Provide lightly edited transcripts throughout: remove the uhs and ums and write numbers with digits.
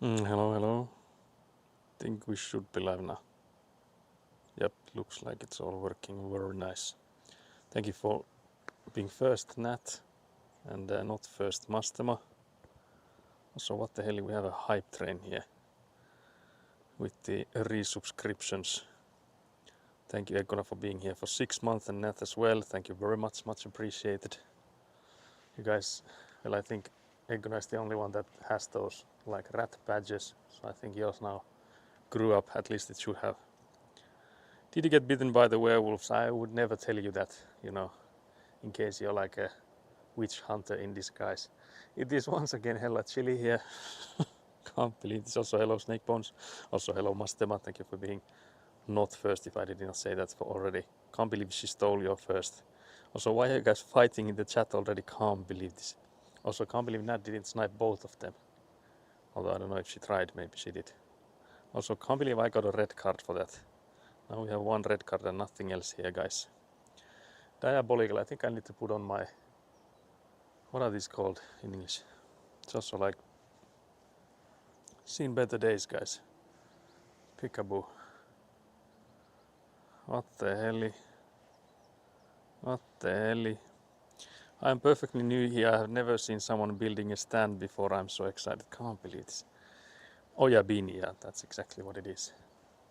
Hello. Think we should be live now. Yep, looks like it's all working very nice. Thank you for being first, Nat, and not first, Mastema. So what the hell, we have a hype train here with the resubscriptions. Thank you, Egona, for being here for 6 months, and Nat as well. Thank you very much, much appreciated. You guys, well, I think Egona is the only one that has those like rat badges, so I think yours now grew up, at least it should have. Did you get bitten by the werewolves? I would never tell you that, in case you're like a witch hunter in disguise. It is once again Hella Chili here. Can't believe this. Also hello Snake Bones. Also hello Mastema. Thank you for being not first if I did not say that for already. Can't believe she stole your first. Also, why are you guys fighting in the chat already? Can't believe this. Also, can't believe Nat didn't snipe both of them. Although I don't know if she tried, maybe she did. Also, can't believe I got a red card for that. Now we have one red card and nothing else here, guys. Diabolical. I think I need to put on my... What are these called in English? It's also like... Seen better days, guys. Peekaboo. What the hell? What the hell? I'm perfectly new here. I have never seen someone building a stand before. I'm so excited. Can't believe this. Oh yeah, beanie. Yeah, that's exactly what it is.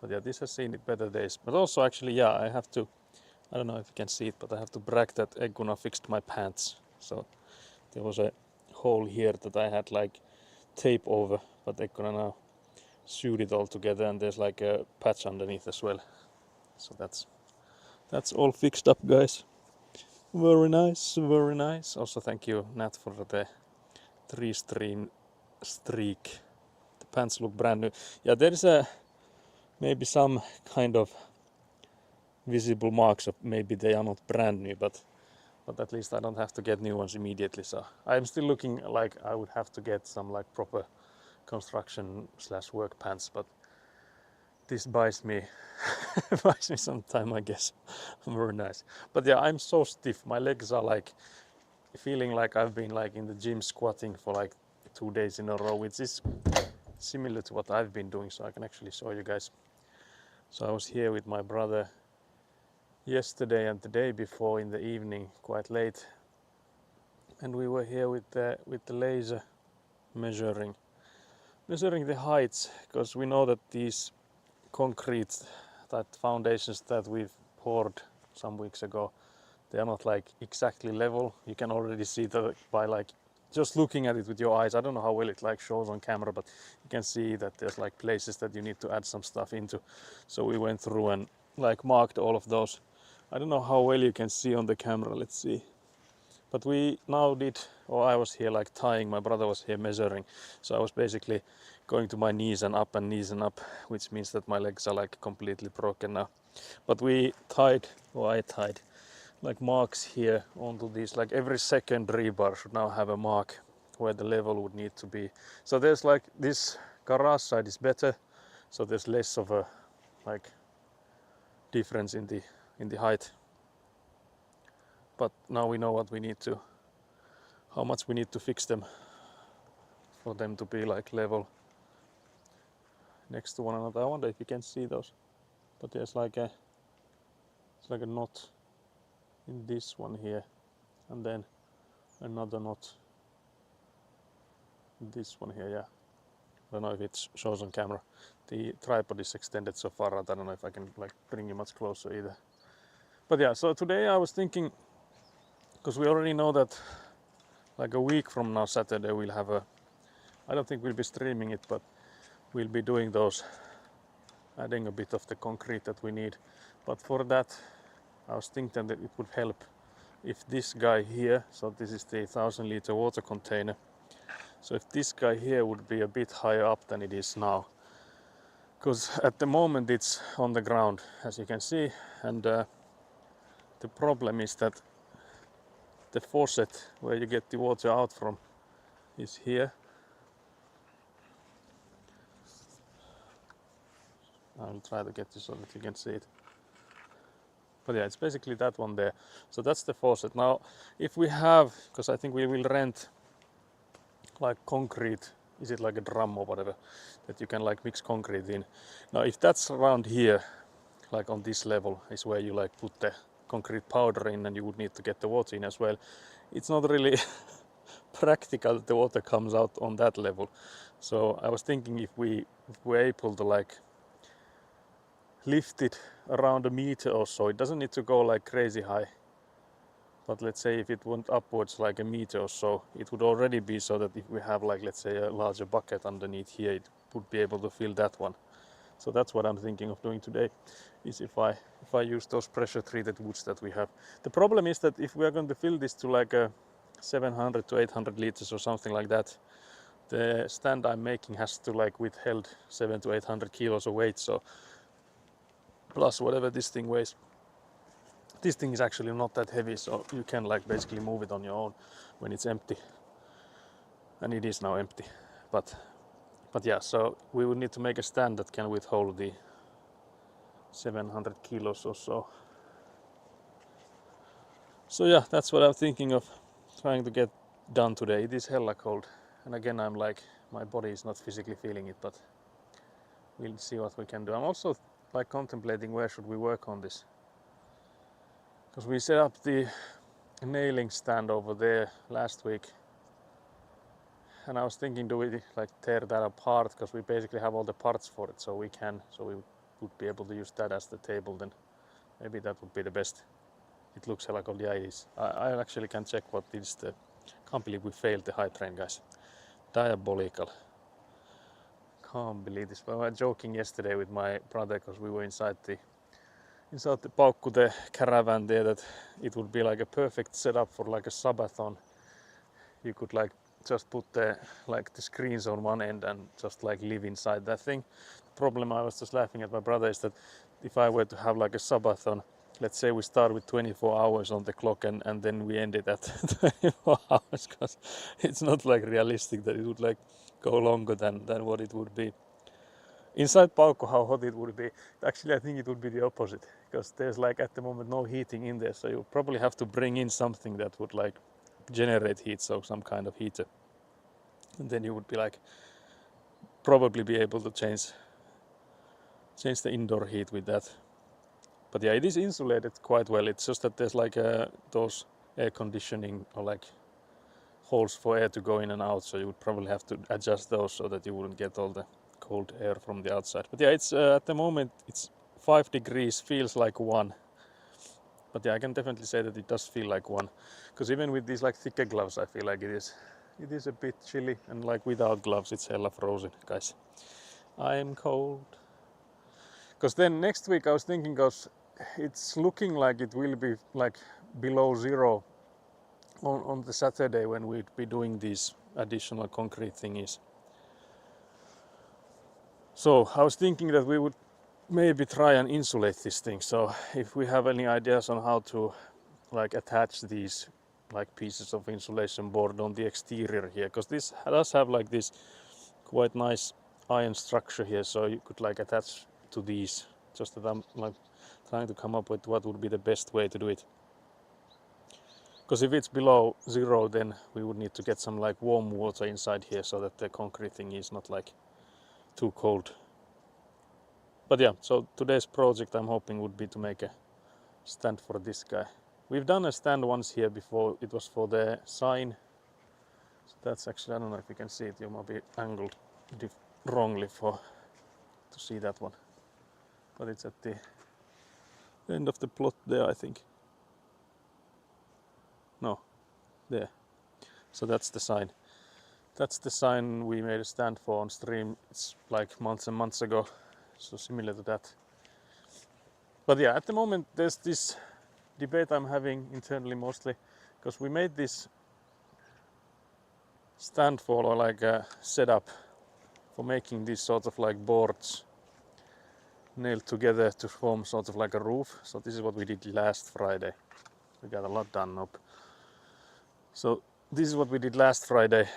But yeah, this has seen it better days. But also actually, yeah, I have to... I don't know if you can see it, but I have to brag that Eguna fixed my pants. So there was a hole here that I had like tape over, but Eguna now sewed it all together, and there's like a patch underneath as well. So that's all fixed up, guys. Very nice, very nice. Also thank you, Nat, for the 3-stream streak. The pants look brand new. Yeah, there's maybe some kind of visible marks of maybe they are not brand new, but at least I don't have to get new ones immediately. So I'm still looking like I would have to get some like proper construction/work pants, but this buys me some time, I guess. Very nice. But yeah, I'm so stiff. My legs are like feeling like I've been like in the gym squatting for like 2 days in a row, which is similar to what I've been doing, so I can actually show you guys. So I was here with my brother yesterday and the day before in the evening, quite late, and we were here with the laser measuring the heights, because we know that these concrete foundations that we've poured some weeks ago, they are not like exactly level. You can already see that by like just looking at it with your eyes. I don't know how well it like shows on camera, but you can see that there's like places that you need to add some stuff into. So we went through and like marked all of those. I don't know how well you can see on the camera. Let's see. But we now did, or I was here like tying, my brother was here measuring. So I was basically going to my knees and up, which means that my legs are like completely broken now. But we tied, or I tied, like marks here onto these, like every second rebar should now have a mark where the level would need to be. So there's like this garage side is better, so there's less of a like difference in the height. But now we know what we need to, how much we need to fix them for them to be like level next to one another. I wonder if you can see those, but there's like a, it's like a knot in this one here, and then another knot in this one here. Yeah, I don't know if it shows on camera. The tripod is extended so far out. I don't know if I can like bring you much closer either. But yeah, so today I was thinking, because we already know that like a week from now, Saturday, we'll have a, I don't think we'll be streaming it, but we'll be doing those, adding a bit of the concrete that we need. But for that, I was thinking that it would help if this guy here, so this is the 1,000-liter water container, so if this guy here would be a bit higher up than it is now, because at the moment it's on the ground, as you can see, and the problem is that the faucet where you get the water out from is here. I'll try to get this so that you can see it. But yeah, it's basically that one there. So that's the faucet. Now, if we have, because I think we will rent like concrete is it like a drum or whatever that you can like mix concrete in. Now if that's around here, like on this level is where you like put the concrete powder in, and you would need to get the water in as well. It's not really practical that the water comes out on that level. So I was thinking if we're able to like lift it around a meter or so, it doesn't need to go like crazy high, but let's say if it went upwards like a meter or so, it would already be so that if we have like, let's say, a larger bucket underneath here, it would be able to fill that one. So that's what I'm thinking of doing today, is if I use those pressure treated woods that we have. The problem is that if we are going to fill this to like a 700 to 800 liters or something like that, the stand I'm making has to like withhold 700 to 800 kilos of weight, so plus whatever this thing weighs. This thing is actually not that heavy, so you can like basically move it on your own when it's empty, and it is now empty. But yeah, so we would need to make a stand that can withhold the 700 kilos or so. So yeah, that's what I'm thinking of trying to get done today. It is hella cold, and again I'm like, my body is not physically feeling it, but we'll see what we can do. I'm also like contemplating where should we work on this, because we set up the nailing stand over there last week, and I was thinking, do we like tear that apart, because we basically have all the parts for it, so we would be able to use that as the table. Then maybe that would be the best. It looks hella cold. Yeah, it is. I actually can check what is the. Can't believe we failed the high train, guys. Diabolical. Can't believe this. But I was joking yesterday with my brother, because we were inside the Paukku, the caravan there, that it would be like a perfect setup for like a subathon. You could like just put the screens on one end and just like live inside that thing. The problem, I was just laughing at my brother, is that if I were to have like a subathon, let's say we start with 24 hours on the clock and then we end it at 24 hours, because it's not like realistic that it would like go longer than what it would be. Inside Paukku, how hot it would be. Actually, I think it would be the opposite, because there's like at the moment no heating in there, so you probably have to bring in something that would like generate heat, so some kind of heater, and then you would be like probably be able to change the indoor heat with that. But yeah, it is insulated quite well. It's just that there's like those air conditioning or like holes for air to go in and out, so you would probably have to adjust those so that you wouldn't get all the cold air from the outside. But yeah, it's at the moment it's 5 degrees, feels like 1. But yeah, I can definitely say that it does feel like 1, because even with these like thicker gloves, I feel like it is a bit chilly, and like without gloves it's hella frozen, guys. I'm cold. Because then next week I was thinking, because it's looking like it will be like below 0 on the Saturday when we'd be doing these additional concrete thingies. So I was thinking that we would maybe try and insulate this thing. So if we have any ideas on how to like attach these like pieces of insulation board on the exterior here, because this does have like this quite nice iron structure here, so you could like attach to these. Just that I'm like trying to come up with what would be the best way to do it. Because if it's below 0, then we would need to get some like warm water inside here, so that the concrete thing is not like too cold. But yeah, so today's project I'm hoping would be to make a stand for this guy. We've done a stand once here before. It was for the sign. So that's actually, I don't know if you can see it, you might be angled wrongly to see that one. But it's at the end of the plot there, I think. No, there. So that's the sign. That's the sign we made a stand for on stream. It's like months and months ago, so similar to that. But yeah, at the moment there's this debate I'm having internally mostly, because we made this stand for, or like a setup for making these sort of like boards nailed together to form sort of like a roof. So this is what we did last Friday. We got a lot done up. So this is what we did last Friday.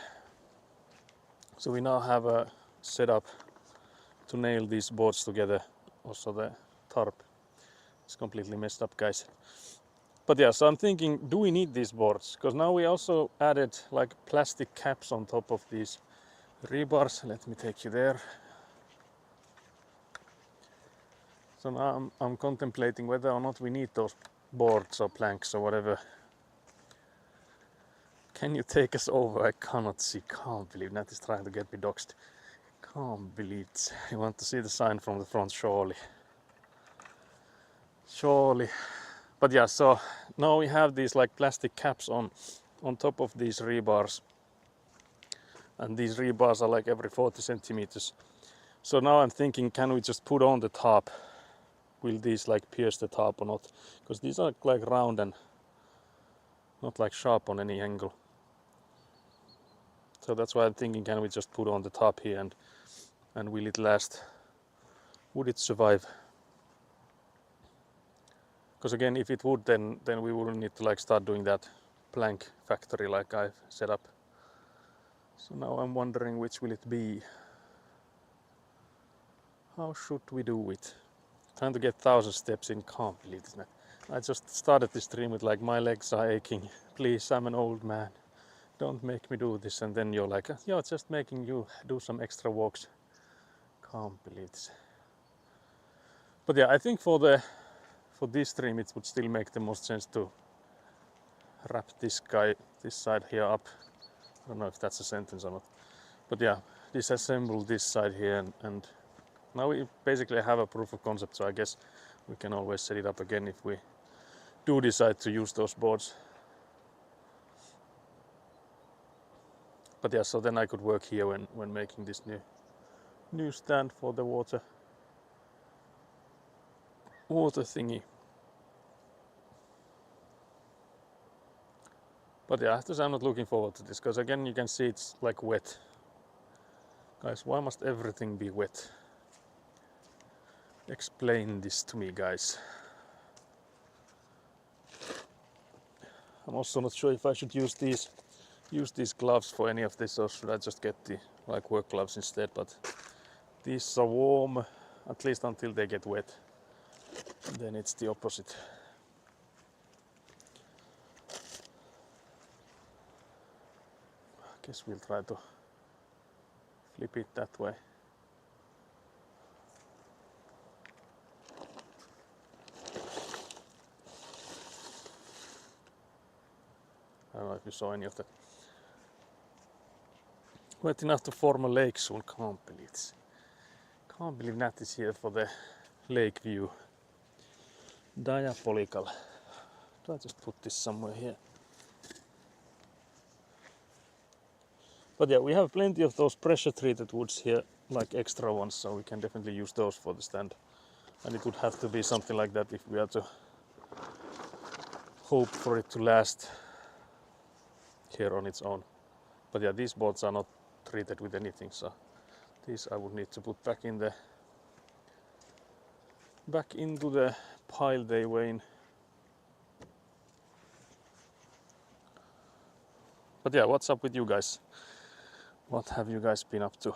So we now have a setup to nail these boards together. Also the tarp is completely messed up, guys. But yeah, so I'm thinking, do we need these boards? Because now we also added like plastic caps on top of these rebars. Let me take you there. So now I'm contemplating whether or not we need those boards or planks or whatever. Can you take us over? I cannot see. Can't believe Nat is trying to get me doxed. Can't believe it. You want to see the sign from the front, surely. Surely. But yeah, so now we have these like plastic caps on top of these rebars. And these rebars are like every 40 centimeters. So now I'm thinking, can we just put on the top? Will these like pierce the top or not? Because these are like round and not like sharp on any angle. So that's why I'm thinking, can we just put on the top here and will it last? Would it survive? Because again, if it would, then we wouldn't need to like start doing that plank factory like I've set up. So now I'm wondering which will it be. How should we do it? Trying to get 1,000 steps in, can't believe it. I just started this stream with like, my legs are aching. Please, I'm an old man. Don't make me do this. And then you're like, yeah, just making you do some extra walks. Can't believe this. But yeah, I think for this stream it would still make the most sense to wrap this side here up. I don't know if that's a sentence or not. But yeah, disassemble this side here and now we basically have a proof of concept, so I guess we can always set it up again if we do decide to use those boards. But yeah, so then I could work here when making this new stand for the water thingy. But yeah, I have to say I'm not looking forward to this, because again you can see it's like wet. Guys, why must everything be wet? Explain this to me, guys. I'm also not sure if I should use these gloves for any of this, or should I just get the like work gloves instead. But these are warm, at least until they get wet. And then it's the opposite. I guess we'll try to flip it that way. I don't know if you saw any of that. Wet enough to form a lake soon. Can't believe this. Can't believe Nat is here for the lake view. Diabolical. Do I just put this somewhere here? But yeah, we have plenty of those pressure treated woods here, like extra ones, so we can definitely use those for the stand. And it would have to be something like that if we are to hope for it to last here on its own. But yeah, these boards are not treated with anything, so these I would need to put back into the pile they were in. But yeah, what's up with you guys? What have you guys been up to?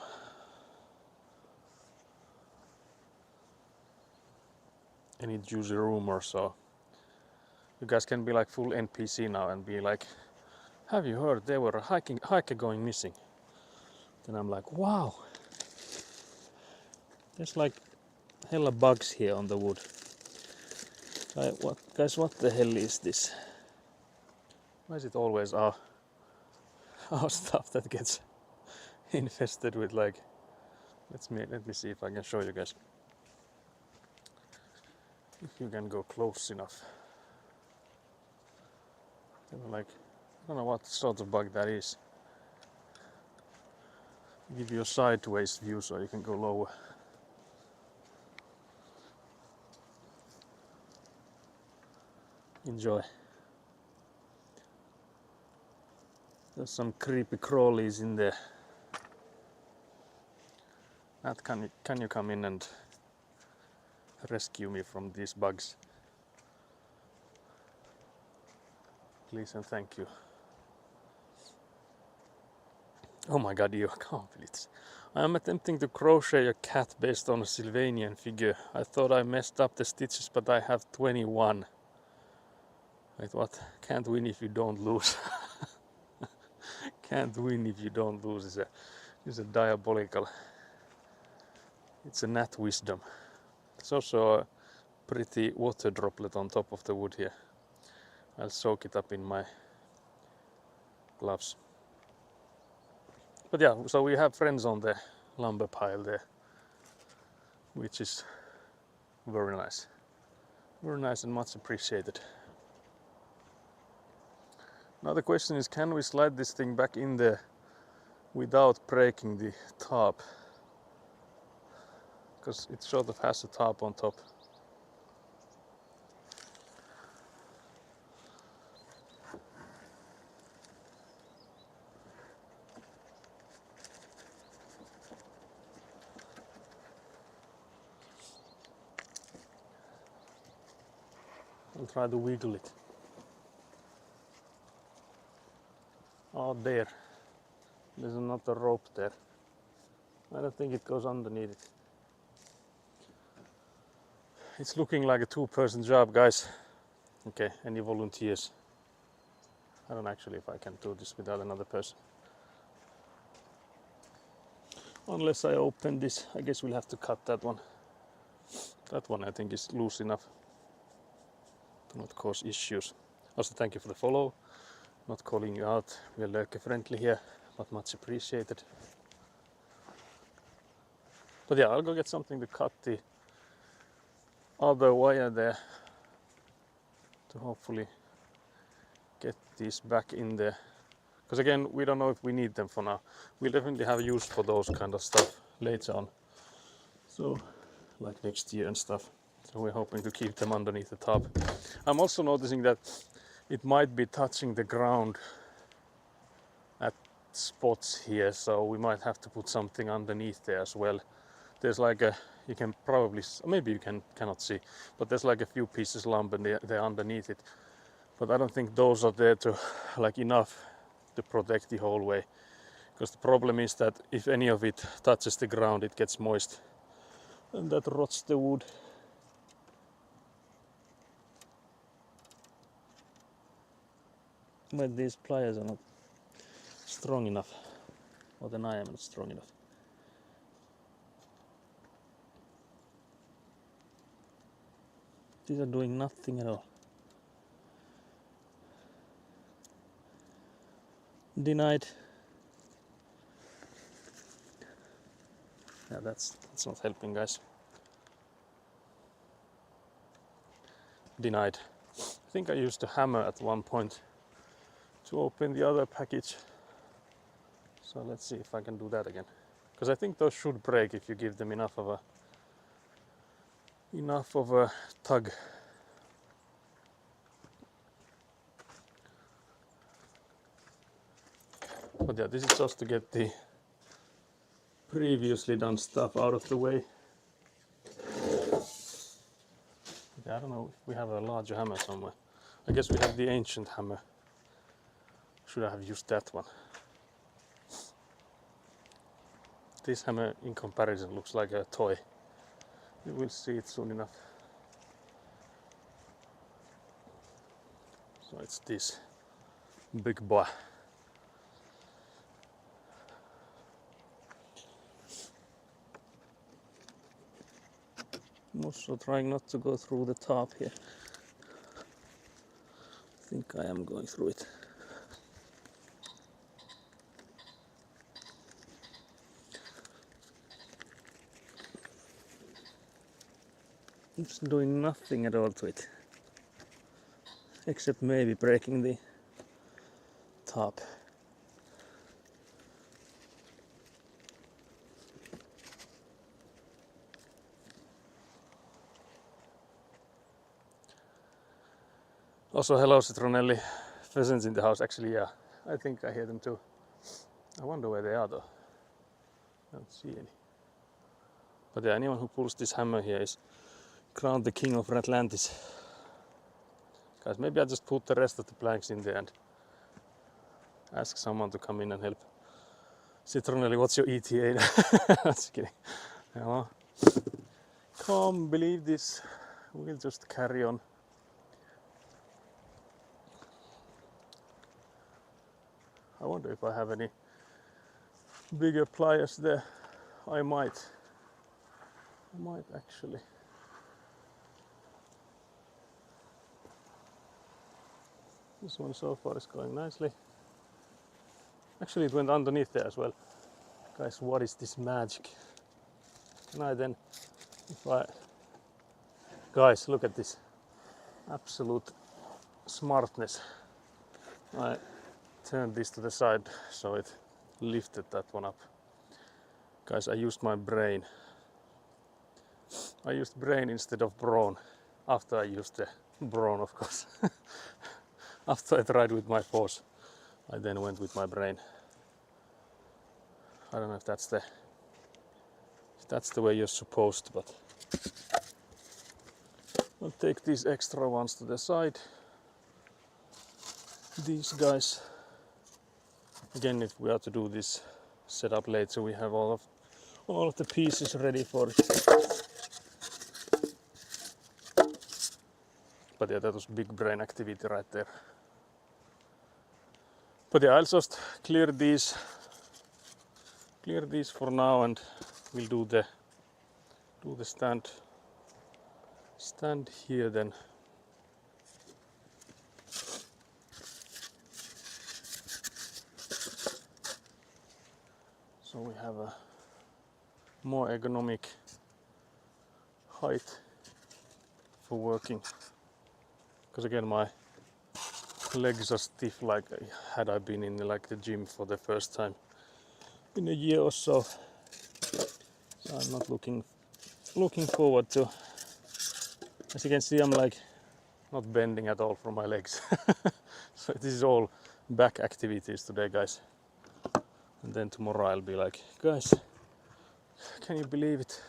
Any juicy rumors? Or you guys can be like full NPC now and be like, have you heard there were a hiker going missing? Then I'm like, wow, there's like hella bugs here on the wood. Guys, what the hell is this? Why is it always our stuff that gets infested with like? Let me see if I can show you guys. If you can go close enough. Like, I don't know what sort of bug that is. Give you a sideways view so you can go lower. Enjoy. There's some creepy crawlies in there. Matt, can you come in and rescue me from these bugs? Please and thank you. Oh my god, you can't believe this. I am attempting to crochet a cat based on a Sylvanian figure. I thought I messed up the stitches, but I have 21. Wait, what? Can't win if you don't lose. Can't win if you don't lose is a diabolical. It's a gnat wisdom. There's also a pretty water droplet on top of the wood here. I'll soak it up in my gloves. But yeah, so we have friends on the lumber pile there, which is very nice. Very nice and much appreciated. Now the question is, can we slide this thing back in there without breaking the top? Because it sort of has a top on top. I'll try to wiggle it. Oh, there. There's another rope there. I don't think it goes underneath it. It's looking like a two-person job, guys. Okay, any volunteers? I don't actually if I can do this without another person. Unless I open this, I guess we'll have to cut that one. That one I think is loose enough to not cause issues. Also, thank you for the follow. Not calling you out. We are lurker friendly here, but much appreciated. But yeah, I'll go get something to cut the other wire there to hopefully get these back in there. Because again, we don't know if we need them for now. We'll definitely have use for those kind of stuff later on. So, like next year and stuff. So we're hoping to keep them underneath the top. I'm also noticing that it might be touching the ground at spots here, so we might have to put something underneath there as well. There's like a, you can probably, maybe you cannot see, but there's like a few pieces of lumber there underneath it. But I don't think those are there to, like, enough to protect the whole way. Because the problem is that if any of it touches the ground, it gets moist. And that rots the wood. But these pliers are not strong enough. Or then I am not strong enough. These are doing nothing at all. Denied. Yeah, that's not helping, guys. Denied. I think I used a hammer at one point to open the other package. So let's see if I can do that again. Because I think those should break if you give them enough of a tug. But yeah, this is just to get the previously done stuff out of the way. Yeah, I don't know if we have a larger hammer somewhere. I guess we have the ancient hammer. Should I have used that one? This hammer in comparison looks like a toy. You will see it soon enough. So it's this big boy. I'm also trying not to go through the top here. I think I am going through it. It's doing nothing at all to it. Except maybe breaking the top. Also, hello Citronelli. Pheasants in the house. Actually, yeah, I think I hear them too. I wonder where they are though. I don't see any. But yeah, anyone who pulls this hammer here is crowned the king of Atlantis. Guys, maybe I just put the rest of the planks in there and ask someone to come in and help. Citronelli, what's your ETA? Just kidding. Yeah. Can't believe this. We'll just carry on. I wonder if I have any bigger pliers there, I might actually. This one so far is going nicely. Actually, it went underneath there as well. Guys, what is this magic? Can I then, guys, look at this. Absolute smartness. I turned this to the side so it lifted that one up. Guys, I used my brain. I used brain instead of brawn. After I used the brawn, of course. After I tried with my force, I then went with my brain. I don't know if that's the way you're supposed, but I'll take these extra ones to the side. These guys, again, if we are to do this setup later, we have all of the pieces ready for it. But yeah, that was big brain activity right there. But yeah, I'll just clear these for now, and we'll do the stand here then. So we have a more ergonomic height for working. Because again, my legs are stiff like had I been in like the gym for the first time in a year or so. So I'm not looking forward to. As you can see, I'm like not bending at all from my legs. So this is all back activities today, guys. And then tomorrow I'll be like, guys, can you believe it?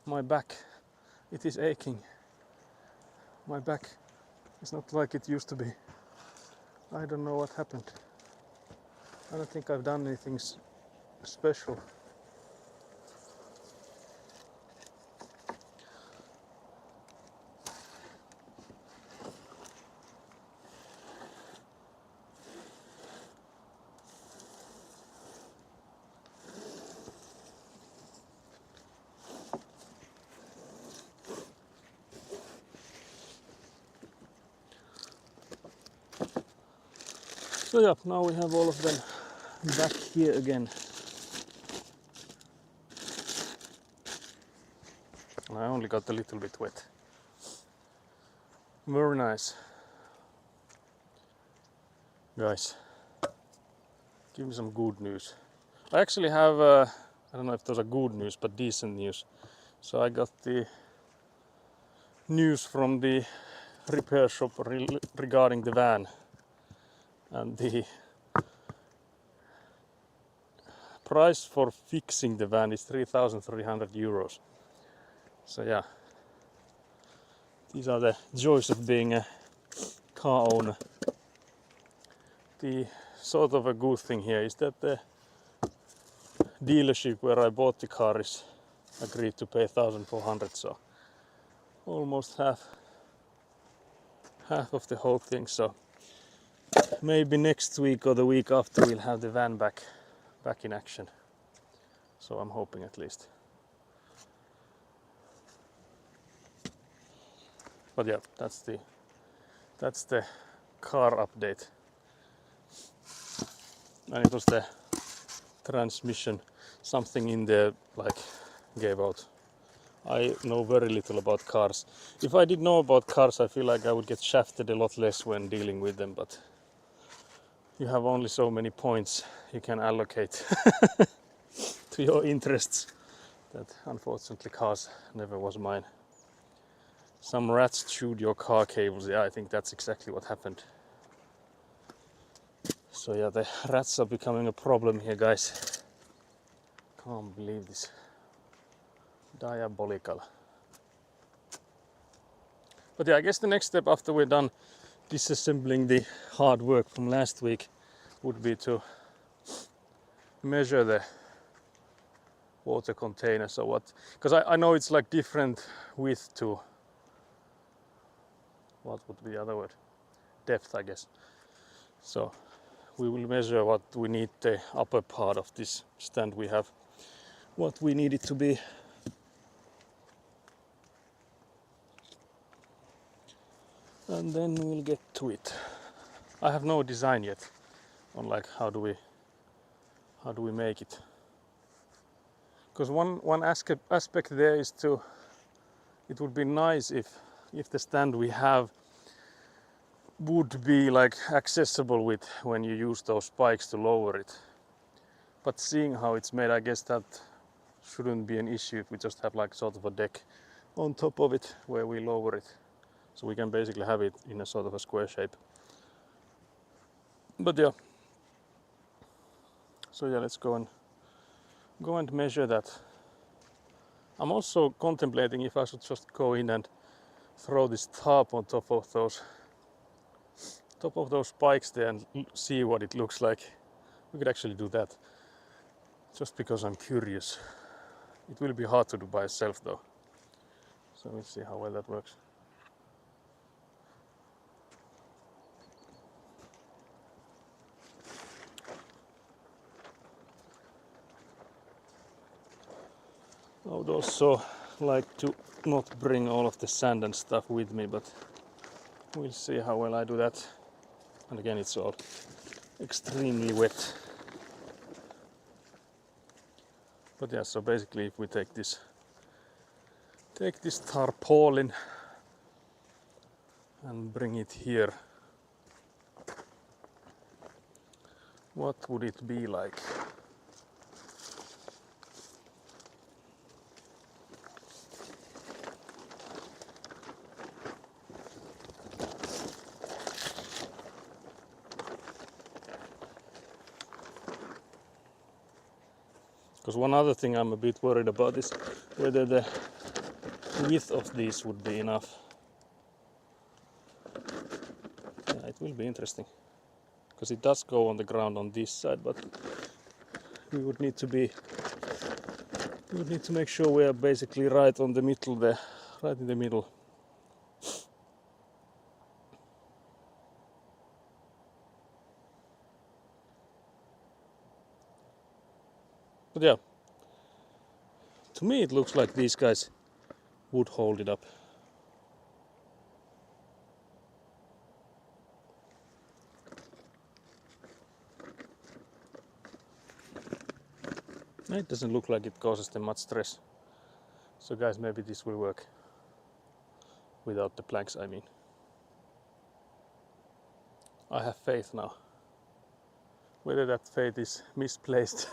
My back, it is aching. My back is not like it used to be. I don't know what happened. I don't think I've done anything special. So yeah, now we have all of them back here again. I only got a little bit wet. Very nice. Guys, give me some good news. I actually have, I don't know if those are good news, but decent news. So I got the news from the repair shop regarding the van. And the price for fixing the van is 3,300 euros. So yeah, these are the joys of being a car owner. The sort of a good thing here is that the dealership where I bought the car is agreed to pay 1,400, so almost half of the whole thing. So maybe next week or the week after we'll have the van back in action. So I'm hoping at least. But yeah, that's the car update. And it was the transmission, something in there like gave out. I know very little about cars. If I did know about cars, I feel like I would get shafted a lot less when dealing with them, but you have only so many points you can allocate to your interests. That unfortunately cars never was mine. Some rats chewed your car cables. Yeah, I think that's exactly what happened. So yeah, the rats are becoming a problem here, guys. Can't believe this. Diabolical. But yeah, I guess the next step after we're done disassembling the hard work from last week would be to measure the water container. So what, because I know it's like different width to, what would be the other word? Depth, I guess. So we will measure what we need the upper part of this stand we have, what we need it to be. And then we'll get to it. I have no design yet on like how do we make it. Because one aspect there is it would be nice if the stand we have would be like accessible with when you use those spikes to lower it. But seeing how it's made, I guess that shouldn't be an issue if we just have like sort of a deck on top of it where we lower it. So we can basically have it in a sort of a square shape. But yeah. So yeah, let's go and measure that. I'm also contemplating if I should just go in and throw this tarp on top of those spikes there and see what it looks like. We could actually do that. Just because I'm curious. It will be hard to do by itself though. So we'll see how well that works. I would also like to not bring all of the sand and stuff with me, but we'll see how well I do that. And again, it's all extremely wet. But yeah, so basically if we take this tarpaulin and bring it here, what would it be like? Because one other thing I'm a bit worried about is whether the width of these would be enough. Yeah, it will be interesting. Because it does go on the ground on this side, but we would need to make sure we are basically right on the middle there, right in the middle. But yeah, to me it looks like these guys would hold it up. It doesn't look like it causes them much stress. So guys, maybe this will work. Without the planks, I mean. I have faith now. Whether that faith is misplaced,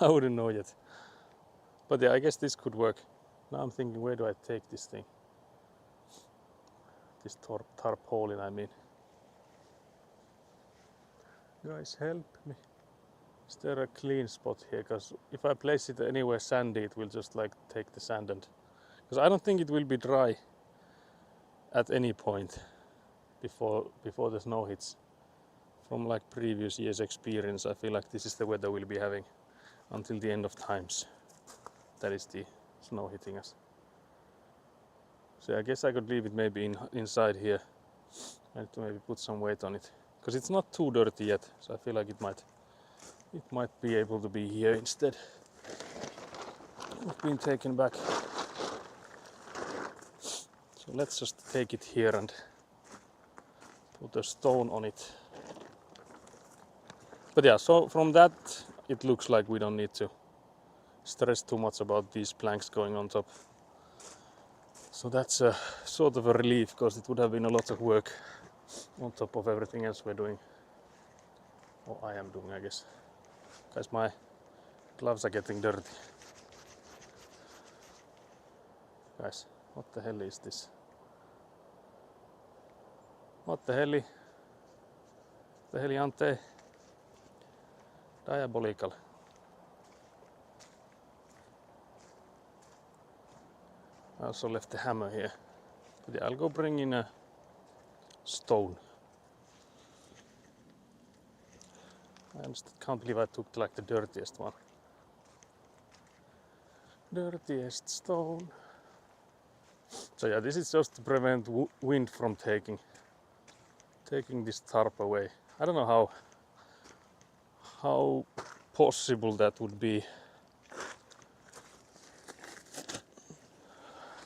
I wouldn't know yet. But yeah, I guess this could work. Now I'm thinking, where do I take this thing? This tarpaulin, I mean. Guys, help me. Is there a clean spot here? Because if I place it anywhere sandy, it will just like take the sand and... Because I don't think it will be dry at any point before the snow hits. From like previous years' experience, I feel like this is the weather we'll be having until the end of times. That is the snow hitting us. So I guess I could leave it maybe inside here. I have to maybe put some weight on it. Because it's not too dirty yet, so I feel like it might be able to be here instead of being taken back. So let's just take it here and put a stone on it. But yeah, so from that it looks like we don't need to stress too much about these planks going on top. So that's a sort of a relief, because it would have been a lot of work on top of everything else we're doing. Or I am doing, I guess. Guys, my gloves are getting dirty. Guys, what the hell is this? What the hell? The heliante? Diabolical. I also left the hammer here. But yeah, I'll go bring in a stone. I can't believe I took like the dirtiest one. Dirtiest stone. So yeah, this is just to prevent wind from taking this tarp away. I don't know how possible that would be,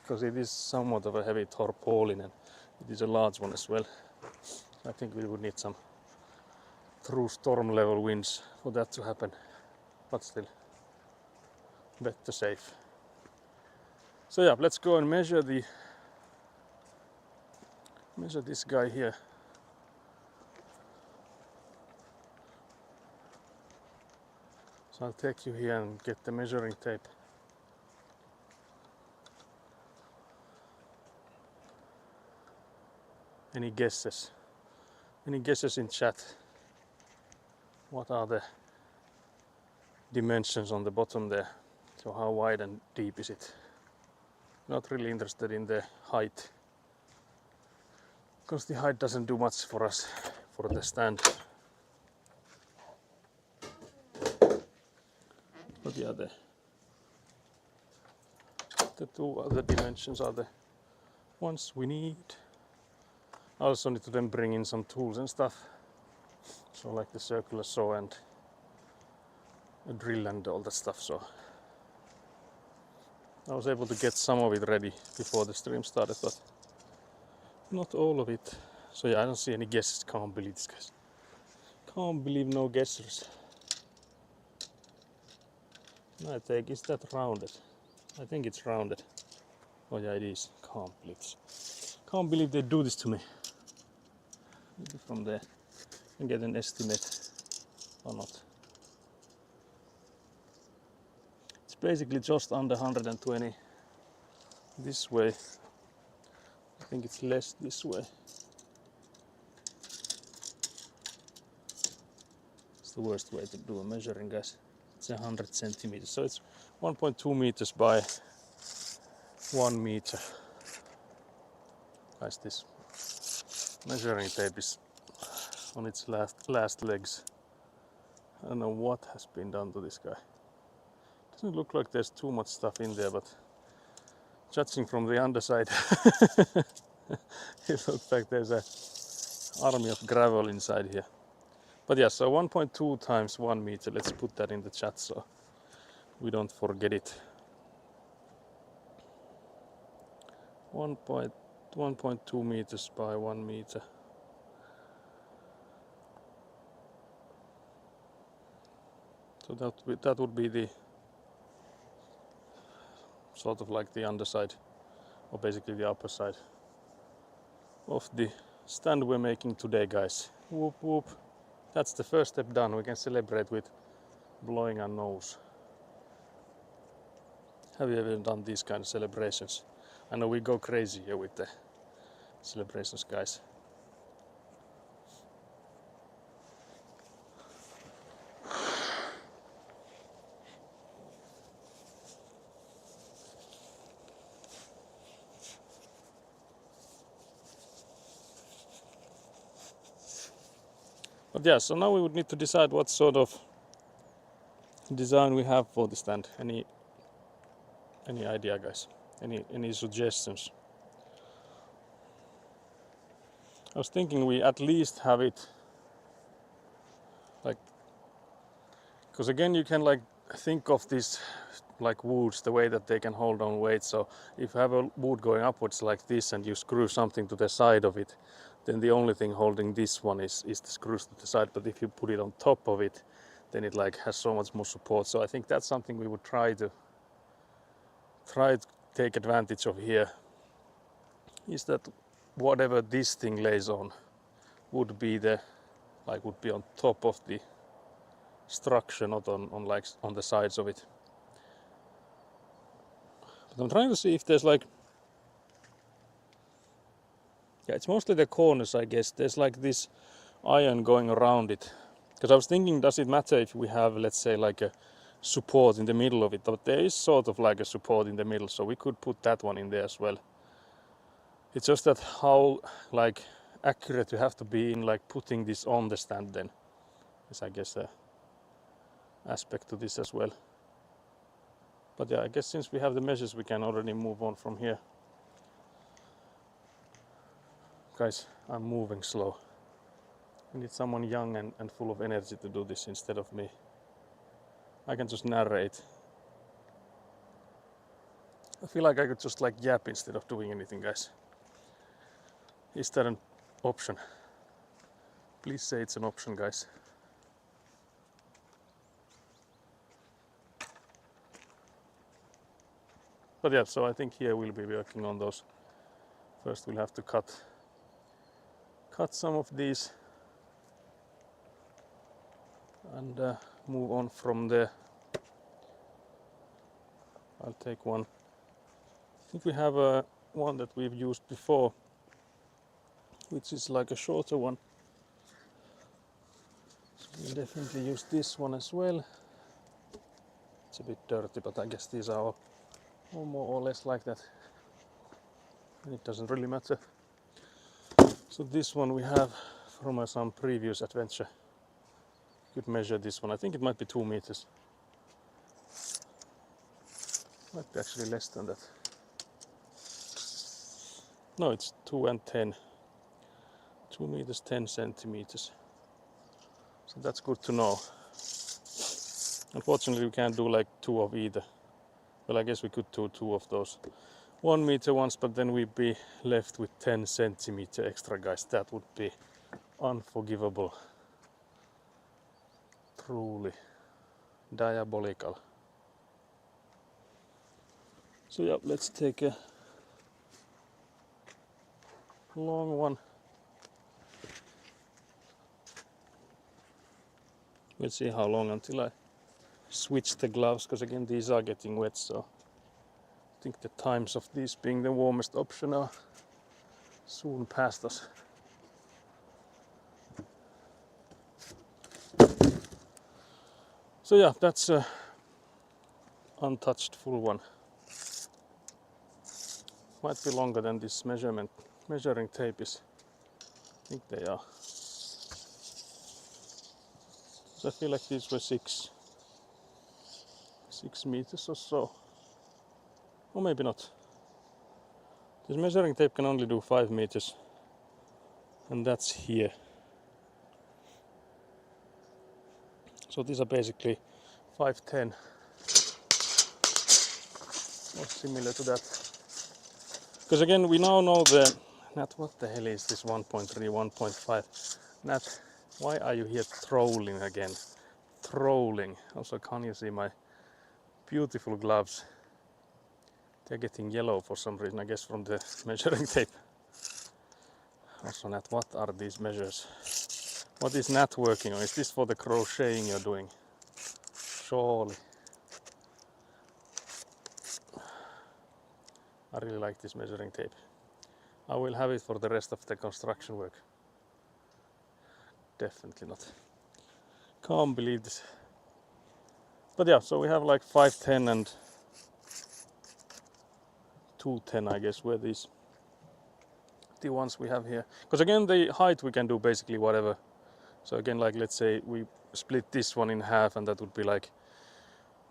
because it is somewhat of a heavy tarpaulin and it is a large one as well. I think we would need some true storm level winds for that to happen, but still better safe. So yeah, let's go and measure this guy here. So I'll take you here and get the measuring tape. Any guesses? Any guesses in chat? What are the dimensions on the bottom there? So how wide and deep is it? Not really interested in the height, because the height doesn't do much for us for the stand. But yeah, the two other dimensions are the ones we need. I also need to then bring in some tools and stuff, so like the circular saw and a drill and all that stuff. So I was able to get some of it ready before the stream started, but not all of it. So yeah, I don't see any guesses. Can't believe this, guys. Can't believe no guessers. I take, is that rounded? I think it's rounded. Oh yeah, it is. Can't believe this. Can't believe they do this to me. Maybe from there and get an estimate or not. It's basically just under 120 this way. I think it's less this way. It's the worst way to do a measuring, guys. It's 100 centimeters, so it's 1.2 meters by 1 meter. Guys, this measuring tape is on its last legs. I don't know what has been done to this guy. Doesn't look like there's too much stuff in there, but judging from the underside, it looks like there's an army of gravel inside here. But yeah, so 1.2 times 1 meter. Let's put that in the chat so we don't forget it. 1.2 meters by 1 meter. So that would be the sort of like the underside, or basically the upper side of the stand we're making today, guys. Whoop whoop. That's the first step done. We can celebrate with blowing our nose. Have you ever done these kind of celebrations? I know we go crazy here with the celebrations, guys. But yeah, so now we would need to decide what sort of design we have for the stand. Any idea, guys? Any suggestions? I was thinking we at least have it like, because again you can like think of these like woods, the way that they can hold on weight. So if you have a wood going upwards like this and you screw something to the side of it, then the only thing holding this one is the screws to the side. But if you put it on top of it, then it like has so much more support. So I think that's something we would try to take advantage of here, is that whatever this thing lays on would be on top of the structure, not on the sides of it. But I'm trying to see if there's like, yeah, it's mostly the corners, I guess. There's like this iron going around it. Because I was thinking, does it matter if we have, let's say, like a support in the middle of it? But there is sort of like a support in the middle, so we could put that one in there as well. It's just that how like accurate you have to be in like putting this on the stand then is, I guess, a aspect to this as well. But yeah, I guess since we have the measures, we can already move on from here. Guys, I'm moving slow. We need someone young and full of energy to do this instead of me. I can just narrate. I feel like I could just like yap instead of doing anything, guys. Is that an option? Please say it's an option, guys. But yeah, so I think here we'll be working on those. First we'll have to cut some of these and move on from there. I'll take one. I think we have one that we've used before, which is like a shorter one. So we'll definitely use this one as well. It's a bit dirty, but I guess these are all more or less like that. And it doesn't really matter. So this one we have from some previous adventure. Could measure this one. I think it might be 2 meters. Might be actually less than that. No, it's 2 and 10. 2 meters, 10 centimeters. So that's good to know. Unfortunately, we can't do like 2 of either. Well, I guess we could do 2 of those 1 meter ones, but then we'd be left with 10 centimeter extra, guys. That would be unforgivable. Truly diabolical. So yeah, let's take a long one. We'll see how long until I switch the gloves, because again these are getting wet, so I think the times of these being the warmest option are soon past us. So yeah, that's a untouched full one. Might be longer than this measuring tape is. I think they are. So I feel like these were 6 meters or so. Or maybe not. This measuring tape can only do 5 meters. And that's here. So these are basically 5'10", or similar to that. Because again, we now know the Nat, what the hell is this 1.3, 1.5? Nat, why are you here trolling again? Trolling. Also, can you see my beautiful gloves? They're getting yellow for some reason, I guess from the measuring tape. Also, Nat, what are these measures? What is Nat working on? Is this for the crocheting you're doing? Surely. I really like this measuring tape. I will have it for the rest of the construction work. Definitely not. Can't believe this. But yeah, so we have like 5'10" and 2'10", I guess, were these the ones we have here. Because again, the height we can do basically whatever. So again, like let's say we split this one in half, and that would be like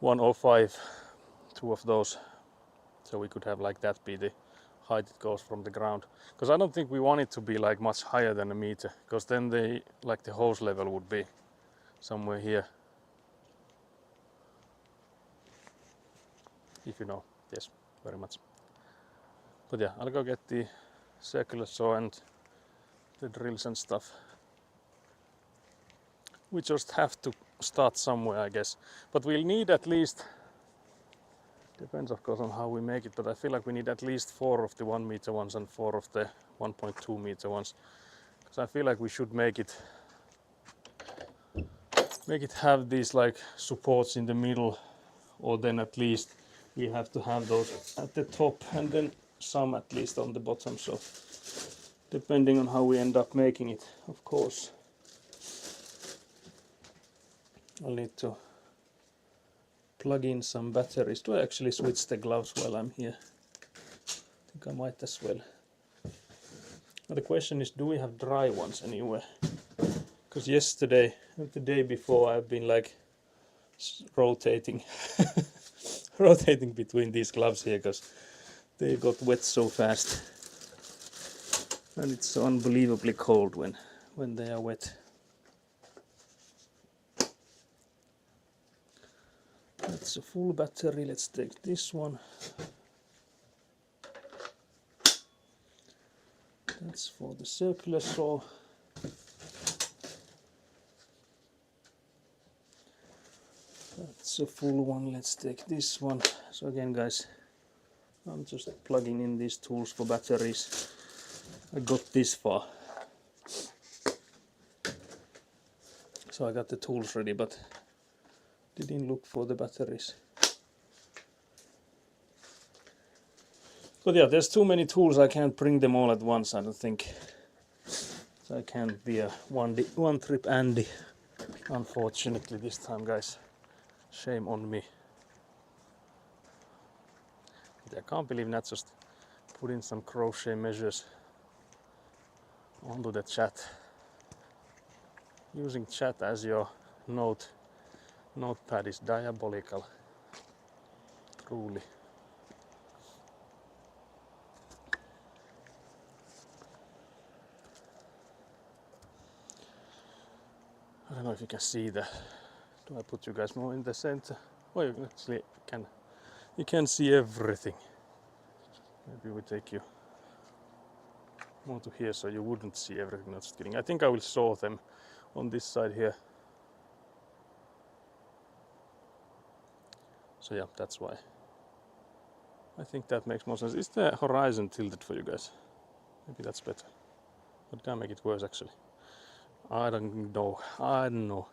105, 2 of those. So we could have like that be the height it goes from the ground. Because I don't think we want it to be like much higher than a meter, because then the hose level would be somewhere here. If you know, yes, very much. But yeah, I'll go get the circular saw and the drills and stuff. We just have to start somewhere, I guess. But we'll need at least, depends of course on how we make it, but I feel like we need at least 4 of the 1 meter ones and 4 of the 1.2 meter ones. Because I feel like we should make it have these like supports in the middle, or then at least we have to have those at the top and then some at least on the bottom. So depending on how we end up making it, of course. I'll need to plug in some batteries. Do I actually switch the gloves while I'm here? I think I might as well. Now the question is, do we have dry ones anywhere? Because yesterday and the day before I've been like rotating rotating between these gloves here, because they got wet so fast. And it's so unbelievably cold when they are wet. That's a full battery. Let's take this one. That's for the circular saw. That's a full one. Let's take this one. So again, guys, I'm just plugging in these tools for batteries. I got this far, so I got the tools ready, but didn't look for the batteries. But yeah, there's too many tools. I can't bring them all at once, I don't think. So I can't be a one trip Andy, unfortunately, this time, guys. Shame on me. I can't believe Nat just put in some crochet measures onto the chat. Using chat as your notepad is diabolical. Truly. I don't know if you can see the. Do I put you guys more in the center? Oh, you actually can. You can see everything. Maybe we take you more to here so you wouldn't see everything. Not just kidding. I think I will saw them on this side here. So yeah, that's why. I think that makes more sense. Is the horizon tilted for you guys? Maybe that's better. But can make it worse actually. I don't know.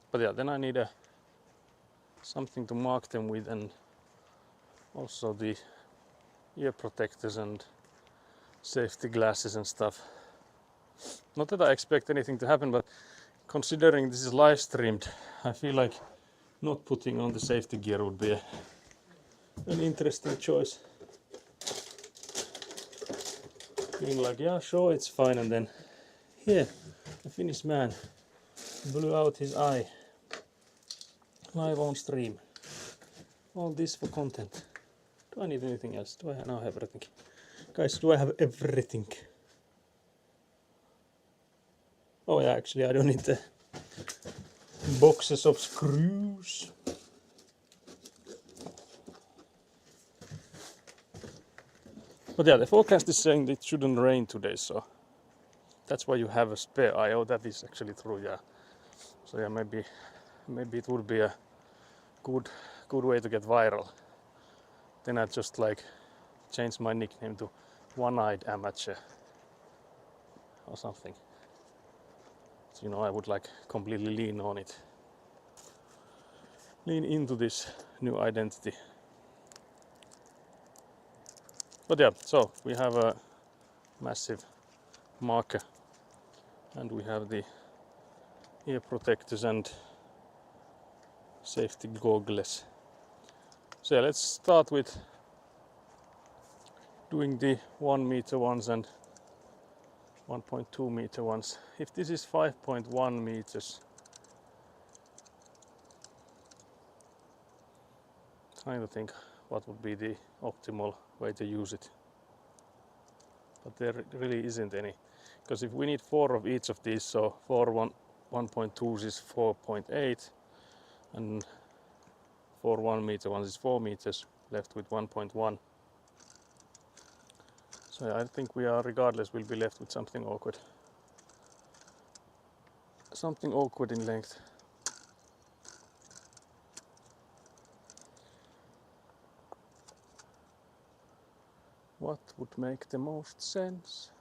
But yeah, then I need something to mark them with, and also the ear protectors and safety glasses and stuff. Not that I expect anything to happen, but considering this is live streamed, I feel like not putting on the safety gear would be an interesting choice. Being like, yeah, sure, it's fine, and then here, a Finnish man blew out his eye live on stream. All this for content. Do I need anything else? Do I now have everything? Guys, do I have everything? Oh yeah, actually I don't need the boxes of screws. But yeah, the forecast is saying that it shouldn't rain today, so that's why you have a spare eye. Oh, that is actually true, yeah. So yeah, maybe it would be a good way to get viral. Then I just like change my nickname to One-Eyed Amateur or something. So, you know, I would like completely lean on it. Lean into this new identity. But yeah, so we have a massive marker, and we have the ear protectors and safety goggles. So yeah, let's start with doing the 1 meter ones and 1.2 meter ones. If this is 5.1 meters, trying to think what would be the optimal way to use it. But there really isn't any, because if we need 4 of each of these, so 1.2s is 4.8, and 1 meter ones is 4 meters, left with 1.1. So I think we are, regardless, will be left with something awkward. Something awkward in length. What would make the most sense?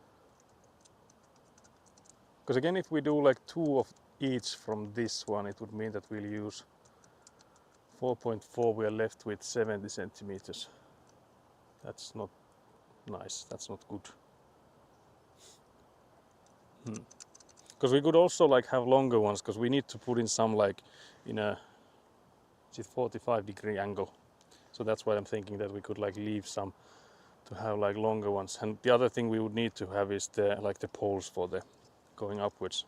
Because again, if we do like 2 of each from this one, it would mean that we'll use 4.4, we are left with 70 centimeters. That's not nice, that's not good. Because we could also like have longer ones, because we need to put in some like in a 45-degree angle. So that's why I'm thinking that we could like leave some to have like longer ones. And the other thing we would need to have is the like the poles for the going upwards.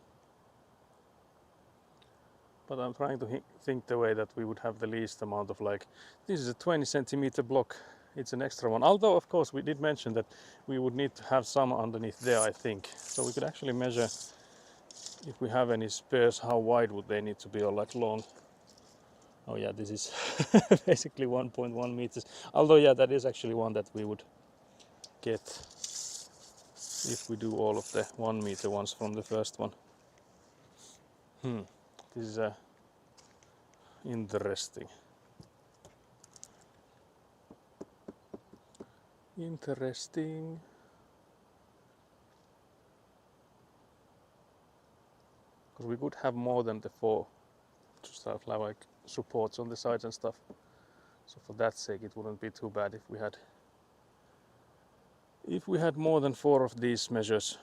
But I'm trying to think the way that we would have the least amount of like, this is a 20 centimeter block, it's an extra one. Although of course we did mention that we would need to have some underneath there, I think. So we could actually measure, if we have any spares, how wide would they need to be, or like long. Oh yeah, this is basically 1.1 meters. Although yeah, that is actually one that we would get if we do all of the 1 meter ones from the first one. This is interesting. Interesting. Because we could have more than the 4 to start like supports on the sides and stuff. So for that sake, it wouldn't be too bad if we had more than 4 of these measures.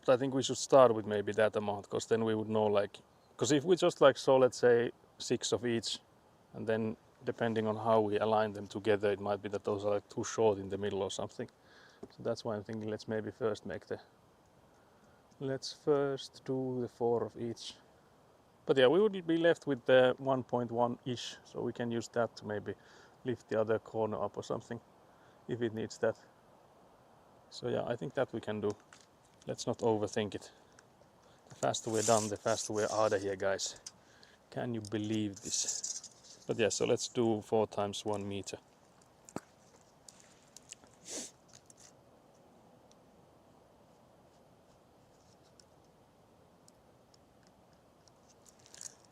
But I think we should start with maybe that amount, because then we would know like, because if we just like saw, let's say 6 of each, and then depending on how we align them together, it might be that those are like too short in the middle or something. So that's why I'm thinking let's maybe first let's first do the 4 of each. But yeah, we would be left with the 1.1-ish, so we can use that to maybe lift the other corner up or something, if it needs that. So yeah, I think that we can do. Let's not overthink it. The faster we're done, the faster we're out of here, guys. Can you believe this? But yeah, so let's do 4 times 1 meter.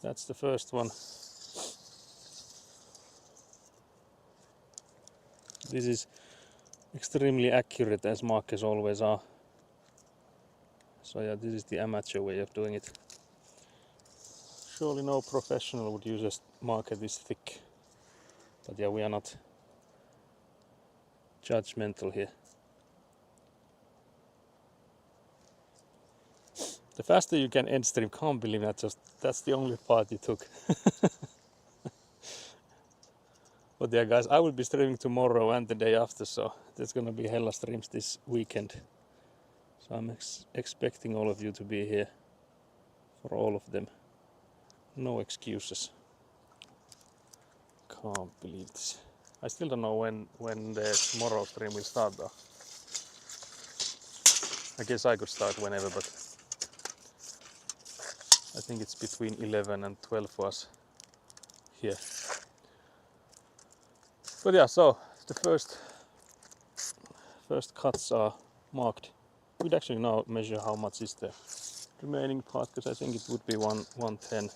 That's the first one. This is extremely accurate, as markers always are. So yeah, this is the amateur way of doing it. Surely no professional would use a marker this thick. But yeah, we are not judgmental here. The faster you can end stream, can't believe that, that's the only part you took. But yeah guys, I will be streaming tomorrow and the day after, so there's gonna be hella streams this weekend. So I'm expecting all of you to be here for all of them. No excuses. Can't believe this. I still don't know when the tomorrow stream will start though. I guess I could start whenever, but I think it's between 11 and 12 for us here. But yeah, so the first cuts are marked. We'd actually now measure how much is the remaining part, because I think it would be 110.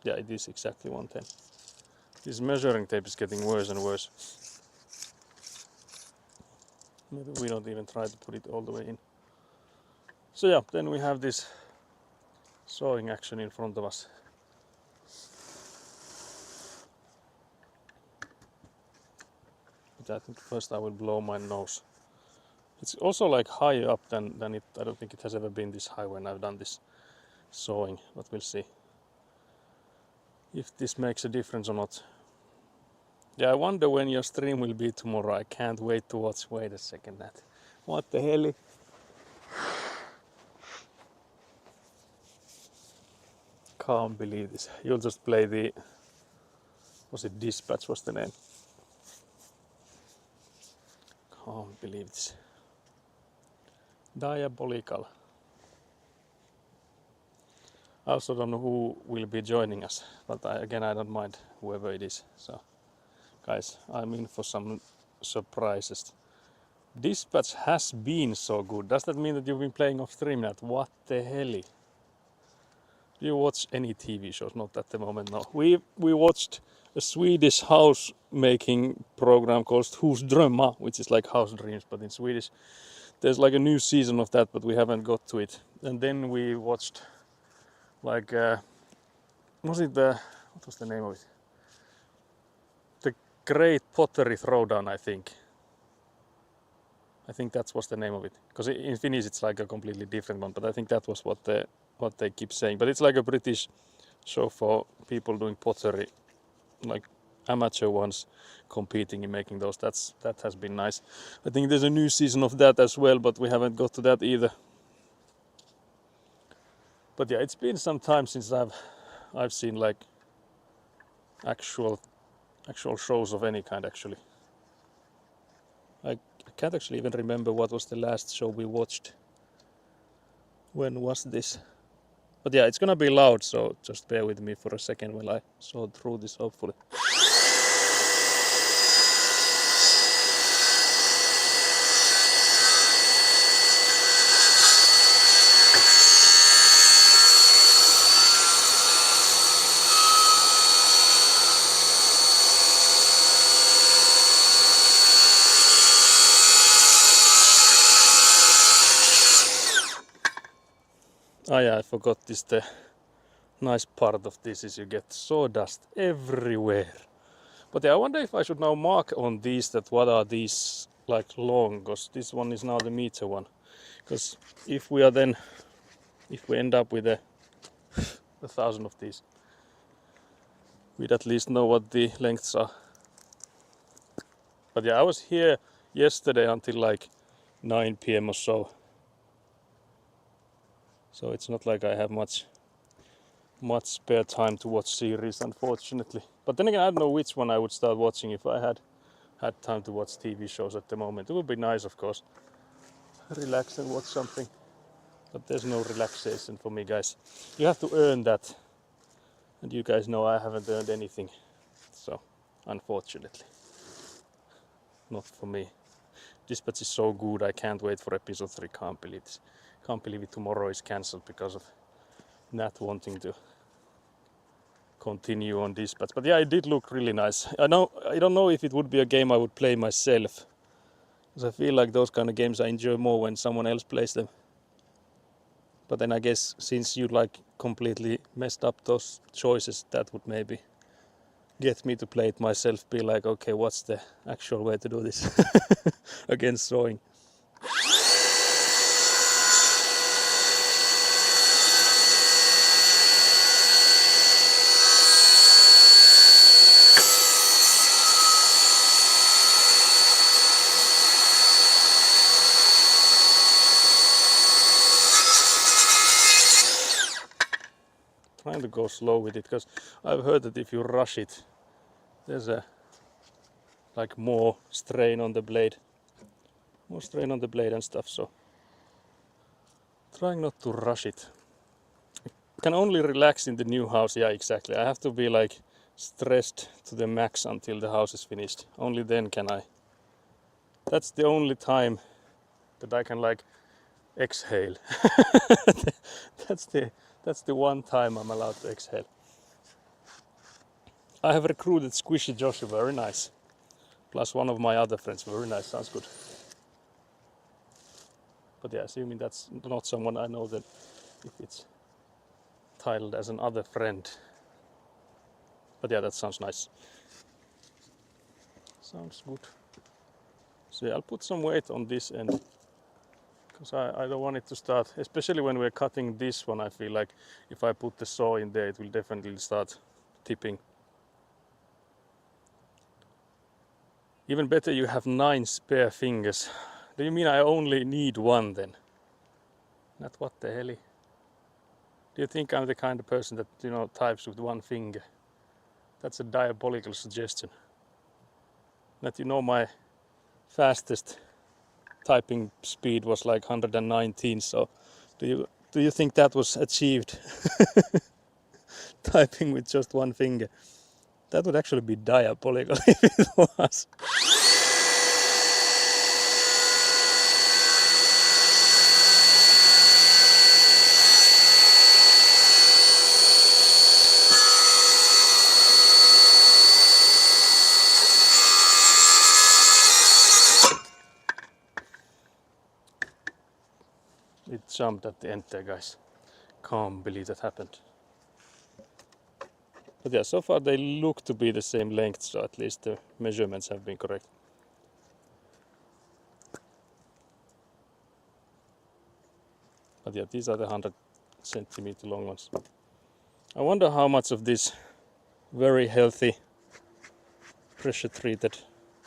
Yeah, it is exactly 110. This measuring tape is getting worse and worse. Maybe we don't even try to put it all the way in. So yeah, then we have this sawing action in front of us. But I think first I will blow my nose. It's also like higher up than it. I don't think it has ever been this high when I've done this sawing, but we'll see if this makes a difference or not. Yeah, I wonder when your stream will be tomorrow. I can't wait to watch. Wait a second, that. What the hell? Can't believe this. You'll just play the... Was it Dispatch was the name? Can't believe this. Diabolical. I also don't know who will be joining us, but again I don't mind whoever it is. So guys, I'm in for some surprises. Dispatch has been so good. Does that mean that you've been playing off stream now? What the hell? Do you watch any TV shows? Not at the moment, no. We watched a Swedish house making program called Husdrömmar, which is like house dreams, but in Swedish. There's like a new season of that, but we haven't got to it. And then we watched like what was the name of it? The Great Pottery Throwdown, I think. I think that was the name of it. Because in Finnish it's like a completely different one, but I think that was what they keep saying. But it's like a British show for people doing pottery, like amateur ones competing in making those. That has been nice. I think there's a new season of that as well, but we haven't got to that either. But yeah, it's been some time since I've seen like actual shows of any kind actually. I can't actually even remember what was the last show we watched. When was this? But yeah, it's gonna be loud, so just bear with me for a second while I sort through this, hopefully. Oh yeah, I forgot this. The nice part of this is you get sawdust everywhere. But yeah, I wonder if I should now mark on these that what are these like long, because this one is now the meter one. Because if we end up with a 1,000 of these, we'd at least know what the lengths are. But yeah, I was here yesterday until like 9 p.m. or so. So it's not like I have much spare time to watch series, unfortunately. But then again, I don't know which one I would start watching if I had time to watch TV shows at the moment. It would be nice, of course, relax and watch something. But there's no relaxation for me, guys. You have to earn that. And you guys know I haven't earned anything. So, unfortunately, not for me. Dispatch is so good, I can't wait for episode 3. Can't believe this. Can't believe it tomorrow is cancelled because of not wanting to continue on Dispatch. But yeah, it did look really nice. I don't know if it would be a game I would play myself. Because I feel like those kind of games I enjoy more when someone else plays them. But then I guess since you like completely messed up those choices, that would maybe get me to play it myself, be like, okay, what's the actual way to do this against throwing. Trying to go slow with it, because I've heard that if you rush it, there's a like more strain on the blade and stuff, so trying not to rush it. I can only relax in the new house. Yeah, exactly. I have to be like stressed to the max until the house is finished. Only then can I. That's the only time that I can like exhale. that's the one time I'm allowed to exhale. I have recruited Squishy Joshua, very nice. Plus one of my other friends, very nice, sounds good. But yeah, assuming that's not someone I know, then if it's titled as an other friend. But yeah, that sounds nice. Sounds good. So yeah, I'll put some weight on this end, because I don't want it to start, especially when we're cutting this one. I feel like if I put the saw in there, it will definitely start tipping. Even better, you have 9 spare fingers. Do you mean I only need one then? Not what the hell? Do you think I'm the kind of person that, types with one finger? That's a diabolical suggestion. That my fastest typing speed was like 119, so do you think that was achieved typing with just one finger? That would actually be diabolical if it was. It jumped at the end there, guys. Can't believe that happened. But yeah, so far they look to be the same length, so at least the measurements have been correct. But yeah, these are the 100 centimeter long ones. I wonder how much of this very healthy pressure treated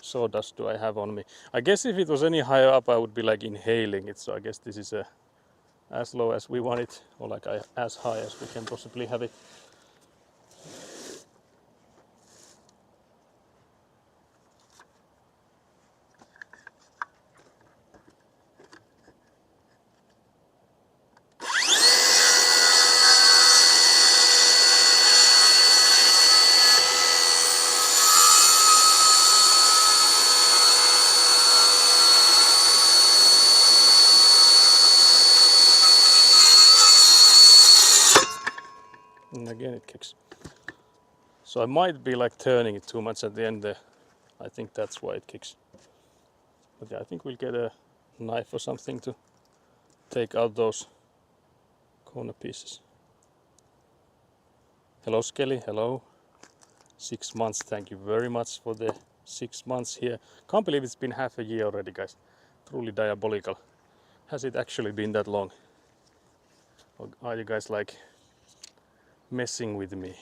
sawdust do I have on me. I guess if it was any higher up I would be like inhaling it, so I guess this is as low as we want it, or like as high as we can possibly have it. again it kicks. So I might be like turning it too much at the end there. I think that's why it kicks. But yeah, I think we'll get a knife or something to take out those corner pieces. Hello Skelly, hello. 6 months, thank you very much for the 6 months here. Can't believe it's been half a year already, guys. Truly diabolical. Has it actually been that long? Or are you guys like messing with me?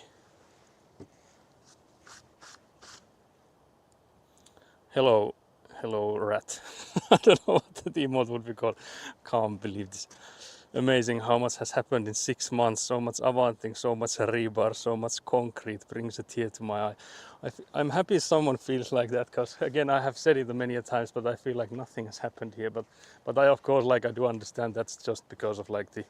Hello, hello rat. I don't know what the emote would be called. Can't believe this. Amazing how much has happened in 6 months. So much avanting, so much rebar, so much concrete brings a tear to my eye. I'm happy someone feels like that, because again I have said it many a times, but I feel like nothing has happened here. But I of course like I do understand that's just because of like the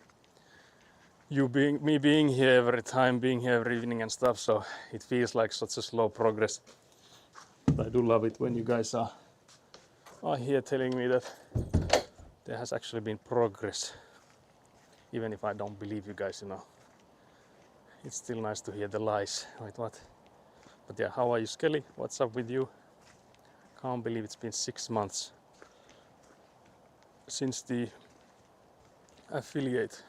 me being here every time, being here every evening and stuff. So it feels like such a slow progress. But I do love it when you guys are here telling me that there has actually been progress. Even if I don't believe you guys, you know. It's still nice to hear the lies. Wait, what? But yeah, how are you, Skelly? What's up with you? Can't believe it's been 6 months since the affiliate.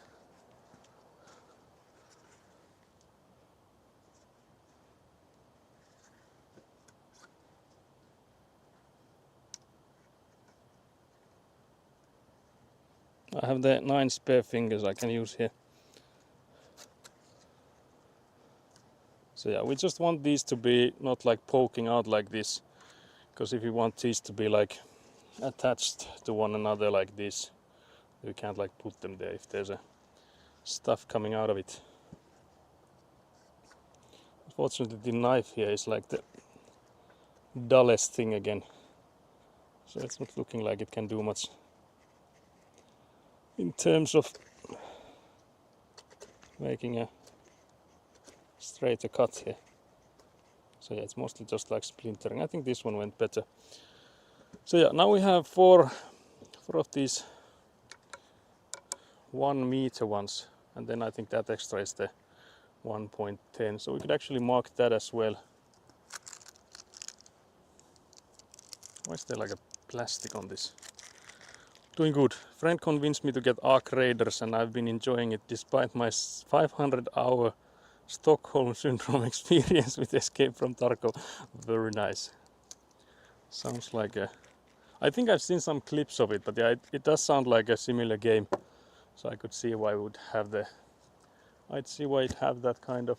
I have the 9 spare fingers I can use here. So yeah, we just want these to be not like poking out like this, because if you want these to be like attached to one another like this, you can't like put them there if there's a stuff coming out of it. Unfortunately the knife here is like the dullest thing again, so it's not looking like it can do much in terms of making a straighter cut here. So yeah, it's mostly just like splintering. I think this one went better. So yeah, now we have four of these 1 meter ones, and then I think that extra is the 1.10. So we could actually mark that as well. Why is there like a plastic on this? Doing good. Friend convinced me to get Ark Raiders, and I've been enjoying it despite my 500-hour Stockholm Syndrome experience with Escape from Tarkov. Very nice. Sounds like a... I think I've seen some clips of it, but yeah, it does sound like a similar game. So I could see why it would have the... I'd see why it have that kind of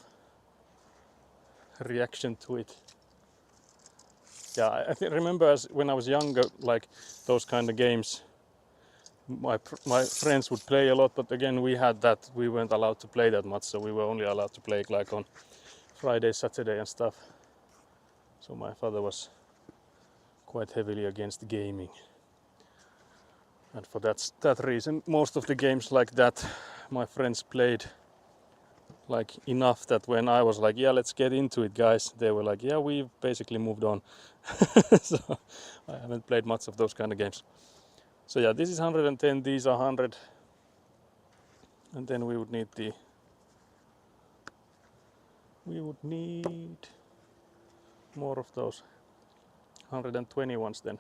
reaction to it. Yeah, I remember as when I was younger, like those kind of games, my friends would play a lot, but again we had that, we weren't allowed to play that much, so we were only allowed to play like on Friday, Saturday and stuff. So my father was quite heavily against gaming. And for that reason, most of the games like that, my friends played like enough that when I was like, yeah, let's get into it, guys, they were like, yeah, we've basically moved on. So I haven't played much of those kind of games. So yeah, this is 110, these are 100. And then we would need more of those 120 ones then.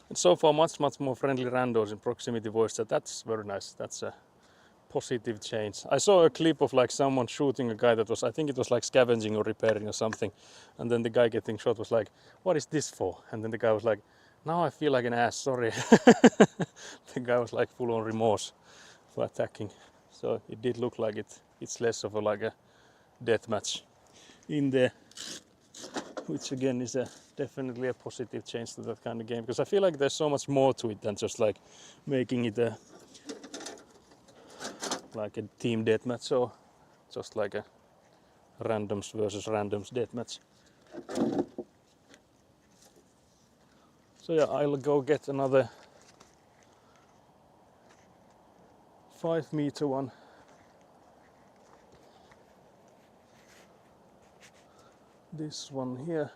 And so far much more friendly randos in proximity voice chat. That's very nice. That's a positive change. I saw a clip of like someone shooting a guy that was, I think it was like scavenging or repairing or something, and then the guy getting shot was like, what is this for? And then the guy was like, now I feel like an ass, sorry. The guy was like full on remorse for attacking. So it did look like it's less of like a death match in there, which again is definitely a positive change to that kind of game, because I feel like there's so much more to it than just like making it like a team deathmatch or just like a randoms versus randoms deathmatch. So yeah, I'll go get another 5 meter one. This one here.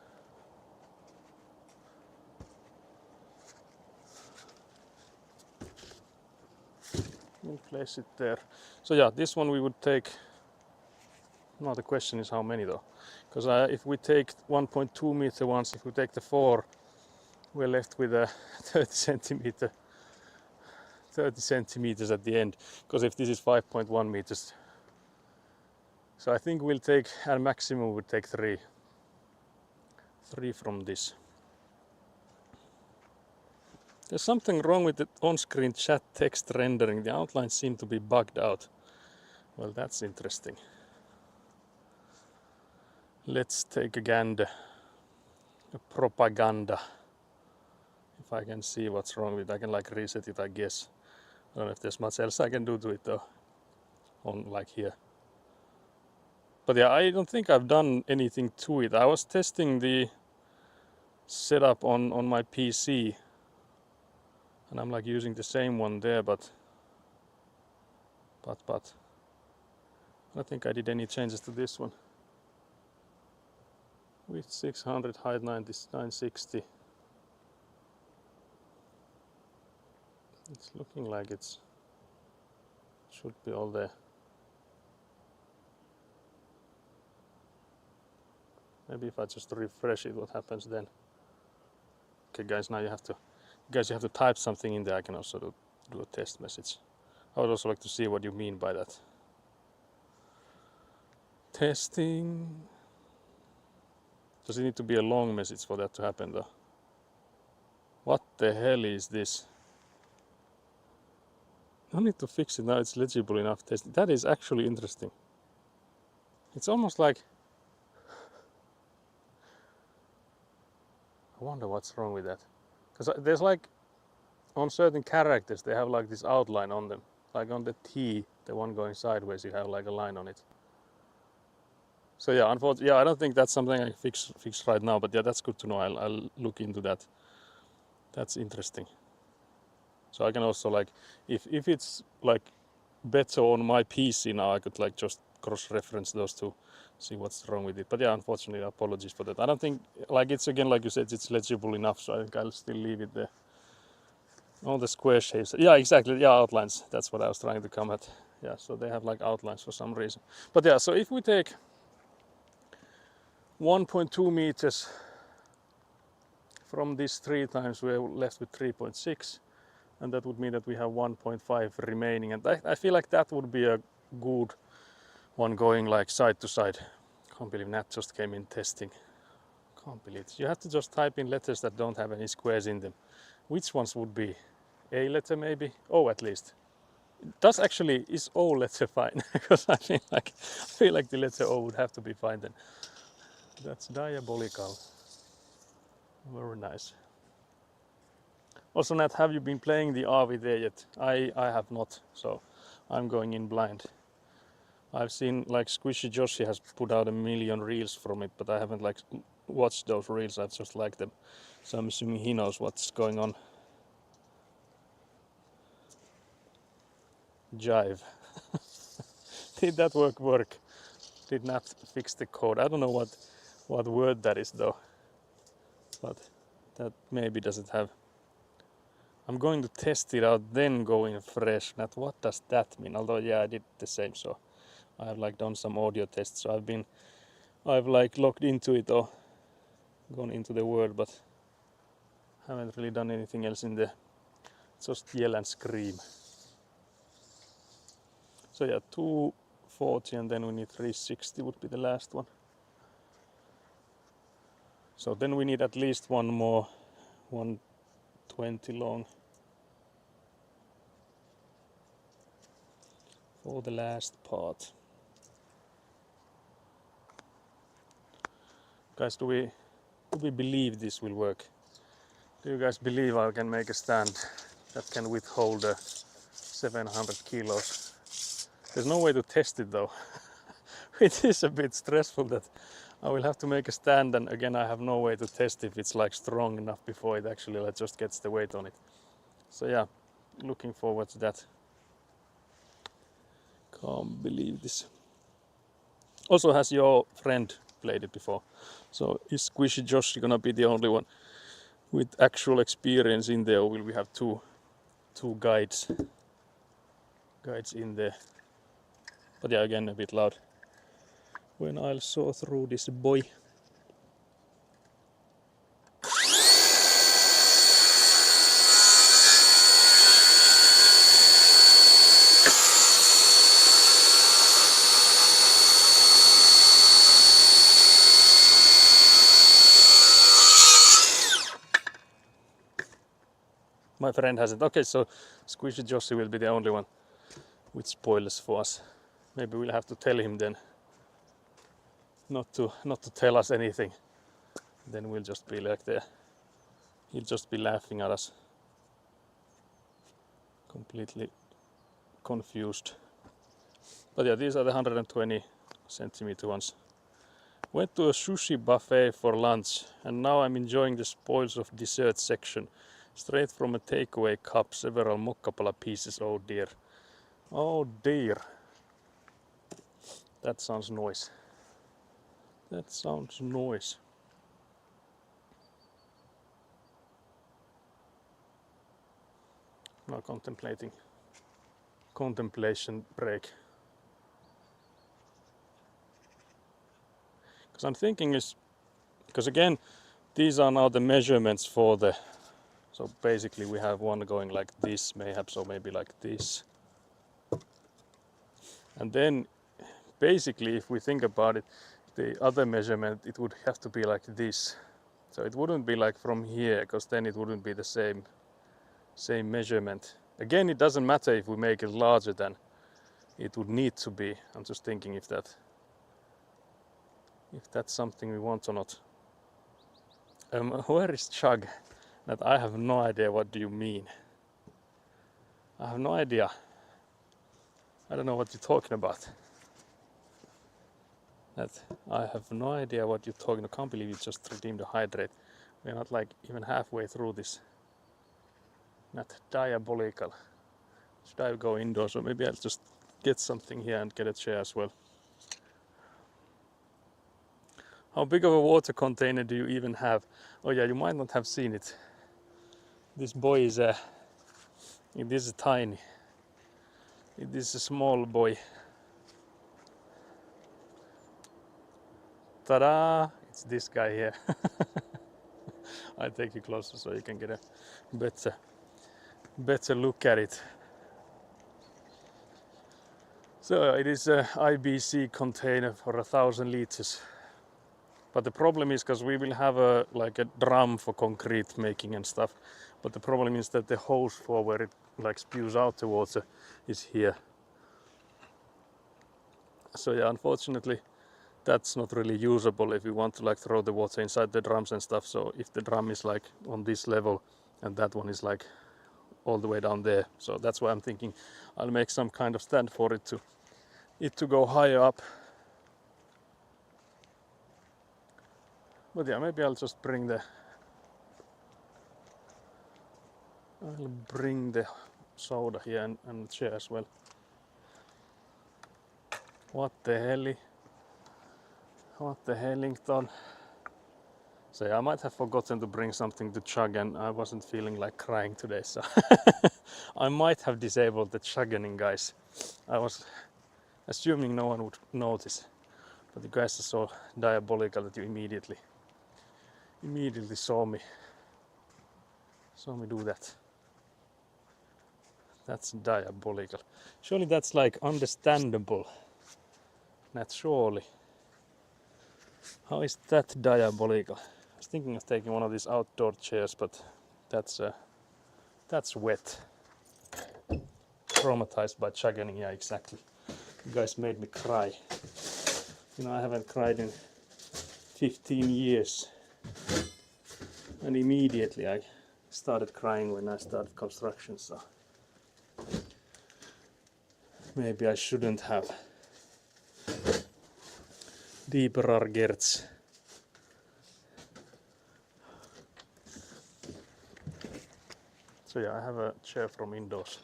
We'll place it there. So yeah, this one we would take. Now the question is how many though, because if we take 1.2 meter ones, if we take the 4, we're left with a 30 centimeters at the end, because if this is 5.1 meters, so I think we'll take, at maximum we'll take 3 from this. There's something wrong with the on-screen chat text rendering. The outlines seem to be bugged out. Well, that's interesting. Let's take a gander. A propaganda. If I can see what's wrong with it, I can like reset it, I guess. I don't know if there's much else I can do to it though. On like here. But yeah, I don't think I've done anything to it. I was testing the setup on my PC. And I'm like using the same one there, but I don't think I did any changes to this one. Width 600, height 960. It's looking like it should be all there. Maybe if I just refresh it, what happens then? Okay, guys, now you have to type something in there. I can also do a test message. I would also like to see what you mean by that. Testing. Does it need to be a long message for that to happen though? What the hell is this? No need to fix it now, it's legible enough testing. That is actually interesting. It's almost like... I wonder what's wrong with that. Because there's like, on certain characters they have like this outline on them. Like on the T, the one going sideways, you have like a line on it. So yeah, unfortunately, I don't think that's something I can fix right now, but yeah, that's good to know. I'll look into that. That's interesting. So I can also like, if it's like better on my PC now, I could like just cross-reference those two, see what's wrong with it. But yeah, unfortunately, apologies for that. I don't think, like it's again, like you said, it's legible enough, so I think I'll still leave it there. All the square shapes, yeah, exactly, yeah, outlines. That's what I was trying to come at. Yeah, so they have like outlines for some reason. But yeah, so if we take 1.2 meters from this 3 times, we're left with 3.6, and that would mean that we have 1.5 remaining, and I feel like that would be a good one going like side to side. Can't believe Nat just came in testing. Can't believe it. You have to just type in letters that don't have any squares in them. Which ones would be? A letter maybe? O at least. Does actually, is O letter fine? Because I feel like the letter O would have to be fine then. That's diabolical. Very nice. Also, Nat, have you been playing the RV there yet? I have not, so I'm going in blind. I've seen like Squishy Joshi has put out 1 million reels from it, but I haven't like watched those reels. I've just liked them, so I'm assuming he knows what's going on. Jive. Did that work? Did not fix the code. I don't know what word that is though, but that maybe doesn't have. I'm going to test it out, then go in fresh. Nat, what does that mean? Although yeah, I did the same, so I've like done some audio tests. So I've like logged into it or gone into the word, but haven't really done anything else in there. Just yell and scream. So yeah, 240 and then we need 360 would be the last one. So then we need at least one more, 120 long for the last part. Guys, do we believe this will work? Do you guys believe I can make a stand that can withhold 700 kilos? There's no way to test it though. It is a bit stressful that I will have to make a stand, and again I have no way to test if it's like strong enough before it actually like just gets the weight on it. So yeah, looking forward to that. Can't believe this. Also, has your friend played it before? So is Squishy Joshi gonna be the only one with actual experience in there, or will we have two guides? guides in there. But yeah, again a bit loud when I'll saw through this boy. My friend hasn't. Okay, so Squishy Jossi will be the only one with spoilers for us. Maybe we'll have to tell him then not to tell us anything. Then we'll just be like there. He'll just be laughing at us. Completely confused. But yeah, these are the 120 centimeter ones. Went to a sushi buffet for lunch and now I'm enjoying the spoils of dessert section. Straight from a takeaway cup, several mokkapala pieces. Oh dear. Oh dear. That sounds nice. That sounds nice. Now contemplation break. Because I'm thinking is, because again, these are now the measurements for the, so basically we have one going like this, mayhaps, or maybe like this. And then basically if we think about it, the other measurement, it would have to be like this. So it wouldn't be like from here, because then it wouldn't be the same measurement. Again, it doesn't matter if we make it larger than it would need to be. I'm just thinking if that's something we want or not. Where is Chug? That I have no idea what do you mean. I have no idea. I don't know what you're talking about. That I have no idea what you're talking. I can't believe you just redeemed a hydrate. We're not like even halfway through this. Not diabolical. Should I go indoors, or maybe I'll just get something here and get a chair as well. How big of a water container do you even have? Oh yeah, you might not have seen it. This boy is it is tiny. It is a small boy. Ta-da! It's this guy here. I'll take you closer so you can get a better look at it. So it is a IBC container for 1,000 liters. But the problem is because we will have a drum for concrete making and stuff. But the problem is that the hose for where it like spews out the water is here. So yeah, unfortunately, that's not really usable if we want to like throw the water inside the drums and stuff. So if the drum is like on this level and that one is like all the way down there, so that's why I'm thinking I'll make some kind of stand for it to go higher up. But yeah, maybe I'll just bring the soda here and chair as well. What the hell? What the hellington? So yeah, I might have forgotten to bring something to chug and I wasn't feeling like crying today, so I might have disabled the chugging, guys. I was assuming no one would notice, but you guys are so diabolical that you immediately saw me do that. That's diabolical. Surely that's like understandable. Not surely. How is that diabolical? I was thinking of taking one of these outdoor chairs, but that's wet. Traumatized by chugging, yeah, exactly. You guys made me cry. You know, I haven't cried in 15 years. And immediately I started crying when I started construction, so maybe I shouldn't have. Deep Rargerts. So yeah, I have a chair from indoors.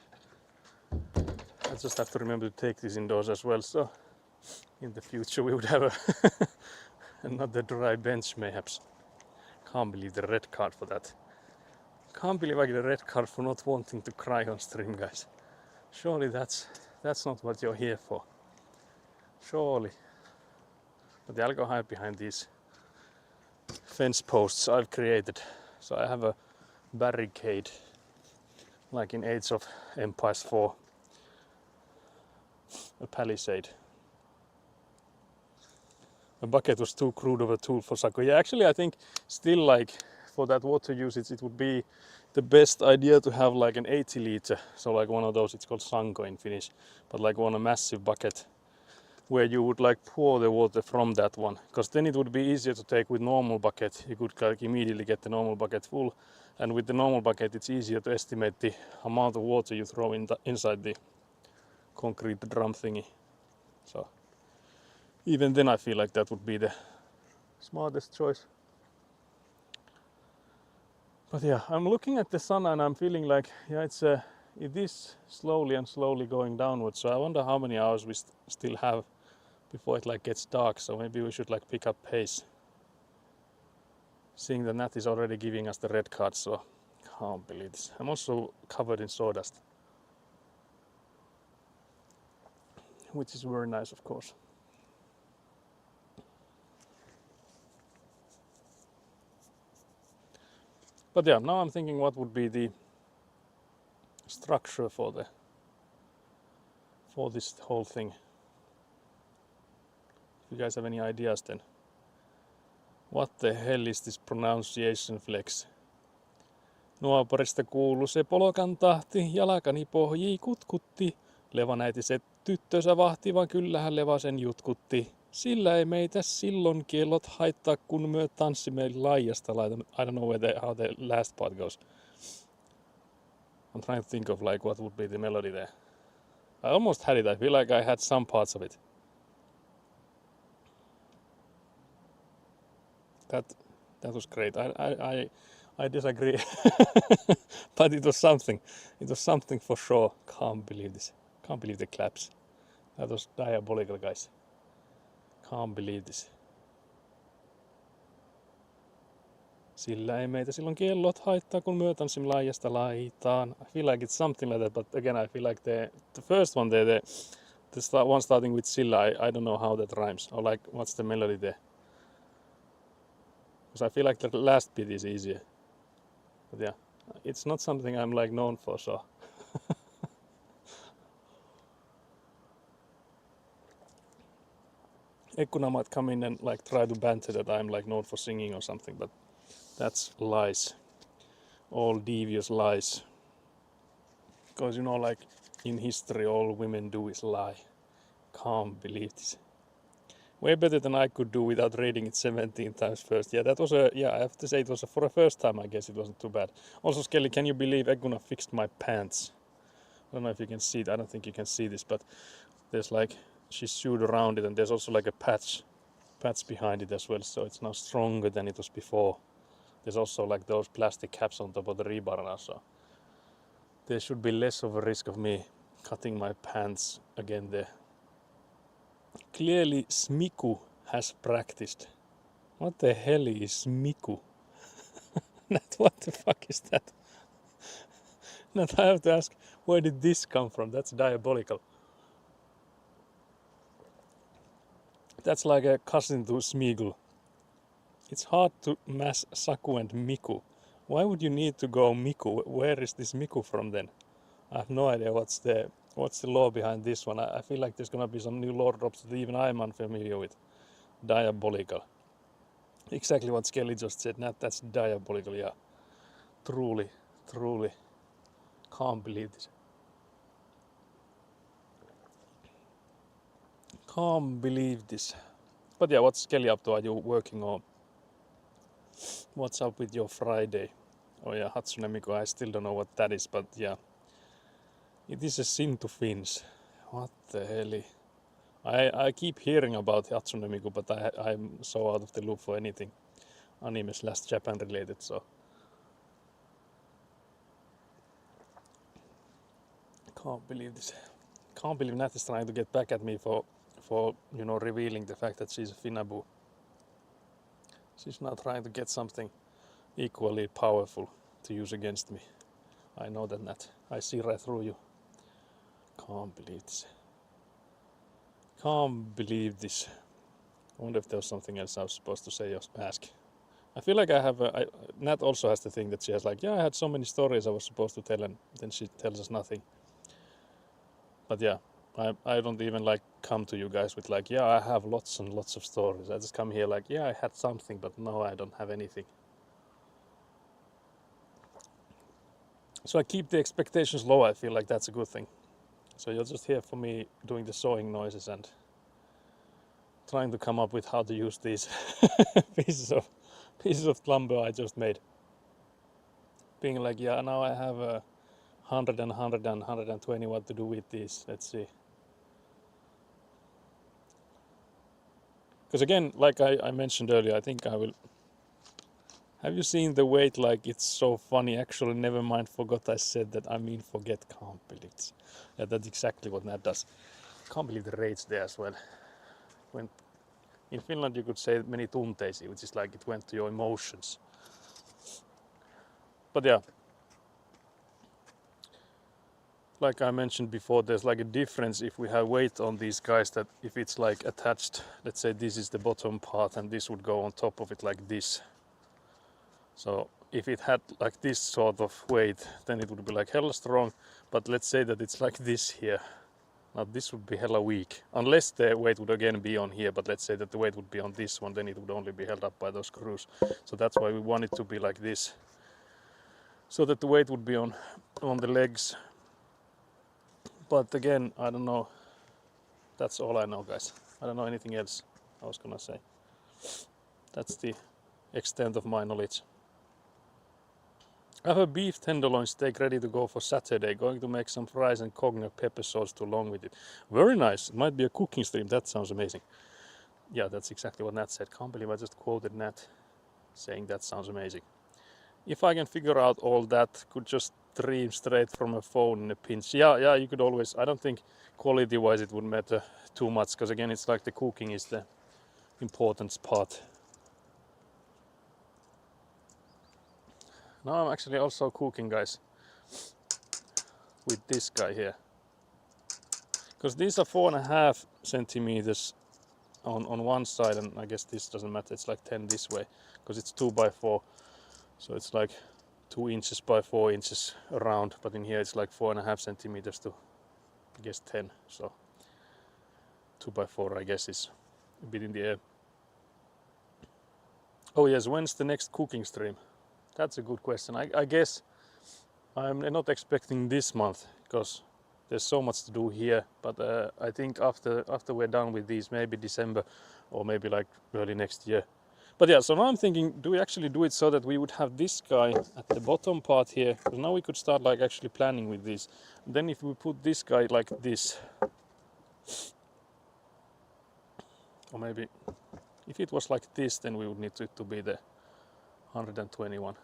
I just have to remember to take this indoors as well, so in the future we would have another dry bench mayhaps. Can't believe the red card for that. Can't believe I get a red card for not wanting to cry on stream, guys. Surely that's That's not what you're here for. Surely. But I'll go hide behind these fence posts I've created. So I have a barricade, like in Age of Empires 4, a palisade. A bucket was too crude of a tool for Saku. Yeah, actually I think still like for that water usage it would be the best idea to have like an 80 liter, so like one of those, it's called sanko in Finnish, but like one a massive bucket where you would like pour the water from that one, because then it would be easier to take with normal bucket. You could like immediately get the normal bucket full, and with the normal bucket it's easier to estimate the amount of water you throw in inside the concrete drum thingy. So even then I feel like that would be the smartest choice. But yeah, I'm looking at the sun and I'm feeling like, yeah, it is slowly going downwards. So I wonder how many hours we still have before it like gets dark. So maybe we should like pick up pace. Seeing that Nat is already giving us the red card, so can't believe this. I'm also covered in sawdust, which is very nice, of course. But yeah, now I'm thinking what would be the structure for this whole thing. If you guys have any ideas, then what the hell is this pronunciation flex? Nuoparista kuului se polokan tahti, jalkani pohjii kutkutti. Levanäiti se tyttönsä vahti, vaan kyllähän Leva sen jutkutti. Sillä ei meitä silloin kiellot haittaa, kun myö tanssimme laijasta laitan. I don't know how the last part goes. I'm trying to think of like what would be the melody there. I almost had it. I feel like I had some parts of it. That was great. I disagree. But it was something. It was something for sure. Can't believe this. Can't believe the claps. That was diabolical, guys. Can't believe this. Sillä ei meitä silloin kellot haittaa, kun myö tanssimme laajasta laitaan. I feel like it's something like that, but again I feel like the first one there, the one starting with sillä, I don't know how that rhymes, or like what's the melody there. Because I feel like the last bit is easier. But yeah, it's not something I'm like known for, so. Ekkuna might come in and like try to banter that I'm like known for singing or something, but that's lies. All devious lies. Because you know, like in history, all women do is lie. Can't believe this. Way better than I could do without reading it 17 times first. Yeah, that was I have to say it was for a first time, I guess it wasn't too bad. Also, Skelly, can you believe Eguna fixed my pants? I don't know if you can see it. I don't think you can see this, but there's like, she sewed around it and there's also like a patch behind it as well. So it's now stronger than it was before. There's also like those plastic caps on top of the rebar now, so there should be less of a risk of me cutting my pants again there. Clearly Smiku has practiced. What the hell is Smiku? What the fuck is that? Not I have to ask, where did this come from? That's diabolical. That's like a cousin to Smeagol. It's hard to mass Saku and Miku. Why would you need to go Miku? Where is this Miku from then? I have no idea what's the law behind this one. I feel like there's gonna be some new lore drops that even I'm unfamiliar with. Diabolical. Exactly what Skelly just said. That's diabolical, yeah. Truly. Can't believe this. Can't believe this. But yeah, what's Skelly up to? Are you working on? What's up with your Friday? Oh yeah, Hatsune Miku, I still don't know what that is, but yeah. It is a sin to Finns. What the hell? I keep hearing about Hatsune Miku, but I'm so out of the loop for anything anime / Japan related, so. Can't believe this. Can't believe Nat is trying to get back at me for you know, revealing the fact that she's a Finabu. She's now trying to get something equally powerful to use against me. I know that, Nat. I see right through you. Can't believe this. Can't believe this. I wonder if there was something else I was supposed to say or ask. I feel like I have Nat also has the thing that she has like, yeah, I had so many stories I was supposed to tell and then she tells us nothing. But yeah, I don't even like come to you guys with like, yeah, I have lots and lots of stories. I just come here like, yeah, I had something, but no, I don't have anything. So I keep the expectations low. I feel like that's a good thing. So you're just here for me doing the sawing noises and trying to come up with how to use these pieces of lumber I just made. Being like, yeah, now I have 100 and 100 and 120, what to do with these? Let's see. Because again, like I mentioned earlier, I think I will. Have you seen the weight? Like, it's so funny. Actually, never mind, forgot I said that. I mean, forget, can't believe it. Yeah, that's exactly what that does. Can't believe the rates there as well. When in Finland you could say many tunteisiin, which is like it went to your emotions. But yeah, like I mentioned before, there's like a difference if we have weight on these guys, that if it's like attached, let's say this is the bottom part and this would go on top of it like this. So if it had like this sort of weight, then it would be like hella strong. But let's say that it's like this here. Now this would be hella weak, unless the weight would again be on here, but let's say that the weight would be on this one, then it would only be held up by those screws. So that's why we want it to be like this, so that the weight would be on the legs. But again, I don't know. That's all I know, guys. I don't know anything else I was gonna say. That's the extent of my knowledge. I have a beef tenderloin steak ready to go for Saturday. Going to make some fries and cognac pepper sauce to along with it. Very nice. It might be a cooking stream. That sounds amazing. Yeah, that's exactly what Nat said. Can't believe I just quoted Nat saying that sounds amazing. If I can figure out all that, could just stream straight from a phone in a pinch. Yeah, you could always. I don't think quality-wise it would matter too much, because again, it's like the cooking is the important part. Now I'm actually also cooking, guys, with this guy here, because these are 4.5 centimeters on one side, and I guess this doesn't matter, it's like 10 this way because it's 2x4, so it's like 2 inches by 4 inches around, but in here it's like 4.5 centimeters to, I guess, 10, so 2x4 I guess is a bit in the air. Oh yes, when's the next cooking stream? That's a good question. I guess I'm not expecting this month because there's so much to do here, but I think after we're done with these, maybe December or maybe like early next year. But yeah, so now I'm thinking, do we actually do it so that we would have this guy at the bottom part here? Because now we could start like actually planning with this. And then if we put this guy like this, or maybe if it was like this, then we would need it to be the 121.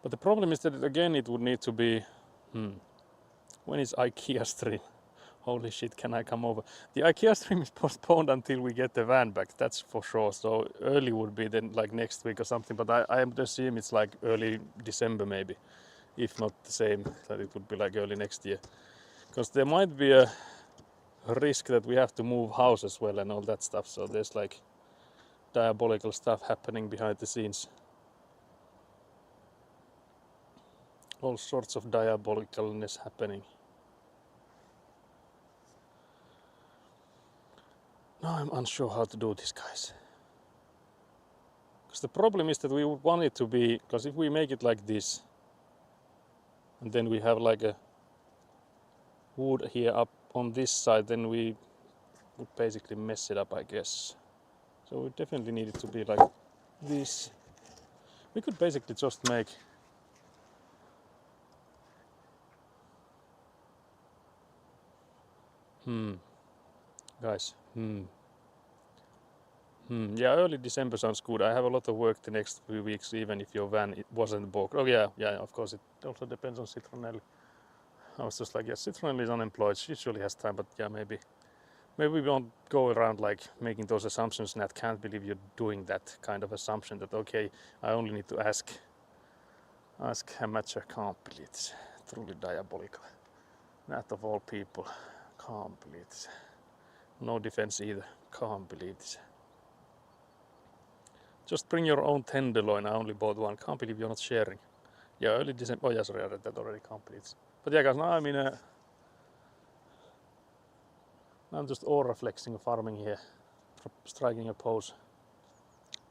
But the problem is that again it would need to be, when is IKEA stream? Holy shit, can I come over? The IKEA stream is postponed until we get the van back, that's for sure. So early would be then like next week or something, but I assume it's like early December maybe. If not the same, that it would be like early next year. Because there might be a risk that we have to move house as well and all that stuff. So there's like diabolical stuff happening behind the scenes. All sorts of diabolicalness happening. Now I'm unsure how to do this, guys. Because the problem is that we would want it to be, because if we make it like this, and then we have like a wood here up on this side, then we would basically mess it up, I guess. So we definitely need it to be like this. We could basically just make guys, yeah, early December sounds good. I have a lot of work the next few weeks, even if your van it wasn't booked. Oh yeah, of course, it also depends on Citronelli. I was just like, yeah, Citronelli is unemployed. She usually has time, but yeah, maybe maybe we don't go around like making those assumptions and I can't believe you're doing that kind of assumption that okay, I only need to ask amateur, can't believe this, truly diabolical. That of all people, can't believe this. No defense either, can't believe this. Just bring your own tenderloin, I only bought one, can't believe you're not sharing. Yeah, early December, oh yeah, sorry, I read that already, can't believe this. But yeah guys, now I'm just aura flexing farming here, striking a pose.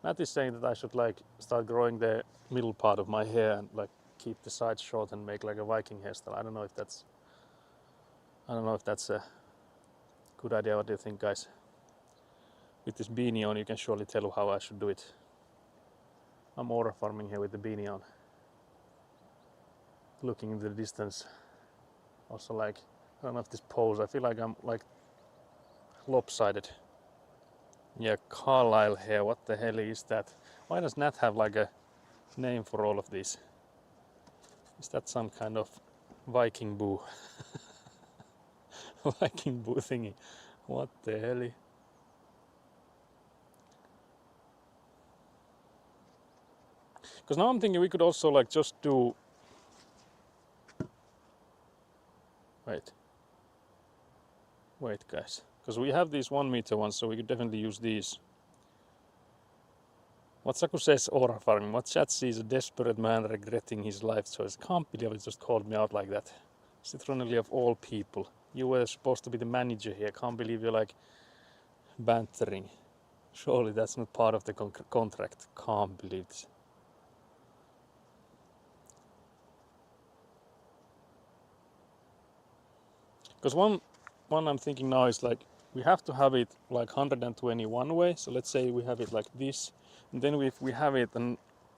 Matt is saying that I should like start growing the middle part of my hair and like keep the sides short and make like a Viking hairstyle. I don't know if that's a good idea. What do you think, guys? With this beanie on, you can surely tell how I should do it. I'm aura farming here with the beanie on, looking into the distance. Also, like, I don't know if this pose, I feel like I'm like lopsided. Yeah, Carlisle hair, what the hell is that? Why does Nat have like a name for all of these? Is that some kind of Viking boo? Viking boo thingy. What the hell? Because now I'm thinking we could also like just do... Wait guys. Because we have these 1 meter ones, so we could definitely use these. What Saku says aura farming. What chat sees a desperate man regretting his life choice. Can't believe it just called me out like that. Citronelli of all people. You were supposed to be the manager here. Can't believe you're like bantering. Surely that's not part of the contract. Can't believe this. Because one I'm thinking now is like we have to have it like 120 one way. So let's say we have it like this, and then if we have it a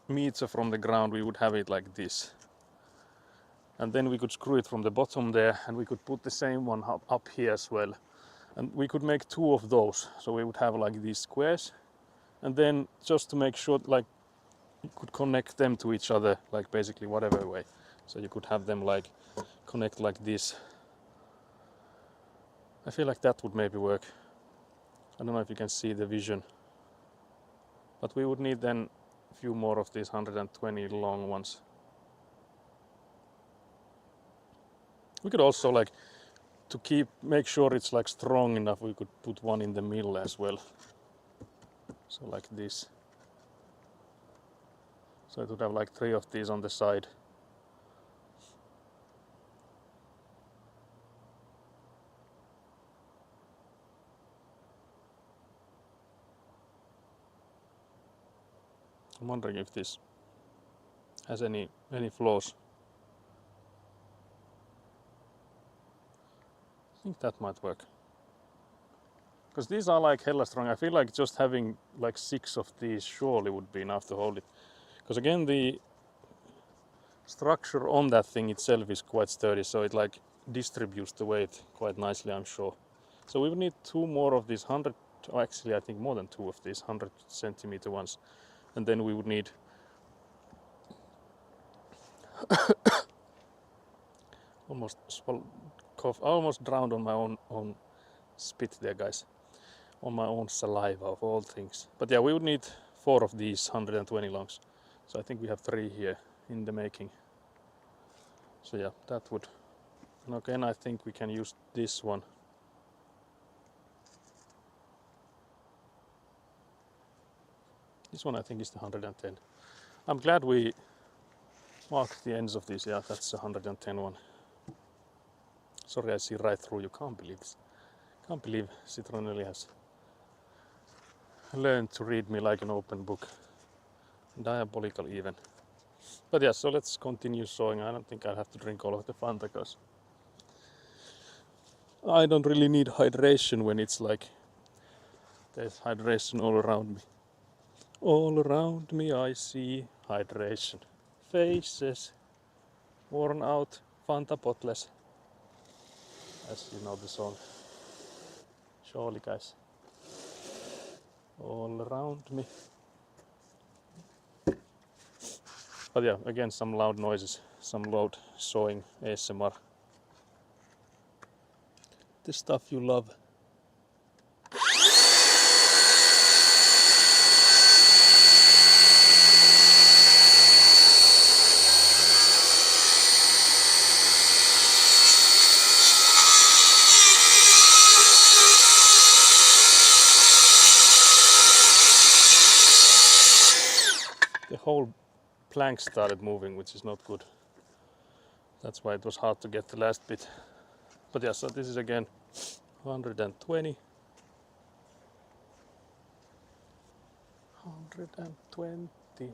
meter from the ground, we would have it like this. And then we could screw it from the bottom there, and we could put the same one up here as well. And we could make 2 of those. So we would have like these squares, and then just to make sure like you could connect them to each other, like basically whatever way. So you could have them like connect like this. I feel like that would maybe work. I don't know if you can see the vision. But we would need then a few more of these 120 long ones. We could also like, to make sure it's like strong enough, we could put one in the middle as well. So like this. So it would have like 3 of these on the side. I'm wondering if this has any flaws. I think that might work. Because these are like hella strong. I feel like just having like 6 of these surely would be enough to hold it. Because again, the structure on that thing itself is quite sturdy, so it like distributes the weight quite nicely, I'm sure. So we would need 2 more of these 100, or actually I think more than 2 of these 100 centimeter ones. And then we would need almost drowned on my own spit there, guys. On my own saliva of all things. But yeah, we would need 4 of these 120 longs. So I think we have 3 here in the making. So yeah, that would. And again, I think we can use this one. This one I think is the 110. I'm glad we marked the ends of these. Yeah, that's the 110 one. Sorry, I see right through you. Can't believe this. Can't believe Citronelli has learned to read me like an open book. Diabolical even. But yeah, so let's continue sewing. I don't think I'll have to drink all of the Fanta because I don't really need hydration when it's like there's hydration all around me. All around me I see hydration. Faces worn out Fanta bottles. As you know the song. Surely, guys. All around me. But yeah, again, some loud noises, some loud sawing ASMR. The stuff you love. whole plank started moving, which is not good. That's why it was hard to get the last bit. But yeah, so this is again 120. 120.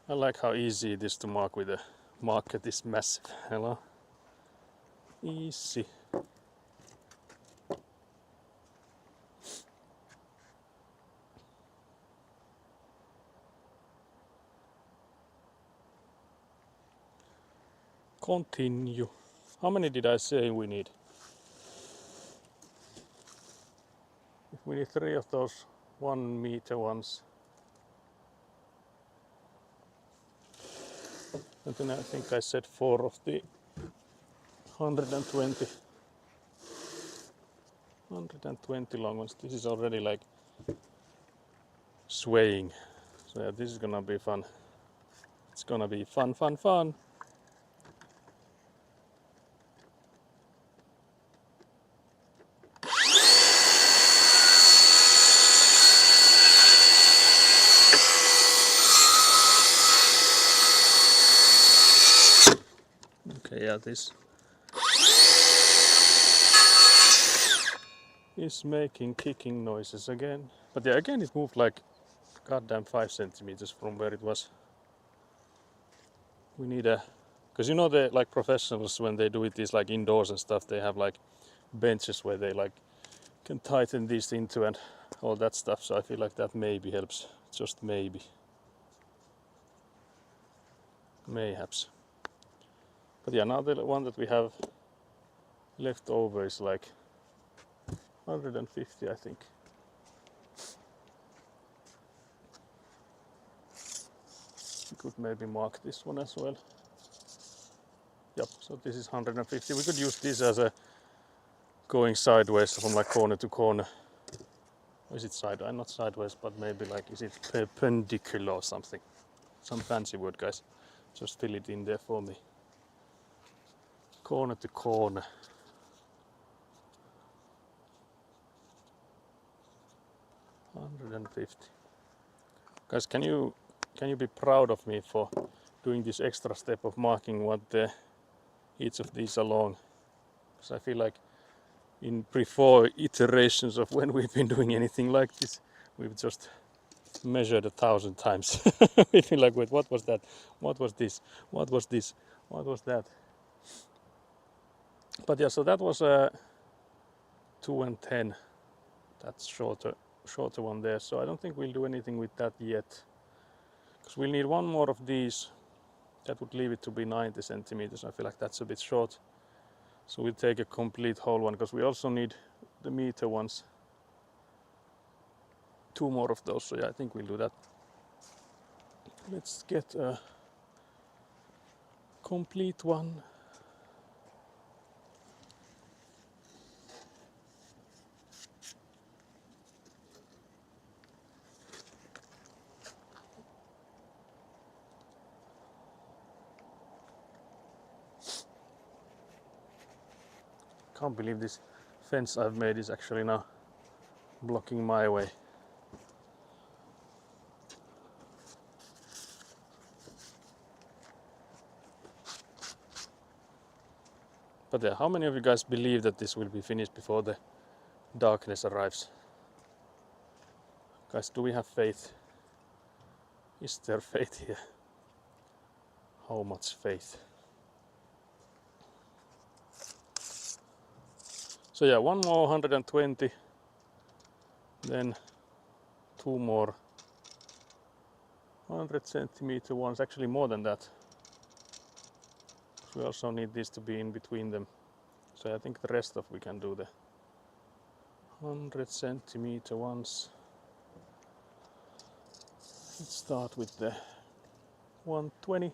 I like how easy it is to mark with a marker this massive. Hello? Easy. Continue. How many did I say we need? If we need 3 of those 1 meter ones. And then I think I said 4 of the 120. 120 long ones. This is already like swaying. So yeah, this is gonna be fun. It's gonna be fun, fun, fun. Okay, yeah, this is making kicking noises again. But yeah, again it moved like goddamn 5 centimeters from where it was. We need a, because you know the like professionals when they do it is like indoors and stuff, they have like benches where they like can tighten these into and all that stuff. So I feel like that maybe helps, just maybe, mayhaps. But yeah, now the one that we have left over is like 150, I think. We could maybe mark this one as well. Yep, so this is 150. We could use this as a going sideways from like corner to corner. Or is it sideways? Not sideways, but maybe like, is it perpendicular or something? Some fancy word, guys. Just fill it in there for me. Corner to corner. $150. Guys, can you be proud of me for doing this extra step of marking what each of these are long? Because I feel like in before iterations of when we've been doing anything like this, we've just measured 1,000 times. We've been like, wait, what was that? What was this? What was this? What was that? But yeah, so that was a 2 and 10. That's shorter one there. So I don't think we'll do anything with that yet. Because we'll need one more of these. That would leave it to be 90 centimeters. I feel like that's a bit short. So we'll take a complete whole one because we also need the meter ones. 2 more of those. So yeah, I think we'll do that. Let's get a complete one. Can't believe this fence I've made is actually now blocking my way. But yeah, how many of you guys believe that this will be finished before the darkness arrives? Guys, do we have faith? Is there faith here? How much faith? So yeah, one more 120, then 2 more 100 centimeter ones, actually more than that. We also need this to be in between them. So I think the rest of we can do the 100 centimeter ones. Let's start with the 120.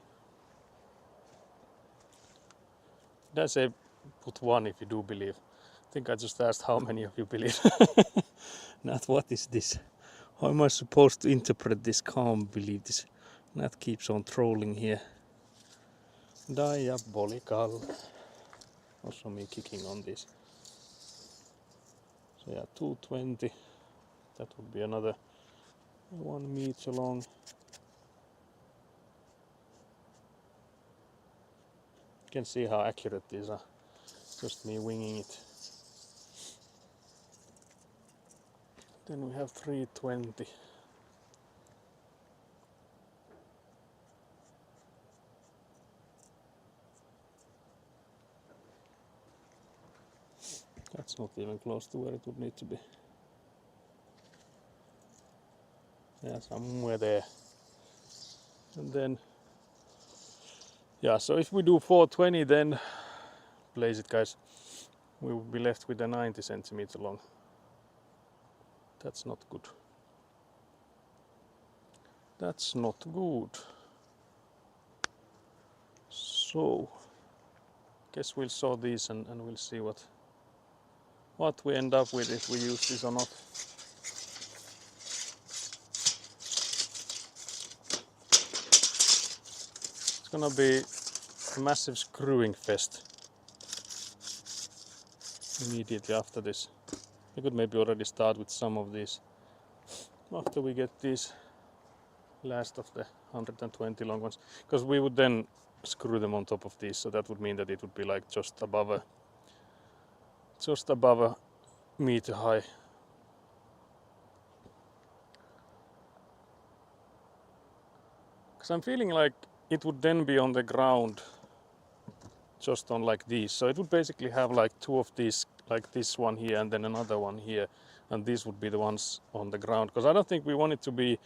Did I say put 1 if you do believe? I think I just asked how many of you believe. Not what is this? How am I supposed to interpret this? Can't believe this. Nat keeps on trolling here. Diabolical. Also me kicking on this. So yeah, 220. That would be another 1 meter long. You can see how accurate these are. Just me winging it. Then we have 320. That's not even close to where it would need to be. Yeah, somewhere there. And then, yeah, so if we do 420, then blaze it, guys. We will be left with a 90 centimeter long. That's not good. That's not good. So, guess we'll saw these and we'll see what we end up with if we use this or not. It's gonna be a massive screwing fest immediately after this. We could maybe already start with some of these after we get these last of the 120 long ones, because we would then screw them on top of these, so that would mean that it would be like just above a meter high. Because I'm feeling like it would then be on the ground just on like these, so it would basically have like two of these, like this one here and then another one here, and these would be the ones on the ground, because I don't think we want it to be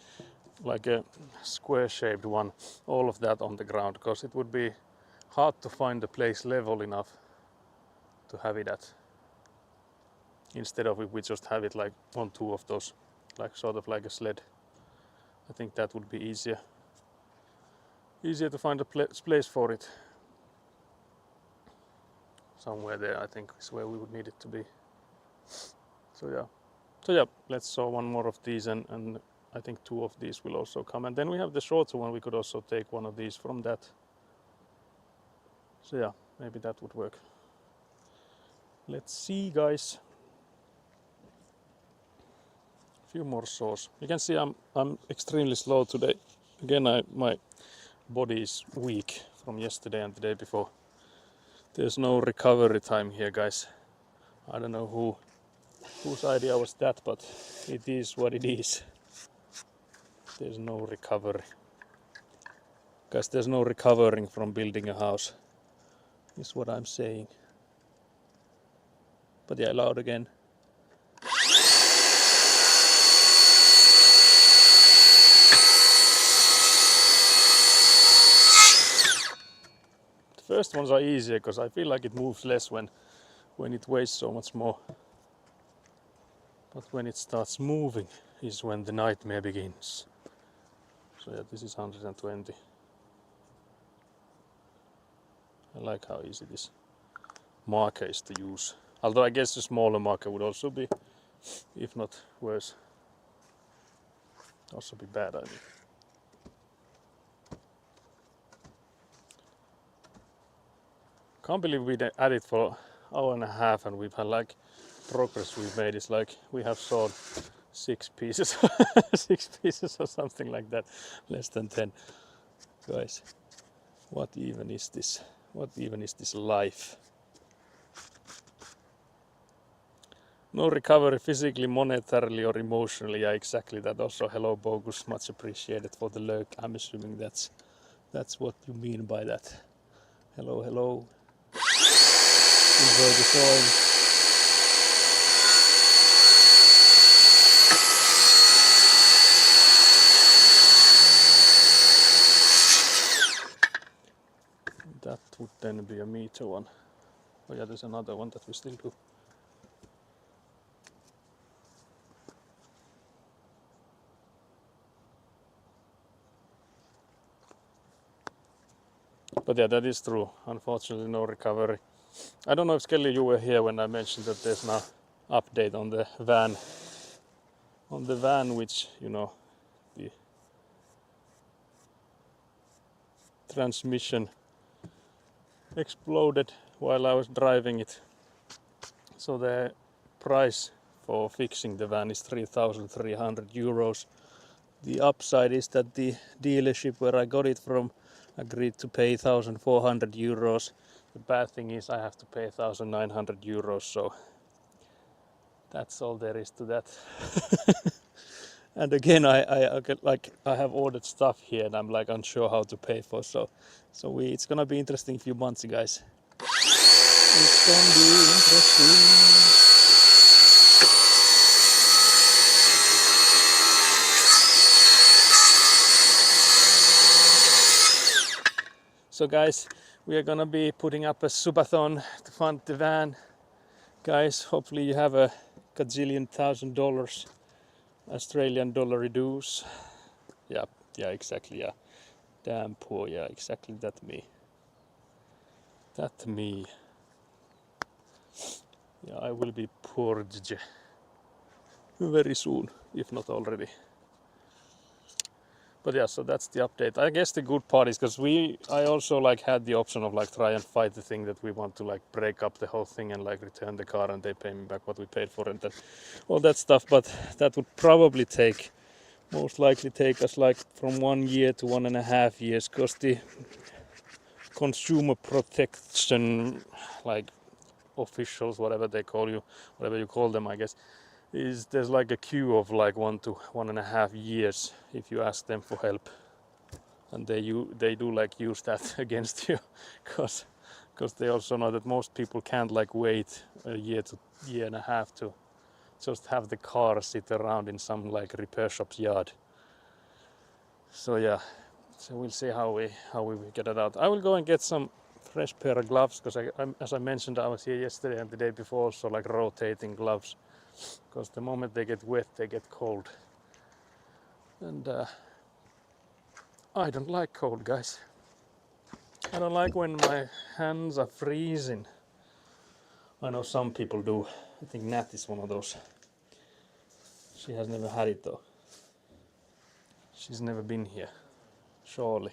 like a square shaped one, all of that on the ground, because it would be hard to find the place level enough to have it at, instead of if we just have it like on two of those, like sort of like a sled. I think that would be easier to find a place for it. Somewhere there, I think, is where we would need it to be. So yeah, let's saw one more of these, and I think two of these will also come, and then we have the shorter one. We could also take one of these from that. So yeah, maybe that would work. Let's see, guys. A few more saws. You can see I'm extremely slow today. Again, my body is weak from yesterday and the day before. There's no recovery time here, guys. I don't know whose idea was that, but it is what it is. There's no recovery. Guys, there's no recovering from building a house, is what I'm saying. But yeah, loud again. The first ones are easier because I feel like it moves less when it weighs so much more. But when it starts moving is when the nightmare begins. So yeah, this is 120. I like how easy this marker is to use. Although I guess a smaller marker would also be, if not worse, also be bad, I mean. Can't believe we at it for an hour and a half and we've had like progress we've made. It's like we have sawed 6 pieces, 6 pieces or something like that, less than 10. Guys, what even is this? What even is this life? No recovery physically, monetarily or emotionally. Yeah, exactly that. Also, hello Bogus, much appreciated for the lurk. I'm assuming that's what you mean by that. Hello, hello. Enjoy the sawing. That would then be a meter one. Oh yeah, there's another one that we still do. But yeah, that is true. Unfortunately, no recovery. I don't know if Skelly, you were here when I mentioned that there's now update on the van. On the van, which, you know, the transmission exploded while I was driving it. So the price for fixing the van is 3,300 euros. The upside is that the dealership where I got it from agreed to pay 1,400 euros. The bad thing is I have to pay 1,900 euros, so that's all there is to that. And again, I have ordered stuff here and I'm like unsure how to pay for, so it's gonna be interesting few months, guys. It's gonna be interesting. So guys, we are gonna be putting up a subathon to fund the van. Guys, hopefully you have a gazillion $1,000 Australian dollar dues. Yeah, exactly, yeah. Damn poor, yeah, exactly, that me. That me. Yeah, I will be poor very soon, if not already. But yeah, so that's the update. I guess the good part is because I also like had the option of like try and fight the thing that we want to like break up the whole thing and like return the car and they pay me back what we paid for it and all that stuff. But that would probably most likely take us like from 1 year to 1.5 years, because the consumer protection like officials, whatever they call you, whatever you call them, I guess, there's like a queue of like 1 to 1.5 years if you ask them for help, and they do like use that against you, because they also know that most people can't like wait a year to year and a half to just have the car sit around in some like repair shop's yard. So yeah, so we'll see how we get it out. I will go and get some fresh pair of gloves, because as I mentioned, I was here yesterday and the day before, also like rotating gloves, because the moment they get wet they get cold, and I don't like cold, guys. I don't like when my hands are freezing. I know some people do. I think Nat is one of those. She has never had it though. She's never been here, surely.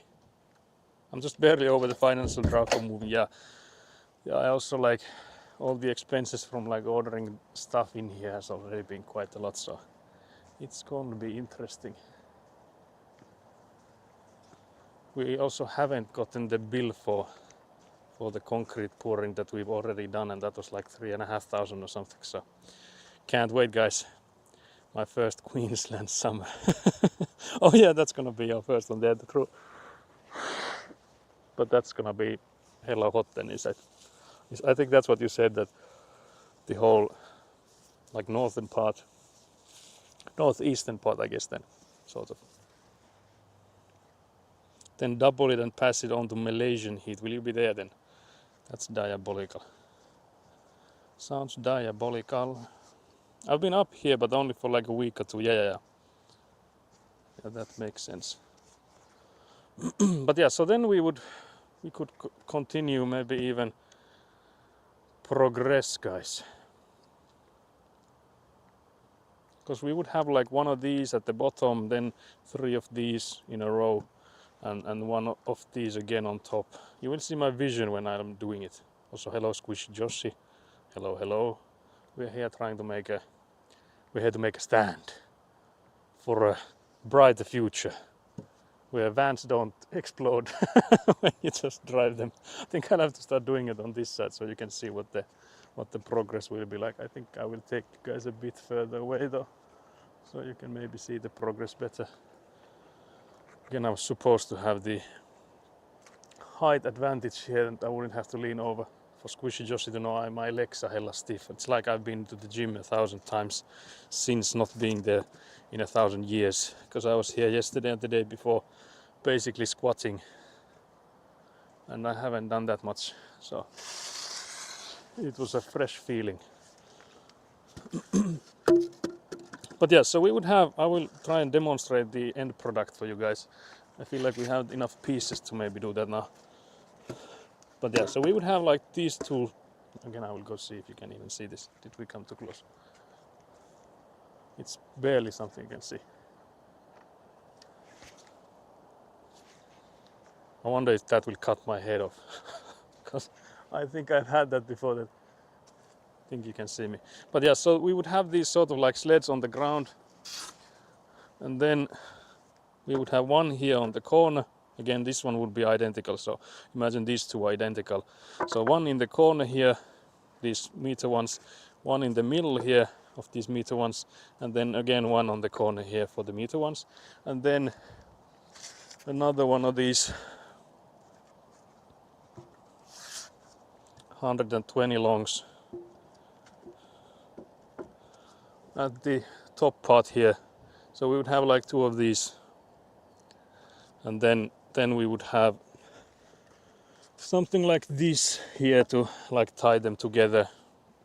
I'm just barely over the financial Draco movie. Yeah, I also like all the expenses from like ordering stuff in here has already been quite a lot, so it's going to be interesting. We also haven't gotten the bill for the concrete pouring that we've already done, and that was like 3,500 or something, so can't wait, guys. My first Queensland summer. Oh yeah, that's gonna be our first one there, the crew. But that's gonna be hella hot then, is it? I think that's what you said, that the whole like northeastern part, I guess, then sort of. Then double it and pass it on to Malaysian heat. Will you be there then? That's diabolical. Sounds diabolical. I've been up here, but only for like a week or two. Yeah, that makes sense. But yeah, so then we could continue, maybe even progress, guys. Because we would have like one of these at the bottom, then 3 of these in a row, and one of these again on top. You will see my vision when I'm doing it. Also, hello Squishy Joshi. Hello. We're here to make a stand for a brighter future, where vans don't explode when you just drive them. I think I'll have to start doing it on this side so you can see what the progress will be like. I think I will take you guys a bit further away though, so you can maybe see the progress better. Again, I was supposed to have the height advantage here, and I wouldn't have to lean over. For Squishy Joshi to know, my legs are hella stiff. It's like I've been to the gym 1,000 times since not being there in 1,000 years. Because I was here yesterday and the day before, basically squatting, and I haven't done that much. So it was a fresh feeling. But yeah, so I will try and demonstrate the end product for you guys. I feel like we have enough pieces to maybe do that now. But yeah, so we would have like these two. Again, I will go see if you can even see this. Did we come too close? It's barely something you can see. I wonder if that will cut my head off. Because I think I've had that before, that think you can see me. But yeah, so we would have these sort of like sleds on the ground, and then we would have one here on the corner. Again, this one would be identical, so imagine these two identical. So one in the corner here, these meter ones, one in the middle here of these meter ones, and then again one on the corner here for the meter ones, and then another one of these 120 longs at the top part here. So we would have like two of these, and then we would have something like this here to like tie them together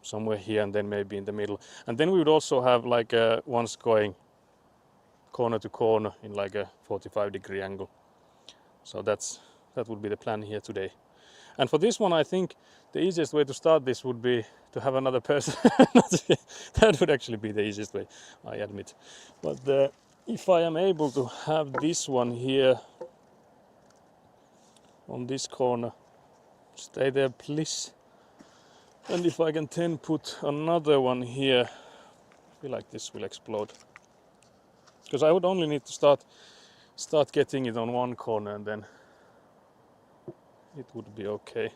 somewhere here, and then maybe in the middle. And then we would also have like ones going corner to corner in like a 45-degree angle. So that would be the plan here today. And for this one, I think the easiest way to start this would be to have another person. That would actually be the easiest way, I admit. But if I am able to have this one here on this corner, stay there please. And if I can then put another one here, I feel like this will explode. Because I would only need to start getting it on one corner, and then it would be okay.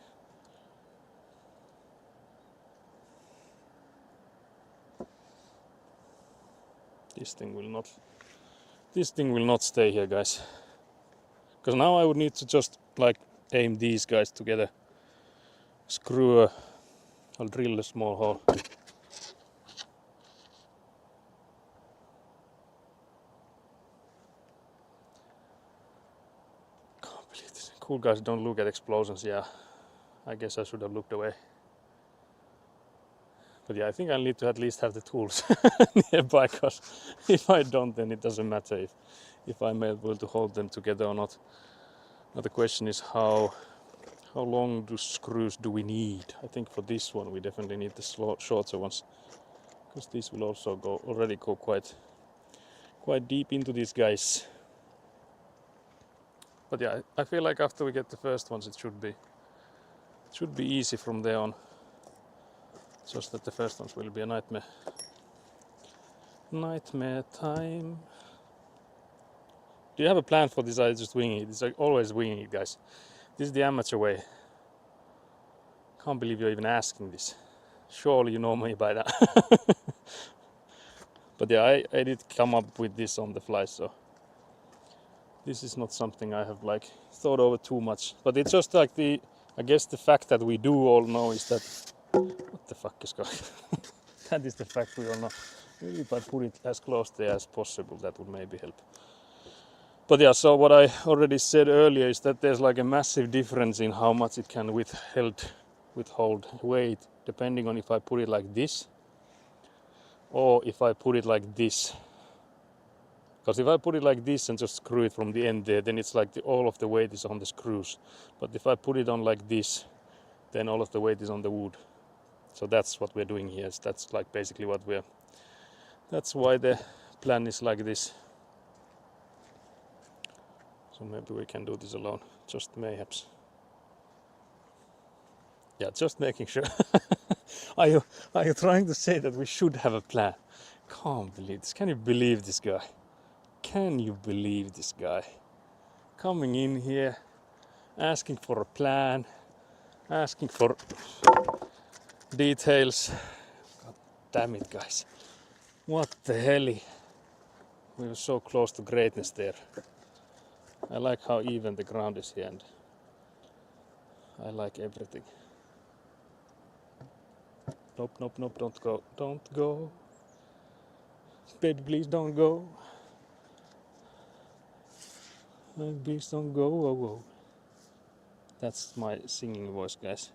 This thing will not stay here, guys. Because now I would need to just like aim these guys together. I'll drill a small hole. Can't believe this. Cool guys don't look at explosions. Yeah, I guess I should have looked away. But yeah, I think I need to at least have the tools nearby, because if I don't, then it doesn't matter if I'm able to hold them together or not. Now the question is how long screws do we need? I think for this one we definitely need the shorter ones, because these will also already go quite deep into these guys. But yeah, I feel like after we get the first ones, it should be easy from there on. Just that the first ones will be a nightmare. Nightmare time. Do you have a plan for this? I just winging it. It's like always winging it, guys. This is the amateur way. Can't believe you're even asking this. Surely you know me by now. But yeah, I did come up with this on the fly, so this is not something I have like thought over too much. But it's just like I guess the fact that we do all know is that, what the fuck is going on? That is the fact we all know. Maybe if I put it as close there as possible, that would maybe help. But yeah, so what I already said earlier is that there's like a massive difference in how much it can withhold weight, depending on if I put it like this or if I put it like this. Because if I put it like this and just screw it from the end there, then it's like all of the weight is on the screws. But if I put it on like this, then all of the weight is on the wood. So that's what we're doing here. That's like basically that's why the plan is like this. So maybe we can do this alone, just mayhaps. Yeah, just making sure. Are you trying to say that we should have a plan? Can't believe this. Can you believe this guy? Can you believe this guy? Coming in here, asking for a plan, asking for details. God damn it, guys. What the hell? We were so close to greatness there. I like how even the ground is here, and I like everything. Nope, nope, nope, don't go. Don't go. Baby, please don't go. Please don't go. Oh, oh. That's my singing voice, guys.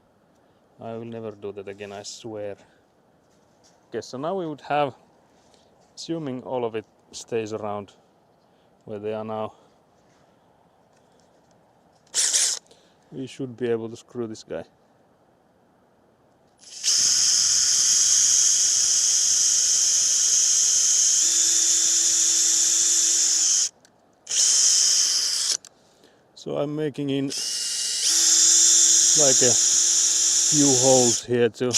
I will never do that again, I swear. Okay, so now we would have, assuming all of it stays around where they are now, we should be able to screw this guy. So I'm making in like a few holes here to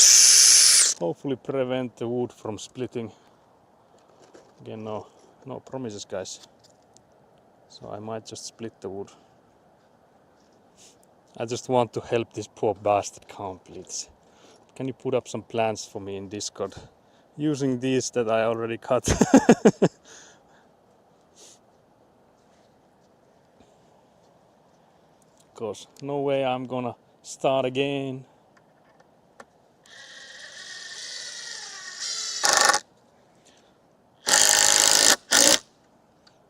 hopefully prevent the wood from splitting. Again, no promises, guys. So I might just split the wood. I just want to help this poor bastard count, please. Can you put up some plans for me in Discord? Using these that I already cut. Because no way I'm gonna start again.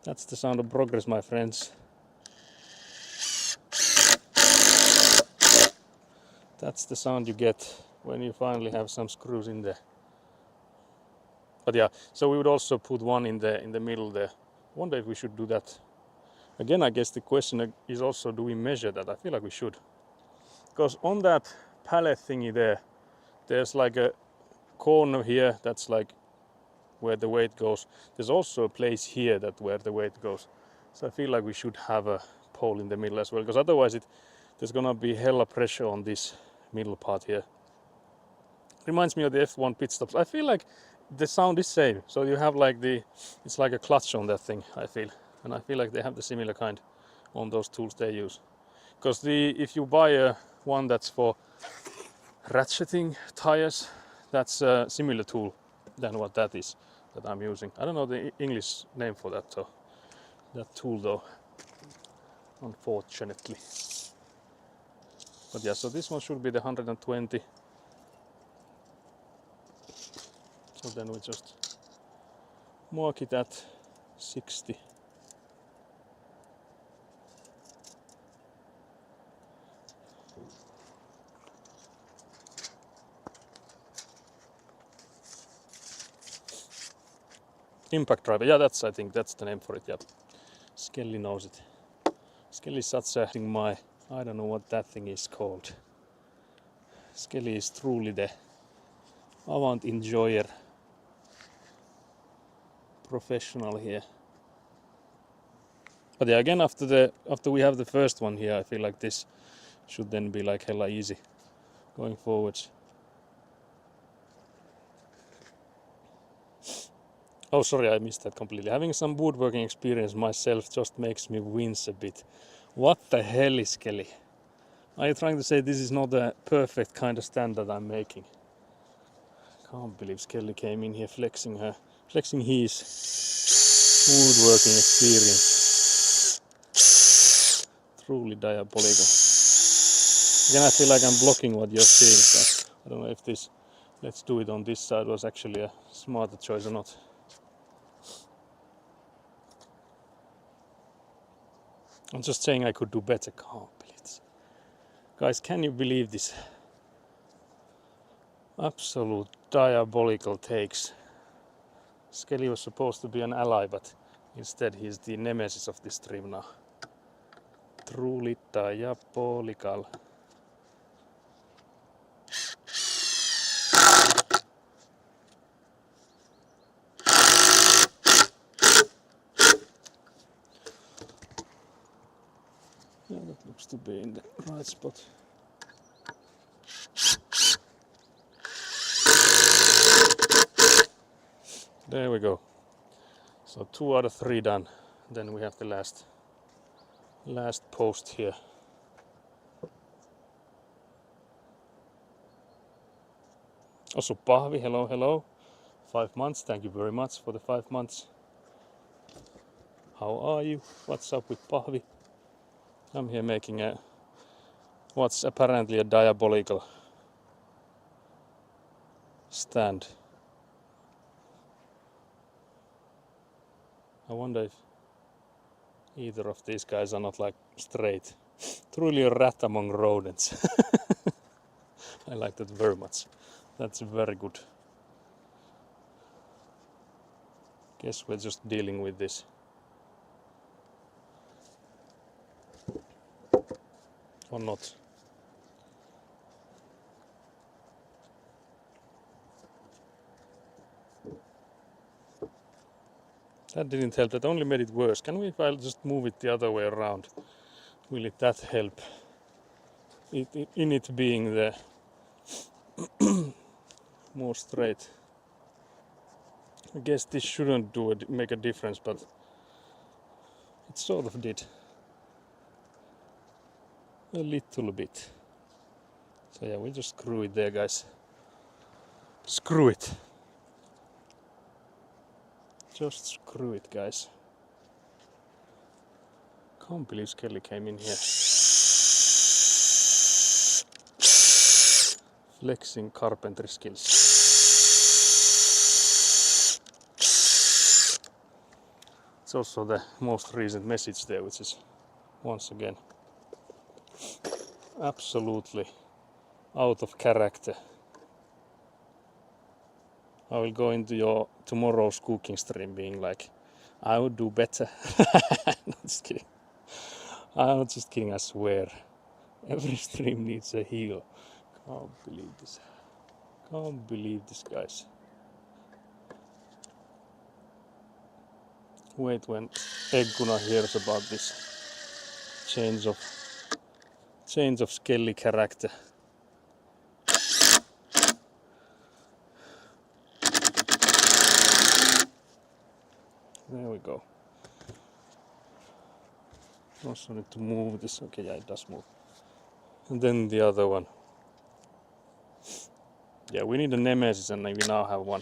That's the sound of progress, my friends. That's the sound you get when you finally have some screws in there. But yeah, so we would also put one in the middle there. Wonder if we should do that. Again, I guess the question is also, do we measure that? I feel like we should. Because on that pallet thingy there, there's like a corner here that's like where the weight goes. There's also a place here that where the weight goes. So I feel like we should have a pole in the middle as well, because otherwise there's gonna be hella pressure on this middle part here. Reminds me of the F1 pit stops. I feel like the sound is same. So you have like it's like a clutch on that thing, I feel. And I feel like they have the similar kind on those tools they use. Because if you buy one that's for ratcheting tires, that's a similar tool than what that is that I'm using. I don't know the English name for that though. That tool though, unfortunately. But yeah, so this one should be the 120. So then we just mark it at 60. Impact driver, yeah, I think that's the name for it, yeah. Skelly knows it. Skelly is such a I don't know what that thing is called. Skelly is truly the avant enjoyer professional here. But yeah, again, after we have the first one here, I feel like this should then be like hella easy going forwards. Oh, sorry, I missed that completely. Having some woodworking experience myself just makes me wince a bit. What the hell is Skelly? Are you trying to say this is not a perfect kind of stand that I'm making? Can't believe Skelly came in here flexing his woodworking experience. Truly diabolical. Again, I feel like I'm blocking what you're seeing, so I don't know if this let's do it on this side was actually a smarter choice or not. I'm just saying I could do better. Can't believe it. Guys, can you believe this? Absolute diabolical takes. Skelly was supposed to be an ally, but instead he's the nemesis of this stream now. Truly diabolical. Yeah, that looks to be in the right spot. There we go. So 2 out of 3 done. Then we have the last post here. Also Pahvi, hello. 5 months, thank you very much for the 5 months. How are you? What's up with Pahvi? I'm here making what's apparently a diabolical stand. I wonder if either of these guys are not like straight. Truly a rat among rodents. I like that very much. That's very good. Guess we're just dealing with this. Or not. That didn't help, that only made it worse. Can we, if I just move it the other way around, will that help? In it being the more straight. I guess this shouldn't make a difference, but it sort of did. A little bit. So yeah, we just screw it there, guys. Screw it. Just screw it, guys. Can't believe Skelly came in here. Flexing carpentry skills. It's also the most recent message there, which is once again absolutely out of character. I will go into your tomorrow's cooking stream being like, I would do better. No, just kidding. I'm not just kidding, I swear. Every stream needs a heel. Can't believe this. Can't believe this, guys. Wait when Egguna hears about this change of Skelly character. There we go. Also need to move this. Okay, yeah, it does move. And then the other one. Yeah, we need a Nemesis and we now have one.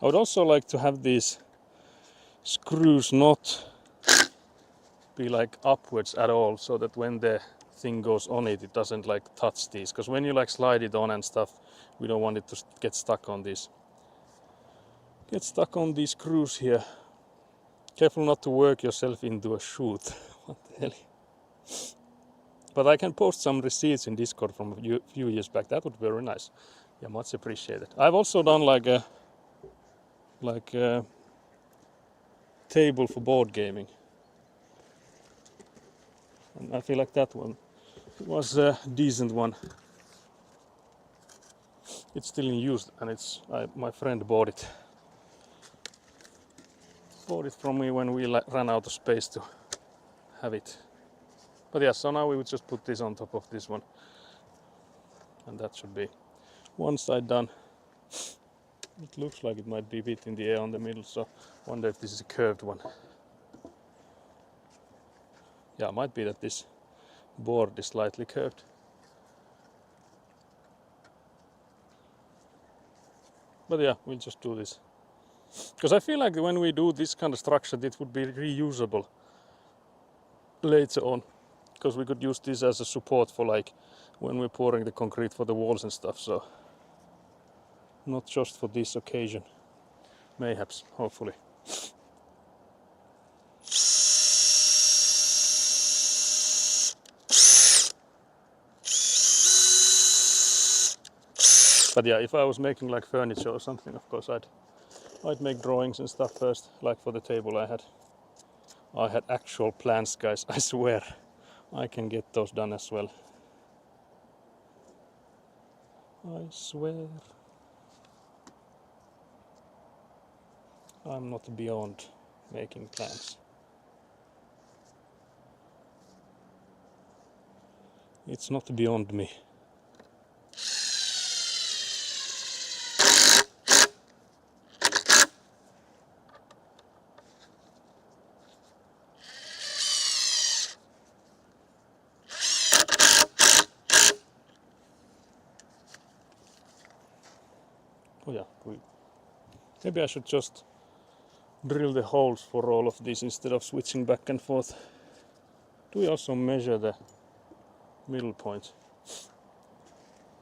I would also like to have these screws not be like upwards at all, so that when the thing goes on it, it doesn't like touch these. Because when you like slide it on and stuff, we don't want it to get stuck on these. Get stuck on these screws here. Careful not to work yourself into a shoot. What the hell? But I can post some receipts in Discord from a few years back. That would be very nice. Yeah, much appreciated. I've also done like a table for board gaming. And I feel like that one was a decent one. It's still in use, and my friend bought it. Bought it from me when we ran out of space to have it. But yeah, so now we would just put this on top of this one, and that should be one side done. It looks like it might be a bit in the air on the middle, so I wonder if this is a curved one. Yeah, it might be that this board is slightly curved. But yeah, we'll just do this. Because I feel like when we do this kind of structure, it would be reusable later on. Because we could use this as a support for like when we're pouring the concrete for the walls and stuff. So not just for this occasion. Mayhaps, hopefully. But yeah, if I was making like furniture or something, of course I'd make drawings and stuff first, like for the table I had actual plans, guys. I swear I can get those done as well. I swear I'm not beyond making plans. It's not beyond me. Oh yeah, maybe I should just drill the holes for all of these instead of switching back and forth. Do we also measure the middle point?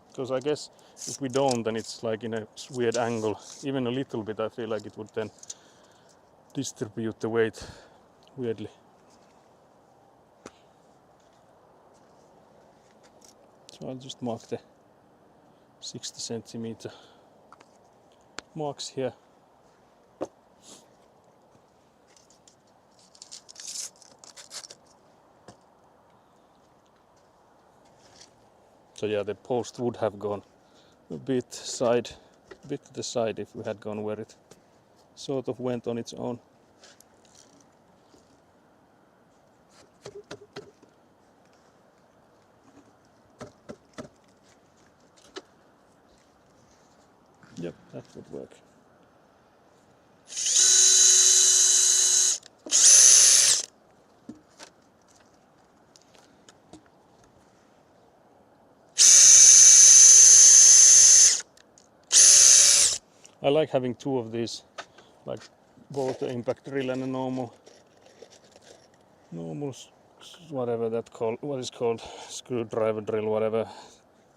Because I guess if we don't, then it's like in a weird angle. Even a little bit, I feel like it would then distribute the weight weirdly. So I'll just mark the 60 centimeter marks here. So yeah, the post would have gone a bit to the side if we had gone where it sort of went on its own. I like having two of these, like both the impact drill and a normal whatever that called, what is called, screwdriver drill, whatever,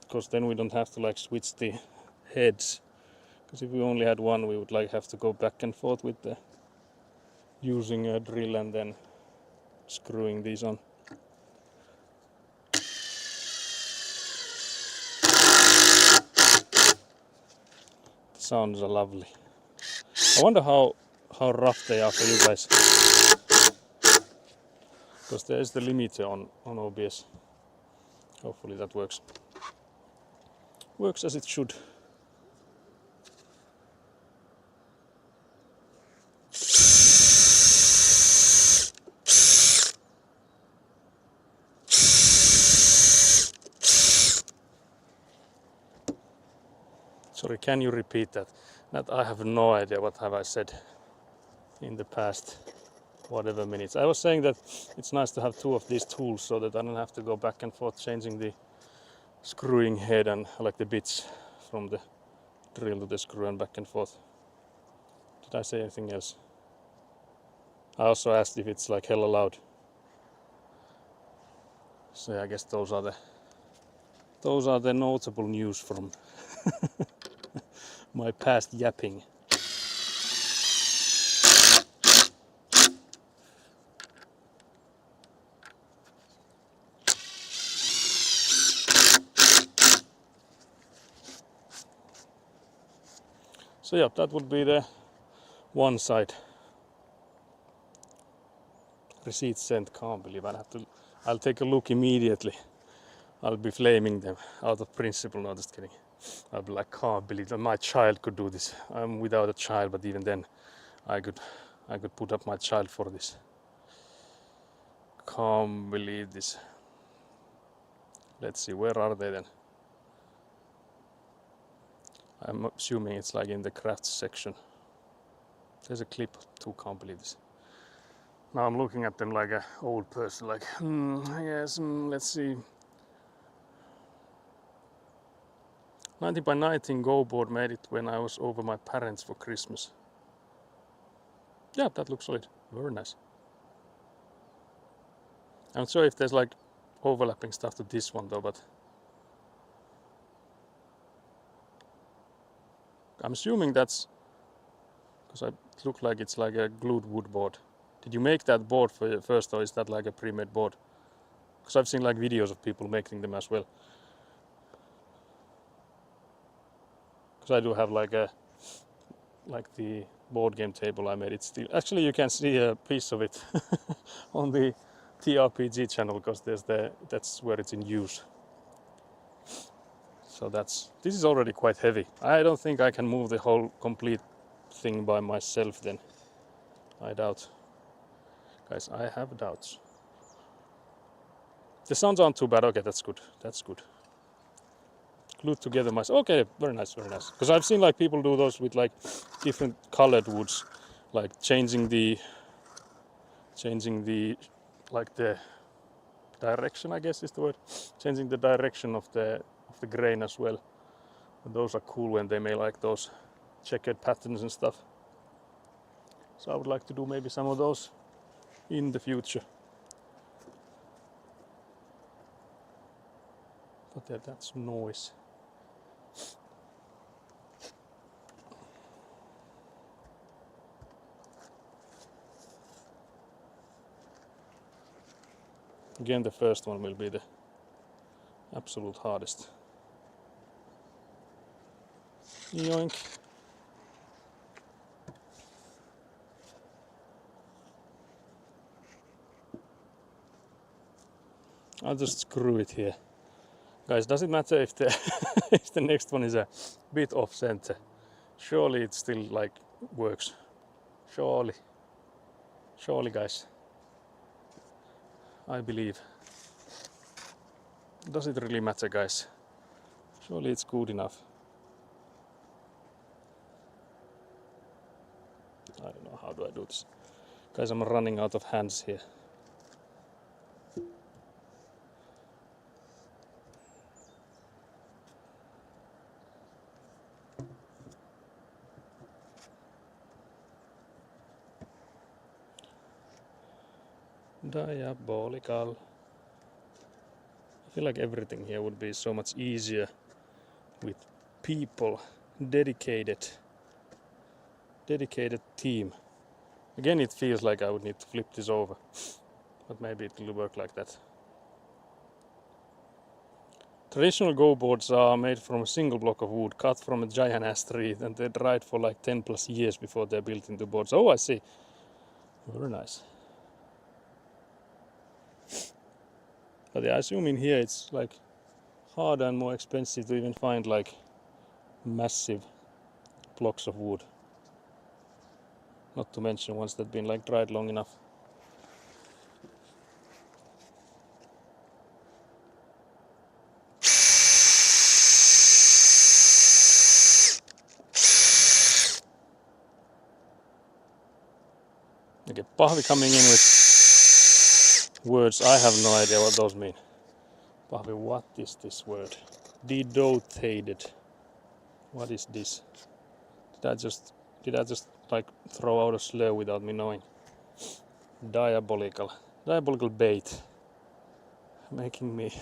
because then we don't have to like switch the heads. Because if we only had one, we would like have to go back and forth with the using a drill and then screwing these on. The sounds are lovely. I wonder how rough they are for you guys. Because there is the limiter on OBS. Hopefully that works. Works as it should. Sorry, can you repeat that? That I have no idea what have I said in the past whatever minutes. I was saying that it's nice to have two of these tools so that I don't have to go back and forth changing the screwing head and like the bits from the drill to the screw and back and forth. Did I say anything else? I also asked if it's like hella loud. So yeah, I guess those are the notable news from my past yapping. So yeah, that would be the one side. Receipt sent, can't believe I'll take a look immediately. I'll be flaming them out of principle, no, just kidding. I'll be like, can't believe that my child could do this. I'm without a child, but even then I could put up my child for this. Can't believe this. Let's see, where are they then? I'm assuming it's like in the crafts section. There's a clip too, can't believe this. Now I'm looking at them like an old person, like, yes, let's see. 90 by 19 Go board made it when I was over my parents for Christmas. Yeah, that looks solid. Very nice. I'm not sure if there's like overlapping stuff to this one though, but I'm assuming that's because it looks like it's like a glued wood board. Did you make that board for first, or is that like a pre-made board? Because I've seen like videos of people making them as well. Because I do have like the board game table I made. It's still actually, you can see a piece of it on the TRPG channel, because that's where it's in use. So this is already quite heavy. I don't think I can move the whole complete thing by myself then. I doubt. Guys, I have doubts. The sounds aren't too bad. Okay, that's good. That's good. Glued together myself. Okay, very nice, very nice. Because I've seen like people do those with like different colored woods, like changing the like the direction, I guess is the word. Changing the direction of the grain as well. And those are cool when they make like those checkered patterns and stuff. So I would like to do maybe some of those in the future. But yeah, that's noise. Again, the first one will be the absolute hardest. Yoink. I'll just screw it here. Guys, does it matter if the if the next one is a bit off center? Surely it still like works. Surely. Surely, guys. I believe. Does it really matter, guys? Surely it's good enough. I don't know, how do I do this? Guys, I'm running out of hands here. Diabolical. I feel like everything here would be so much easier with people, dedicated team. Again, it feels like I would need to flip this over, but maybe it will work like that. Traditional go boards are made from a single block of wood cut from a giant ash tree, and they're dried for like 10 plus years before they're built into boards. Oh, I see. Very nice. But yeah, I assume in here it's like harder and more expensive to even find like massive blocks of wood. Not to mention ones that have been like dried long enough. Okay, Pahvi coming in with words I have no idea what those mean. Pahvi, what is this word? Dedotated. What is this? Did I just like throw out a slur without me knowing? Diabolical bait. Making me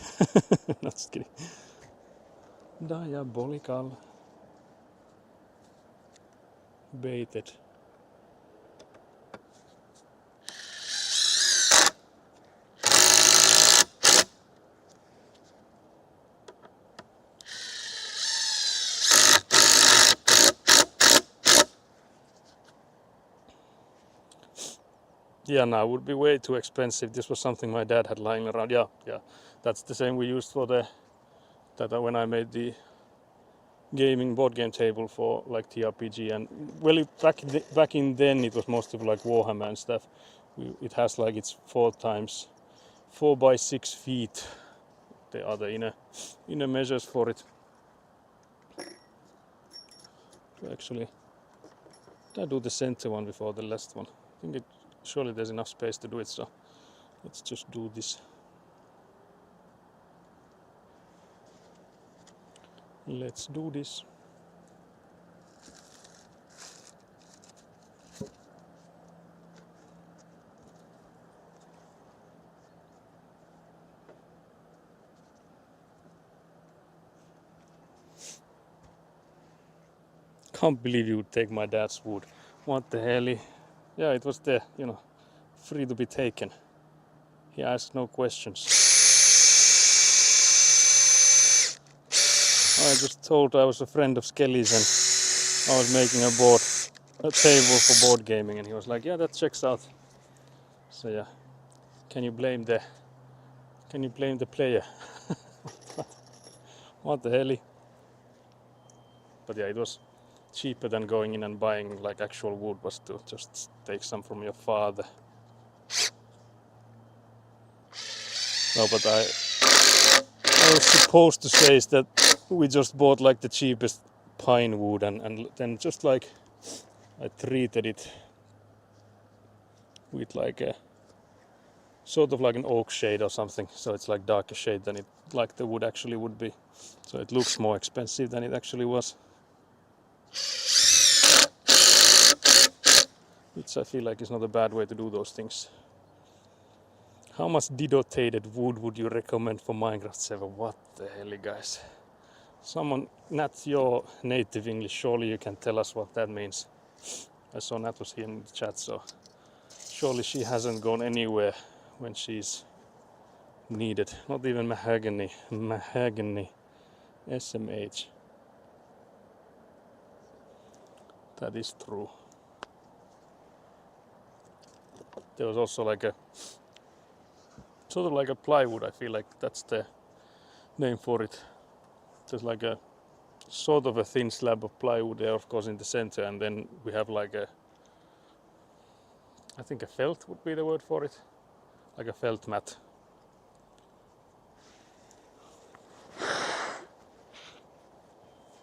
not just kidding. Diabolical baited. Yeah, no, it would be way too expensive. This was something my dad had lying around. Yeah. That's the same we used for when I made the gaming board game table for like TRPG, and well, back in then it was mostly like Warhammer and stuff. It has like it's 4 by 6 feet. There are the inner measures for it. Actually, did I do the center one before the last one? I think surely there's enough space to do it, so let's just do this. Let's do this. Can't believe you would take my dad's wood. What the hell? Yeah, it was there, free to be taken. He asked no questions. I just told I was a friend of Skelly's and I was making a table for board gaming, and he was like, yeah, that checks out. So yeah, can you blame the player? What the hell? But yeah, it was cheaper than going in and buying like actual wood, was to just take some from your father. No, but I was supposed to say is that we just bought like the cheapest pine wood, and then just like I treated it with like a sort of like an oak shade or something, so it's like darker shade than it like the wood actually would be, so it looks more expensive than it actually was, which I feel like is not a bad way to do those things. How much dedotated wood would you recommend for Minecraft 7? What the hell, guys? Someone, Nat, your native English, surely you can tell us what that means. I saw Nat was here in the chat, so surely she hasn't gone anywhere when she's needed. Not even mahogany, SMH. That is true. There was also like a sort of like a plywood. I feel like that's the name for it. There's like a sort of a thin slab of plywood there, of course, in the center, and then we have like I think a felt would be the word for it, like a felt mat.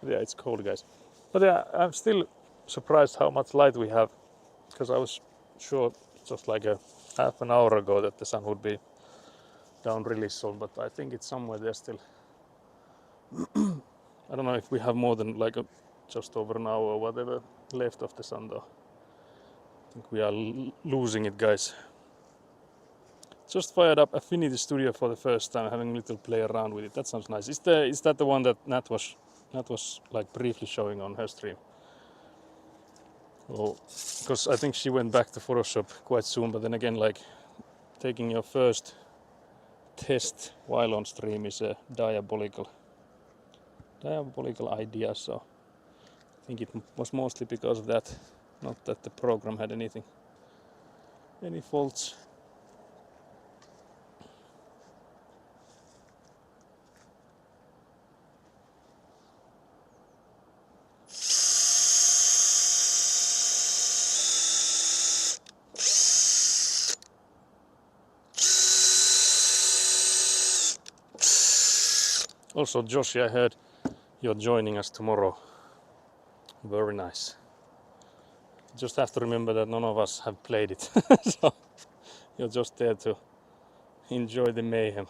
Yeah, it's cold, guys. But yeah, I'm still surprised how much light we have, because I was sure just like a half an hour ago that the sun would be down really soon, but I think it's somewhere there still. I don't know if we have more than like just over an hour or whatever left of the sun though. I think we are losing it, guys. Just fired up Affinity Studio for the first time, having a little play around with it. That sounds nice. Is that the one that Nat was like briefly showing on her stream? Oh, because I think she went back to Photoshop quite soon, but then again, like taking your first test while on stream is a diabolical idea. So I think it was mostly because of that, not that the program had any faults. Also, Joshi, I heard you're joining us tomorrow. Very nice. Just have to remember that none of us have played it. So you're just there to enjoy the mayhem.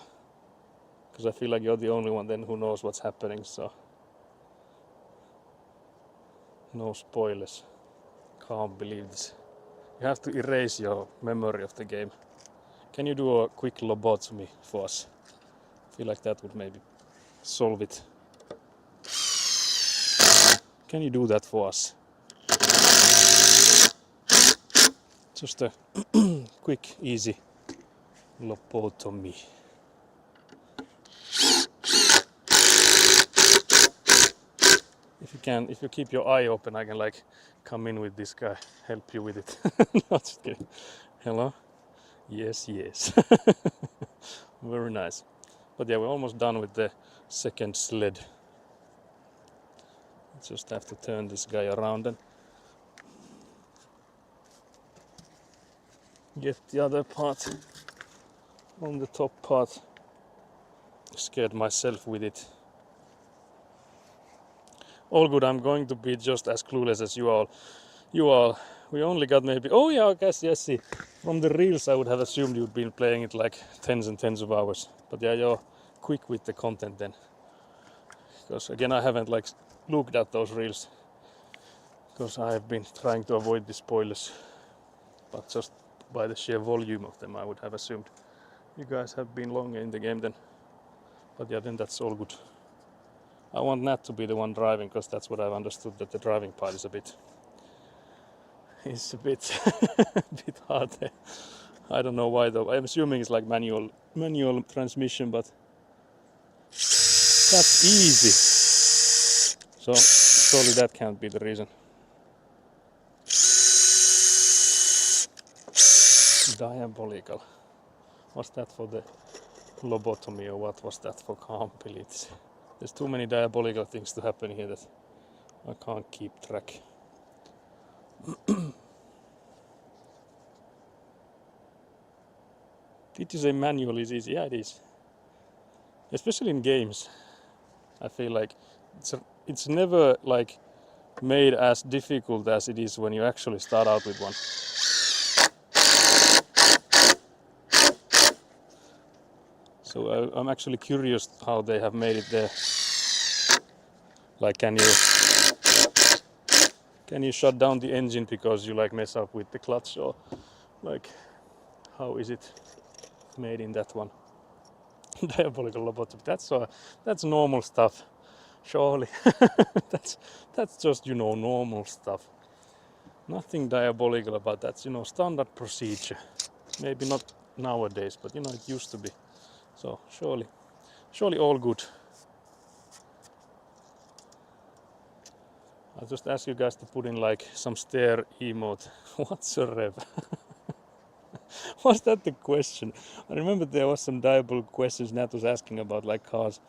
Because I feel like you're the only one then who knows what's happening, so no spoilers. Can't believe this. You have to erase your memory of the game. Can you do a quick lobotomy for us? I feel like that would maybe solve it. Can you do that for us? Just a quick, easy lobotomy. If you keep your eye open, I can like come in with this guy, help you with it. No, just kidding. Hello? Yes. Very nice. But yeah, we're almost done with the second sled. Just have to turn this guy around and get the other part on the top part. Scared myself with it. All good, I'm going to be just as clueless as you all. We only got maybe, oh yeah, I guess, yes, see. From the reels I would have assumed you'd been playing it like tens and tens of hours. But yeah, you're quick with the content then. Because again, I haven't like looked at those reels. Because I have been trying to avoid the spoilers. But just by the sheer volume of them, I would have assumed you guys have been longer in the game then. But yeah, then that's all good. I want Nat to be the one driving, because that's what I've understood, that the driving part is a bit bit hard. I don't know why though. I'm assuming it's like manual transmission, but that's easy. So surely that can't be the reason. Diabolical. Was that for the lobotomy or what was that for? Can't believe it. There's too many diabolical things to happen here that I can't keep track. Did you say manual is easy? Yeah, it is. Especially in games. I feel like it's never like made as difficult as it is when you actually start out with one. So I'm actually curious how they have made it there. Like, can you shut down the engine because you like mess up with the clutch, or like how is it made in that one? Diabolical lobotomy. That's normal stuff. Surely. that's just, normal stuff. Nothing diabolical about that. Standard procedure. Maybe not nowadays, but it used to be. So surely all good. I'll just ask you guys to put in like some stare emote. What's a rev? Was that the question? I remember there was some diabolical questions Nat was asking about like cars.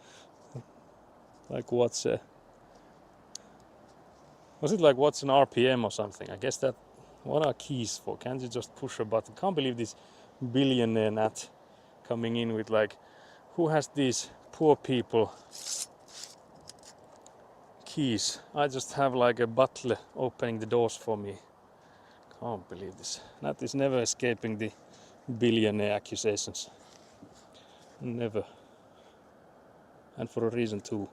Like was it like what's an RPM or something? I guess that, what are keys for? Can't you just push a button? Can't believe this billionaire Nat coming in with like, who has these poor people keys? I just have like a butler opening the doors for me. Can't believe this. Nat is never escaping the billionaire accusations. Never. And for a reason too.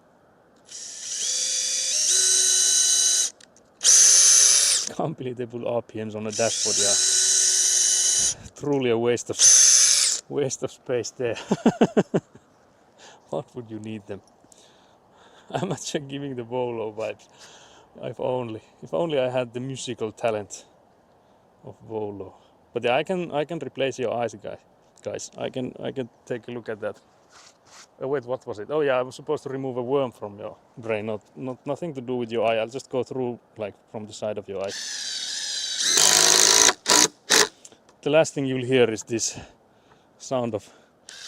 Can't believe they put RPMs on the dashboard, yeah. Truly a waste of waste of space there. What would you need them? I'm actually giving the Volo vibes. If only I had the musical talent of Volo. But yeah, I can replace your eyes, guys. I can take a look at that. Oh wait, what was it? Oh yeah, I was supposed to remove a worm from your brain. Nothing to do with your eye. I'll just go through like from the side of your eye. The last thing you'll hear is this sound of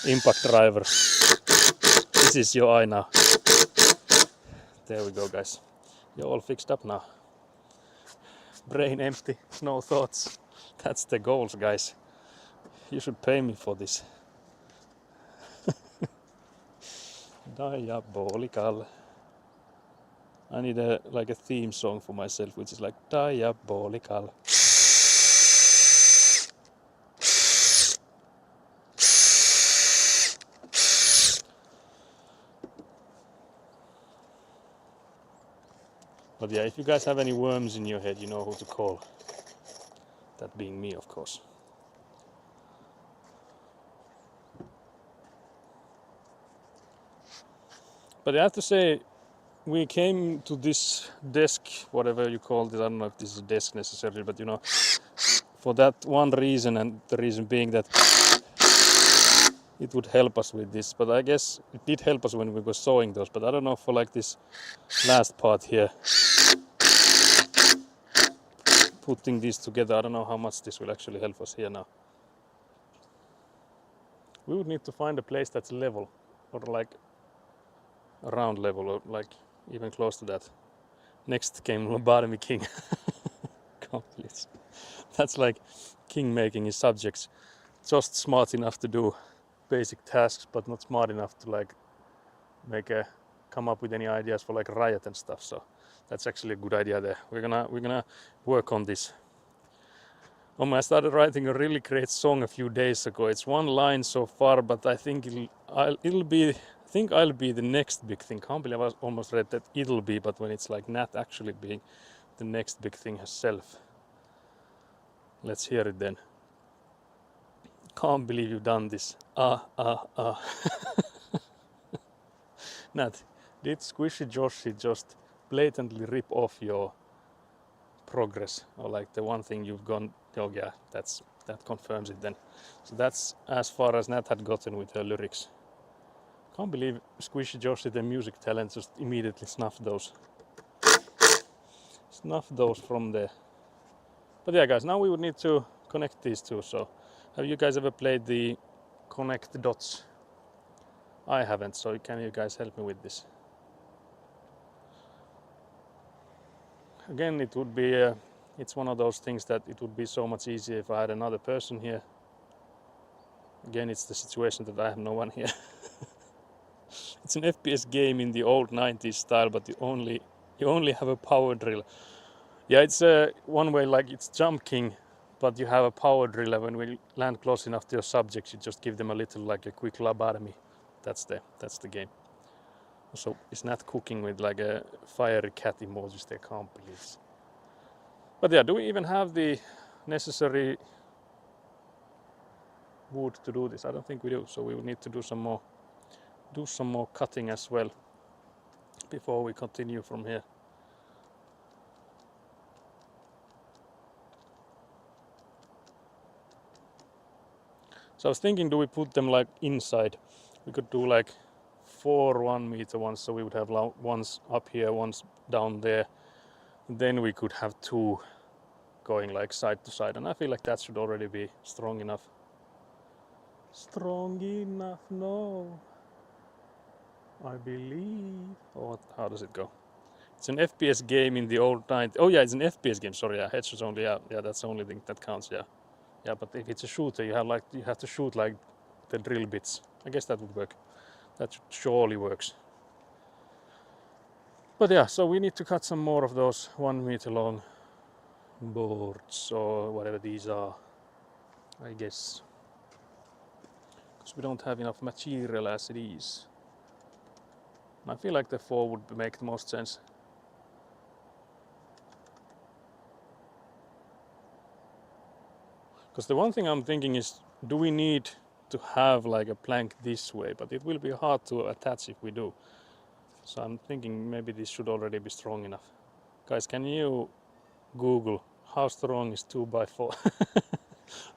impact driver. This is your eye now. There we go, guys. You're all fixed up now. Brain empty, no thoughts. That's the goals, guys. You should pay me for this. Diabolical. I need a theme song for myself, which is like diabolical. But yeah, if you guys have any worms in your head, you know who to call. That being me, of course. But I have to say, we came to this desk, whatever you call it, I don't know if this is a desk necessarily, but you know, for that one reason, and the reason being that it would help us with this. But I guess it did help us when we were sewing those, but I don't know for like this last part here, putting these together, I don't know how much this will actually help us here now. We would need to find a place that's level, or like around level, or like even close to that. Next came Lobotomy King. Complete. That's like King making his subjects just smart enough to do basic tasks, but not smart enough to like come up with any ideas for like riot and stuff. So that's actually a good idea there. We're gonna work on this. I started writing a really great song a few days ago. It's one line so far, but I think I'll be the next big thing. Can't believe I almost read that it'll be, but when it's like Nat actually being the next big thing herself. Let's hear it then. Can't believe you've done this. Nat, did Squishy Joshi just blatantly rip off your progress, or like the one thing you've gone? Oh yeah, that confirms it then. So that's as far as Nat had gotten with her lyrics. Can't believe Squishy Joshi, the music talent, just immediately snuffed those from there. But yeah, guys, now we would need to connect these two. So have you guys ever played the Connect Dots? I haven't, so can you guys help me with this? Again, it would be it's one of those things that it would be so much easier if I had another person here. Again, it's the situation that I have no one here. It's an FPS game in the old 90s style, but you only have a power drill. Yeah, it's one way, like it's Jump King, but you have a power driller. When we land close enough to your subjects, you just give them a little, like a quick lobotomy. That's the game. So it's not cooking with like a fiery cat emojis. They can't believe it. But yeah, do we even have the necessary wood to do this? I don't think we do. So we will need to do some more cutting as well before we continue from here. So I was thinking, do we put them like inside? We could do like 4 1 meter ones, so we would have ones up here, ones down there. Then we could have 2 going like side to side, and I feel like that should already be strong enough. Strong enough, no. I believe. Oh, how does it go? It's an FPS game in the old 90s. Oh yeah, it's an FPS game. Sorry, yeah, headshots only. Yeah, that's the only thing that counts. Yeah. Yeah, but if it's a shooter, you have to shoot like the drill bits. I guess that would work. That surely works. But yeah, so we need to cut some more of those 1 meter long boards or whatever these are, I guess. Because we don't have enough material as it is. I feel like the 4 would make the most sense. Because the one thing I'm thinking is, do we need to have like a plank this way, but it will be hard to attach if we do. So I'm thinking maybe this should already be strong enough. Guys, can you Google how strong is 2x4?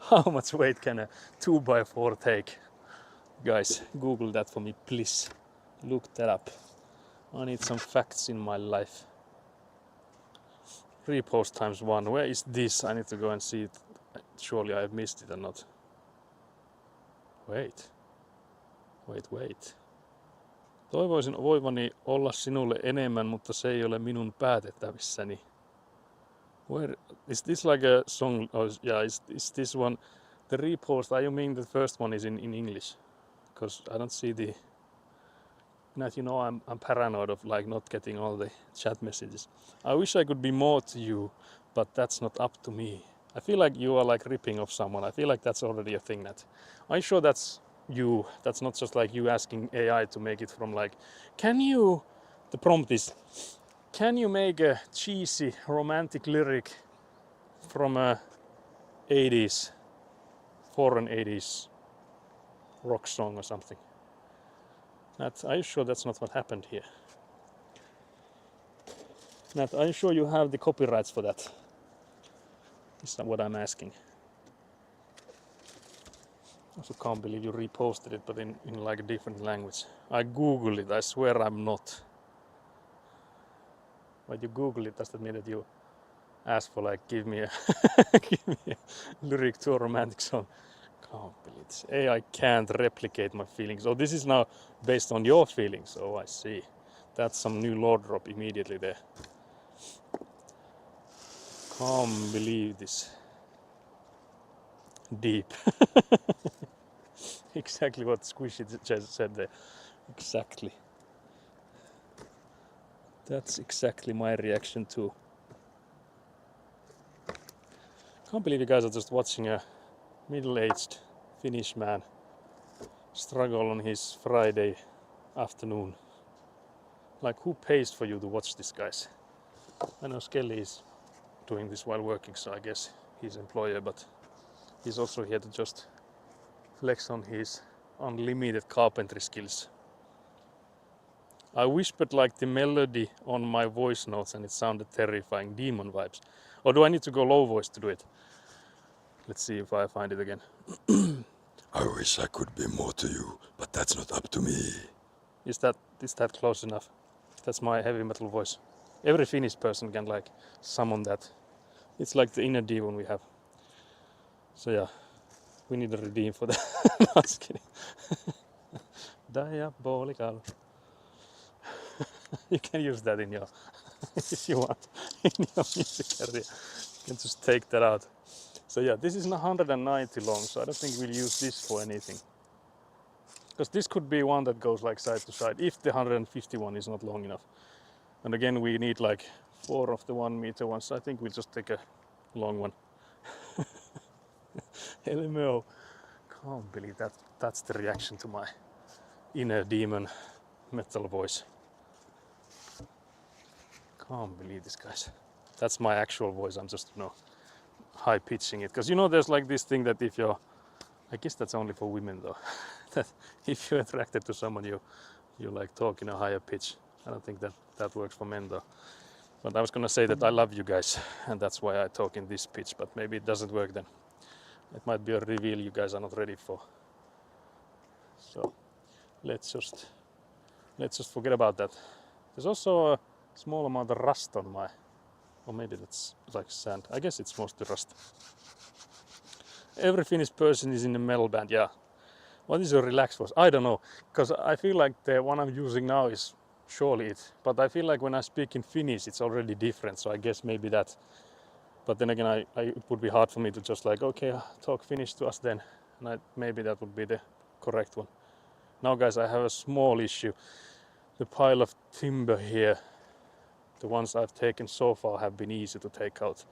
How much weight can a 2x4 take? Guys, Google that for me, please. Look that up. I need some facts in my life. Repost times 1. Where is this? I need to go and see it. Surely I have missed it or not. Wait. Toivoisin voivani olla sinulle enemmän, mutta se ei ole minun päätettävissäni. Where is this like a song? Oh, yeah, is this one the repost? You mean the first one is in English? Because I don't see the. Now you know I'm paranoid of like not getting all the chat messages. I wish I could be more to you, but that's not up to me. I feel like you are like ripping off someone. I feel like that's already a thing. That I'm sure that's you. That's not just like you asking AI to make it from like, can you? The prompt is, can you make a cheesy romantic lyric from a 80s, foreign 80s rock song or something? Nat, are you sure that's not what happened here? Nat, are you sure you have the copyrights for that? Is that what I'm asking? I also can't believe you reposted it, but in like a different language. I Googled it, I swear I'm not. When you Google it, does that mean that you ask for like, give me a lyric to a romantic song? Can't believe this. AI can't replicate my feelings. Oh, this is now based on your feelings. Oh, I see. That's some new lore drop immediately there. Can't believe this. Deep. Exactly what Squishy just said there. Exactly. That's exactly my reaction too. Can't believe you guys are just watching a middle-aged Finnish man struggle on his Friday afternoon. Like, who pays for you to watch this, guys? I know Skelly is doing this while working, so I guess he's employer, but he's also here to just flex on his unlimited carpentry skills. I whispered like the melody on my voice notes and it sounded terrifying. Demon vibes. Or do I need to go low voice to do it? Let's see if I find it again. I wish I could be more to you, but that's not up to me. Is that close enough? That's my heavy metal voice. Every Finnish person can like summon that. It's like the inner demon we have. So yeah, we need a redeem for that. No, I'm just kidding. Diabolical. You can use that in your, if you want, in your music career. You can just take that out. So yeah, this is 190 long, so I don't think we'll use this for anything. Because this could be one that goes like side to side, if the 151 is not long enough. And again, we need like 4 of the 1 meter ones, so I think we'll just take a long one. LMO. Can't believe that's the reaction to my inner demon metal voice. Can't believe this, guys. That's my actual voice. I'm just, high pitching it. Because there's like this thing that if you're, I guess that's only for women though, that if you're attracted to someone, you like talk in a higher pitch. I don't think that works for men though. But I was gonna say that I love you guys, and that's why I talk in this pitch. But maybe it doesn't work then. It might be a reveal you guys are not ready for. So let's just forget about that. There's also a small amount of rust on my, or maybe that's like sand. I guess it's mostly rust. Every Finnish person is in a metal band, yeah. What is your relaxed voice? I don't know, because I feel like the one I'm using now is surely it. But I feel like when I speak in Finnish, it's already different, so I guess maybe that. But then again, it would be hard for me to just like, okay, talk Finnish to us then. And maybe that would be the correct one. Now guys, I have a small issue. The pile of timber here, the ones I've taken so far have been easy to take out.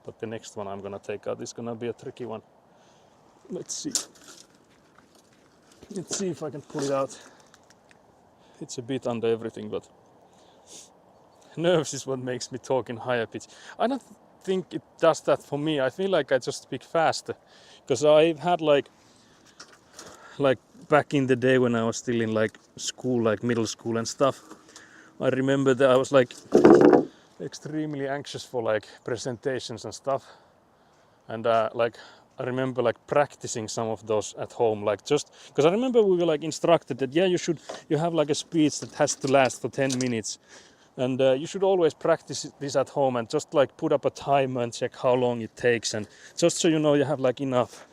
But the next one I'm gonna take out is gonna be a tricky one. Let's see. Let's see if I can pull it out. It's a bit under everything, but nerves is what makes me talk in higher pitch. I don't think it does that for me. I feel like I just speak faster. Because I've had like, like back in the day when I was still in like school, like middle school and stuff, I remember that I was like extremely anxious for like presentations and stuff, and like I remember like practicing some of those at home, like just because I remember we were like instructed that you have like a speech that has to last for 10 minutes, and you should always practice this at home and just like put up a timer and check how long it takes, and just so you know you have like enough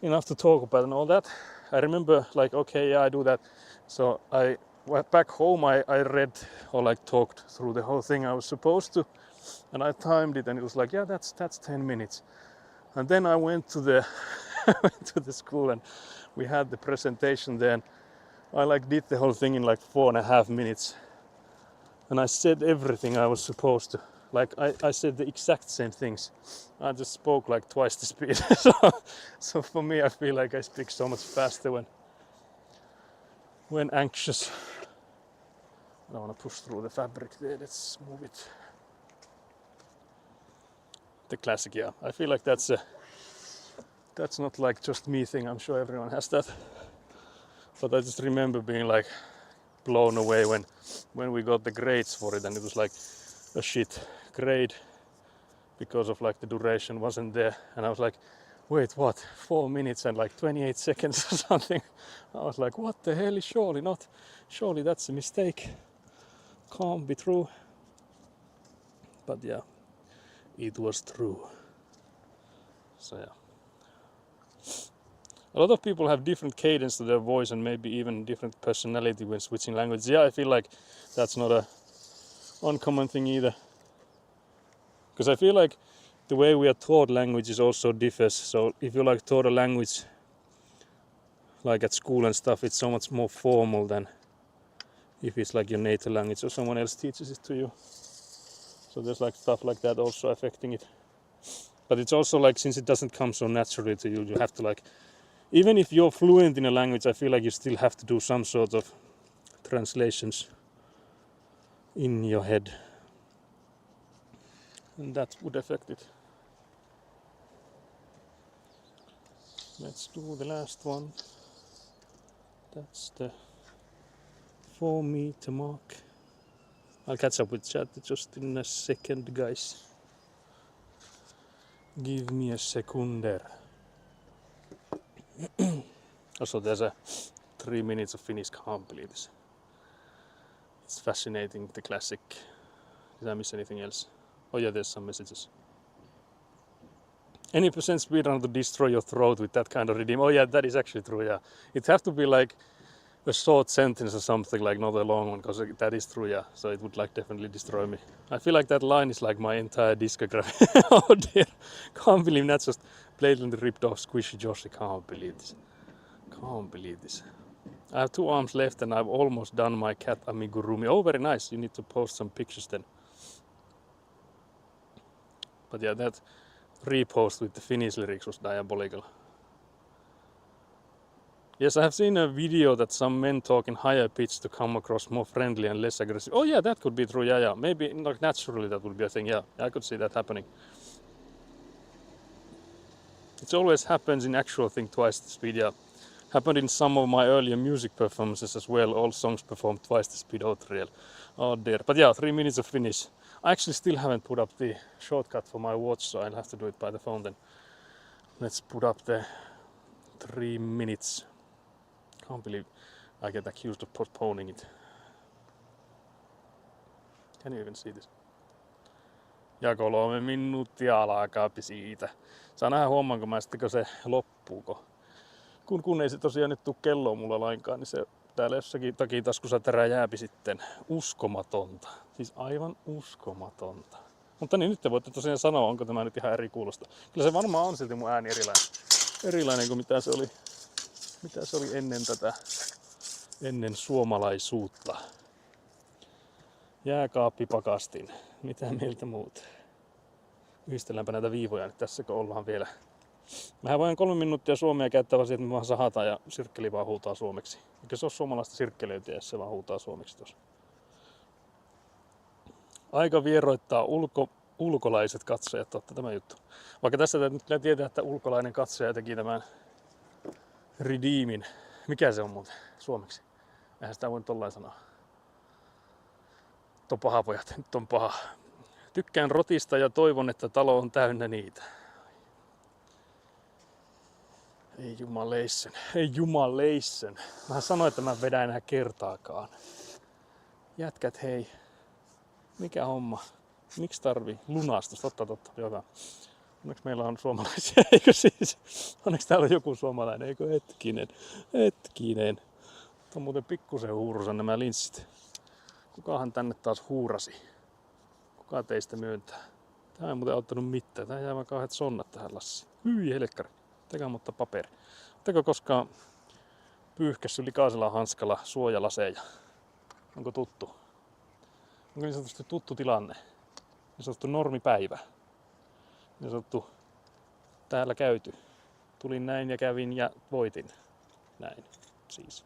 to talk about and all that. I remember like, okay, yeah, I do that. So I went back home, I read or like talked through the whole thing I was supposed to, and I timed it, and it was like, yeah, that's 10 minutes. And then I went to the went to the school, and we had the presentation there, and I like did the whole thing in like 4.5 minutes, and I said everything I was supposed to. Like I said the exact same things. I just spoke like twice the speed. So for me, I feel like I speak so much faster when anxious. I don't want to push through the fabric there. Let's move it. The classic, yeah. I feel like that's not like just me thing. I'm sure everyone has that. But I just remember being like blown away when we got the grades for it, and it was like a shit grade because of like the duration wasn't there, and I was like, wait, what, 4 minutes and like 28 seconds or something. I was like, what the hell, surely that's a mistake, can't be true. But yeah, it was true. So yeah, a lot of people have different cadence to their voice and maybe even different personality when switching languages. Yeah, I feel like that's not a uncommon thing either, because I feel like the way we are taught languages also differs. So if you like taught a language like at school and stuff, it's so much more formal than if it's like your native language or someone else teaches it to you. So there's like stuff like that also affecting it. But it's also like, since it doesn't come so naturally to you, you have to like, even if you're fluent in a language, I feel like you still have to do some sort of translations in your head, and that would affect it. Let's do the last one. That's the 4-meter mark. I'll catch up with chat just in a second, guys. Give me a seconder. Also, there's a 3 minutes of Finnish, can't believe this. It's fascinating, the classic. Did I miss anything else? Oh yeah, there's some messages. Any percent speedrun to destroy your throat with that kind of redeem? Oh yeah, that is actually true, yeah. It have to be like a short sentence or something, like not a long one, because that is true, yeah. So it would like definitely destroy me. I feel like that line is like my entire discography. Oh dear, can't believe that's just blatantly ripped off Squishy Joshi. Can't believe this. Can't believe this. I have 2 arms left and I've almost done my cat amigurumi. Oh, very nice. You need to post some pictures then. But yeah, that repost with the Finnish lyrics was diabolical. Yes, I have seen a video that some men talk in higher pitch to come across more friendly and less aggressive. Oh yeah, that could be true, yeah. Maybe like naturally that would be a thing, yeah. I could see that happening. It always happens in actual thing twice the speed, yeah. Happened in some of my earlier music performances as well. All songs performed twice the speed out real. Oh dear. But yeah, 3 minutes of Finnish. I actually still haven't put up the shortcut for my watch, so I'll have to do it by the phone then. Let's put up the 3 minutes. Can't believe I get accused of postponing it. Can you even see this? Ja 3 minuuttia alkaapi siitä. Saa nähdä huomaanko mä sitten, kun se loppuuko. Kun ei se tosiaan nyt tuu kelloa mulla lainkaan, niin se täällä jossakin takitaskussa terä jääpi sitten. Uskomatonta. Siis aivan uskomatonta. Mutta niin, nyt te voitte tosiaan sanoa, onko tämä nyt ihan eri kuulosta. Kyllä se varmaan on silti mun ääni erilainen kuin mitä se oli ennen suomalaisuutta. Jääkaappipakastin. Mitä mieltä muuta? Yhdistelläänpä näitä viivoja nyt tässä, kun ollaan vielä. Mähän voin 3 minuuttia suomea käyttää vaan siitä, että me vaan sahataan ja sirkkeli vaan huutaa suomeksi. Eikä se ole suomalaista sirkkelöintiä, jos se vaan huutaa suomeksi tuossa. Aika vieroittaa ulkolaiset katsojat, totta tämä juttu. Vaikka tässä nyt kyllä tietää, että ulkolainen katsoja teki tämän redeemin. Mikä se on muuten suomeksi? Eihän sitä voi tollain sanoa. On paha pojat, nyt on paha. Tykkään rotista ja toivon, että talo on täynnä niitä. Ei jumaleisen, ei jumaleisen. Mä sanoin, että mä vedän enää kertaakaan. Jätkät, hei. Mikä homma? Miksi tarvii lunastus? Totta, hyvä. Onneksi meillä on suomalaisia, eikö siis? Onneksi täällä on joku suomalainen, eikö hetkinen. On muuten pikkusen huurusan nämä linssit. Kukahan tänne taas huurasi? Kuka teistä myöntää? Tää ei muuten auttanut mitään. Tää jää vaan kauheat sonnat tähän lassiin. Hyi helkkari. Tekää mutta paperi. Oletko koskaan pyyhkässyt likaisella hanskalla suojalaseja? Onko tuttu? Onko niin sanotusti tuttu tilanne? Niin sanottu normipäivä. Niin sanottu täällä käyty. Tulin näin ja kävin ja voitin. Näin siis.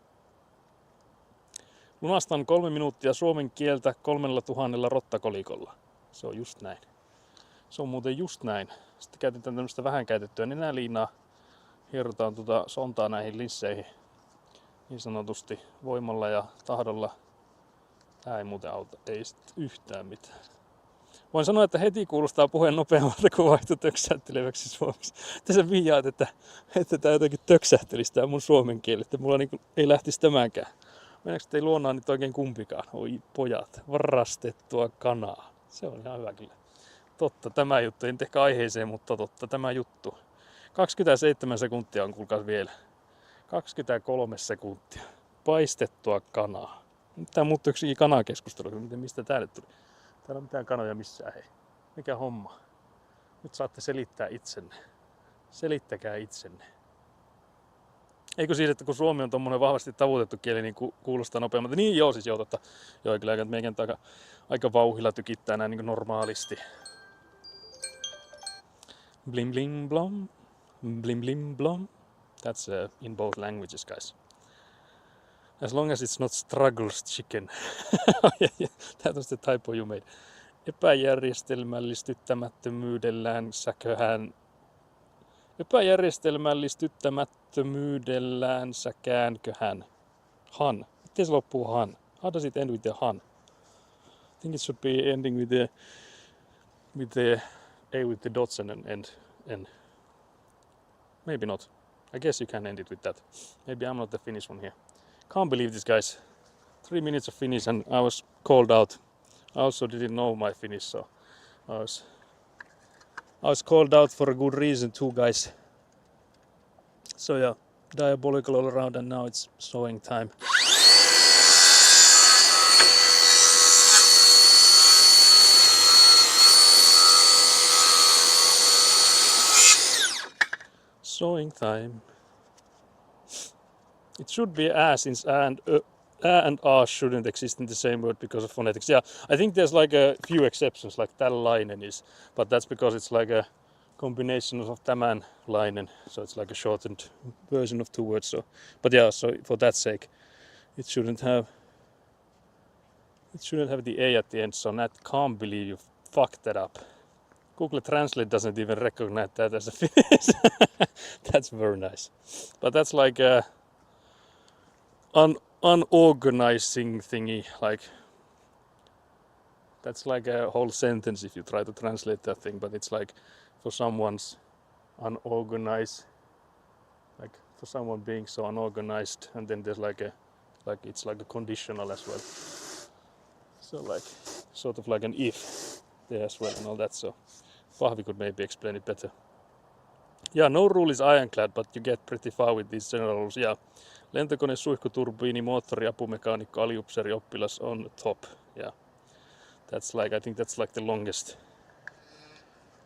Lunastan 3 minuuttia suomen kieltä 3000 rottakolikolla. Se on just näin. Se on muuten just näin. Sitten käytetään tämmöistä vähän käytettyä nenäliinaa. Hierotaan sontaa näihin linsseihin. Niin sanotusti voimalla ja tahdolla. Tää ei muuten auta. Ei sit yhtään mitään. Voin sanoa, että heti kuulostaa puheen nopeammalta kuin vaihto töksähteleväksi suomeksi. Tässä viijaat, että tää jotenkin töksähtelisi tää mun suomen kieli. Että mulla niinku ei lähtisi tämänkään. Mennäänkö ei luonaan nyt oikein kumpikaan? Oi pojat, varastettua kanaa. Se on ihan hyvä kyllä. Totta, tämä juttu. En ehkä aiheeseen, mutta totta, tämä juttu. 27 sekuntia on kuulkaas vielä. 23 sekuntia. Paistettua kanaa. Tää muuttui yksikin kanakeskustelu. Mistä tää nyt tuli? Täällä on mitään kanoja missään, hei. Mikä homma? Nyt saatte selittää itsenne. Selittäkää itsenne. Eikö siis, että kun suomi on tommonen vahvasti tavoitettu kieli, niin kuulostaa nopeammalta? Niin joo, siis joo, totta. Joo, kyllä meikän aika vauhilla tykittää näin niin normaalisti. Blim blim blom. Blim blim blom. That's in both languages, guys. As long as it's not struggles chicken. That was the typo you made. Epäjärjestelmällistyttämättömyydelläänsäkäänkö hän? Han. Miten se loppuu han? How does it end with the han? I think it should be ending with the A with the dots and an end. Maybe not. I guess you can end it with that. Maybe I'm not the Finnish one here. Can't believe this, guys. 3 minutes of Finnish and I was called out. I also didn't know my Finnish, so I was called out for a good reason too, guys. So yeah, diabolical all around and now it's sowing time. Sowing time. It should be since and shouldn't exist in the same word because of phonetics. Yeah, I think there's like a few exceptions, like tällainen is, but that's because it's like a combination of tämänlainen, so it's like a shortened version of 2 words. So, but yeah, so for that sake, it shouldn't have the A at the end. So I can't believe you fucked that up. Google Translate doesn't even recognize that as a Finnish. That's very nice, but that's like a unorganizing thingy, like that's like a whole sentence if you try to translate that thing, but it's like for someone's unorganized, like for someone being so unorganized, and then there's it's like a conditional as well, so like sort of like an if there as well and all that. So Pahvi could maybe explain it better. Yeah, no rule is ironclad, but you get pretty far with these general rules. Yeah. Lentokone, suihkuturbiini, moottori, apumekaanikko, aliupseeri, oppilas on top. Yeah. That's like, I think that's like the longest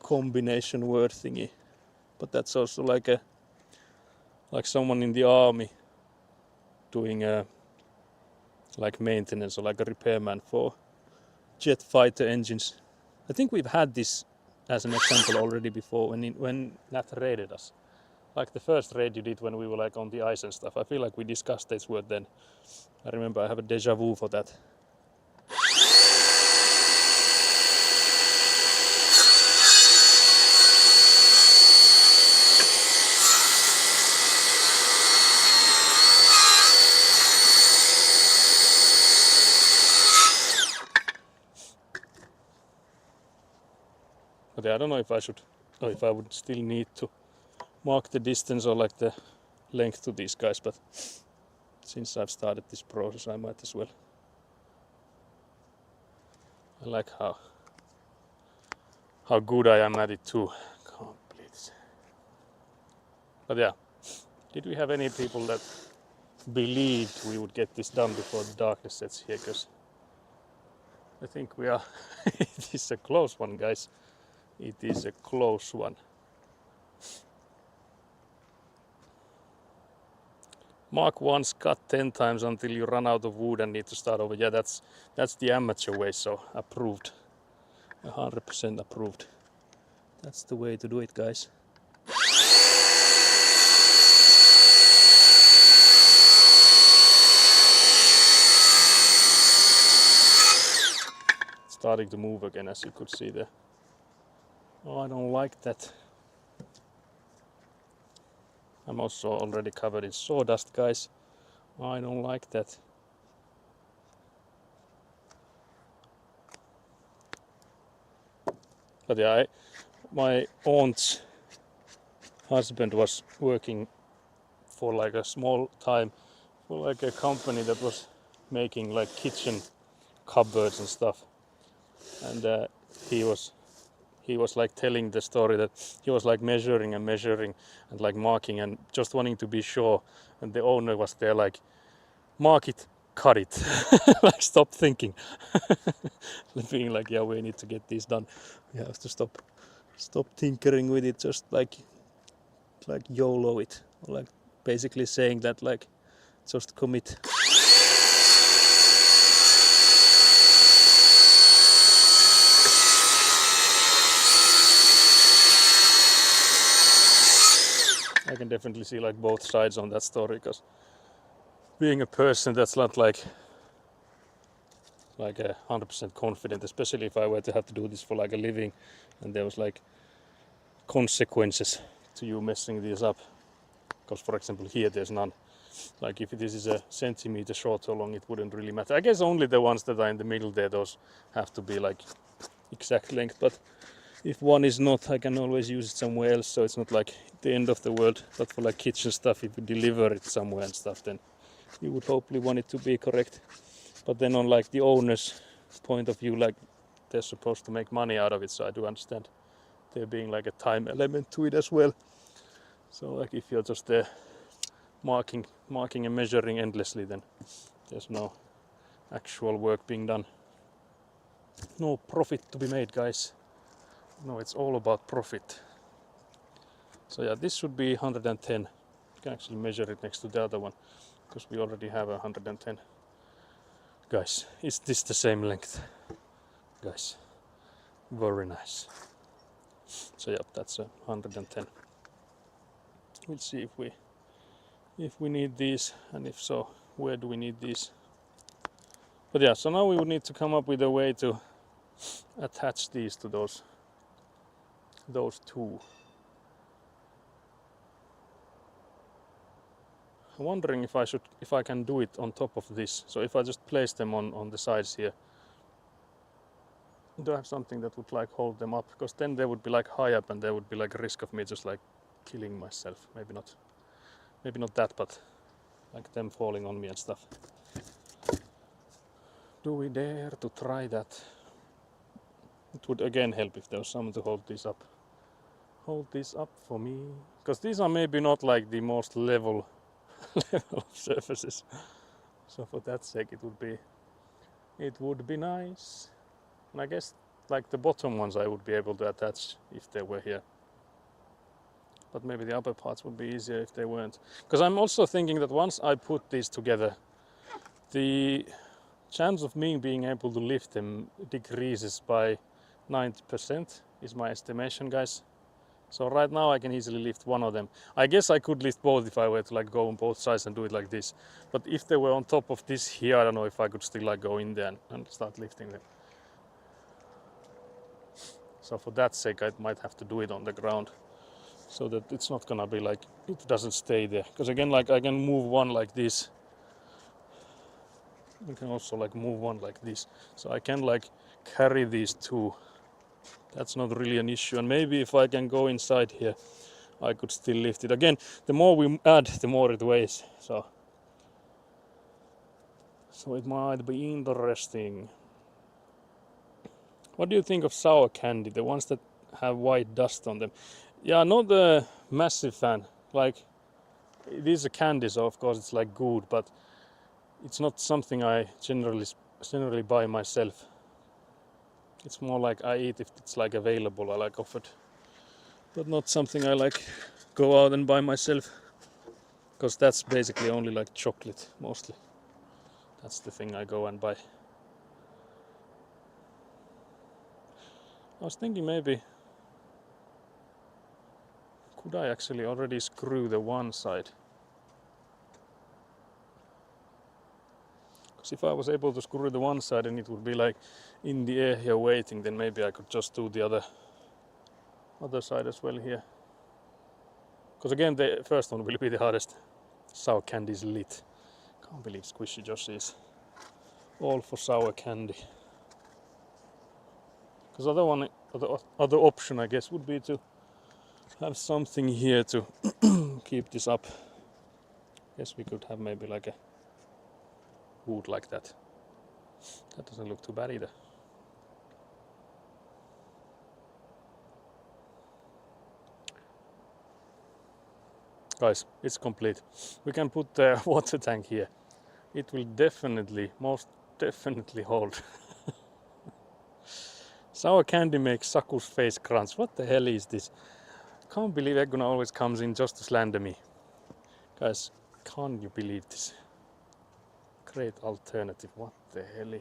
combination word thingy. But that's also like someone in the army doing like maintenance or like a repairman for jet fighter engines. I think we've had this as an example already before when Nat raided us. Like the first raid you did when we were like on the ice and stuff. I feel like we discussed this word then. I remember I have a deja vu for that. But yeah, I don't know if I should, or if I would still need to mark the distance or like the length to these guys, but since I've started this process I might as well. I like how good I am at it too. Complete. But yeah, did we have any people that believed we would get this done before the darkness sets here? Because I think we are. It is a close one, guys. It is a close one. Mark once, cut 10 times until you run out of wood and need to start over. Yeah, that's the amateur way, so approved. 100% approved. That's the way to do it, guys. It's starting to move again, as you could see there. Oh, I don't like that. I'm also already covered in sawdust, guys. I don't like that. But yeah, my aunt's husband was working for like a small time for like a company that was making like kitchen cupboards and stuff. And he was like telling the story that he was like measuring and like marking and just wanting to be sure. And the owner was there like, mark it, cut it. Like, stop thinking. Being like, yeah, we need to get this done. We have to stop tinkering with it, just like YOLO it. Or like basically saying that like, just commit. I can definitely see like both sides on that story, because being a person that's not like 100% confident, especially if I were to have to do this for like a living and there was like consequences to you messing this up, because for example here there's none. Like if this is a centimeter short or long, it wouldn't really matter. I guess only the ones that are in the middle there, those have to be like exact length, but if one is not, I can always use it somewhere else, so it's not like the end of the world. But for like kitchen stuff, if you deliver it somewhere and stuff, then you would hopefully want it to be correct. But then on like the owner's point of view, like they're supposed to make money out of it, so I do understand there being like a time element to it as well. So like if you're just there marking and measuring endlessly, then there's no actual work being done. No profit to be made, guys. No, it's all about profit. So yeah, this should be 110. You can actually measure it next to the other one, because we already have 110. Guys, is this the same length? Guys, very nice. So yeah, that's 110. We'll see if we need these, and if so, where do we need these? But yeah, so now we would need to come up with a way to attach these to those two. I'm wondering if I can do it on top of this. So if I just place them on the sides here, do I have something that would like hold them up? Because then they would be like high up and there would be like a risk of me just like killing myself. Maybe not that, but like them falling on me and stuff. Do we dare to try that? It would again help if there was someone to hold this up. Hold this up for me. Because these are maybe not like the most level of surfaces. So for that sake it would be nice. And I guess like the bottom ones I would be able to attach if they were here. But maybe the upper parts would be easier if they weren't. Because I'm also thinking that once I put these together, the chance of me being able to lift them decreases by 90% is my estimation, guys. So right now I can easily lift one of them. I guess I could lift both if I were to like go on both sides and do it like this. But if they were on top of this here, I don't know if I could still like go in there and start lifting them. So for that sake I might have to do it on the ground, so that it's not gonna be like, it doesn't stay there. Because again, like I can move one like this. I can also like move one like this. So I can like carry these two That's not really an issue. And maybe if I can go inside here, I could still lift it. Again, the more we add, the more it weighs. So it might be interesting. What do you think of sour candy? The ones that have white dust on them? Yeah, not a massive fan. Like, it is a candy, so of course it's like good, but it's not something I generally buy myself. It's more like I eat if it's like available or like offered, but not something I like go out and buy myself, because that's basically only like chocolate mostly. That's the thing I go and buy. I was thinking maybe could I actually already screw the one side? Because if I was able to screw the one side and it would be like in the air here waiting, then maybe I could just do the other side as well here. Because again, the first one will be the hardest. Sour candy is lit. Can't believe Squishy Josh is all for sour candy. Because other option I guess would be to have something here to keep this up. Yes, we could have maybe like a wood like that. That doesn't look too bad either. Guys, it's complete. We can put the water tank here. It will most definitely hold. Sour candy makes Saku's face crunch. What the hell is this? Can't believe Egguna always comes in just to slander me. Guys, can't you believe this? Great alternative. What the hell?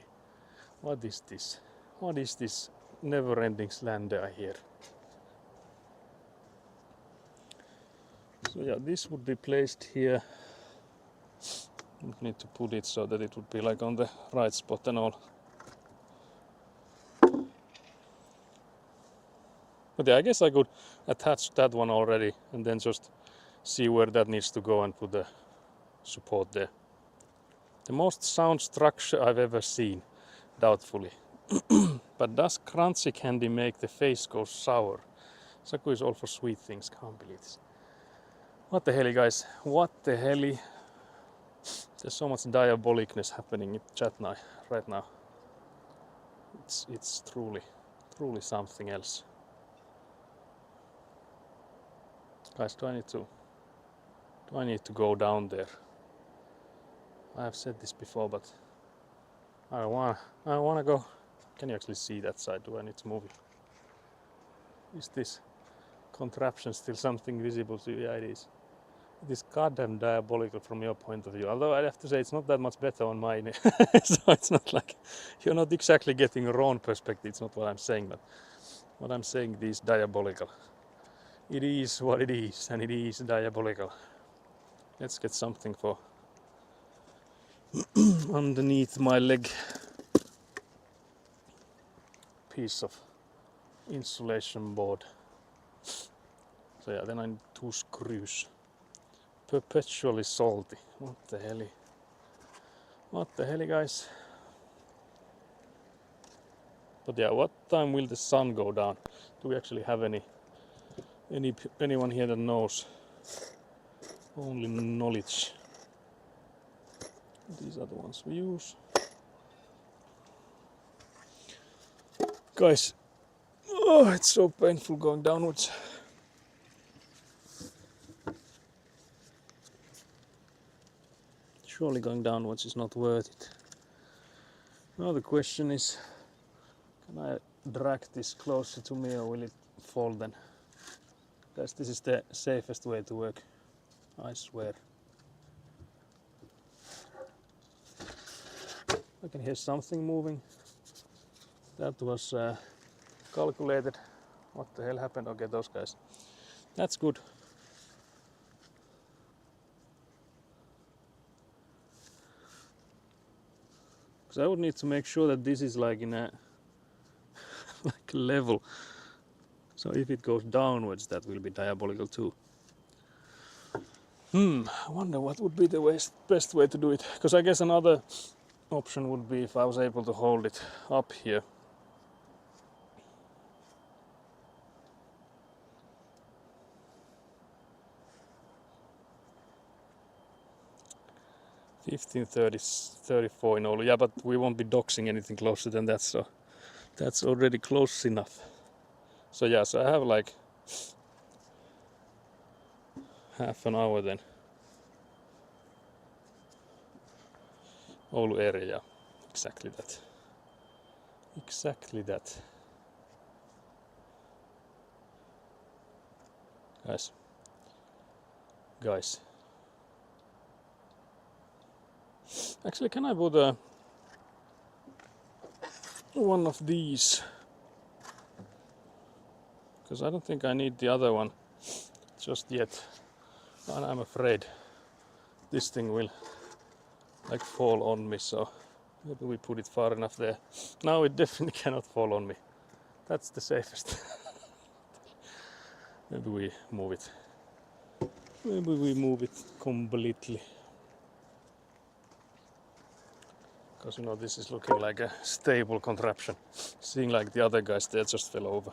What is this? What is this never-ending slander I hear? So yeah, this would be placed here. Would need to put it so that it would be like on the right spot and all. But yeah, I guess I could attach that one already and then just see where that needs to go and put the support there. The most sound structure I've ever seen, doubtfully. But does crunchy candy make the face go sour? Saku is all for sweet things, can't believe this. What the hell, guys? What the hell? There's so much diabolicness happening in chat now, right now. It's truly something else. Guys, do I need to go down there? I have said this before, but I don't wanna go. Can you actually see that side? Do I need to move it? Is this contraption still something visible to you? Yeah, it is. It is goddamn diabolical from your point of view. Although I have to say it's not that much better on mine. So it's not like you're not exactly getting a wrong perspective. It's not what I'm saying, but what I'm saying is diabolical. It is what it is, and it is diabolical. Let's get something for underneath my leg. Piece of insulation board. So yeah, then I need 2 screws. Perpetually salty. What the hell? What the hell, guys? But yeah, what time will the sun go down? Do we actually have anyone here that knows? Only knowledge. These are the ones we use. Guys, oh, it's so painful going downwards. Surely going downwards is not worth it. Now the question is, can I drag this closer to me or will it fall then? Guys, this is the safest way to work, I swear. I can hear something moving. That was calculated. What the hell happened? Okay, those guys. That's good. Because I would need to make sure that this is like in a like level. So if it goes downwards, that will be diabolical too. I wonder what would be the best way to do it. Because I guess another option would be if I was able to hold it up here. 1530, 34 in Oulu. Yeah, but we won't be doxing anything closer than that, so that's already close enough. So yeah, so I have like half an hour then. Oulu area, yeah. Exactly that. Exactly that. Guys. Actually, can I put one of these? Because I don't think I need the other one just yet. And I'm afraid this thing will like fall on me, so maybe we put it far enough there. Now it definitely cannot fall on me. That's the safest. Maybe we move it. Maybe we move it completely. Because you know this is looking like a stable contraption. Seeing like the other guys there just fell over.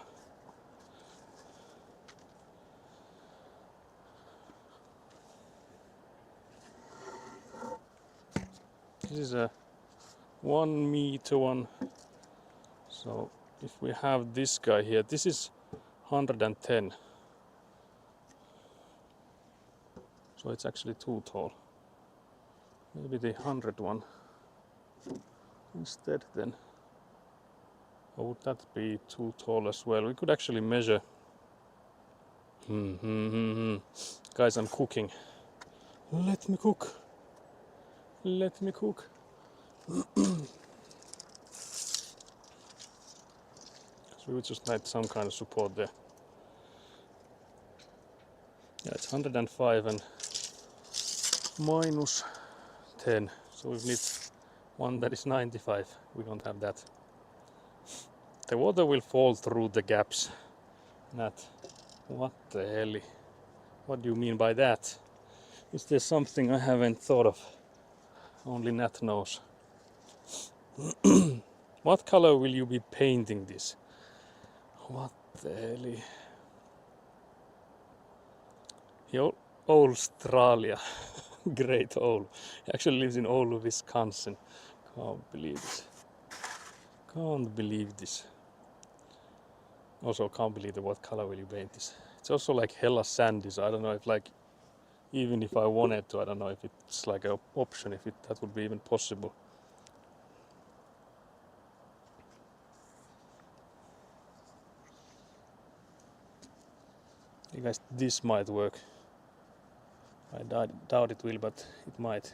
This is a 1 meter one. So if we have this guy here, this is 110. So it's actually too tall. Maybe the 100 one instead then. Or would that be too tall as well? We could actually measure. Guys, I'm cooking. Let me cook. Let me cook. So we would just need some kind of support there. Yeah, it's 105 and minus 10. So we need one that is 95. We don't have that. The water will fall through the gaps. Not. What the hell? What do you mean by that? Is there something I haven't thought of? Only Nat knows. What color will you be painting this? What the hell? Australia. Great Oulu. He actually lives in Oulu, Wisconsin. Can't believe this. Can't believe this. Also can't believe what color will you paint this. It's also like hella sandy, so I don't know if like even if I wanted to, I don't know if it's like an option, if that would be even possible. You guys, this might work. I doubt it will, but it might.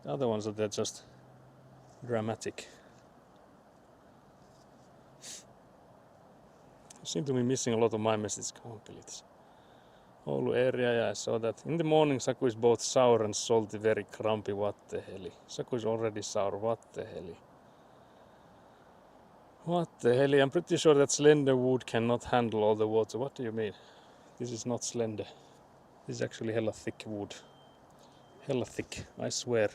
The other ones they're just dramatic. You seem to be missing a lot of my messages. Can't believe this. Oulu area, yeah, I saw that. In the morning, Saku is both sour and salty, very crumpy. What the hell? Saku is already sour. What the hell? What the hell? I'm pretty sure that slender wood cannot handle all the water. What do you mean? This is not slender. This is actually hella thick wood. Hella thick, I swear.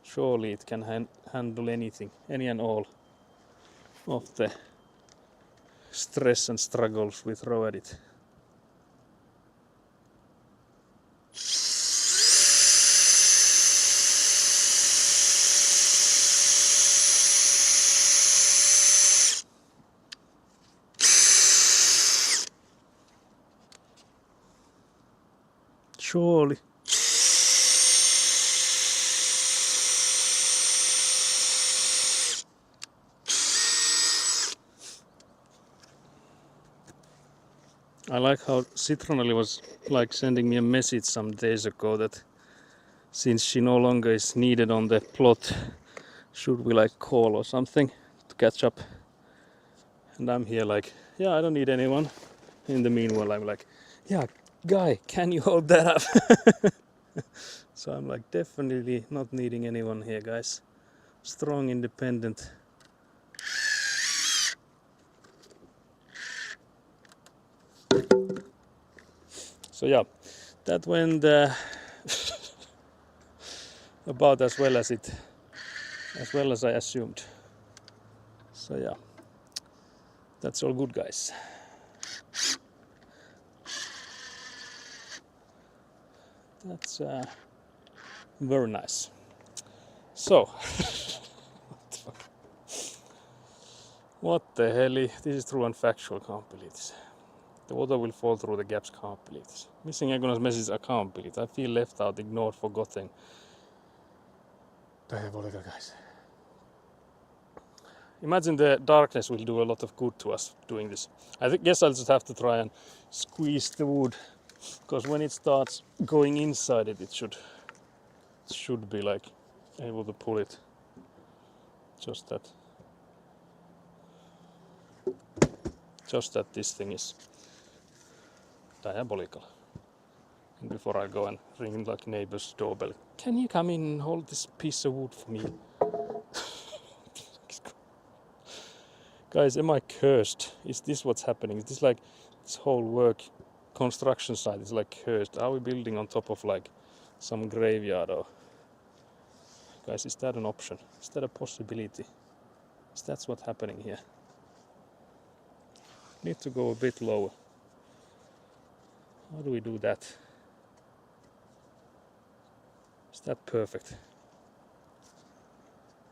Surely it can handle anything, any and all of the stress and struggles we throw at it. Surely. I like how Citronelli was like sending me a message some days ago that since she no longer is needed on the plot, should we like call or something to catch up? And I'm here like, yeah, I don't need anyone. In the meanwhile, I'm like, yeah, guy, can you hold that up? So I'm like, definitely not needing anyone here, guys. Strong, independent. So yeah, that went about as well as I assumed. So yeah, that's all good, guys. That's very nice. So, what the hell? This is true and factual, can't believe this. The water will fall through the gaps, can't believe this. Missing Egona's message, I can't believe it. I feel left out, ignored, forgotten. Diabolical, guys. Imagine the darkness will do a lot of good to us doing this. I guess I'll just have to try and squeeze the wood, because when it starts going inside it, it should be like able to pull it. Just that this thing is diabolical. And before I go and ring like neighbor's doorbell, can you come in and hold this piece of wood for me? Guys, am I cursed? Is this what's happening? Is this like this whole work construction site is like cursed? Are we building on top of like some graveyard? Or guys, is that an option? Is that a possibility? Is that what's happening here? Need to go a bit lower. How do we do that? Is that perfect?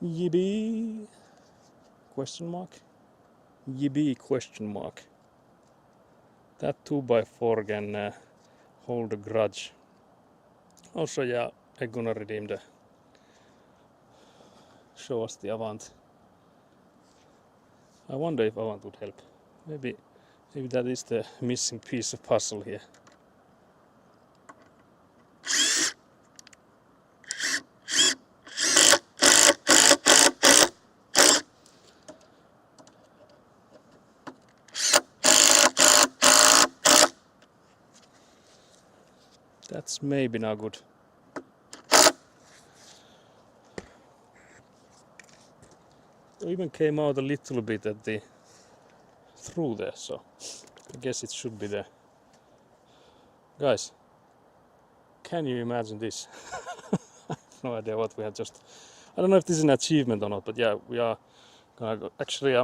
Yippee? Question mark? Yippee? Question mark. That 2x4 can hold a grudge. Also, yeah, I'm gonna redeem the show us the Avant. I wonder if Avant would help. Maybe that is the missing piece of puzzle here. That's maybe now good. It even came out a little bit at the through there, so I guess it should be there. Guys, can you imagine this? I have no idea what we have just. I don't know if this is an achievement or not, but yeah, we are gonna go. Actually,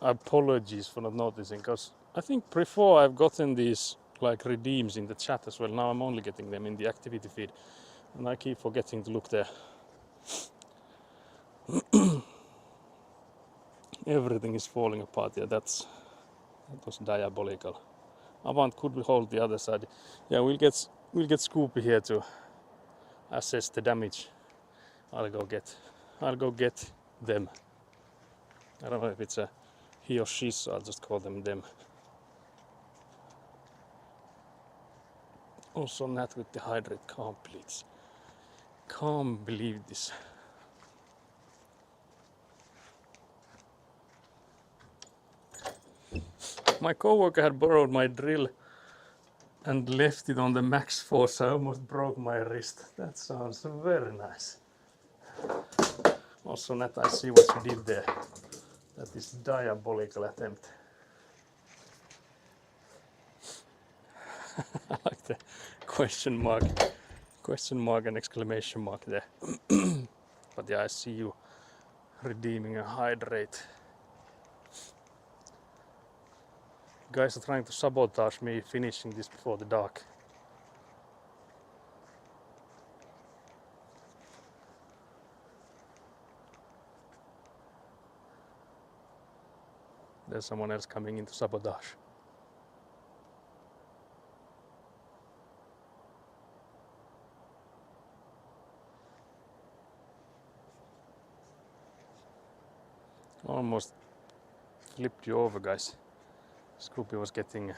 apologies for not noticing, because I think before I've gotten these like redeems in the chat as well. Now I'm only getting them in the activity feed, and I keep forgetting to look there. Everything is falling apart. Yeah, that was diabolical. Avant could hold the other side. Yeah, we'll get Scoopy here to assess the damage. I'll go get them. I don't know if it's a he or she, so I'll just call them. Also Nat with the hydrate, can't believe this. My coworker had borrowed my drill and left it on the max force. I almost broke my wrist. That sounds very nice. Also Nat, I see what you did there. That is diabolical attempt. I like the question mark and exclamation mark there. But yeah, I see you redeeming a hydrate. You guys are trying to sabotage me finishing this before the dark. There's someone else coming in to sabotage. Almost flipped you over, guys. Scoopy was getting a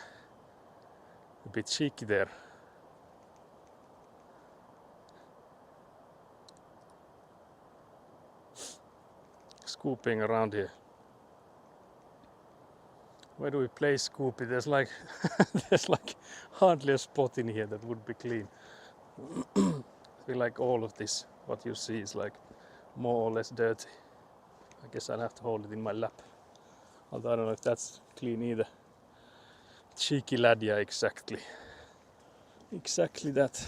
bit cheeky there. Scooping around here. Where do we place Scoopy? There's like there's like hardly a spot in here that would be clean. I feel like all of this, what you see, is like more or less dirty. I guess I'll have to hold it in my lap. Although I don't know if that's clean either. Cheeky lad, yeah, exactly. Exactly that.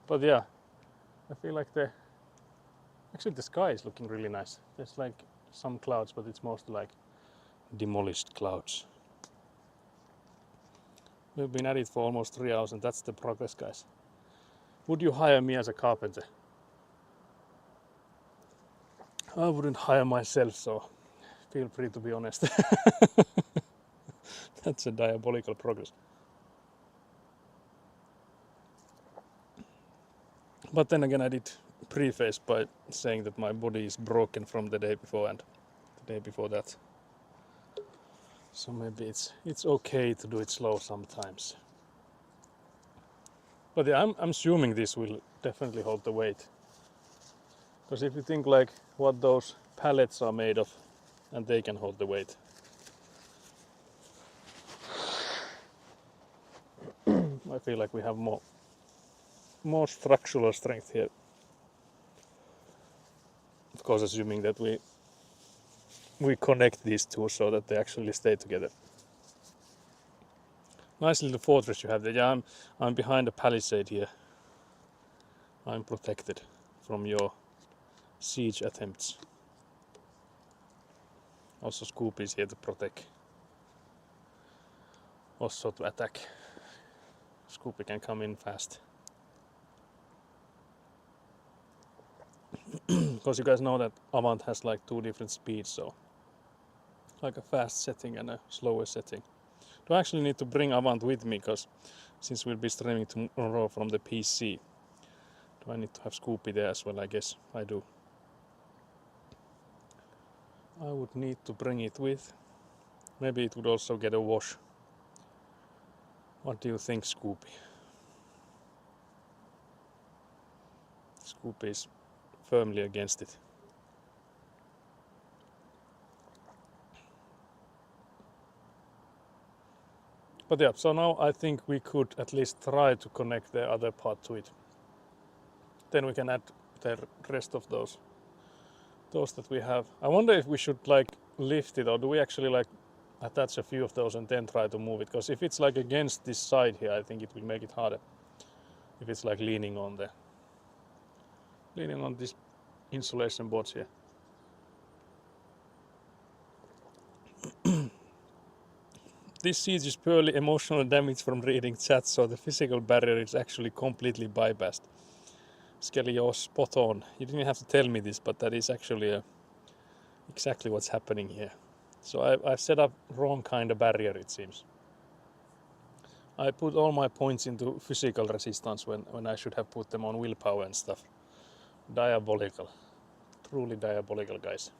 But yeah, I feel like actually the sky is looking really nice. There's like some clouds, but it's mostly like demolished clouds. We've been at it for almost 3 hours and that's the progress, guys. Would you hire me as a carpenter? I wouldn't hire myself, so feel free to be honest. That's a diabolical progress. But then again, I did preface by saying that my body is broken from the day before and the day before that. So maybe it's okay to do it slow sometimes. But yeah, I'm assuming this will definitely hold the weight. Because if you think like what those pallets are made of, and they can hold the weight. I feel like we have more structural strength here. Of course, assuming that we connect these two so that they actually stay together. Nice little fortress you have there. Yeah, I'm behind a palisade here. I'm protected from your siege attempts. Also Scoopy is here to protect. Also to attack. Scoopy can come in fast. Because you guys know that Avant has like 2 different speeds, so like a fast setting and a slower setting. Do I actually need to bring Avant with me, because since we'll be streaming tomorrow from the PC, do I need to have Scoopy there as well? I guess I do. I would need to bring it with. Maybe it would also get a wash. What do you think, Scoopy? Scoopy is firmly against it. But yeah, so now I think we could at least try to connect the other part to it. Then we can add the rest of those that we have. I wonder if we should like lift it, or do we actually like attach a few of those and then try to move it? Because if it's like against this side here, I think it will make it harder. If it's like leaning on this insulation boards here. This siege is purely emotional damage from reading chat, so the physical barrier is actually completely bypassed. Skelly, you're spot on. You didn't have to tell me this, but that is actually exactly what's happening here. So I've set up wrong kind of barrier, it seems. I put all my points into physical resistance when I should have put them on willpower and stuff. Diabolical. Truly diabolical, guys.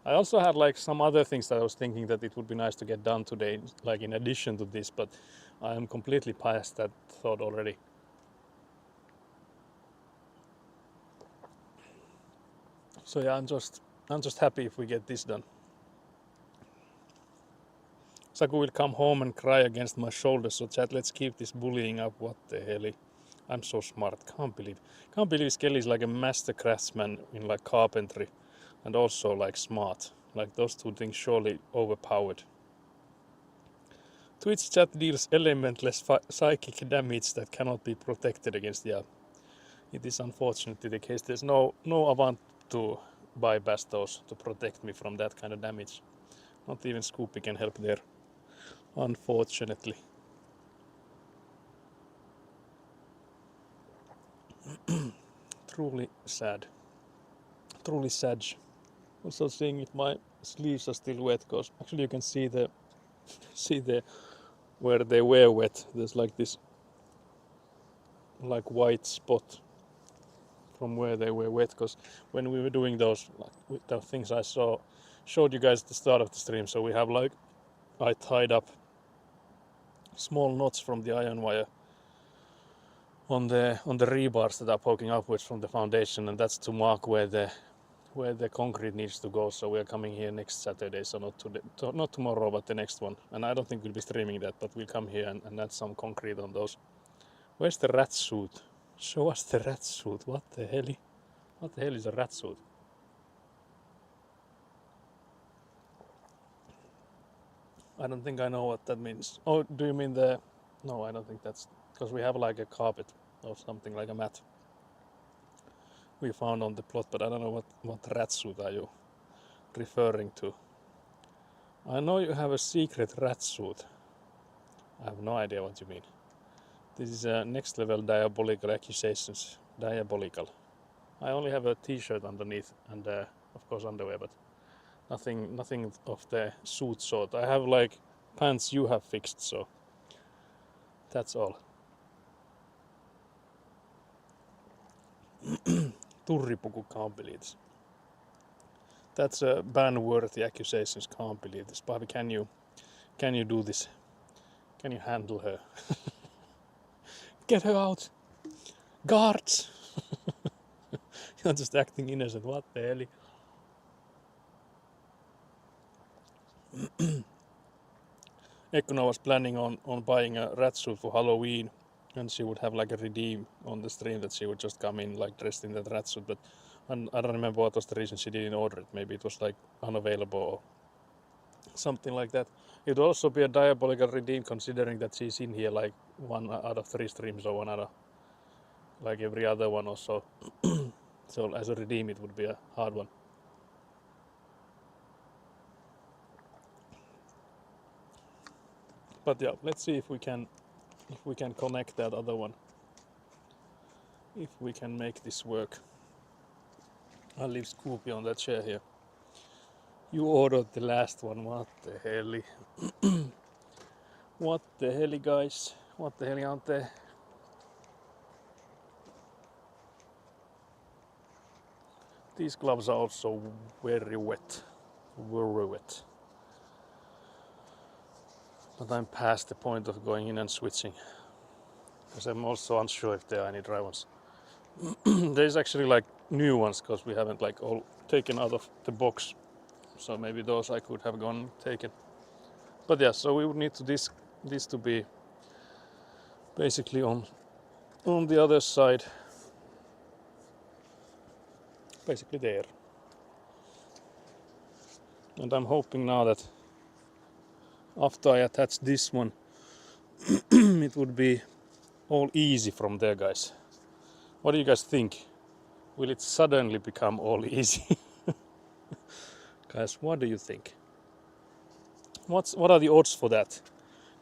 I also had like some other things that I was thinking that it would be nice to get done today, like in addition to this, but I am completely past that thought already. So yeah, I'm just happy if we get this done. Saku will come home and cry against my shoulder, so chat, let's keep this bullying up. What the hell? I'm so smart. Can't believe Skelly is like a master craftsman in like carpentry and also like smart. Like those two things surely overpowered. Twitch chat deals elementless psychic damage that cannot be protected against. Yeah, it is unfortunately the case. There's no Avant to bypass those to protect me from that kind of damage. Not even Scoopy can help there, unfortunately. Truly sad. Truly sad. Also seeing if my sleeves are still wet, because actually you can see the where they were wet. There's like this like white spot from where they were wet, because when we were doing those like with the things I showed you guys at the start of the stream, so we have like I tied up small knots from the iron wire on the rebars that are poking upwards from the foundation, and that's to mark where the concrete needs to go. So we are coming here next Saturday, so not tomorrow, but the next one. And I don't think we'll be streaming that, but we'll come here and add some concrete on those. Where's the rat suit? Show us the rat suit. What the hell? What the hell is a rat suit? I don't think I know what that means. Oh, do you mean the... No, I don't think that's... Because we have like a carpet or something like a mat we found on the plot, but I don't know what rat suit are you referring to. I know you have a secret rat suit. I have no idea what you mean. This is next level diabolical accusations. Diabolical. I only have a t-shirt underneath and of course underwear, but nothing of the suit sort. I have like pants you have fixed, so that's all. Turripuku, can't believe this. That's a ban-worthy accusations, can't believe this. Paavi, can you do this? Can you handle her? Get her out! Guards! You're just acting innocent, what the hell? Ekkuna was planning on buying a rat suit for Halloween, and she would have like a redeem on the stream that she would just come in like dressed in that rat suit, but I don't remember what was the reason she didn't order it. Maybe it was like unavailable or something like that. It would also be a diabolical redeem considering that she's in here like 1 out of 3 streams or 1 out of like every other one or so. So as a redeem it would be a hard one. But yeah, let's see if we can connect that other one. If we can make this work. I'll leave Scoopy on that chair here. You ordered the last one, what the hell? What the hell, guys? What the hell, aren't they? These gloves are also very wet. Very wet. But I'm past the point of going in and switching. Because I'm also unsure if there are any dry ones. There's actually like new ones because we haven't like all taken out of the box. So maybe those I could have gone taken. But yeah, so we would need to this to be basically on the other side. Basically there. And I'm hoping now that after I attach this one it would be all easy from there, guys. What do you guys think? Will it suddenly become all easy? Guys, what do you think? What are the odds for that?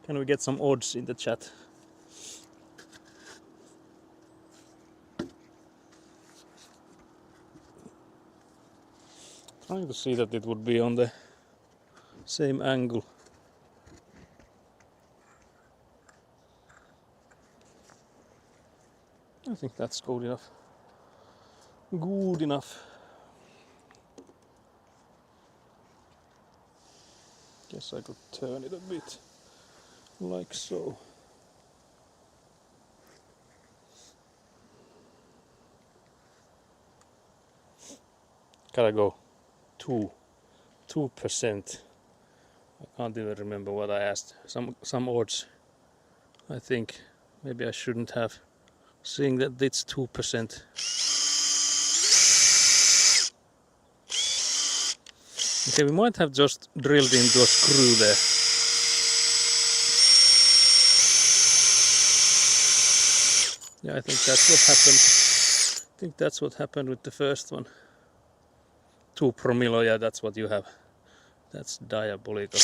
Can we get some odds in the chat? Trying to see that it would be on the same angle. I think that's good enough. Good enough. Guess I could turn it a bit like so. Gotta go 2%. I can't even remember what I asked. Some odds. I think maybe I shouldn't have. Seeing that it's 2%. Okay, we might have just drilled into a screw there. Yeah, I think that's what happened. I think that's what happened with the first one. 2 promille, yeah, that's what you have. That's diabolical.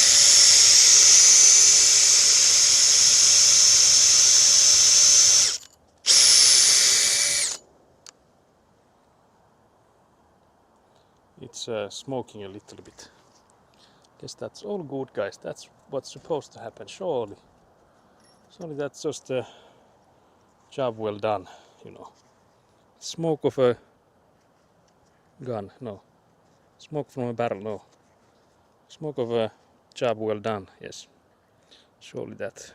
It's smoking a little bit. Guess that's all good, guys. That's what's supposed to happen, surely. Surely that's just a job well done, you know. Smoke of a gun, no. Smoke from a barrel, no. Smoke of a job well done, yes. Surely that.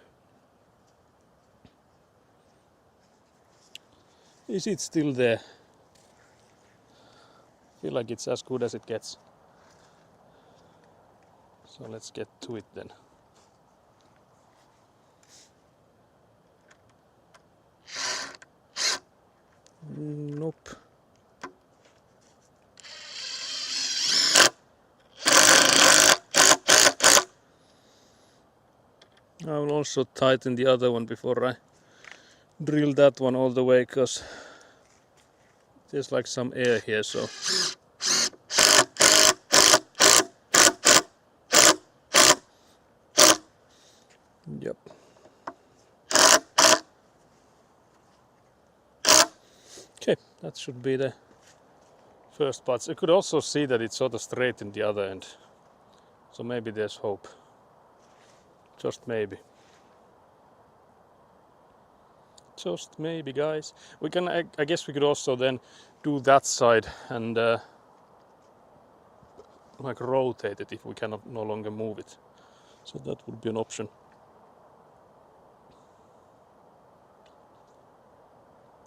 Is it still there? I feel like it's as good as it gets. So let's get to it then. Nope. I will also tighten the other one before I drill that one all the way, because there's like some air here, so yep. Okay, that should be the first part. You could also see that it's sort of straight in the other end. So maybe there's hope. Just maybe. Just maybe, guys. We can, I guess we could also then do that side and like rotate it if we cannot no longer move it. So that would be an option.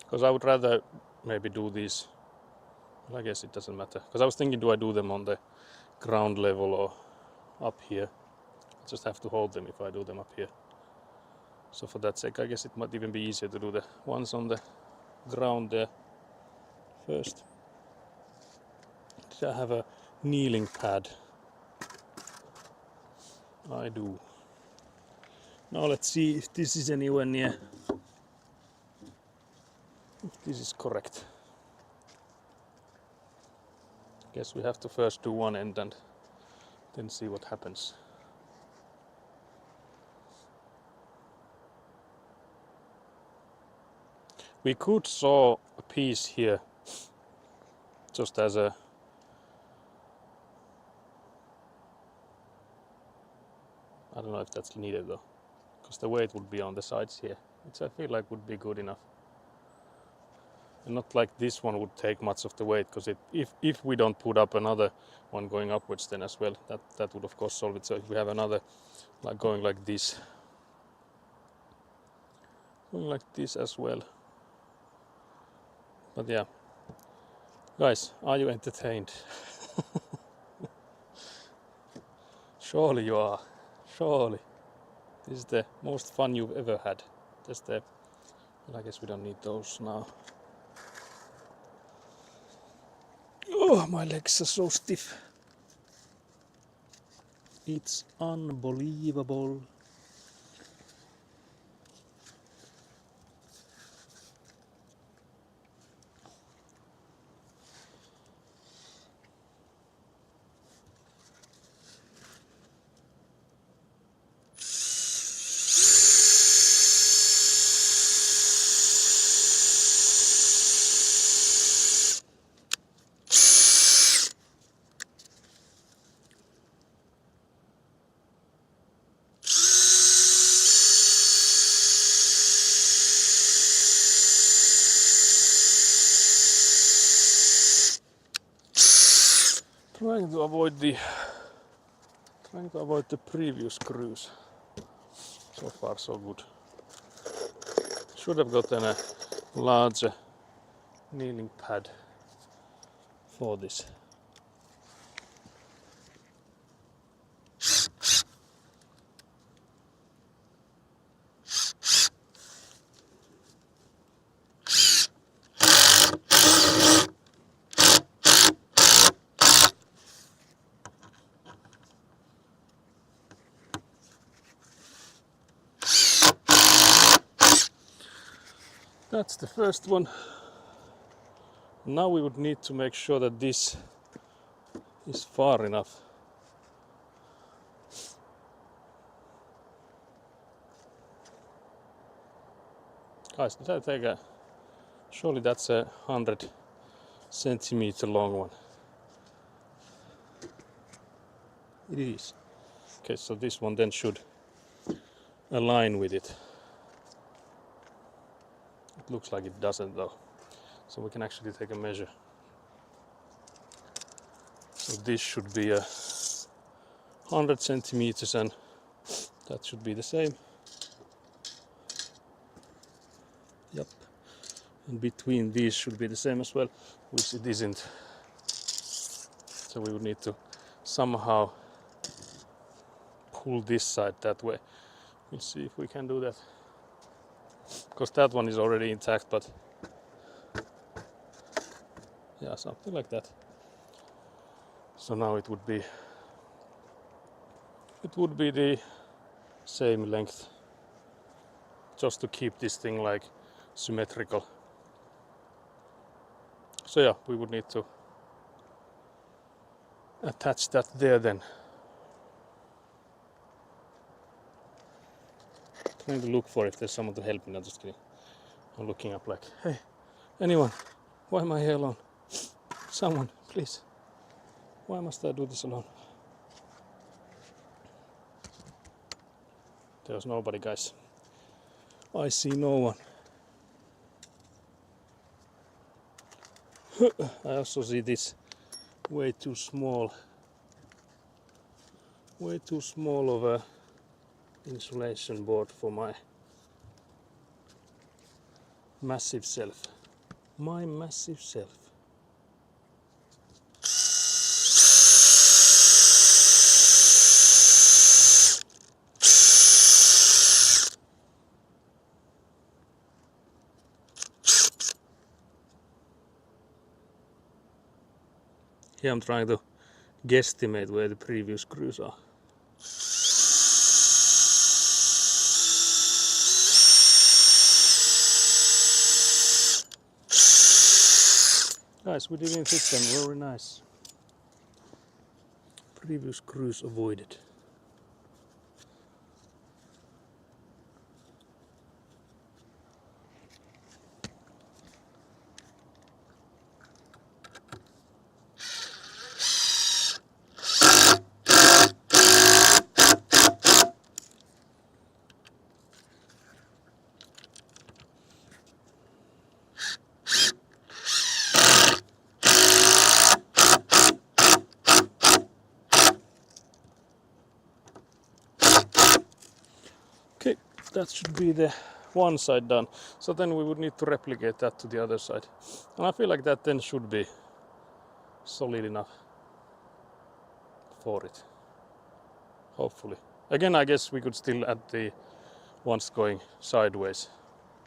Because I would rather maybe do these. Well, I guess it doesn't matter. Because I was thinking, do I do them on the ground level or up here? I just have to hold them if I do them up here. So for that sake, I guess it might even be easier to do the ones on the ground there first. Did I have a kneeling pad? I do. Now let's see if this is anywhere near. If this is correct. Guess we have to first do one end and then see what happens. We could saw a piece here just as a I don't know if that's needed though, because the weight would be on the sides here, which I feel like would be good enough. And not like this one would take much of the weight, because if we don't put up another one going upwards then as well, that would of course solve it. So if we have another like going like this as well. But yeah, guys, are you entertained? Surely you are. Surely. This is the most fun you've ever had. Well, I guess we don't need those now. Oh, my legs are so stiff. It's unbelievable. Trying to avoid the previous screws. So far so good. Should have gotten a larger kneeling pad for this. That's the first one. Now we would need to make sure that this is far enough. Guys, did I take a... Surely that's a 100 centimeter long one. It is. Okay, so this one then should align with it. It looks like it doesn't though. So we can actually take a measure. So this should be a 100 centimeters and that should be the same. Yep. And between these should be the same as well, which it isn't. So we would need to somehow pull this side that way. We'll see if we can do that. Because that one is already intact, but yeah, something like that. So now it would be the same length, just to keep this thing like symmetrical. So yeah, we would need to attach that there then. Trying to look for if there's someone to help me. Not just kidding. I'm looking up like, hey, anyone? Why am I here alone? Someone, please. Why must I do this alone? There's nobody, guys. I see no one. I also see this way too small of a insulation board for my massive self. My massive self. Here I'm trying to guesstimate where the previous screws are. Guys, we didn't hit them, very nice. Previous screws avoided. Okay, that should be the one side done. So then we would need to replicate that to the other side. And I feel like that then should be solid enough for it. Hopefully. Again, I guess we could still add the ones going sideways.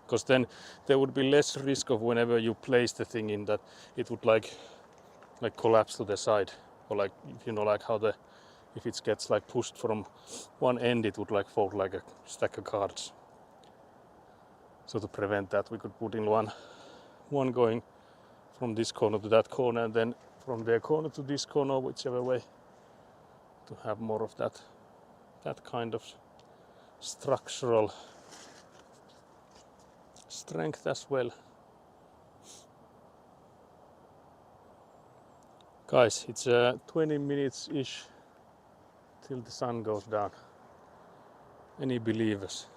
Because then there would be less risk of whenever you place the thing in that it would like collapse to the side. Or like, you know, like how if it gets like pushed from one end, it would like fold like a stack of cards. So to prevent that, we could put in one going from this corner to that corner, and then from their corner to this corner, whichever way, to have more of that kind of structural strength as well. Guys, it's 20 minutes ish till the sun goes down. Any believers?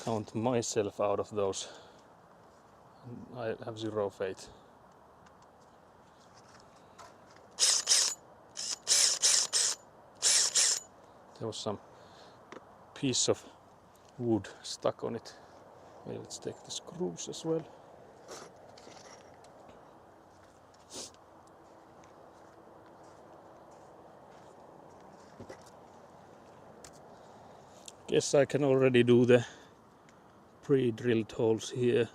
Count myself out of those. I have zero faith. There was some piece of wood stuck on it. Okay, let's take the screws as well. Guess I can already do the pre-drilled holes here.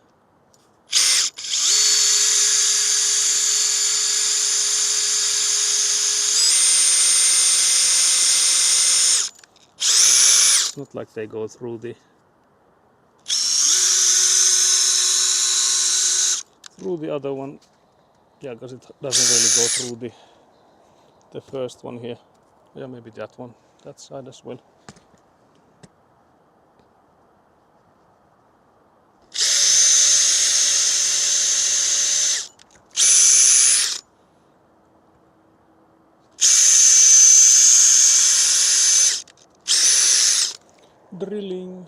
It's not like they go through the other one. Yeah, because it doesn't really go through the first one here. Yeah, maybe that one, that side as well. Drilling.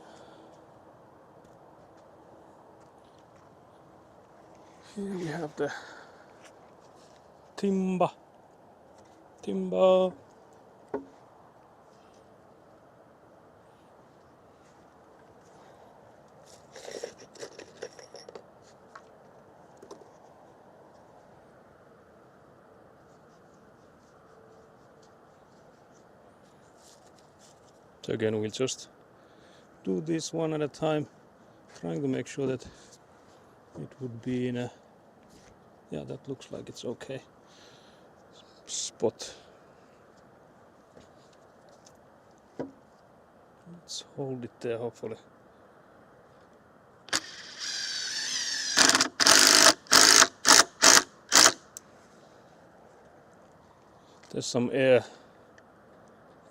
Here we have the timber. So again, we'll just do this one at a time, trying to make sure that it would be in a, yeah, that looks like it's okay spot. Let's hold it there, hopefully. There's some air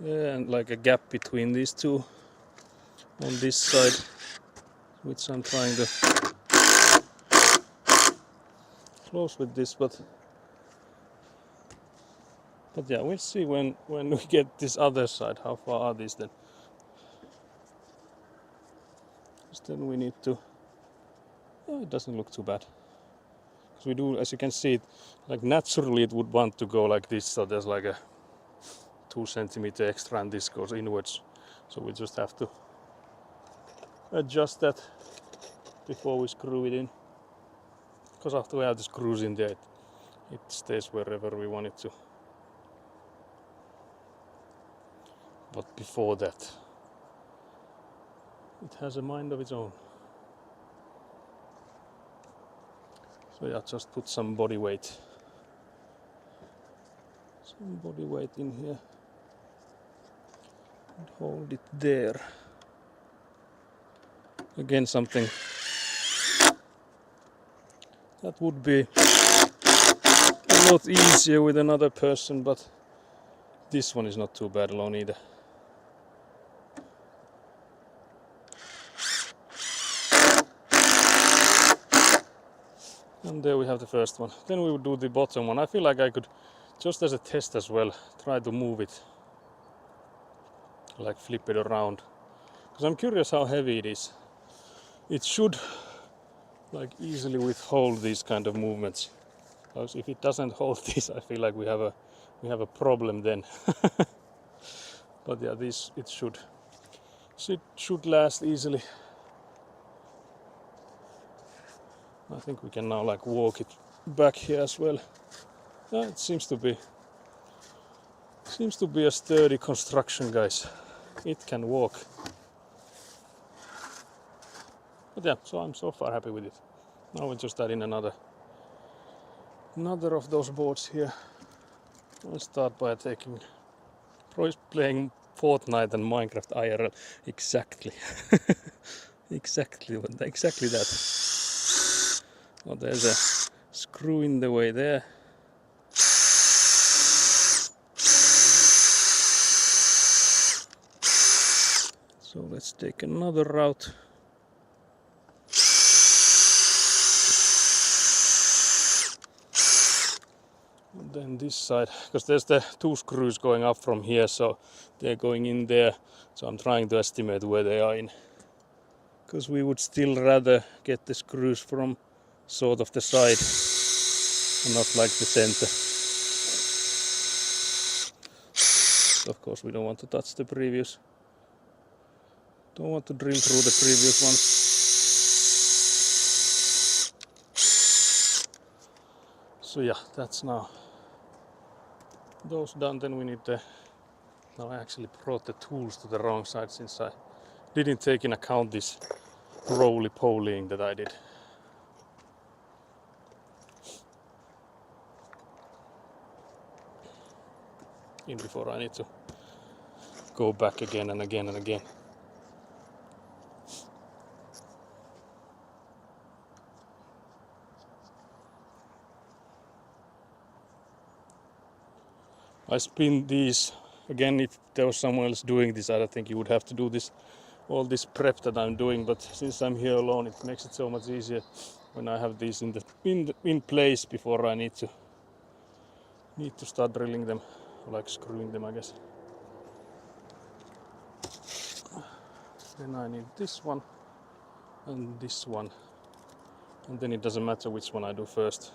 and like a gap between these two on this side, which I'm trying to close with this, but yeah, we'll see when we get this other side. How far are these then? Because then we need to. Yeah, it doesn't look too bad. Because we do, as you can see, it like naturally it would want to go like this. So there's like a 2 centimeter extra, and this goes inwards. So we just have to adjust that before we screw it in. Because after we have the screws in there, it stays wherever we want it to. But before that, it has a mind of its own. So yeah, just put some body weight. Some body weight in here. And hold it there. Again, something that would be a lot easier with another person, but this one is not too bad alone either. And there we have the first one. Then we would do the bottom one. I feel like I could, just as a test as well, try to move it, like flip it around. Because I'm curious how heavy it is. It should like easily withhold these kind of movements. Because if it doesn't hold this, I feel like we have a problem then. But yeah, this it should last easily. I think we can now like walk it back here as well. Yeah, it seems to be a sturdy construction, guys. It can walk. But yeah, so I'm so far happy with it. Now we'll just add in another of those boards here. I'll start by playing Fortnite and Minecraft IRL. Exactly. exactly that. Oh, there's a screw in the way there. So let's take another route. And then this side, because there's the 2 screws going up from here, so they're going in there. So I'm trying to estimate where they are in. Because we would still rather get the screws from sort of the side and not like the center. Of course we don't want to touch the previous. Don't want to drill through the previous one. So yeah, that's now those done. Then we need the. Now I actually brought the tools to the wrong side since I didn't take in account this roly-polying that I did. In before I need to go back again and again and again. I spin these again. If there was someone else doing this, I don't think you would have to do this, all this prep that I'm doing. But since I'm here alone, it makes it so much easier when I have these in place before I need to start drilling them, like screwing them, I guess. Then I need this one and this one, and then it doesn't matter which one I do first.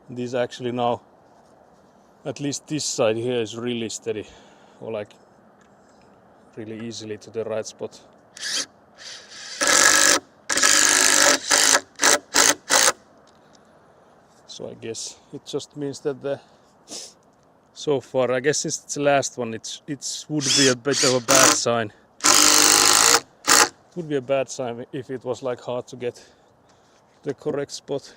These actually now, at least this side here is really steady, or like really easily to the right spot. So I guess it just means that so far, I guess since it's the last one, it would be a bit of a bad sign. It would be a bad sign if it was like hard to get the correct spot.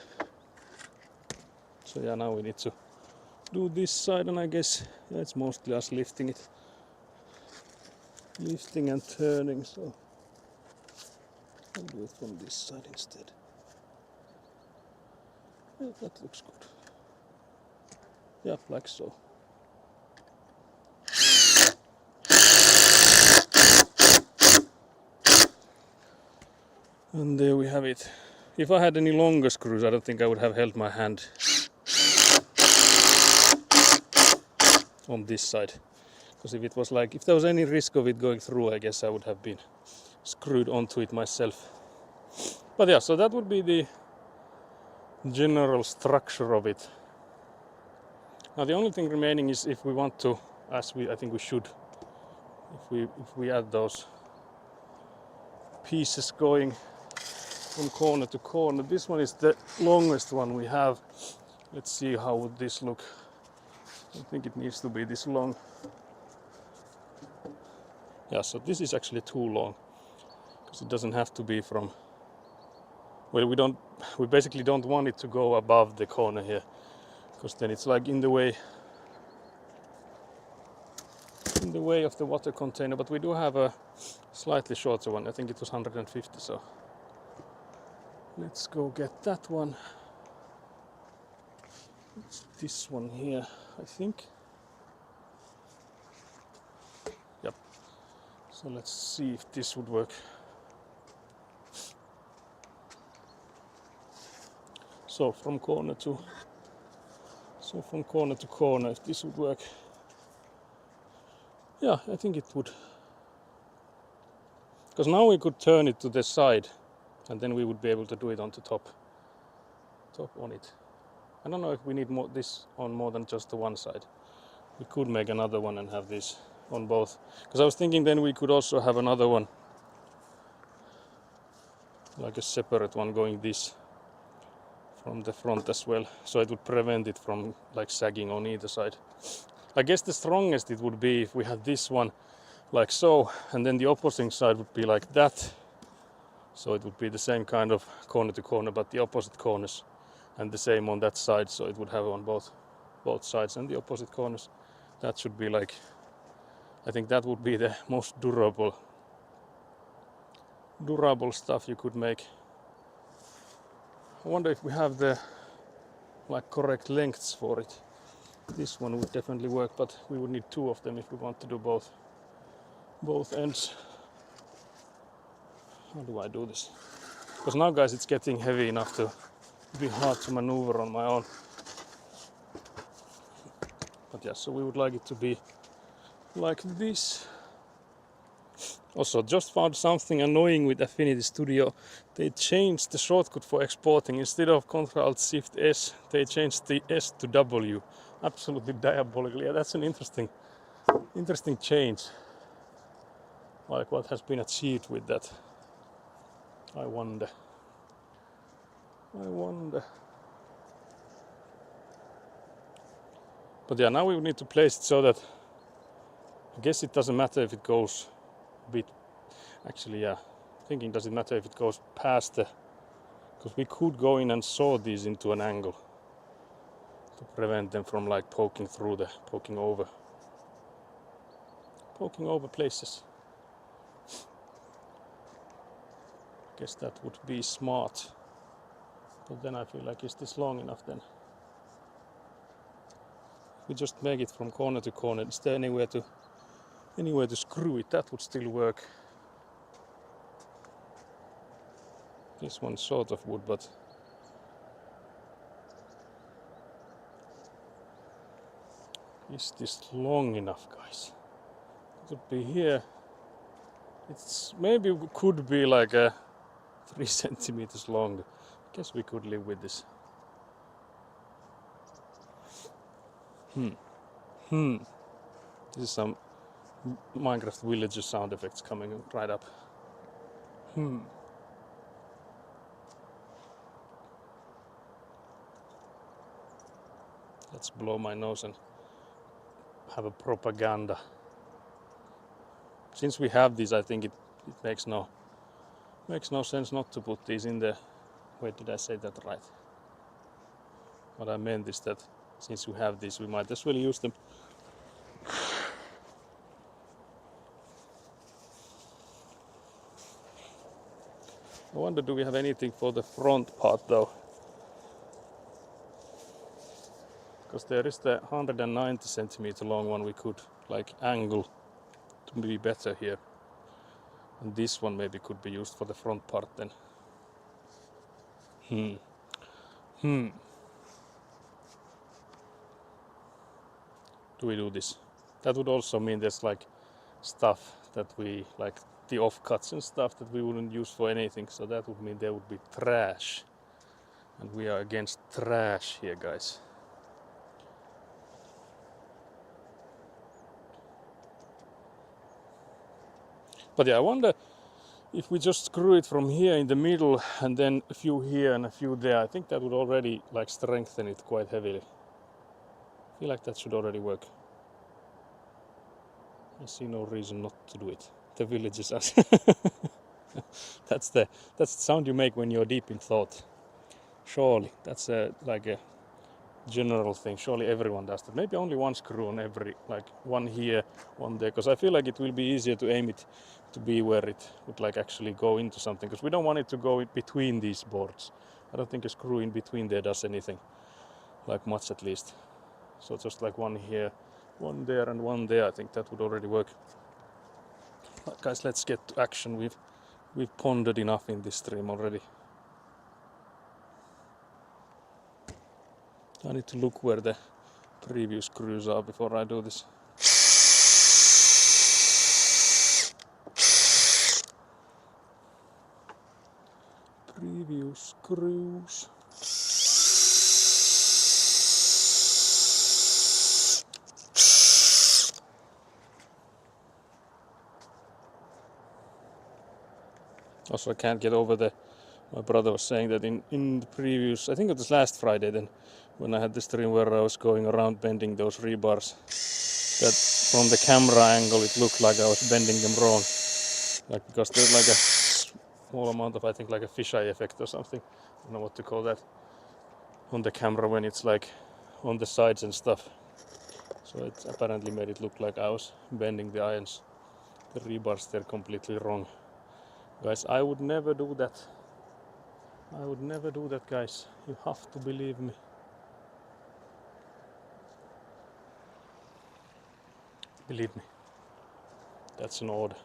So yeah, now we need to do this side, and I guess yeah, it's mostly us lifting and turning. So I'll do it from this side instead. Yeah, that looks good. Yeah, like so. And there we have it. If I had any longer screws, I don't think I would have held my hand on this side. Because if it was like, if there was any risk of it going through, I guess I would have been screwed onto it myself. But yeah, so that would be the general structure of it. Now the only thing remaining is if we want to, I think we should, if we add those pieces going from corner to corner. This one is the longest one we have. Let's see how would this look. I think it needs to be this long. Yeah, so this is actually too long because it doesn't have to be from, well, we basically don't want it to go above the corner here because then it's like in the way of the water container. But we do have a slightly shorter one. I think it was 150, so let's go get that one. It's this one here, I think. Yep. So let's see if this would work. So from corner to corner, if this would work. Yeah, I think it would. Because now we could turn it to the side and then we would be able to do it on the top on it. I don't know if we need this on more than just the one side. We could make another one and have this on both. Because I was thinking then we could also have another one, like a separate one going this from the front as well. So it would prevent it from like sagging on either side. I guess the strongest it would be if we had this one like so, and then the opposite side would be like that. So it would be the same kind of corner to corner, but the opposite corners, and the same on that side. So it would have on both sides and the opposite corners. That should be like, I think that would be the most durable stuff you could make. I wonder if we have the like correct lengths for it. This one would definitely work, but we would need two of them if we want to do both ends. How do I do this? Because now, guys, it's getting heavy enough to be hard to maneuver on my own. But yeah, so we would like it to be like this. Also, just found something annoying with Affinity Studio. They changed the shortcut for exporting. Instead of Ctrl-Alt-Shift-S, they changed the S to W. Absolutely diabolical. Yeah, that's an interesting change. Like what has been achieved with that. I wonder. But yeah, now we need to place it so that I guess it doesn't matter if it goes a bit. Actually, yeah. Thinking, does it matter if it goes past the? Because we could go in and saw these into an angle to prevent them from like poking over places. Guess that would be smart. But then I feel like, is this long enough then? We just make it from corner to corner. Is there anywhere to screw it? That would still work. This one sort of would, but is this long enough, guys? It would be here. It's maybe could be like a 3 centimeters long. I guess we could live with this. This is some Minecraft villager sound effects coming right up. Let's blow my nose and have a propaganda. Since we have these, I think it makes no sense not to put these in there. Wait, did I say that right? What I meant is that since we have these, we might as well use them. I wonder, do we have anything for the front part though? Because there is the 190 centimeter long one we could like angle to be better here. And this one maybe could be used for the front part then. Hmm. Hmm. Do we do this? That would also mean there's like stuff that we like the offcuts and stuff that we wouldn't use for anything. So that would mean there would be trash. And we are against trash here, guys. But yeah, I wonder if we just screw it from here in the middle and then a few here and a few there. I think that would already like strengthen it quite heavily. I feel like that should already work. I see no reason not to do it. The villagers are that's the sound you make when you're deep in thought. Surely that's like a general thing. Surely everyone does that. Maybe only one screw on every, like one here, one there, because I feel like it will be easier to aim it to be where it would like actually go into something, because we don't want it to go in between these boards. I don't think a screw in between there does anything, like much at least. So just like one here, one there and one there, I think that would already work. But guys, let's get to action. We've pondered enough in this stream already. I need to look where the previous screws are before I do this. Previous screws. Also, I can't get over my brother was saying that in the previous, I think it was last Friday then, when I had the stream where I was going around bending those rebars, that from the camera angle it looked like I was bending them wrong. Like, because there's like a small amount of, I think, like a fisheye effect or something. I don't know what to call that on the camera when it's like on the sides and stuff. So it apparently made it look like I was bending the irons, the rebars there completely wrong. Guys, I would never do that. I would never do that, guys. You have to believe me. Believe me. That's an order.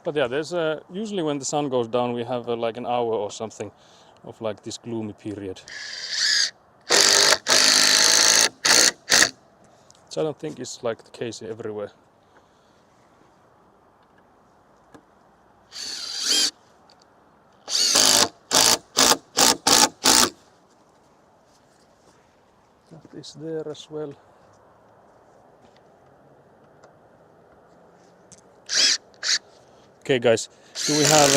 But yeah, there's usually when the sun goes down we have like an hour or something of like this gloomy period. So I don't think it's like the case everywhere. That is there as well. Okay guys, do we have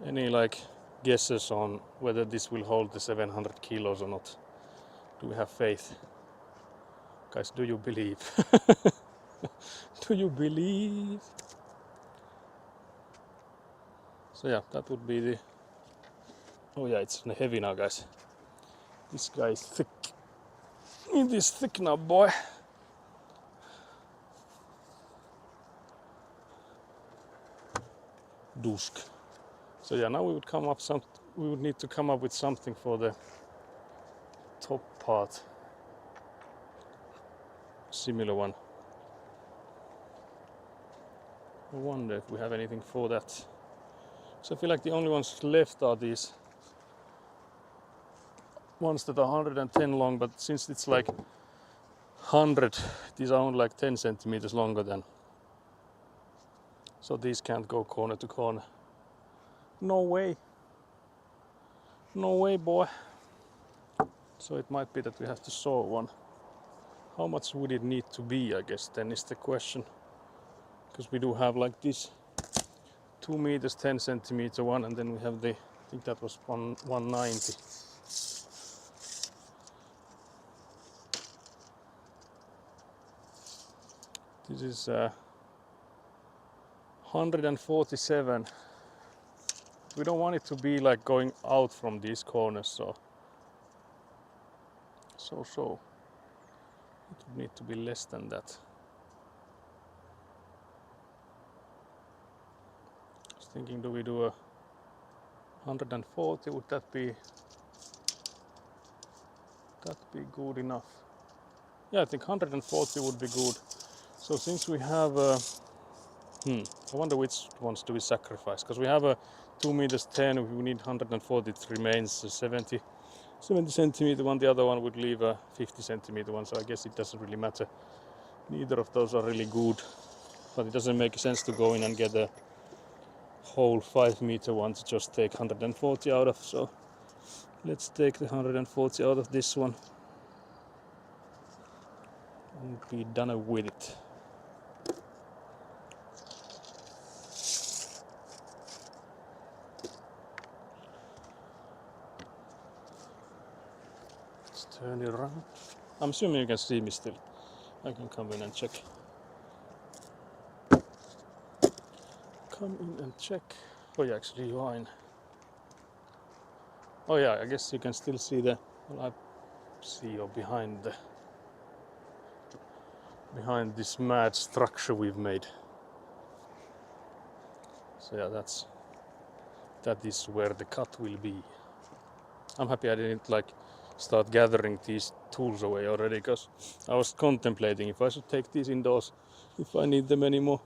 any like guesses on whether this will hold the 700 kilos or not? Do we have faith? Guys, do you believe? Do you believe? So yeah, that would be the... Oh yeah, it's heavy now, guys. This guy is thick. It is thick now, boy. Dusk. So yeah, now we would need to come up with something for the top part. Similar one. I wonder if we have anything for that. So I feel like the only ones left are these ones that are 110 long, but since it's like 100, these are only like 10 centimeters longer than. So these can't go corner to corner. No way. No way, boy. So it might be that we have to saw one. How much would it need to be, I guess, then is the question. Because we do have like this 2 meters 10 centimeter one, and then we have the, I think that was 190. This is 147. We don't want it to be like going out from these corners, so it would need to be less than that. I was thinking, do we do a 140? Would that be good enough? Yeah, I think 140 would be good. So since we have I wonder which ones do we sacrifice, because we have a 2 meters 10, we need 140, it remains 70 centimeter one, the other one would leave a 50 centimeter one, so I guess it doesn't really matter. Neither of those are really good, but it doesn't make sense to go in and get a whole 5 meter one to just take 140 out of, so let's take the 140 out of this one and be done with it. Let's turn it around. I'm assuming you can see me still. I can come in and check. Come in and check. Oh yeah, actually you are in. Oh yeah, I guess you can still see the, well, I see you're behind this mad structure we've made. So yeah, that is where the cut will be. I'm happy I didn't like start gathering these tools away already, because I was contemplating if I should take these indoors, if I need them anymore.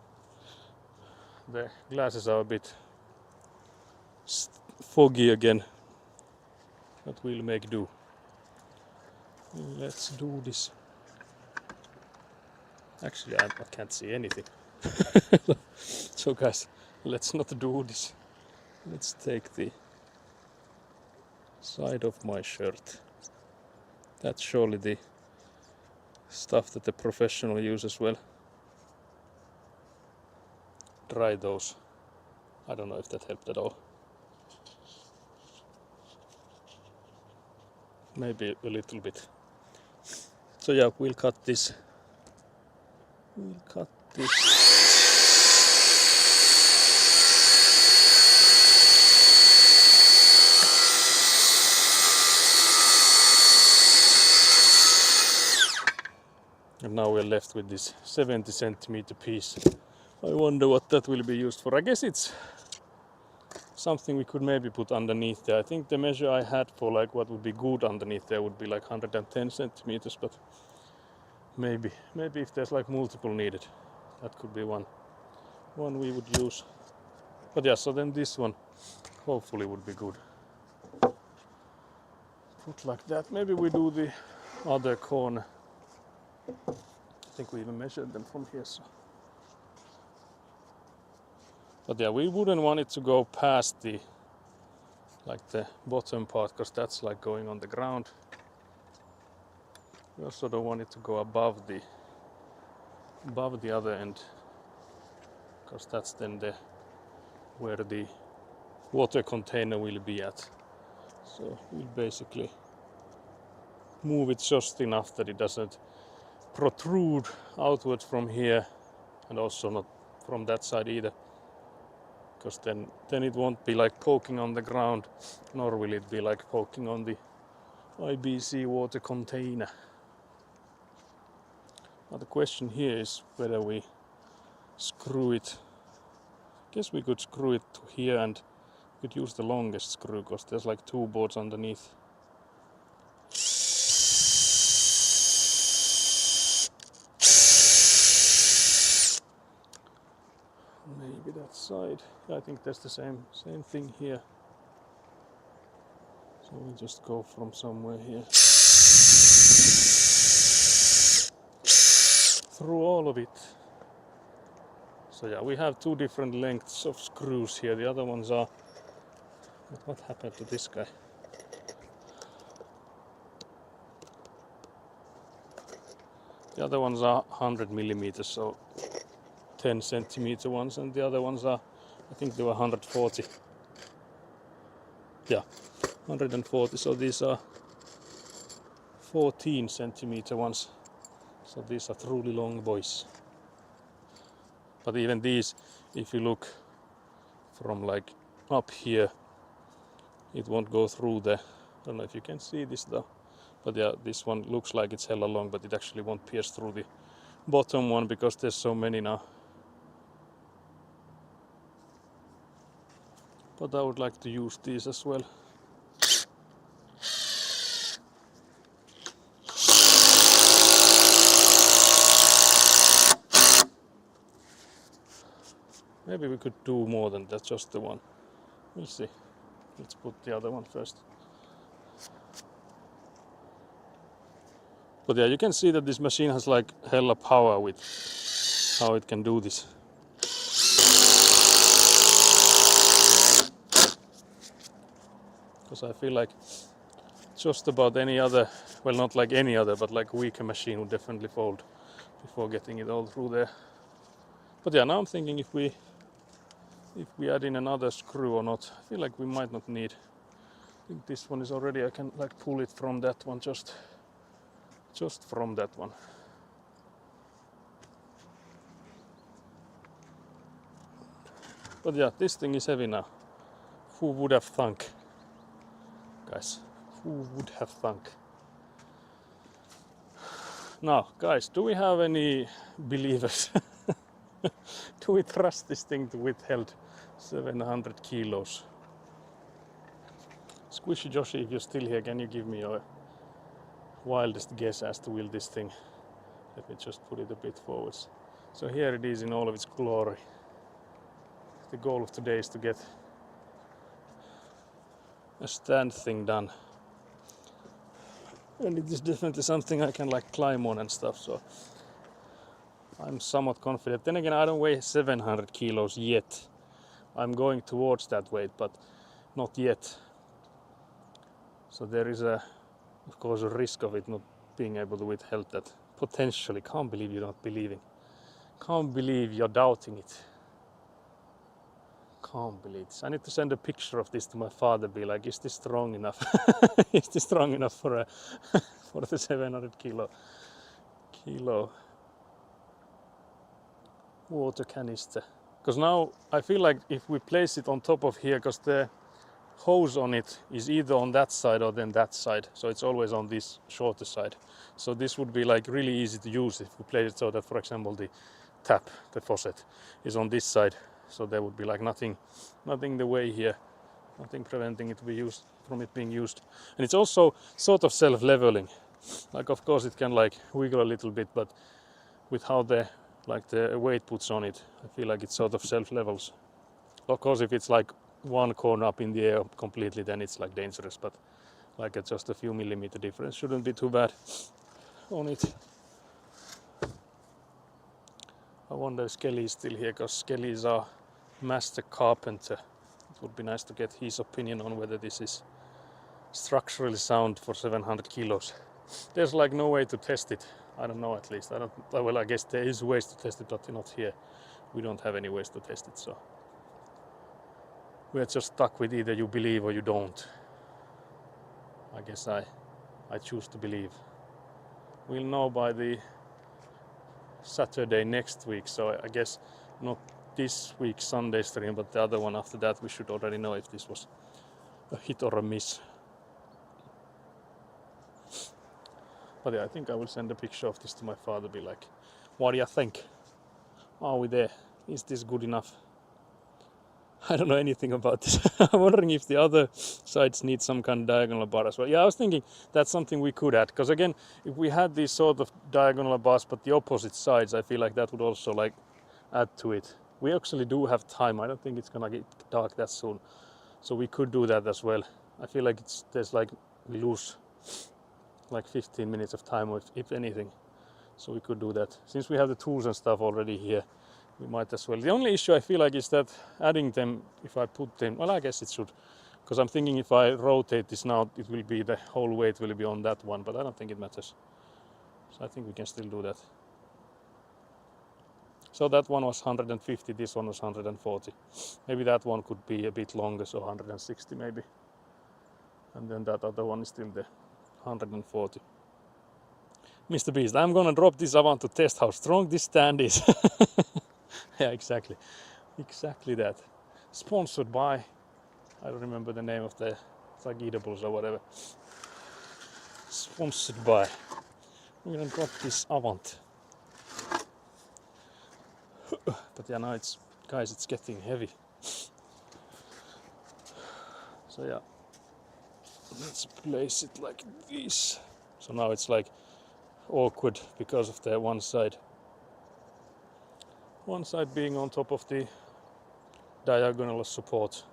The glasses are a bit foggy again, but we'll make do. Let's do this. Actually, I can't see anything. So guys, let's not do this. Let's take the side of my shirt. That's surely the stuff that the professional uses well. Dry those. I don't know if that helped at all. Maybe a little bit. So yeah, we'll cut this. And now we're left with this 70 centimeter piece. I wonder what that will be used for. I guess it's something we could maybe put underneath there. I think the measure I had for like what would be good underneath there would be like 110 centimeters, but maybe if there's like multiple needed, that could be one we would use. But yeah, so then this one hopefully would be good. Put like that. Maybe we do the other corner. I think we even measured them from here. So. But yeah, we wouldn't want it to go past the bottom part, because that's like going on the ground. We also don't want it to go above the other end, because that's then where the water container will be at. So we'll basically move it just enough that it doesn't protrude outward from here, and also not from that side either, because then it won't be like poking on the ground, nor will it be like poking on the IBC water container. Now the question here is whether we screw it. I guess we could screw it to here, and we could use the longest screw, because there's like 2 boards underneath. Maybe that side. I think there's the same thing here. So we'll just go from somewhere here. Through all of it. So yeah, we have 2 different lengths of screws here. The other ones are... What happened to this guy? The other ones are 100 millimeters, so 10 centimeter ones, and the other ones are, I think they were 140. Yeah, 140, so these are 14 centimeter ones. So these are truly long boys. But even these, if you look from like up here, it won't go through the... I don't know if you can see this though. But yeah, this one looks like it's hella long, but it actually won't pierce through the bottom one, because there's so many now. But I would like to use these as well. maybe we could do more than that, just the one. We'll see. Let's put the other one first. But yeah, you can see that this machine has like hella power with how it can do this. Because I feel like just about any other, well, not like any other, but like weaker machine would definitely fold before getting it all through there. But yeah, now I'm thinking if we add in another screw or not. I feel like we might not need. I think this one is already, I can like pull it from that one, just from that one. But yeah, this thing is heavy now. Who would have thunk? Guys, who would have thunk? Now, guys, do we have any believers? Do we trust this thing to withhold 700 kilos? Squishy Joshi, if you're still here, can you give me your wildest guess as to will this thing? Let me just put it a bit forwards. So here it is in all of its glory. The goal of today is to get a stand thing done. And it is definitely something I can like climb on and stuff, so I'm somewhat confident. Then again, I don't weigh 700 kilos yet. I'm going towards that weight, but not yet. So there is of course a risk of it not being able to withhold that. Potentially. Can't believe you're not believing. Can't believe you're doubting it. Can't believe this. I need to send a picture of this to my father, be like, is this strong enough? Is this strong enough for for the 700 kilo water canister? Because now I feel like if we place it on top of here, because the hose on it is either on that side or then that side, so it's always on this shorter side. So this would be like really easy to use if we place it so that, for example, the tap, the faucet, is on this side. So there would be like nothing the way here, nothing preventing it to be used from it being used. And it's also sort of self-leveling. Like of course it can like wiggle a little bit, but with how the weight puts on it, I feel like it sort of self-levels. Of course, if it's like one corner up in the air completely, then it's like dangerous. But like it's just a few millimeter difference, shouldn't be too bad on it. I wonder if Skelly is still here, because Skelly is our master carpenter. It would be nice to get his opinion on whether this is structurally sound for 700 kilos. There's like no way to test it. I don't know, at least. Well, I guess there is ways to test it, but not here. We don't have any ways to test it, so we're just stuck with either you believe or you don't. I guess I choose to believe. We'll know by the Saturday next week, so I guess not this week's Sunday stream, but the other one after that we should already know if this was a hit or a miss. But yeah, I think I will send a picture of this to my father, be like, what do you think? Are we there? Is this good enough? I don't know anything about this. I'm wondering if the other sides need some kind of diagonal bar as well. Yeah, I was thinking that's something we could add, because again, if we had these sort of diagonal bars but the opposite sides, I feel like that would also like add to it. We actually do have time. I don't think it's gonna get dark that soon, so we could do that as well. I feel like there's like we lose like 15 minutes of time, if anything, so we could do that. Since we have the tools and stuff already here, we might as well. The only issue I feel like is that adding them, if I put them, well, I guess it should, because I'm thinking if I rotate this now, it will be the whole weight will be on that one, but I don't think it matters. So I think we can still do that. So that one was 150, this one was 140. Maybe that one could be a bit longer, so 160 maybe. And then that other one is still the 140. Mr. Beast, I'm gonna drop this. I want to test how strong this stand is. Yeah, exactly that. Sponsored by, I don't remember the name of the, it's like Eatables or whatever. Sponsored by. We're gonna drop this Avant. But yeah, now it's, guys, it's getting heavy. So yeah, let's place it like this. So now it's like awkward because of the one side being on top of the diagonal support.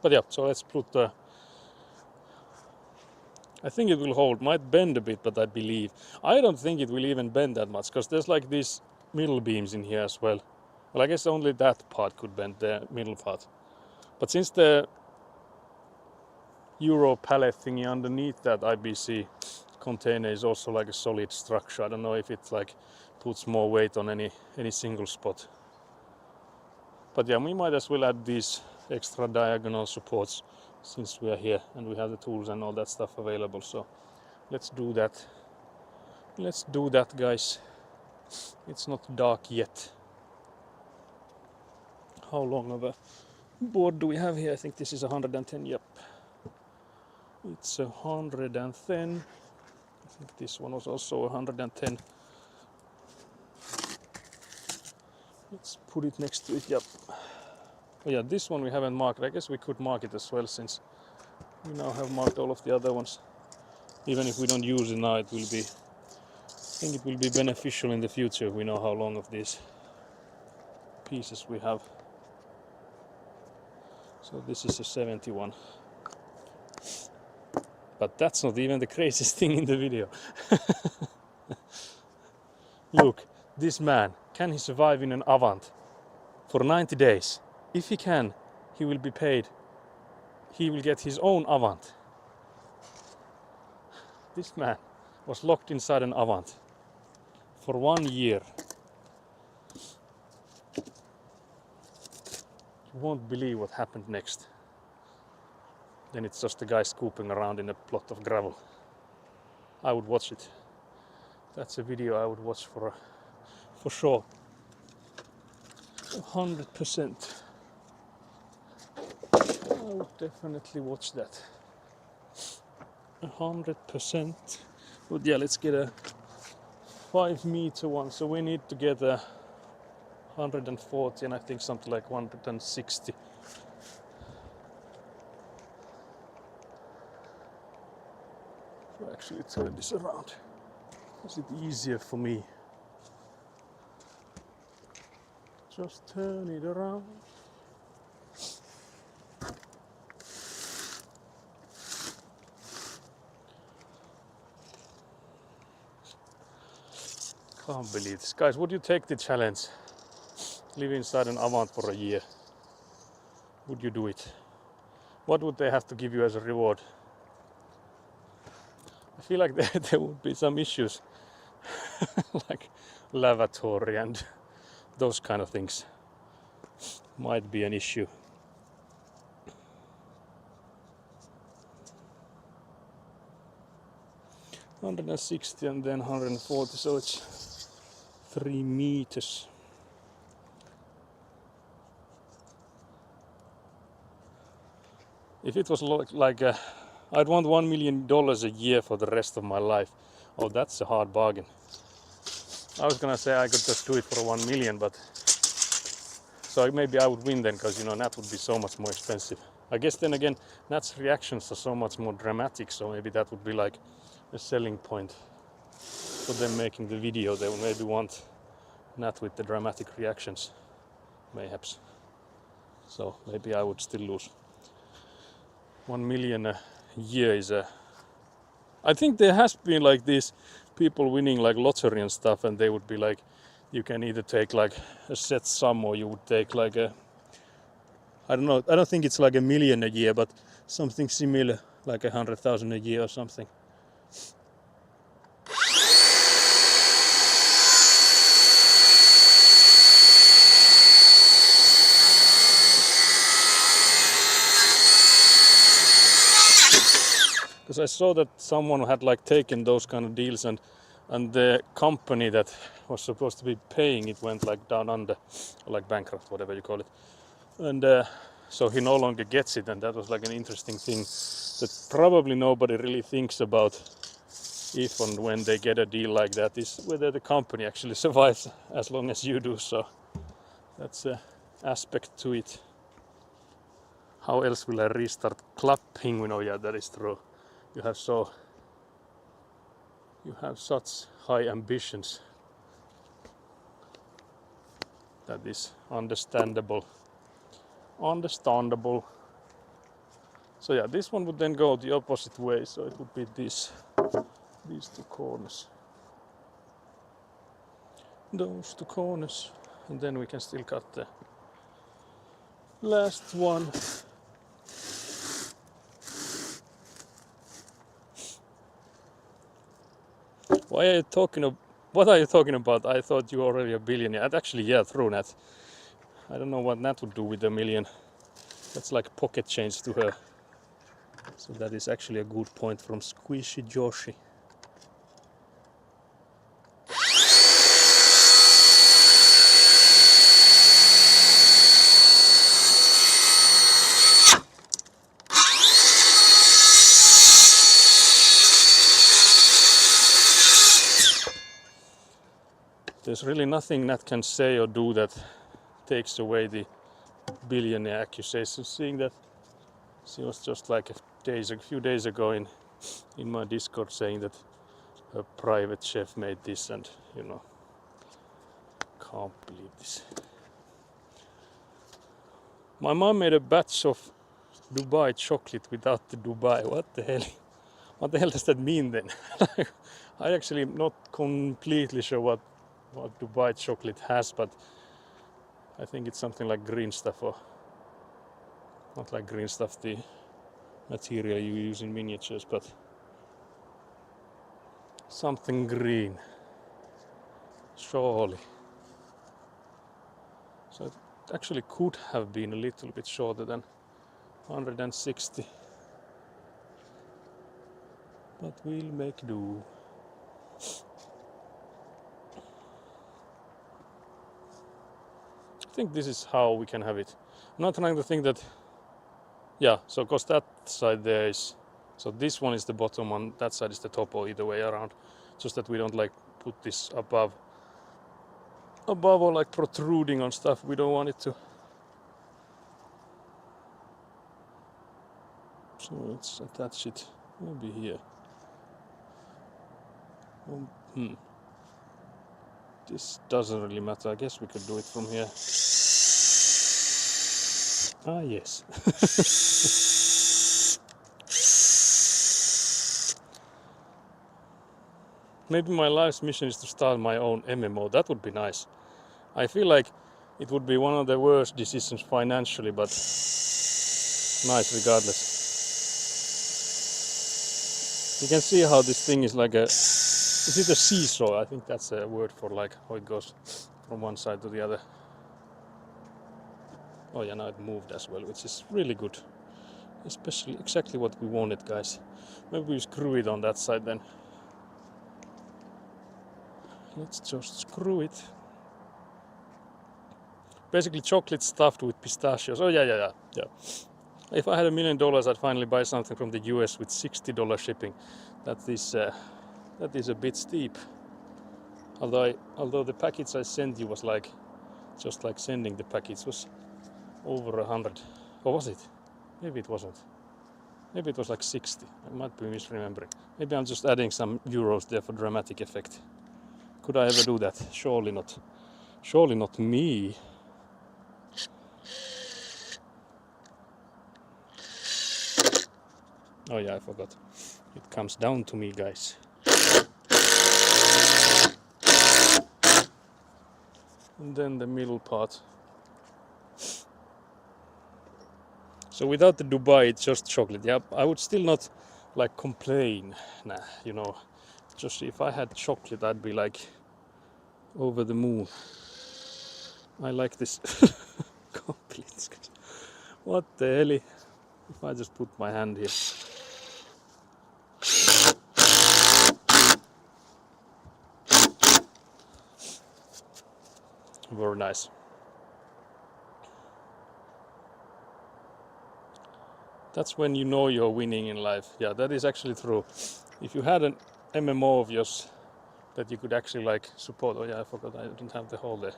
But yeah, so let's put the, I think it will hold, might bend a bit, but I believe. I don't think it will even bend that much, because there's like these middle beams in here as well. Well, I guess only that part could bend, the middle part. But since the Euro pallet thingy underneath that IBC container is also like a solid structure, I don't know if it like puts more weight on any single spot. But yeah, we might as well add these extra diagonal supports since we are here and we have the tools and all that stuff available. So let's do that. Let's do that, guys. It's not dark yet. How long of a board do we have here? I think this is 110. Yep. It's 110. I think this one was also 110. Let's put it next to it. Yep. Oh yeah, this one we haven't marked. I guess we could mark it as well since we now have marked all of the other ones. Even if we don't use it now, it will be, I think it will be beneficial in the future if we know how long of these pieces we have. So this is a 71. But that's not even the craziest thing in the video. Look, this man, can he survive in an Avant for 90 days? If he can, he will be paid. He will get his own Avant. This man was locked inside an Avant for 1 year. You won't believe what happened next. Then it's just a guy scooping around in a plot of gravel. I would watch it. That's a video I would watch for sure. 100%. I would definitely watch that. 100%. But yeah, let's get a 5-meter one. So we need to get a 140 and I think something like 160. So actually turn this around. Is it easier for me? Just turn it around. Can't believe this. Guys, would you take the challenge? Live inside an Avant for a year. Would you do it? What would they have to give you as a reward? I feel like there would be some issues. Like lavatory and those kind of things might be an issue. $160 and then 140, so it's 3 meters. If it was like I'd want $1 million a year for the rest of my life. Oh, that's a hard bargain. I was gonna say I could just do it for 1 million, but so maybe I would win then, because you know that would be so much more expensive. I guess then again, Nat's reactions are so much more dramatic, so maybe that would be like a selling point for them making the video. They would maybe want Nat with the dramatic reactions, mayhaps. So maybe I would still lose. 1 million a year is a... I think there has been like these people winning like lottery and stuff, and they would be like, you can either take like a set sum or you would take like a, I don't know, I don't think it's like $1 million a year, but something similar, like 100,000 a year or something. Because I saw that someone had like taken those kind of deals, and the company that was supposed to be paying it went like down under, or like bankrupt, whatever you call it. And so he no longer gets it, and that was like an interesting thing that probably nobody really thinks about if and when they get a deal like that, is whether the company actually survives as long as you do. So that's an aspect to it. How else will I restart clapping? Oh yeah, that is true. You have such high ambitions. That is understandable. Understandable. So yeah, this one would then go the opposite way, so it would be these two corners. Those two corners. And then we can still cut the last one. Why are you talking of, what are you talking about? I thought you were already a billionaire. Actually, yeah, through Nat. I don't know what Nat would do with $1 million. That's like pocket change to her. So that is actually a good point from Squishy Joshi. There's really nothing Nat can say or do that takes away the billionaire accusation. Seeing that she was just like a few days ago in my Discord saying that a private chef made this, and you know, can't believe this. My mom made a batch of Dubai chocolate without the Dubai. What the hell? What the hell does that mean then? I actually am not completely sure what Dubai chocolate has, but I think it's something like green stuff, or not like green stuff, the material you use in miniatures, but something green. Surely. So it actually could have been a little bit shorter than 160. But we'll make do. I think this is how we can have it. I'm not trying to think that, yeah, so cause that side there is, so this one is the bottom one, that side is the top, or either way around. Just that we don't like put this above or like protruding on stuff. We don't want it to. So let's attach it maybe here. This doesn't really matter. I guess we could do it from here. Ah, yes. Maybe my life's mission is to start my own MMO. That would be nice. I feel like it would be one of the worst decisions financially, but nice regardless. You can see how this thing is like a, is it a seesaw? I think that's a word for like how it goes from one side to the other. Oh yeah, now it moved as well, which is really good. Especially exactly what we wanted, guys. Maybe we screw it on that side then. Let's just screw it. Basically chocolate stuffed with pistachios. Oh yeah. If I had $1 million, I'd finally buy something from the US with $60 shipping. That is a bit steep. Although the package I sent you was like, just like sending the package was over 100. Or was it? Maybe it wasn't. Maybe it was like 60. I might be misremembering. Maybe I'm just adding some euros there for dramatic effect. Could I ever do that? Surely not. Surely not me. Oh yeah, I forgot. It comes down to me, guys. And then the middle part. So without the Dubai, it's just chocolate. Yeah, I would still not like complain. Nah, you know, just if I had chocolate, I'd be like over the moon. I like this. Complete. What the hell? If I just put my hand here. Very nice. That's when you know you're winning in life. Yeah, that is actually true. If you had an MMO of yours that you could actually like support. Oh yeah, I forgot I didn't have the hole there.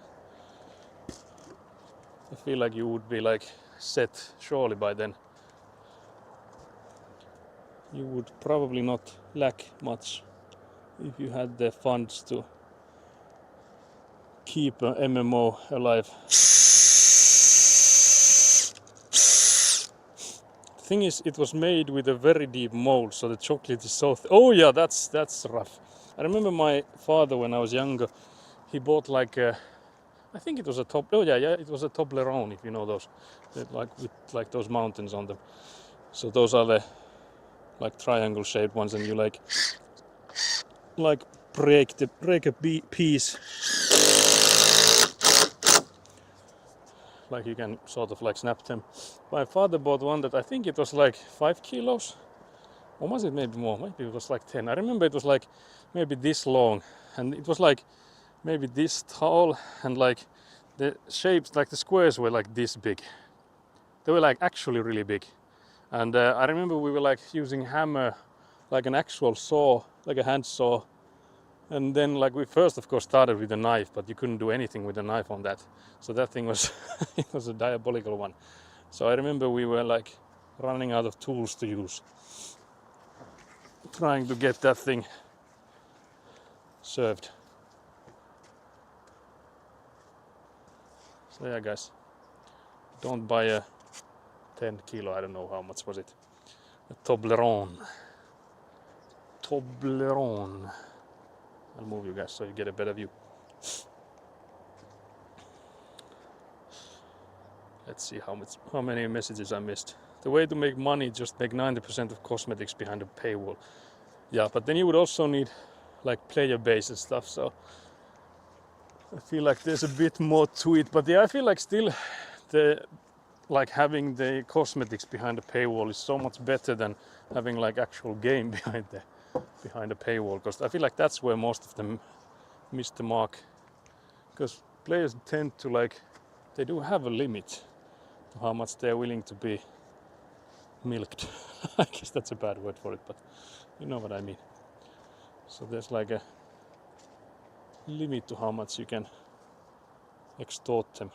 I feel like you would be like set surely by then. You would probably not lack much if you had the funds to keep a MMO alive. The thing is, it was made with a very deep mold, so the chocolate is so oh yeah, that's rough. I remember my father when I was younger, he bought like a, I think it was a it was a Toblerone, if you know those, like with like those mountains on them. So those are the like triangle shaped ones, and you like break a piece, like you can sort of like snap them. My father bought one that I think it was like 5 kilos, or was it maybe more? Maybe it was like 10. I remember it was like maybe this long, and it was like maybe this tall, and like the shapes, like the squares were like this big. They were like actually really big. And I remember we were like using hammer, like an actual saw, like a hand saw. And then like we first of course started with a knife, but you couldn't do anything with a knife on that. So that thing was, it was a diabolical one. So I remember we were like running out of tools to use, trying to get that thing served. So yeah guys, don't buy a 10 kilo, I don't know how much was it, a Toblerone. Toblerone. I'll move you guys so you get a better view. Let's see how many messages I missed. The way to make money, just make 90% of cosmetics behind a paywall. Yeah, but then you would also need like player base and stuff, so I feel like there's a bit more to it. But yeah, I feel like still the like having the cosmetics behind a paywall is so much better than having like actual game behind a paywall, because I feel like that's where most of them miss the mark, because players tend to like, they do have a limit to how much they're willing to be milked. I guess that's a bad word for it, but you know what I mean. So there's like a limit to how much you can extort them.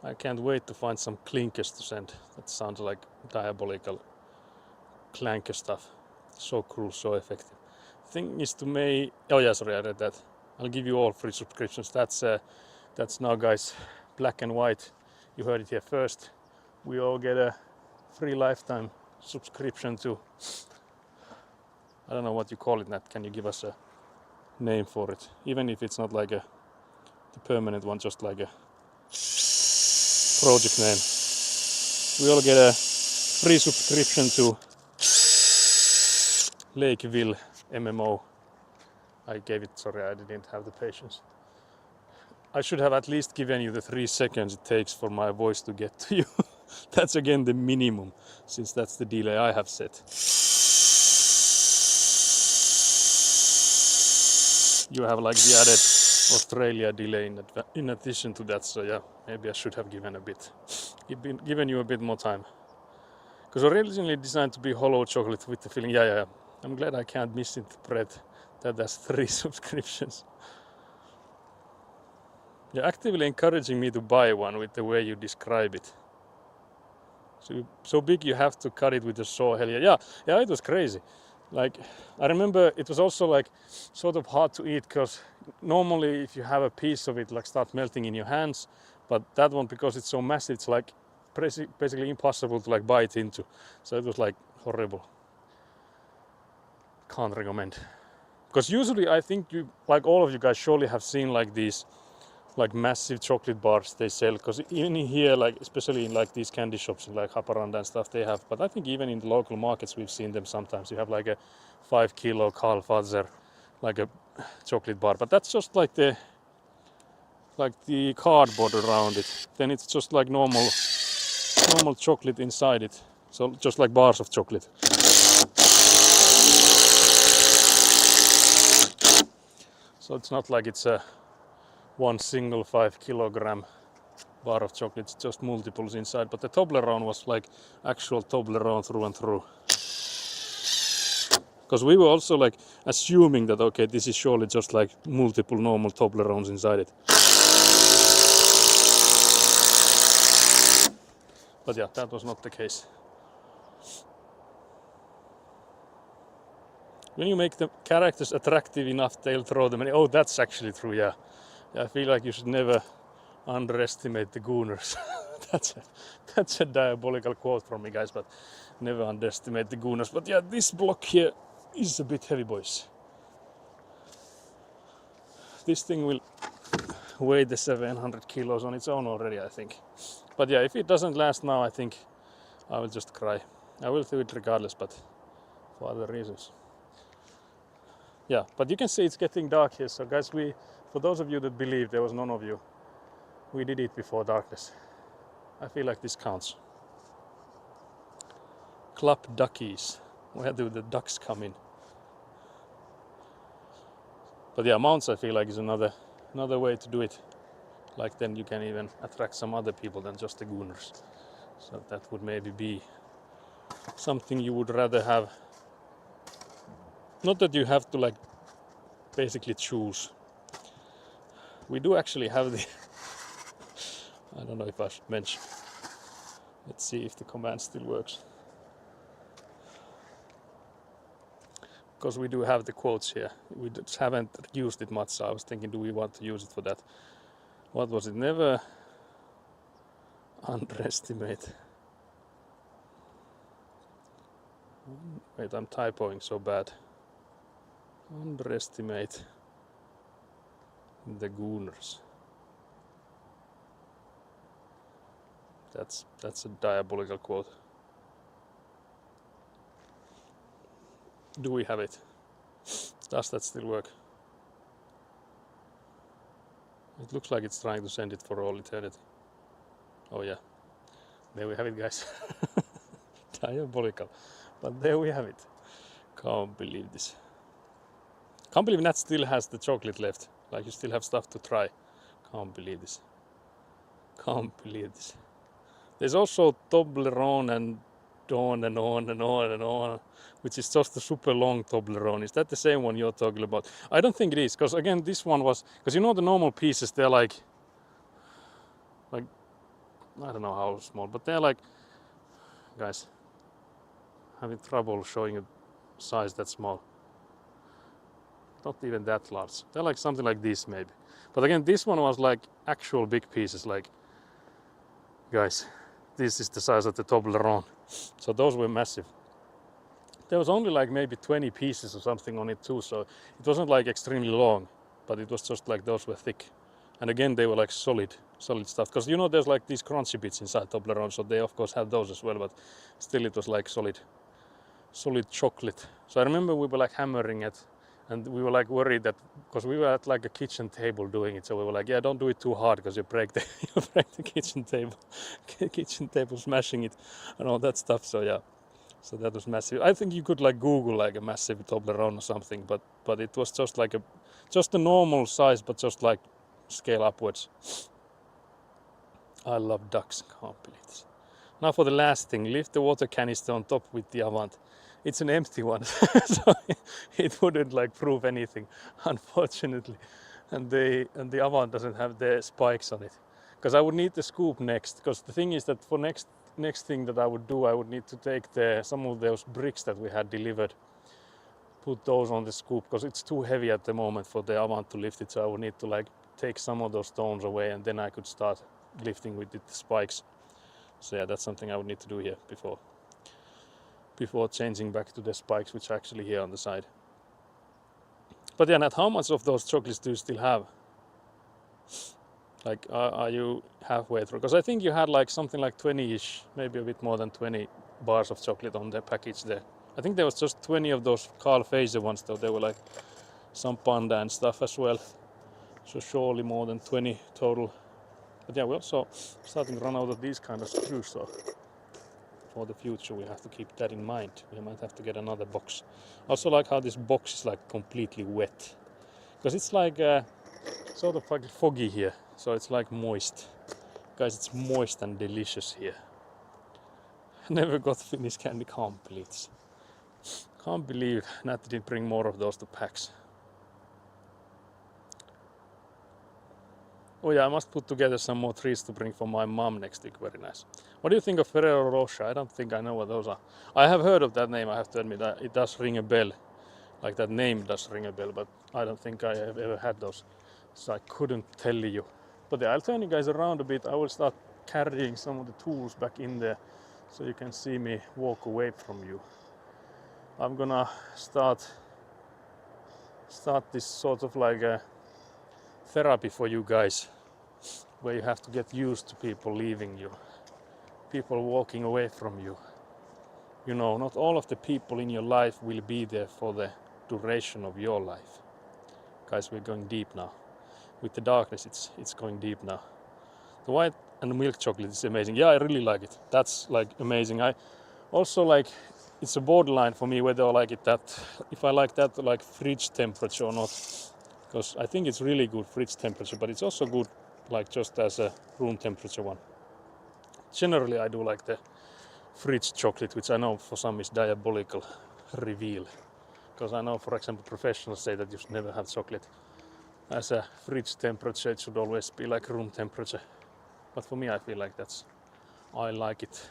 I can't wait to find some clinkers to send. That sounds like diabolical clanker stuff. So cool, so effective. Thing is to make, oh yeah, sorry, I read that. I'll give you all free subscriptions. That's now guys, black and white. You heard it here first. We all get a free lifetime subscription to, I don't know what you call it, Nat. Can you give us a name for it? Even if it's not like the permanent one, just like a project name. We all get a free subscription to Lakeville MMO. I gave it, sorry, I didn't have the patience. I should have at least given you the 3 seconds it takes for my voice to get to you. That's again the minimum, since that's the delay I have set. You have like the added Australia delay in addition to that, so yeah, maybe I should have given you a bit more time. Because originally designed to be hollow chocolate with the filling. Yeah. I'm glad I can't misinterpret that as 3 subscriptions. You're actively encouraging me to buy one with the way you describe it. So big you have to cut it with a saw. Hell yeah. Yeah, it was crazy. Like, I remember it was also like sort of hard to eat, because normally if you have a piece of it like start melting in your hands, but that one, because it's so massive, it's like basically impossible to like bite into. So it was like horrible. Can't recommend. Because usually I think you, like all of you guys surely have seen like these like massive chocolate bars they sell, because even here, like especially in like these candy shops like Haparanda and stuff, they have, but I think even in the local markets we've seen them sometimes. You have like a 5 kilo Karl Fazer, like a chocolate bar, but that's just like the cardboard around it. Then it's just like normal chocolate inside it, so just like bars of chocolate. So it's not like it's a one single 5 kilogram bar of chocolate, it's just multiples inside. But the Toblerone was like actual Toblerone through and through. Because we were also like assuming that, okay, this is surely just like multiple normal Toblerones inside it. But yeah, that was not the case. when you make the characters attractive enough, they'll throw them. And oh, that's actually true. Yeah, I feel like you should never underestimate the gooners. that's a diabolical quote from me, guys. But never underestimate the gooners. But yeah, this block here is a bit heavy, boys. This thing will weigh the 700 kilos on its own already, I think. But yeah, if it doesn't last now, I think I will just cry. I will do it regardless, but for other reasons. Yeah, but you can see it's getting dark here. So guys, for those of you that believe, there was none of you, we did it before darkness. I feel like this counts. Club duckies. Where do the ducks come in? But yeah, mounts I feel like is another way to do it. Like then you can even attract some other people than just the gooners. So that would maybe be something you would rather have. Not that you have to like basically choose. We do actually have the I don't know if I should mention. Let's see if the command still works. Because we do have the quotes here. We just haven't used it much, so I was thinking, do we want to use it for that? What was it? Never underestimate. Wait, I'm typoing so bad. Underestimate the gooners. That's a diabolical quote. Do we have it? Does that still work? It looks like it's trying to send it for all eternity. Oh yeah, there we have it, guys. Diabolical, but there we have it. Can't believe this. Can't believe Nat still has the chocolate left. Like you still have stuff to try. Can't believe this. Can't believe this. There's also Toblerone and on and on and on and on, which is just a super long Toblerone. Is that the same one you're talking about? I don't think it is, because again, this one was, because you know the normal pieces, they're like, I don't know how small, but they're like, guys, having trouble showing a size that small. Not even that large. They're like something like this maybe. But again, this one was like actual big pieces, like, guys, this is the size of the Toblerone. So those were massive. There was only like maybe 20 pieces or something on it too, so it wasn't like extremely long, but it was just like those were thick. And again, they were like solid stuff. Because you know there's like these crunchy bits inside Toblerone, so they of course have those as well, but still it was like solid chocolate. So I remember we were like hammering it, and we were like worried that, because we were at like a kitchen table doing it, so we were like, yeah, don't do it too hard because you break the kitchen table smashing it and all that stuff. So yeah, so that was massive. I think you could like Google like a massive Toblerone or something, but it was just like just a normal size, but just like scale upwards. I love ducks, can't believe this. Now for the last thing, lift the water canister on top with the Avant. It's an empty one, so it wouldn't like prove anything, unfortunately. And the Avant doesn't have the spikes on it, because I would need the scoop next. Because the thing is that for next thing that I would do, I would need to take some of those bricks that we had delivered, put those on the scoop, because it's too heavy at the moment for the Avant to lift it. So I would need to like take some of those stones away, and then I could start lifting with the spikes. So yeah, that's something I would need to do here before changing back to the spikes, which are actually here on the side. But yeah, Nat, how much of those chocolates do you still have? Like, are you halfway through? Because I think you had like something like 20-ish, maybe a bit more than 20 bars of chocolate on the package there. I think there was just 20 of those Carl Fazer ones, though. There were like some panda and stuff as well. So surely more than 20 total. But yeah, we're also starting to run out of these kind of screws, so for the future we have to keep that in mind. We might have to get another box. Also like how this box is like completely wet, because it's like sort of like foggy here, so it's like moist. Guys, it's moist and delicious here. Never got Finnish candy, can't believe this. Can't believe Nat didn't bring more of those to PAX. Oh yeah, I must put together some more trees to bring for my mom next week. Very nice. What do you think of Ferrero Rocher? I don't think I know what those are. I have heard of that name, I have to admit. It does ring a bell. Like that name does ring a bell, but I don't think I have ever had those, so I couldn't tell you. But yeah, I'll turn you guys around a bit. I will start carrying some of the tools back in there so you can see me walk away from you. I'm gonna start this sort of like a therapy for you guys, where you have to get used to people leaving you, people walking away from you. You know, not all of the people in your life will be there for the duration of your life. Guys, we're going deep now. With the darkness, it's going deep now. The white and the milk chocolate is amazing. Yeah, I really like it. That's like amazing. I also like, it's a borderline for me whether I like it that, if I like that like fridge temperature or not. Because I think it's really good fridge temperature, but it's also good like just as a room temperature one. Generally, I do like the fridge chocolate, which I know for some is diabolical reveal. Because I know, for example, professionals say that you should never have chocolate as a fridge temperature. It should always be like room temperature. But for me, I feel like I like it.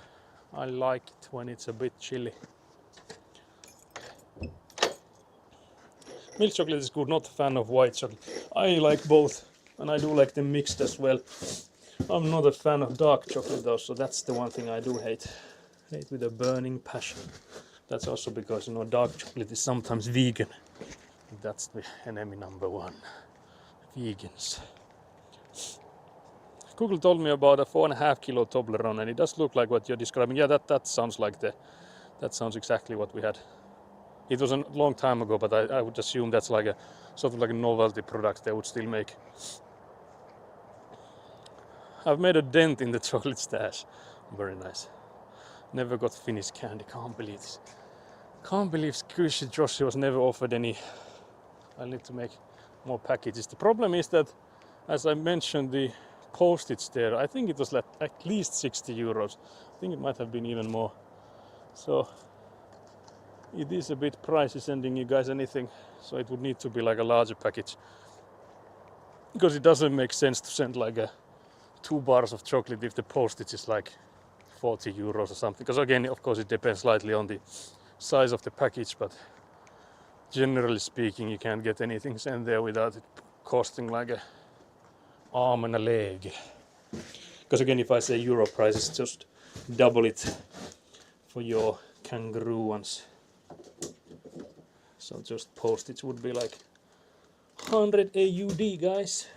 I like it when it's a bit chilly. Milk chocolate is good, not a fan of white chocolate. I like both, and I do like them mixed as well. I'm not a fan of dark chocolate though, so that's the one thing I do hate. Hate with a burning passion. That's also because, you know, dark chocolate is sometimes vegan. That's the enemy number one. Vegans. Google told me about a 4.5 kilo Toblerone, and it does look like what you're describing. Yeah, that sounds like that sounds exactly what we had. It was a long time ago, but I would assume that's like a sort of like a novelty product they would still make. I've made a dent in the chocolate stash. Very nice. Never got Finnish candy. Can't believe this. Can't believe Squishy Joshi was never offered any. I'll need to make more packages. The problem is that, as I mentioned, the postage there, I think it was like at least 60 euros. I think it might have been even more. So it is a bit pricey sending you guys anything. So it would need to be like a larger package. Because it doesn't make sense to send like 2 bars of chocolate if the postage is like 40 euros or something. Because again, of course, it depends slightly on the size of the package, but generally speaking, you can't get anything sent there without it costing like an arm and a leg. Because again, if I say euro prices, just double it for your kangaroo ones. So just postage would be like 100 AUD, guys.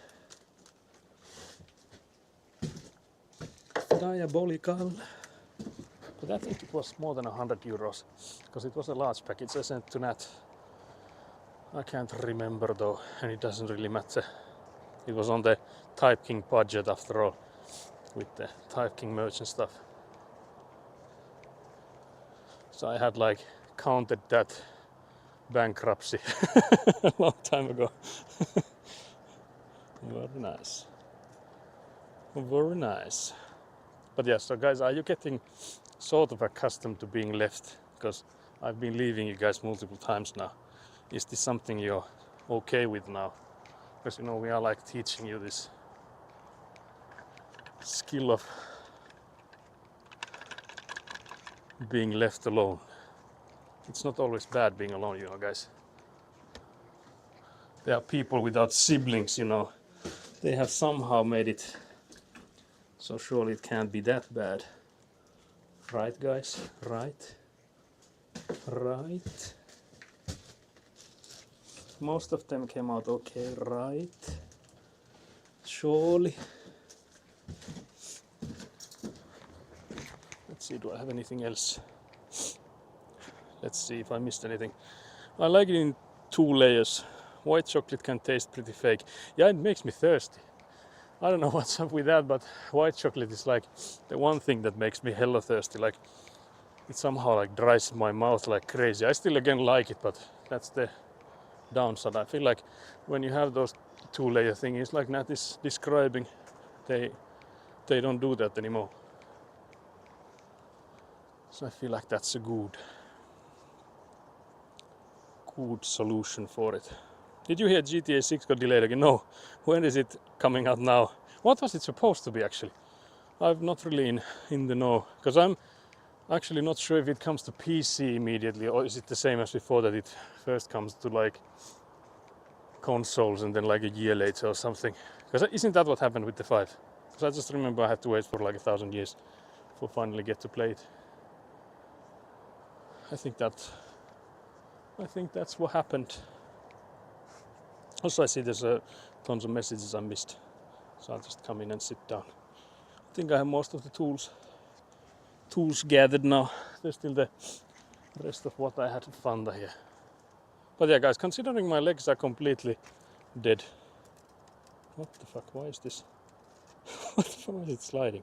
Diabolical. But I think it was more than 100 euros, because it was a large package I sent to Nat. I can't remember though, and it doesn't really matter. It was on the Type King budget after all, with the Type King merch and stuff. So I had like counted that bankruptcy a long time ago. Very nice. Very nice. But yeah, so guys, are you getting sort of accustomed to being left? Because I've been leaving you guys multiple times now. Is this something you're okay with now? Because, you know, we are like teaching you this skill of being left alone. It's not always bad being alone, you know, guys. There are people without siblings, you know. They have somehow made it, so surely it can't be that bad. Right, guys? Right? Right? Most of them came out okay, right? Surely. Let's see, do I have anything else? Let's see if I missed anything. I like it in 2 layers. White chocolate can taste pretty fake. Yeah, it makes me thirsty. I don't know what's up with that, but white chocolate is like the one thing that makes me hella thirsty. Like, it somehow like dries my mouth like crazy. I still again like it, but that's the downside. I feel like when you have those 2-layer thingies like Nat is describing, they don't do that anymore. So I feel like that's a good solution for it. Did you hear GTA 6 got delayed again? No. When is it coming out now? What was it supposed to be actually? I'm not really in the know, because Actually not sure if it comes to PC immediately or is it the same as before that it first comes to like consoles and then like a year later or something. Because isn't that what happened with the 5? Because I just remember I had to wait for like 1,000 years for finally get to play it. I think that's what happened. Also I see there's tons of messages I missed. So I'll just come in and sit down. I think I have most of the tools gathered now. There's still the rest of what I had at Fanta here. But yeah guys, considering my legs are completely dead. What the fuck, why is this? What the fuck is it sliding?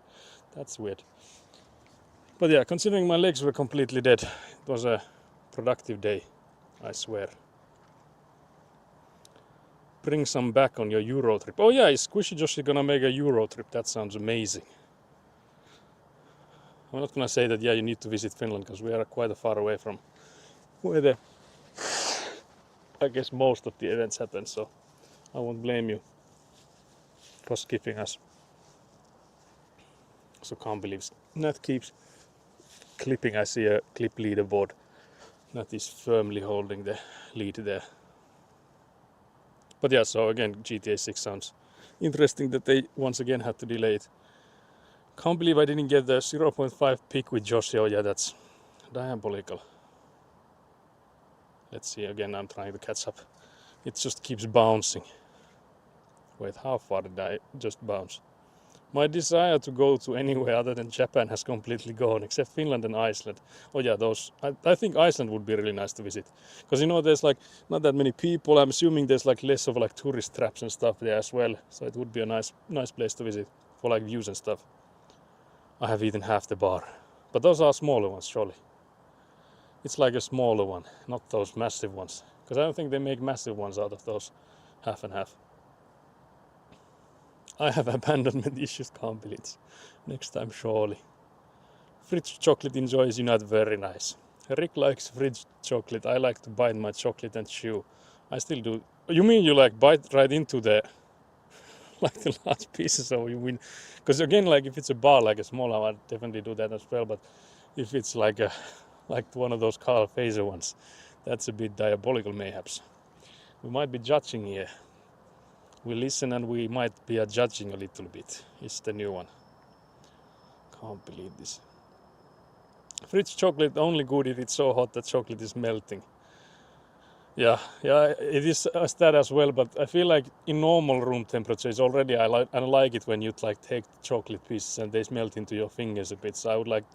That's weird. But yeah, considering my legs were completely dead, it was a productive day, I swear. Bring some back on your Euro trip. Oh yeah, is Squishy Joshi gonna make a Euro trip? That sounds amazing. I'm not gonna say that yeah you need to visit Finland because we are quite far away from where the I guess most of the events happen, so I won't blame you for skipping us. So can't believe Nat keeps clipping. I see a clip leaderboard. Nat is firmly holding the lead there. But yeah, so again GTA 6 sounds interesting that they once again had to delay it. Can't believe I didn't get the 0.5 pick with Joshi. Oh yeah, that's diabolical. Let's see, again I'm trying to catch up. It just keeps bouncing. Wait, how far did I just bounce? My desire to go to anywhere other than Japan has completely gone, except Finland and Iceland. Oh yeah, those. I think Iceland would be really nice to visit, because you know there's like not that many people. I'm assuming there's like less of like tourist traps and stuff there as well. So it would be a nice place to visit for like views and stuff. I have eaten half the bar, but those are smaller ones surely. It's like a smaller one, not those massive ones, because I don't think they make massive ones out of those half and half. I have abandonment issues, can't believe it. Next time surely. Fridge chocolate enjoys you not very nice. Rick likes fridge chocolate. I like to bite my chocolate and chew. I still do. You mean you like bite right into the like the last pieces or you win? Because again, like if it's a bar like a smaller, I'd definitely do that as well. But if it's like one of those Carl Fazer ones, that's a bit diabolical mayhaps. We might be judging here. We listen and we might be judging a little bit. It's the new one. Can't believe this. Fridge chocolate only good if it's so hot that chocolate is melting. Yeah, it is that as well. But I feel like in normal room temperatures already, I like it when you like take the chocolate pieces and they melt into your fingers a bit. So I would like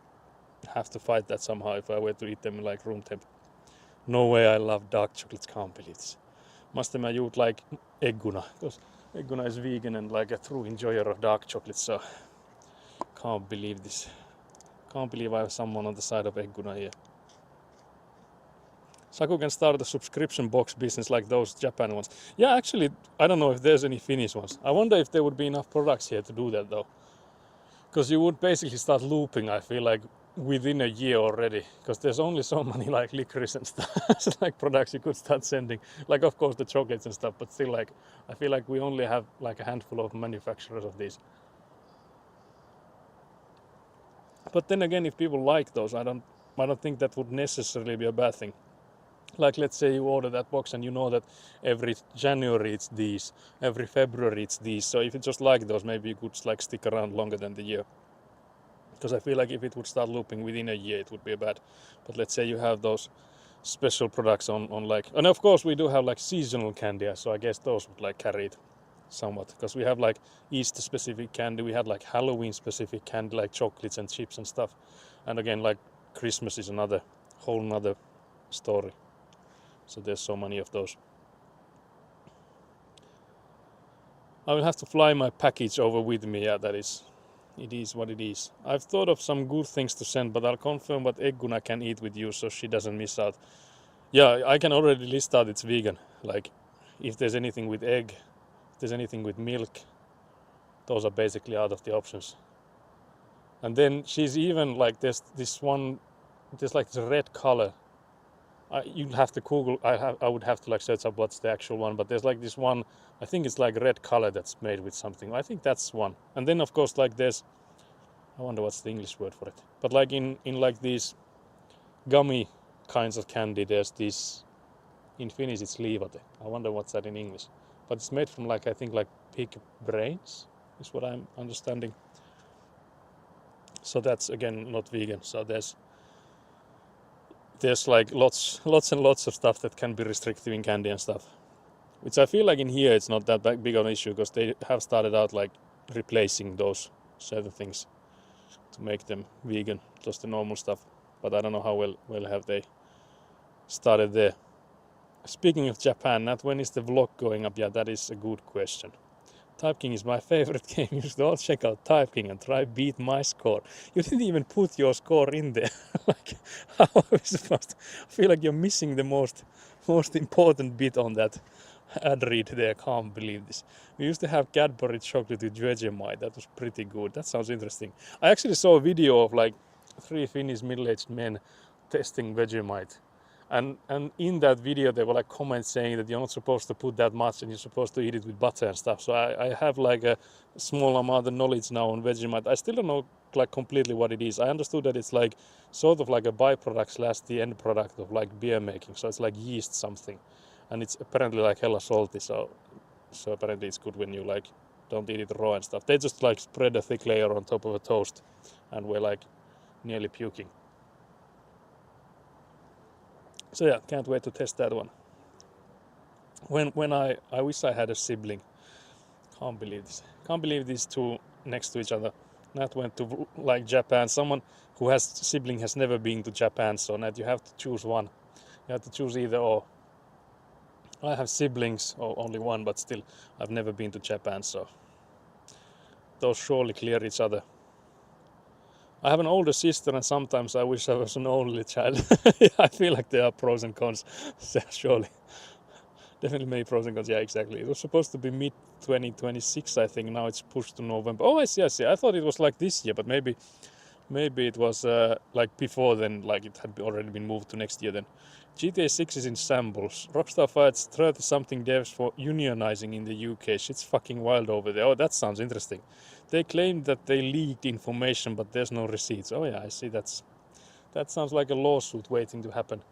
have to fight that somehow if I were to eat them in like room temp. No way, I love dark chocolates. Can't believe it. Must you would like Egguna, because Egguna is vegan and like a true enjoyer of dark chocolate, so can't believe this. Can't believe I have someone on the side of Egguna here. Saku can start a subscription box business like those Japan ones. Yeah, actually, I don't know if there's any Finnish ones. I wonder if there would be enough products here to do that though. Because you would basically start looping, I feel like, within a year already, because there's only so many like licorice and stuff like products you could start sending, like of course the chocolates and stuff, but still like I feel like we only have like a handful of manufacturers of these. But then again, if people like those, I don't think that would necessarily be a bad thing. Like let's say you order that box and you know that every January it's these, every February it's these, so if you just like those, maybe you could like stick around longer than the year. Because I feel like if it would start looping within a year, it would be bad. But let's say you have those special products on like, and of course we do have like seasonal candy, so I guess those would like carry it somewhat. Because we have like Easter specific candy, we have like Halloween specific candy, like chocolates and chips and stuff. And again, like Christmas is another whole nother story. So there's so many of those. I will have to fly my package over with me. Yeah, it is what it is. I've thought of some good things to send, but I'll confirm what Egguna can eat with you so she doesn't miss out. Yeah, I can already list out it's vegan. Like, if there's anything with egg, if there's anything with milk, those are basically out of the options. And then she's even like, there's like this red color. You'd have to Google. I would have to like search up what's the actual one. But there's like this one. I think it's like red color that's made with something. I think that's one. And then of course like there's I wonder what's the English word for it. But like in like these gummy kinds of candy, there's this, in Finnish it's liivate. I wonder what's that in English. But it's made from like, I think like pig brains is what I'm understanding. So that's again not vegan. So there's like lots and lots of stuff that can be restrictive in candy and stuff. Which I feel like in here it's not that big of an issue because they have started out like replacing those certain things to make them vegan, just the normal stuff. But I don't know how well have they started there. Speaking of Japan, Nat, when is the vlog going up? Yeah, that is a good question. Type King is my favorite game. You should all check out Type King and try beat my score. You didn't even put your score in there. Like, how are we supposed to? I feel like you're missing the most important bit on that ad read there. Can't believe this. We used to have Cadbury chocolate with Vegemite. That was pretty good. That sounds interesting. I actually saw a video of like 3 Finnish middle-aged men testing Vegemite. And in that video there were like comments saying that you're not supposed to put that much and you're supposed to eat it with butter and stuff. So I have like a small amount of knowledge now on Vegemite. I still don't know like completely what it is. I understood that it's like sort of like a byproduct / the end product of like beer making. So it's like yeast something. And it's apparently like hella salty. So apparently it's good when you like don't eat it raw and stuff. They just like spread a thick layer on top of a toast and we're like nearly puking. So yeah, can't wait to test that one. When I wish I had a sibling. Can't believe this. Can't believe these two next to each other. Nat went to like Japan. Someone who has sibling has never been to Japan, so Nat, you have to choose one. You have to choose either or. I have siblings, or only one, but still, I've never been to Japan, so those surely clear each other. I have an older sister, and sometimes I wish I was an only child. I feel like there are pros and cons, surely. Definitely many pros and cons. Yeah, exactly. It was supposed to be mid 2026, I think. Now it's pushed to November. Oh, I see. I thought it was like this year, but maybe it was like before then, like it had already been moved to next year then. GTA 6 is in shambles. Rockstar fights 30-something devs for unionizing in the UK. Shit's fucking wild over there. Oh, that sounds interesting. They claim that they leaked information, but there's no receipts. Oh yeah, I see. That sounds like a lawsuit waiting to happen.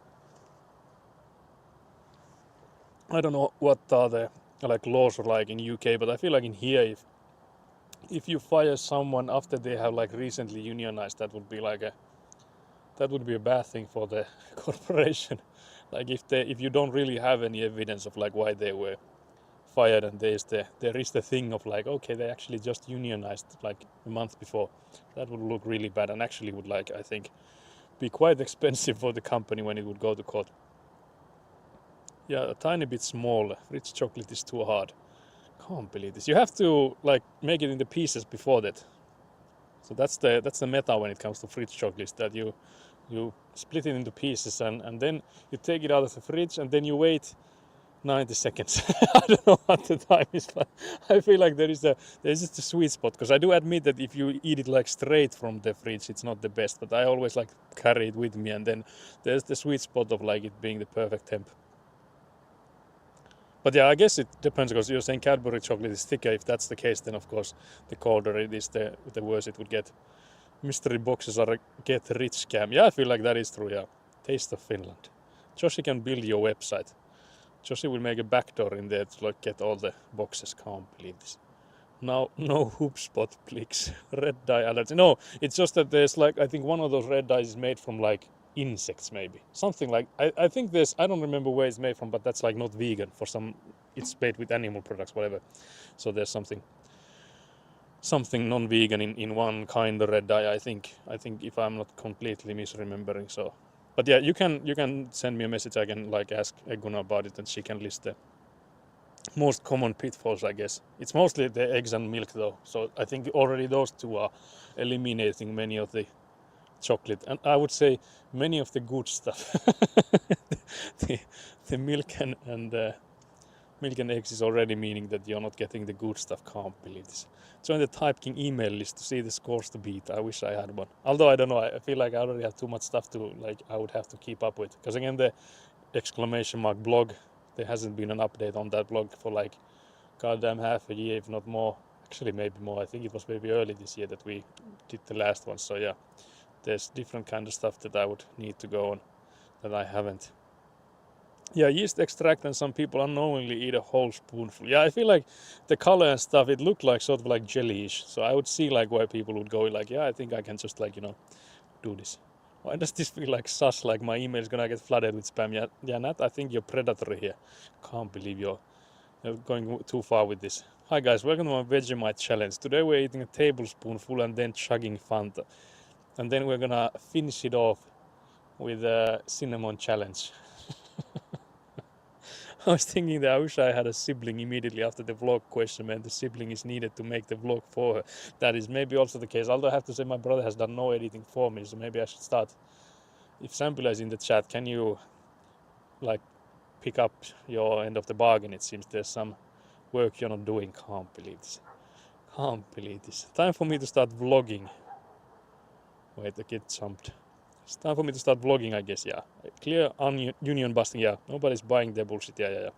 I don't know what are the like laws are like in UK, but I feel like in here, if you fire someone after they have like recently unionized, that would be a bad thing for the corporation. Like if you don't really have any evidence of like why they were fired, and there is the thing of like, okay, they actually just unionized like a month before, that would look really bad and actually would like, I think, be quite expensive for the company when it would go to court. Yeah, a tiny bit smaller. Rich chocolate is too hard. Can't believe this. You have to like make it into pieces before that. So that's the meta when it comes to fridge chocolate, that you split it into pieces and then you take it out of the fridge and then you wait 90 seconds. I don't know what the time is, but I feel like there's just a sweet spot, because I do admit that if you eat it like straight from the fridge, it's not the best, but I always like carry it with me, and then there's the sweet spot of like it being the perfect temp. But yeah, I guess it depends, because you're saying Cadbury chocolate is thicker. If that's the case, then of course the colder it is, the worse it would get. Mystery boxes are a get rich scam. Yeah, I feel like that is true, yeah. Taste of Finland. Joshi can build your website. Joshi will make a backdoor in there to like get all the boxes. Can't believe this. Now, no HubSpot clicks. Red dye allergy. No, it's just that there's like, I think one of those red dyes is made from like insects, maybe. Something like, I think there's, I don't remember where it's made from, but that's like not vegan. For some, it's made with animal products, whatever. So there's something non-vegan in one kind of red dye, I think, if I'm not completely misremembering. So, but yeah, you can send me a message. I can like ask Eguna about it, and she can list the most common pitfalls, I guess. It's mostly the eggs and milk though, so I think already those two are eliminating many of the chocolate, and I would say many of the good stuff. the milk and eggs is already meaning that you're not getting the good stuff. Can't believe this. Join the Type King email list to see the scores to beat. I wish I had one. Although I don't know, I feel like I already have too much stuff to like, I would have to keep up with. Because again, the ! blog, there hasn't been an update on that blog for like goddamn half a year, if not more. Actually, maybe more. I think it was maybe early this year that we did the last one. So yeah, there's different kind of stuff that I would need to go on that I haven't. Yeah, yeast extract, and some people unknowingly eat a whole spoonful. Yeah, I feel like the color and stuff, it looked like sort of like jellyish. So I would see like why people would go like, yeah, I think I can just like, do this. Why does this feel like sus? Like my email is gonna get flooded with spam? Yeah, Nat, I think you're predatory here. Can't believe you're going too far with this. Hi guys, welcome to my Vegemite challenge. Today we're eating a tablespoonful and then chugging Fanta. And then we're gonna finish it off with a cinnamon challenge. I was thinking that I wish I had a sibling immediately after the vlog question, and the sibling is needed to make the vlog for her. That is maybe also the case. Although I have to say my brother has done no editing for me, so maybe I should start. If Sampula is in the chat, can you like pick up your end of the bargain? It seems there's some work you're not doing. Can't believe this. Can't believe this. Time for me to start vlogging. Wait, I get jumped. It's time for me to start vlogging, I guess, yeah. Clear union busting, yeah. Nobody's buying the bullshit, yeah.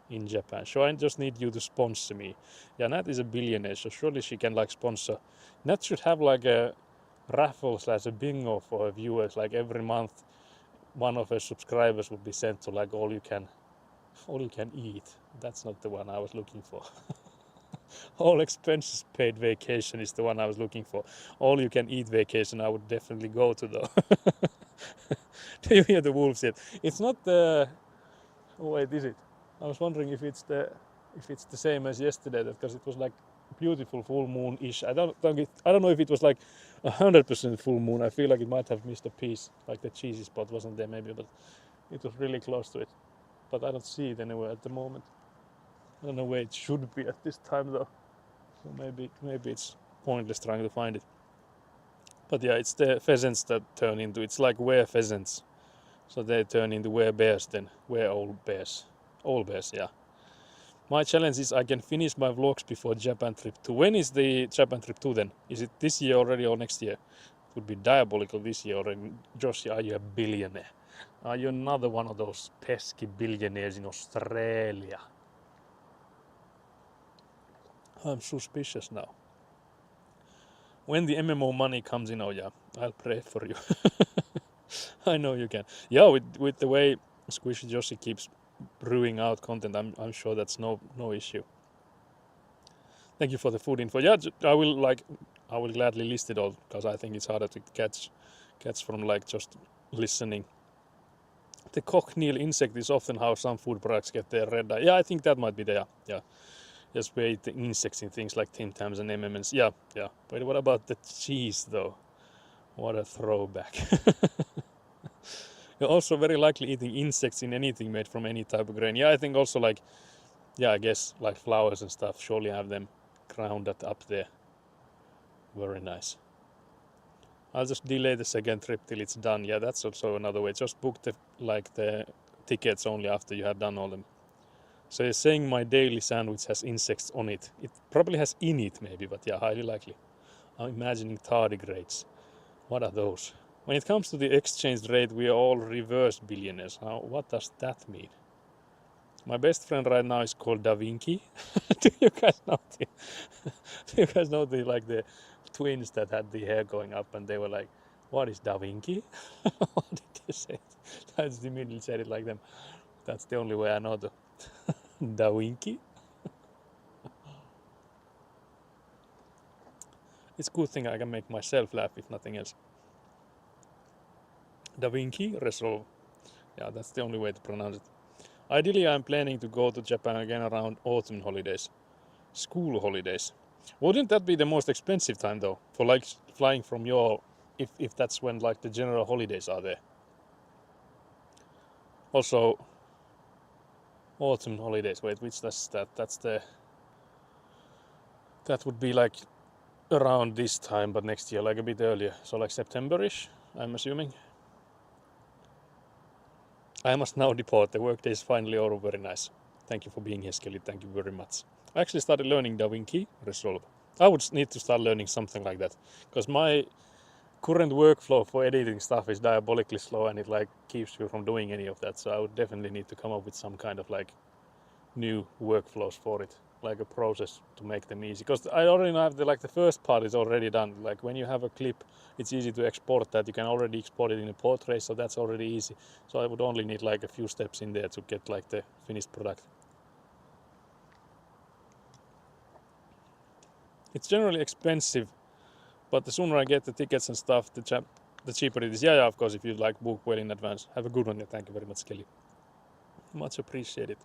In Japan. So I just need you to sponsor me. Yeah, Nat is a billionaire, so surely she can like sponsor. Nat should have like a raffle / a bingo for her viewers. Like every month, one of her subscribers would be sent to like all you can eat. That's not the one I was looking for. All expenses paid vacation is the one I was looking for. All you can eat vacation I would definitely go to though. Do you hear the wolves yet? It's not the. Oh, wait, is it? I was wondering if it's the same as yesterday, because it was like beautiful full moon-ish. I don't know if it was like 100% full moon. I feel like it might have missed a piece, like the cheesy spot wasn't there maybe, but it was really close to it. But I don't see it anywhere at the moment. I don't know where it should be at this time though. So maybe it's pointless trying to find it. But yeah, it's the pheasants that turn into. It's like were pheasants, so they turn into were bears then. Were old bears. Old bears, yeah. My challenge is I can finish my vlogs before Japan trip 2. When is the Japan trip 2 then? Is it this year already or next year? It would be diabolical this year already. Josh, are you a billionaire? Are you another one of those pesky billionaires in Australia? I'm suspicious now. When the MMO money comes in, oh yeah, I'll pray for you. I know you can. Yeah, with the way Squishy Joshi keeps brewing out content, I'm sure that's no issue. Thank you for the food info. Yeah, I will gladly list it all, because I think it's harder to catch from like just listening. The cochineal insect is often how some food products get their red dye. Yeah, I think that might be there. Yeah. Just we eat the insects in things like Tim Tams and M&Ms. Yeah. But what about the cheese though? What a throwback. You're also very likely eating insects in anything made from any type of grain. Yeah, I think also like, yeah, I guess like flowers and stuff, surely have them ground that up there. Very nice. I'll just delay the second trip till it's done. Yeah, that's also another way. Just book the tickets only after you have done all them. So you're saying my daily sandwich has insects on it. It probably has in it maybe, but yeah, highly likely. I'm imagining tardigrades. What are those? When it comes to the exchange rate, we are all reverse billionaires. What does that mean? My best friend right now is called Da Vinci. Do you guys know the twins that had the hair going up, and they were like, "What is Da Vinci?" What did they say? I just immediately said it like them. That's the only way I know the Da Vinci. It's a good thing I can make myself laugh, if nothing else. Da Vinci Resolve. Yeah, that's the only way to pronounce it. Ideally, I'm planning to go to Japan again around autumn holidays. School holidays. Wouldn't that be the most expensive time though? For like flying from your, if that's when like the general holidays are there. Also, autumn holidays. Wait, which that's that? That would be like around this time, but next year, like a bit earlier. So like September-ish, I'm assuming. I must now depart. The workday is finally over. Very nice. Thank you for being here, Skelly. Thank you very much. I actually started learning Da Vinci Resolve. I would need to start learning something like that, because my current workflow for editing stuff is diabolically slow, and it like keeps you from doing any of that. So I would definitely need to come up with some kind of like new workflows for it. like a process to make them easy, because I already have the first part is already done. Like when you have a clip, it's easy to export that. You can already export it in a portrait, so that's already easy. So I would only need like a few steps in there to get like the finished product. It's generally expensive, but the sooner I get the tickets and stuff, the cheaper it is. Yeah, of course, if you like book well in advance. Have a good one. Yeah, thank you very much, Kelly. Much appreciated.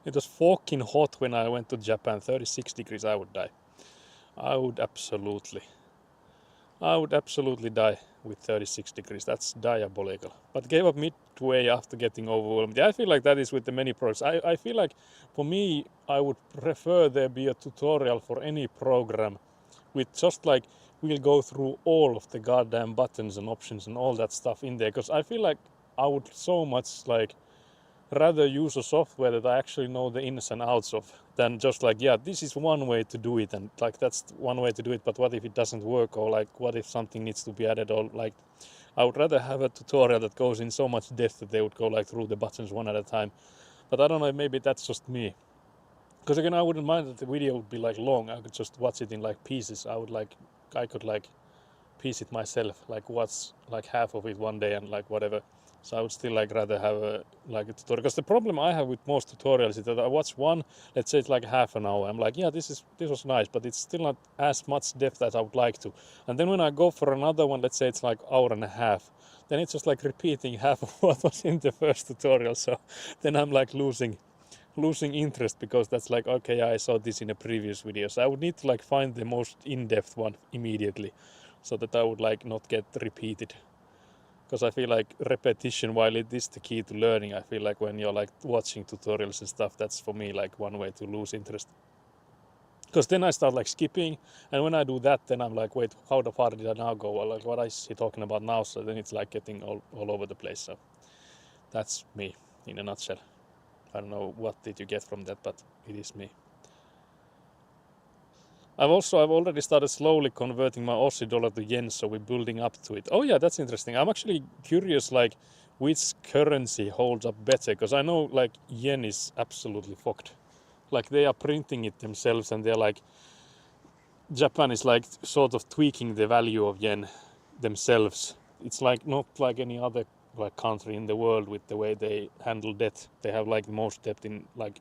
It was fucking hot when I went to Japan. 36 degrees, I would die. I would absolutely die with 36 degrees. That's diabolical. But gave up midway after getting overwhelmed. Yeah, I feel like that is with the many products. I feel like for me, I would prefer there be a tutorial for any program with just like we'll go through all of the goddamn buttons and options and all that stuff in there. Because I feel like I would so much like rather use a software that I actually know the ins and outs of than just like, yeah, this is one way to do it and like that's one way to do it, but what if it doesn't work, or like what if something needs to be added, or like I would rather have a tutorial that goes in so much depth that they would go like through the buttons one at a time. But I don't know, maybe that's just me. Because again, I wouldn't mind that the video would be like long. I could just watch it in like pieces. I could like piece it myself, like watch like half of it one day and like whatever. So I would still like rather have a like a tutorial, because the problem I have with most tutorials is that I watch one, let's say it's like half an hour, I'm like, yeah, this was nice, but it's still not as much depth as I would like to. And then when I go for another one, let's say it's like hour and a half, then it's just like repeating half of what was in the first tutorial. So then I'm like losing interest, because that's like, okay, I saw this in a previous video. So I would need to like find the most in-depth one immediately, so that I would like not get repeated. Because I feel like repetition, while it is the key to learning, I feel like when you're like watching tutorials and stuff, that's for me like one way to lose interest. Because then I start like skipping, and when I do that, then I'm like, wait, how far did I now go? Or like, what is he talking about now? So then it's like getting all over the place. So that's me in a nutshell. I don't know what did you get from that, but it is me. I've already started slowly converting my Aussie dollar to yen, so we're building up to it. Oh yeah, that's interesting. I'm actually curious, like, which currency holds up better, because I know like yen is absolutely fucked. Like they are printing it themselves, and they're like, Japan is like sort of tweaking the value of yen themselves. It's like not like any other like country in the world with the way they handle debt. They have like most debt in like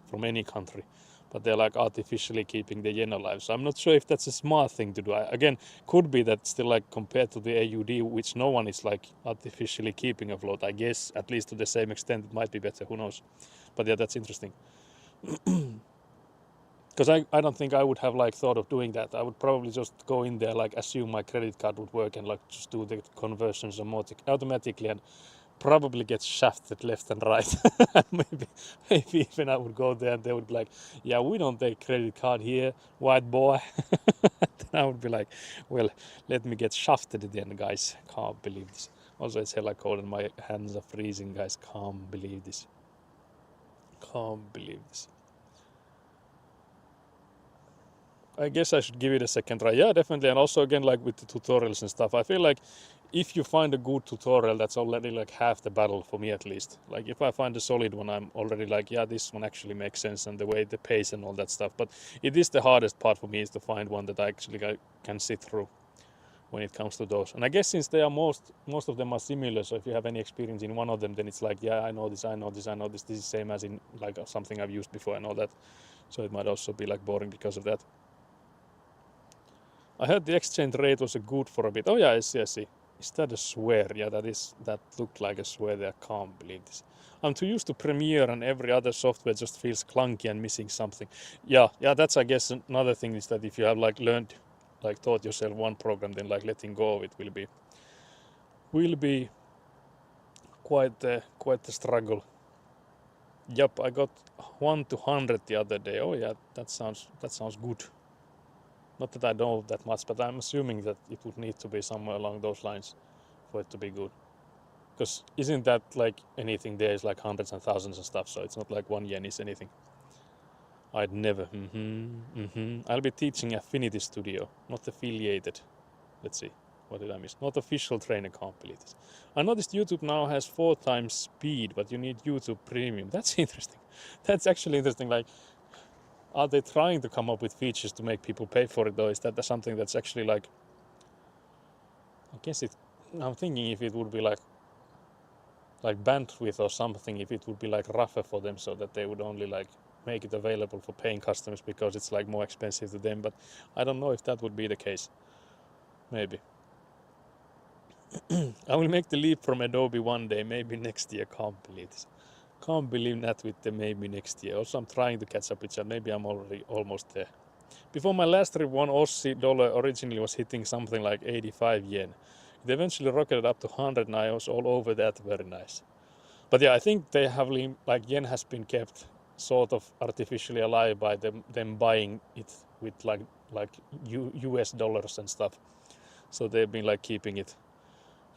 from any country, but they're like artificially keeping the yen alive. So I'm not sure if that's a smart thing to do. Again, could be that still like compared to the AUD, which no one is like artificially keeping afloat. I guess at least to the same extent it might be better. Who knows? But yeah, that's interesting. Because I don't think I would have like thought of doing that. I would probably just go in there, like assume my credit card would work and like just do the conversions automatically, and probably get shafted left and right. maybe even I would go there and they would be like, yeah, we don't take credit card here, white boy. Then I would be like, well, let me get shafted again, guys. Can't believe this. Also, it's hella cold and my hands are freezing, guys. Can't believe this. Can't believe this. I guess I should give it a second try. Yeah, definitely. And also again, like with the tutorials and stuff, I feel like if you find a good tutorial, that's already like half the battle for me, at least. Like if I find a solid one, I'm already like, yeah, this one actually makes sense, and the way the pace and all that stuff. But it is the hardest part for me, is to find one that I actually can sit through when it comes to those. And I guess since they are most of them are similar, so if you have any experience in one of them, then it's like, yeah, I know this, this is same as in like something I've used before and all that. So it might also be like boring because of that. I heard the exchange rate was good for a bit. Oh yeah, I see. Is that a swear? Yeah, that looked like a swear there. I can't believe this. I'm too used to Premiere, and every other software just feels clunky and missing something. Yeah, that's I guess another thing, is that if you have like taught yourself one program, then like letting go of it will be quite the struggle. Yep, I got 1 to 100 the other day. Oh yeah, that sounds good. Not that I know that much, but I'm assuming that it would need to be somewhere along those lines for it to be good. Because isn't that like anything there is like hundreds and thousands and stuff, so it's not like 1 yen is anything. I'd never. I'll be teaching Affinity Studio, not affiliated. Let's see. What did I miss? Not official trainer, can't believe this. I noticed YouTube now has 4 times speed, but you need YouTube Premium. That's interesting. That's actually interesting. Like, are they trying to come up with features to make people pay for it, or is that something that's actually like, I guess I'm thinking if it would be like bandwidth or something, if it would be like rougher for them so that they would only like make it available for paying customers because it's like more expensive to them. But I don't know if that would be the case. Maybe. I will make the leap from Adobe one day, maybe next year. Can't believe this. Can't believe that with the maybe next year. Also, I'm trying to catch up with that. Maybe I'm already almost there. Before my last trip, one Aussie dollar originally was hitting something like 85 yen. It eventually rocketed up to 100 and I was all over that. Very nice. But yeah, I think they have like yen has been kept sort of artificially alive by them buying it with like US dollars and stuff. So they've been like keeping it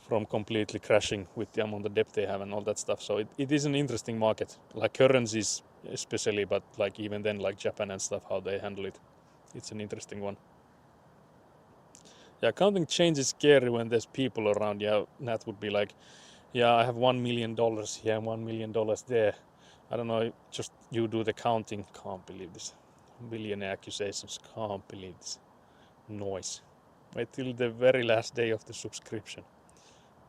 from completely crashing with the amount of debt they have and all that stuff. So it is an interesting market, like currencies especially, but like even then like Japan and stuff, how they handle it. It's an interesting one. Yeah, counting change is scary when there's people around. Yeah, that would be like, yeah, I have $1 million here and $1 million there. I don't know, just you do the counting. Can't believe this. Billionaire accusations. Can't believe this. Noise. Wait till the very last day of the subscription.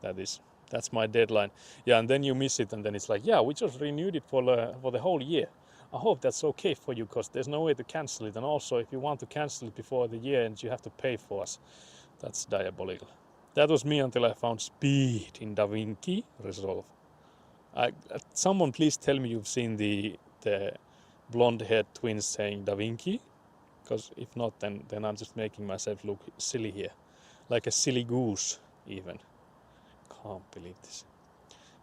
That's my deadline. Yeah, and then you miss it, and then it's like, yeah, we just renewed it for the whole year. I hope that's okay for you, because there's no way to cancel it. And also, if you want to cancel it before the year end, you have to pay for us. That's diabolical. That was me until I found speed in DaVinci Resolve. Someone please tell me you've seen the blonde-haired twins saying DaVinci, because if not, then I'm just making myself look silly here, like a silly goose even. Can't believe this.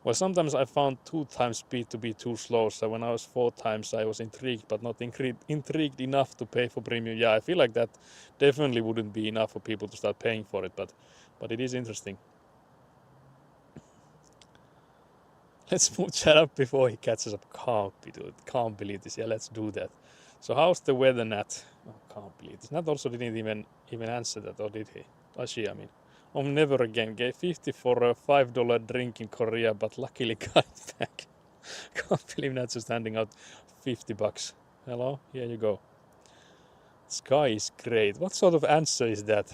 Well, sometimes I found 2 times speed to be too slow, so when I was 4 times I was intrigued, but not intrigued enough to pay for premium. Yeah, I feel like that definitely wouldn't be enough for people to start paying for it, but it is interesting. Let's move chat up before he catches up. Can't believe this. Yeah, let's do that. So how's the weather, Nat? Oh, can't believe this. Nat also didn't even answer that, or did he? She, I mean. Never again. Gave 50 for a $5 drink in Korea, but luckily got it back. Can't believe Nat's just handing out $50. Hello, here you go. Sky is great. What sort of answer is that?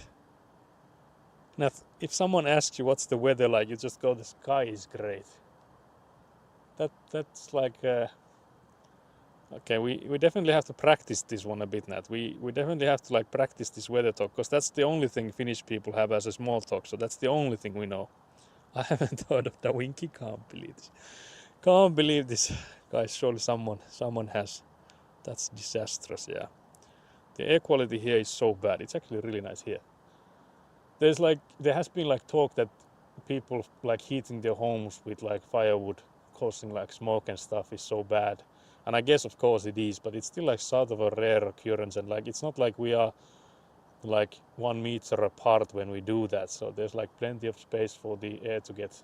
Nat, if someone asks you what's the weather like, you just go, the sky is great. That's like okay, we definitely have to practice this one a bit, Nat. We definitely have to like practice this weather talk, because that's the only thing Finnish people have as a small talk. So that's the only thing we know. I haven't heard of DaVinci. Can't believe this. Can't believe this. Guys, surely someone has. That's disastrous, yeah. The air quality here is so bad. It's actually really nice here. There has been like talk that people like heating their homes with like firewood causing like smoke and stuff is so bad. And I guess of course it is, but it's still like sort of a rare occurrence, and like it's not like we are like 1 meter apart when we do that. So there's like plenty of space for the air to get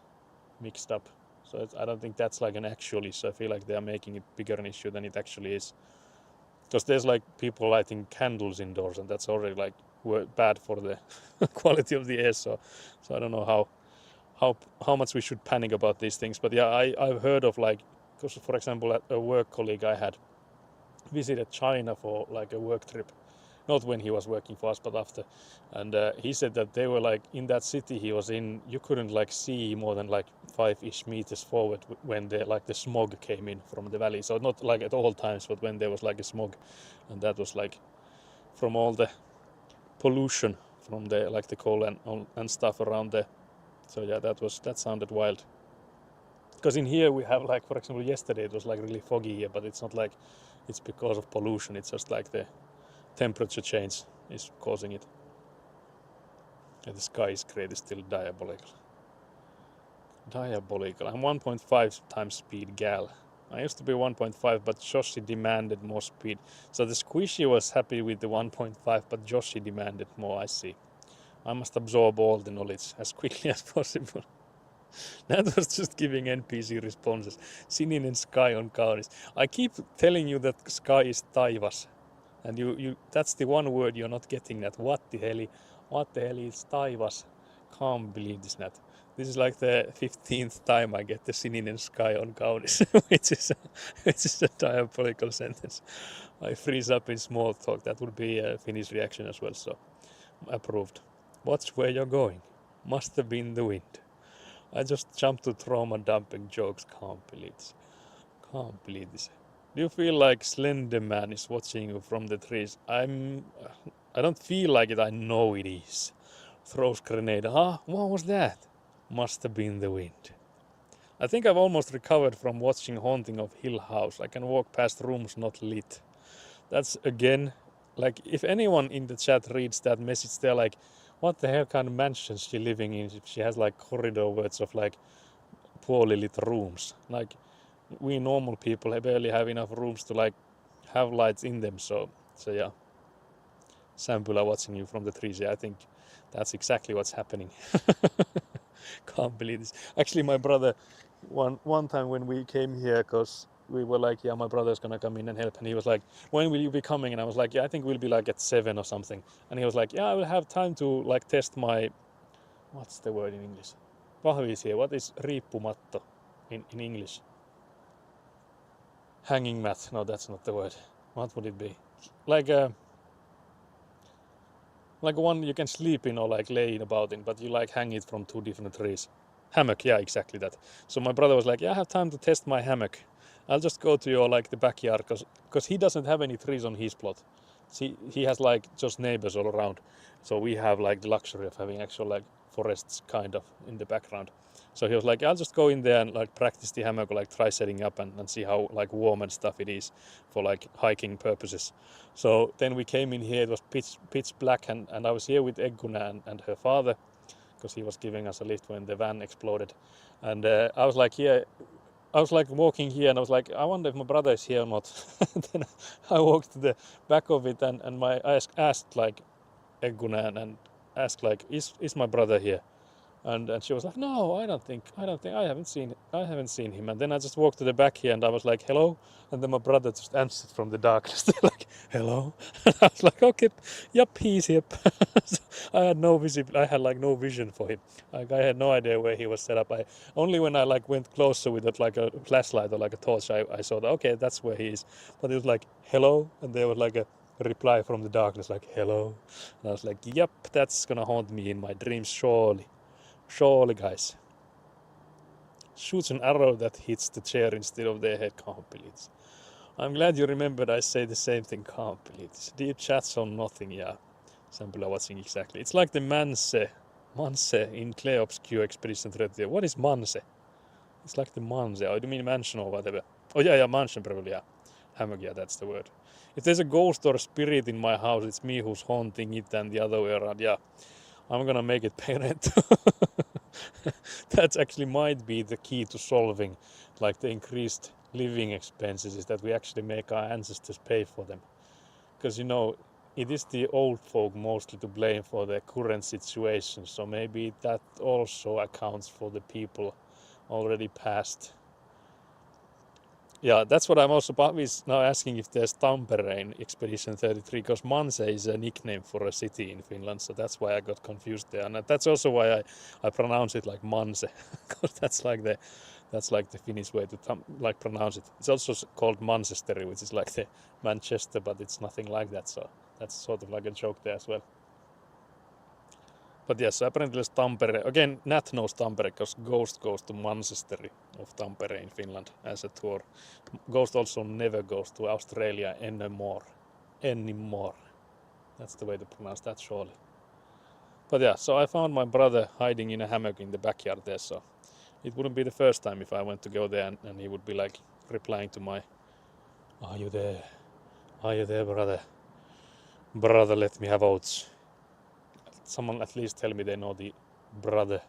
mixed up. So I don't think that's like an actual issue. I feel like they are making it bigger an issue than it actually is. Because there's like people lighting candles indoors, and that's already like bad for the quality of the air. So I don't know how much we should panic about these things. But yeah, I've heard of like, because for example, a work colleague I had visited China for like a work trip, not when he was working for us, but after. And he said that they were like in that city he was in, you couldn't like see more than like 5-ish meters forward when the smog came in from the valley. So not like at all times, but when there was like a smog, and that was like from all the pollution from the like the coal and stuff around there. So yeah, that sounded wild. Because in here we have like, for example, yesterday it was like really foggy here, but it's not like it's because of pollution. It's just like the temperature change is causing it. And the sky is great. It's still diabolical. I'm 1.5 times speed gal. I used to be 1.5, but Joshi demanded more speed. So the squishy was happy with the 1.5, but Joshi demanded more. I see. I must absorb all the knowledge as quickly as possible. That was just giving NPC responses. Sininen sky on Kaunis. I keep telling you that sky is taivas. And you that's the one word you're not getting, that what the hell is taivas? Can't believe this, Nat. This is like the 15th time I get the Sininen Sky on Kaunis, which is a diabolical sentence. I freeze up in small talk. That would be a Finnish reaction as well, so approved. Watch where you're going. Must have been the wind. I just jumped to trauma dumping jokes. Can't believe this. Can't believe this. Do you feel like Slender Man is watching you from the trees? I don't feel like it. I know it is. Throws grenade. Ah, what was that? Must have been the wind. I think I've almost recovered from watching Haunting of Hill House. I can walk past rooms not lit. That's again, like, if anyone in the chat reads that message, they're like, what the hell kind of mansion is she living in if she has like corridor words of like poorly lit rooms? Like, we normal people barely have enough rooms to like have lights in them. So yeah, Sampula watching you from the trees. Yeah, I think that's exactly what's happening. Can't believe this. Actually, my brother, one time when we came here, because we were like, yeah, my brother's gonna come in and help, and he was like, when will you be coming? And I was like, yeah, I think we'll be like at 7 or something. And he was like, yeah, I will have time to like test my, what's the word in English? Vahvisie. What is riippumatto in English? Hanging mat. No, that's not the word. What would it be? Like one you can sleep in or like lay about in, but you like hang it from 2 different trees. Hammock, yeah, exactly that. So my brother was like, yeah, I have time to test my hammock. I'll just go to your like the backyard, because he doesn't have any trees on his plot. He has like just neighbors all around. So we have like the luxury of having actual like forests kind of in the background. So he was like, I'll just go in there and like practice the hammock, like try setting up and see how like warm and stuff it is for like hiking purposes. So then we came in here, it was pitch black, and I was here with Egguna and her father, because he was giving us a lift when the van exploded. And I was like walking here, and I was like, I wonder if my brother is here or not. Then I walked to the back of it, and I asked like Egguna and asked like, is my brother here? And she was like, no, I don't think I haven't seen him. And then I just walked to the back here, and I was like, hello. And then my brother just answered from the darkness. They're like, hello. And I was like, okay, yep, he's here. So I had no vision for him. Like, I had no idea where he was set up. Only when I like went closer with it, like a flashlight or like a torch, I saw that, okay, that's where he is. But it was like, hello. And there was like a reply from the darkness, like, hello. And I was like, yep, that's gonna haunt me in my dreams, surely. Surely, guys. Shoots an arrow that hits the chair instead of their head. Can't believe this. I'm glad you remembered I say the same thing. Can't believe this. Deep chats on nothing, yeah. Sample are watching exactly. It's like the Manse in Cleops Q Expedition 30. What is Manse? It's like the Manse. Oh, do you mean mansion or whatever? Oh, yeah, mansion probably, yeah. Hammock, yeah, that's the word. If there's a ghost or a spirit in my house, it's me who's haunting it and the other way around, yeah. I'm gonna make it pay rent. That actually might be the key to solving like the increased living expenses, is that we actually make our ancestors pay for them. Because it is the old folk mostly to blame for the current situation, so maybe that also accounts for the people already past. Yeah, that's what I'm also now asking, if there's Tampere in Expedition 33, because Manse is a nickname for a city in Finland, so that's why I got confused there. And that's also why I pronounce it like Manse, because that's like the Finnish way to like pronounce it. It's also called Manchester, which is like the Manchester, but it's nothing like that, so that's sort of like a joke there as well. But yes, apparently it's Tampere. Again, Nat knows Tampere because Ghost goes to Manchester of Tampere in Finland as a tour. Ghost also never goes to Australia anymore. That's the way to pronounce that, surely. But yeah, so I found my brother hiding in a hammock in the backyard there, so it wouldn't be the first time if I went to go there and he would be like replying to my, are you there? Are you there, brother? Brother, let me have oats. Someone at least tell me they know the brother.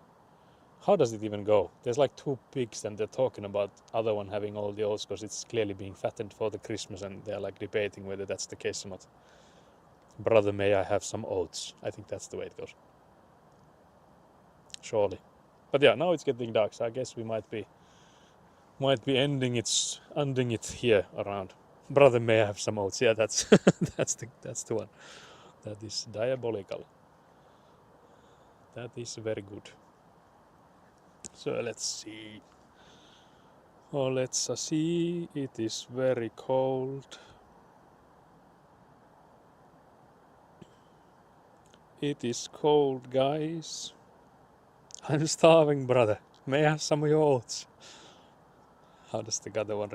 How does it even go? There's like 2 pigs and they're talking about other one having all the oats because it's clearly being fattened for the Christmas, and they're like debating whether that's the case or not. Brother, may I have some oats? I think that's the way it goes. Surely. But yeah, now it's getting dark, so I guess we might be ending it here around. Brother, may I have some oats? Yeah, that's that's the one. That is diabolical. That is very good. So let's see. Oh, let's see. It is very cold. It is cold, guys. I'm starving, brother. May I have some of your oats? How does the other one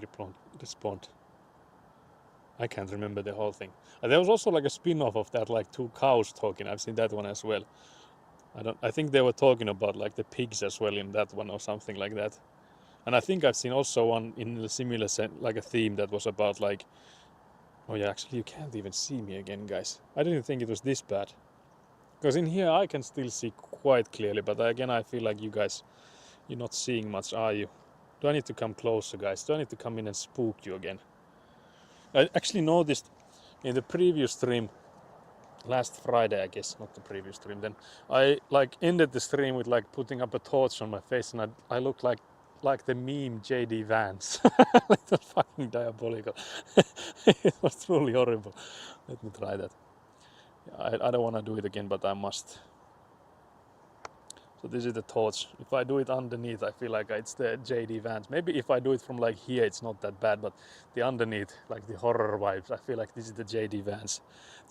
respond? I can't remember the whole thing. There was also like a spin-off of that, like two cows talking. I've seen that one as well. I think they were talking about like the pigs as well in that one or something like that. And I think I've seen also one in a similar like a theme that was about like, oh yeah, actually you can't even see me again, guys. I didn't think it was this bad. Because in here I can still see quite clearly, but again I feel like you guys, you're not seeing much, are you? Do I need to come closer, guys? Do I need to come in and spook you again? I actually noticed in the previous stream last Friday, I guess, not the previous stream, then I like ended the stream with like putting up a torch on my face and I looked like the meme JD Vance. It was fucking diabolical. It was truly horrible. Let me try that. I don't want to do it again, but I must. So this is the torch. If I do it underneath, I feel like it's the JD Vance. Maybe if I do it from like here, it's not that bad, but the underneath, like the horror vibes, I feel like this is the JD Vance.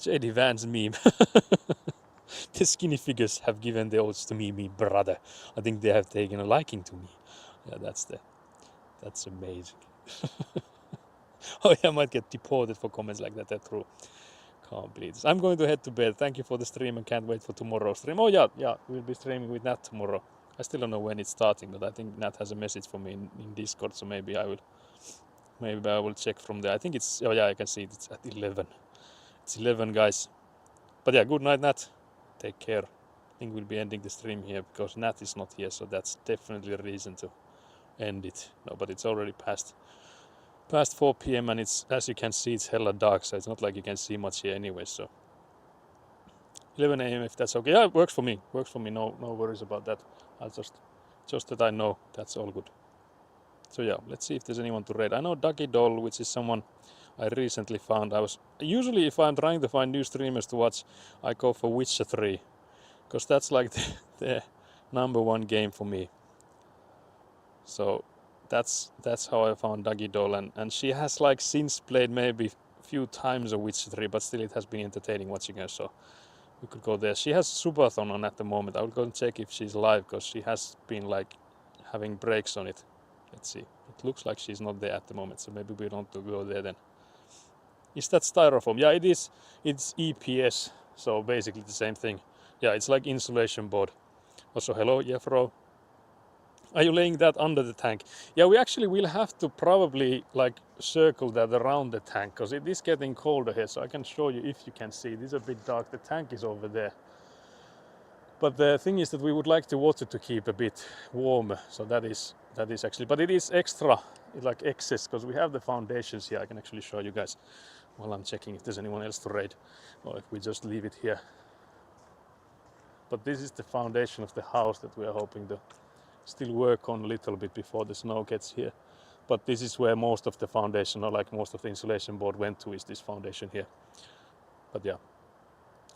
JD Vance meme. The skinny figures have given the oats to me, brother. I think they have taken a liking to me. Yeah, that's amazing. Oh yeah, I might get deported for comments like that. That's true. Can't believe this. I'm going to head to bed. Thank you for the stream and can't wait for tomorrow's stream. Oh yeah, we'll be streaming with Nat tomorrow. I still don't know when it's starting, but I think Nat has a message for me in Discord, so maybe I will check from there. I think it's, oh yeah, I can see it. It's at 11. It's 11, guys. But yeah, good night, Nat. Take care. I think we'll be ending the stream here because Nat is not here, so that's definitely a reason to end it. No, but it's already past 4 p.m. and it's, as you can see, it's hella dark, so it's not like you can see much here anyway. So 11 a.m. if that's okay. Yeah, it works for me. Works for me. No worries about that. I'll just that I know that's all good. So yeah, let's see if there's anyone to raid. I know Ducky Doll, which is someone I recently found. I was usually, if I'm trying to find new streamers to watch, I go for Witcher 3, because that's like the number one game for me. So that's how I found Ducky Doll, and she has like since played maybe a few times a Witcher 3, but still it has been entertaining watching her. So we could go there. She has Subathon on at the moment. I will go and check if she's live, because she has been like having breaks on it. Let's see. It looks like she's not there at the moment, so maybe we don't go there then. Is that styrofoam? Yeah, it is. It's EPS, so basically the same thing. Yeah, it's like insulation board. Also, hello, Jeffro. Are you laying that under the tank? Yeah, we actually will have to probably like circle that around the tank, because it is getting colder here, so I can show you if you can see. It is a bit dark. The tank is over there. But the thing is that we would like the water to keep a bit warmer, so that is actually, but it is extra, like excess, because we have the foundations here. I can actually show you guys while I'm checking if there's anyone else to raid, or if we just leave it here. But this is the foundation of the house that we are hoping to still work on a little bit before the snow gets here. But this is where most of the foundation, or like most of the insulation board went to, is this foundation here. But yeah,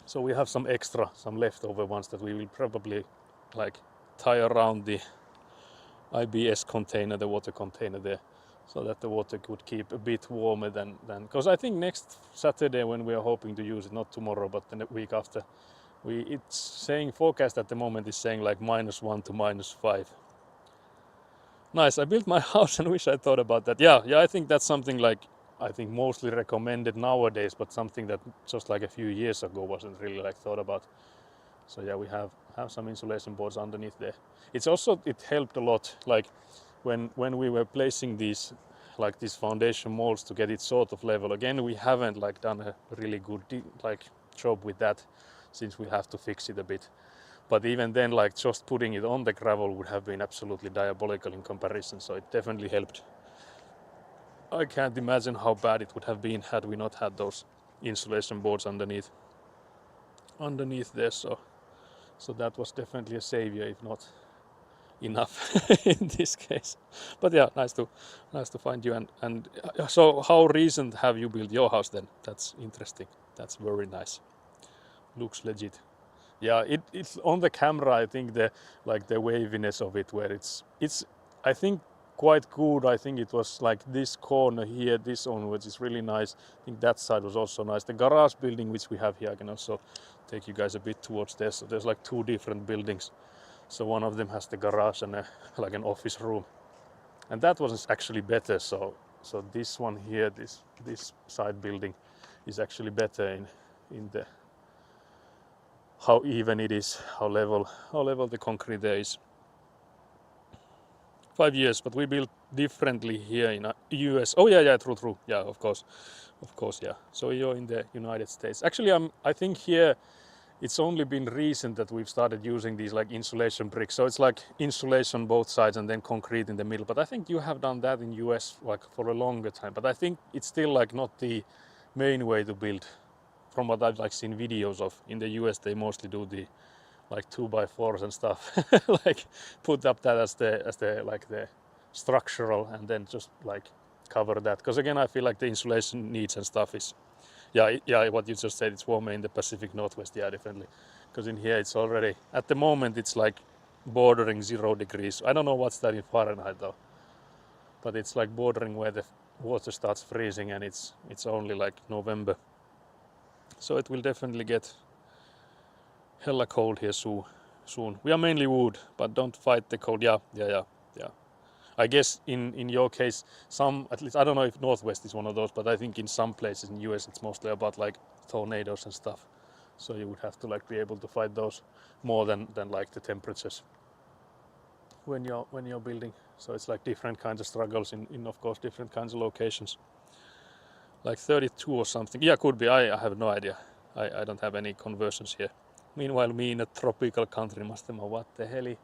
so we have some leftover ones that we will probably like tie around the IBS container, the water container there, so that the water could keep a bit warmer than, because I think next Saturday, when we are hoping to use it, not tomorrow but the week after, it's saying, forecast at the moment is saying like -1 to -5. Nice. I built my house and wish I thought about that. Yeah, I think that's something like, I think mostly recommended nowadays, but something that just like a few years ago wasn't really like thought about. So yeah, we have some insulation boards underneath there. It helped a lot, like when we were placing these foundation molds to get it sort of level. Again, we haven't like done a really good job with that, since we have to fix it a bit. But even then, like just putting it on the gravel would have been absolutely diabolical in comparison, so it definitely helped. I can't imagine how bad it would have been had we not had those insulation boards underneath there, so that was definitely a savior, if not enough in this case. But yeah, nice to find you. And so how recent have you built your house then? That's interesting. That's very nice. Looks legit. Yeah, it's on the camera. I think the waviness of it, where it's I think quite good. I think it was like this corner here, this onwards is really nice. I think that side was also nice. The garage building which we have here, I can also take you guys a bit towards there. So there's like two different buildings. So one of them has the garage and like an office room, and that was actually better. So this one here, this side building, is actually better in the how even it is, how level the concrete there is. 5 years, but we built differently here in US. Oh yeah, true. Yeah, of course, yeah. So you're in the United States. Actually, I think here it's only been recent that we've started using these like insulation bricks. So it's like insulation both sides and then concrete in the middle. But I think you have done that in US like for a longer time. But I think it's still like not the main way to build. From what I've like seen videos of, in the US they mostly do the like 2x4s and stuff, like put up that as the like the structural, and then just like cover that. Because again, I feel like the insulation needs and stuff is, yeah, what you just said, it's warmer in the Pacific Northwest, yeah, definitely. Because in here it's already, at the moment it's like bordering 0 degrees. I don't know what's that in Fahrenheit though, but it's like bordering where the water starts freezing, and it's only like November. So it will definitely get hella cold here soon. We are mainly wood, but don't fight the cold. Yeah. I guess in your case, some, at least, I don't know if Northwest is one of those, but I think in some places in US it's mostly about like tornadoes and stuff. So you would have to like be able to fight those more than like the temperatures when you're building. So it's like different kinds of struggles in of course different kinds of locations. Like 32 or something. Yeah, could be. I have no idea. I don't have any conversions here. Meanwhile, me in a tropical country, Mastema, what the hell?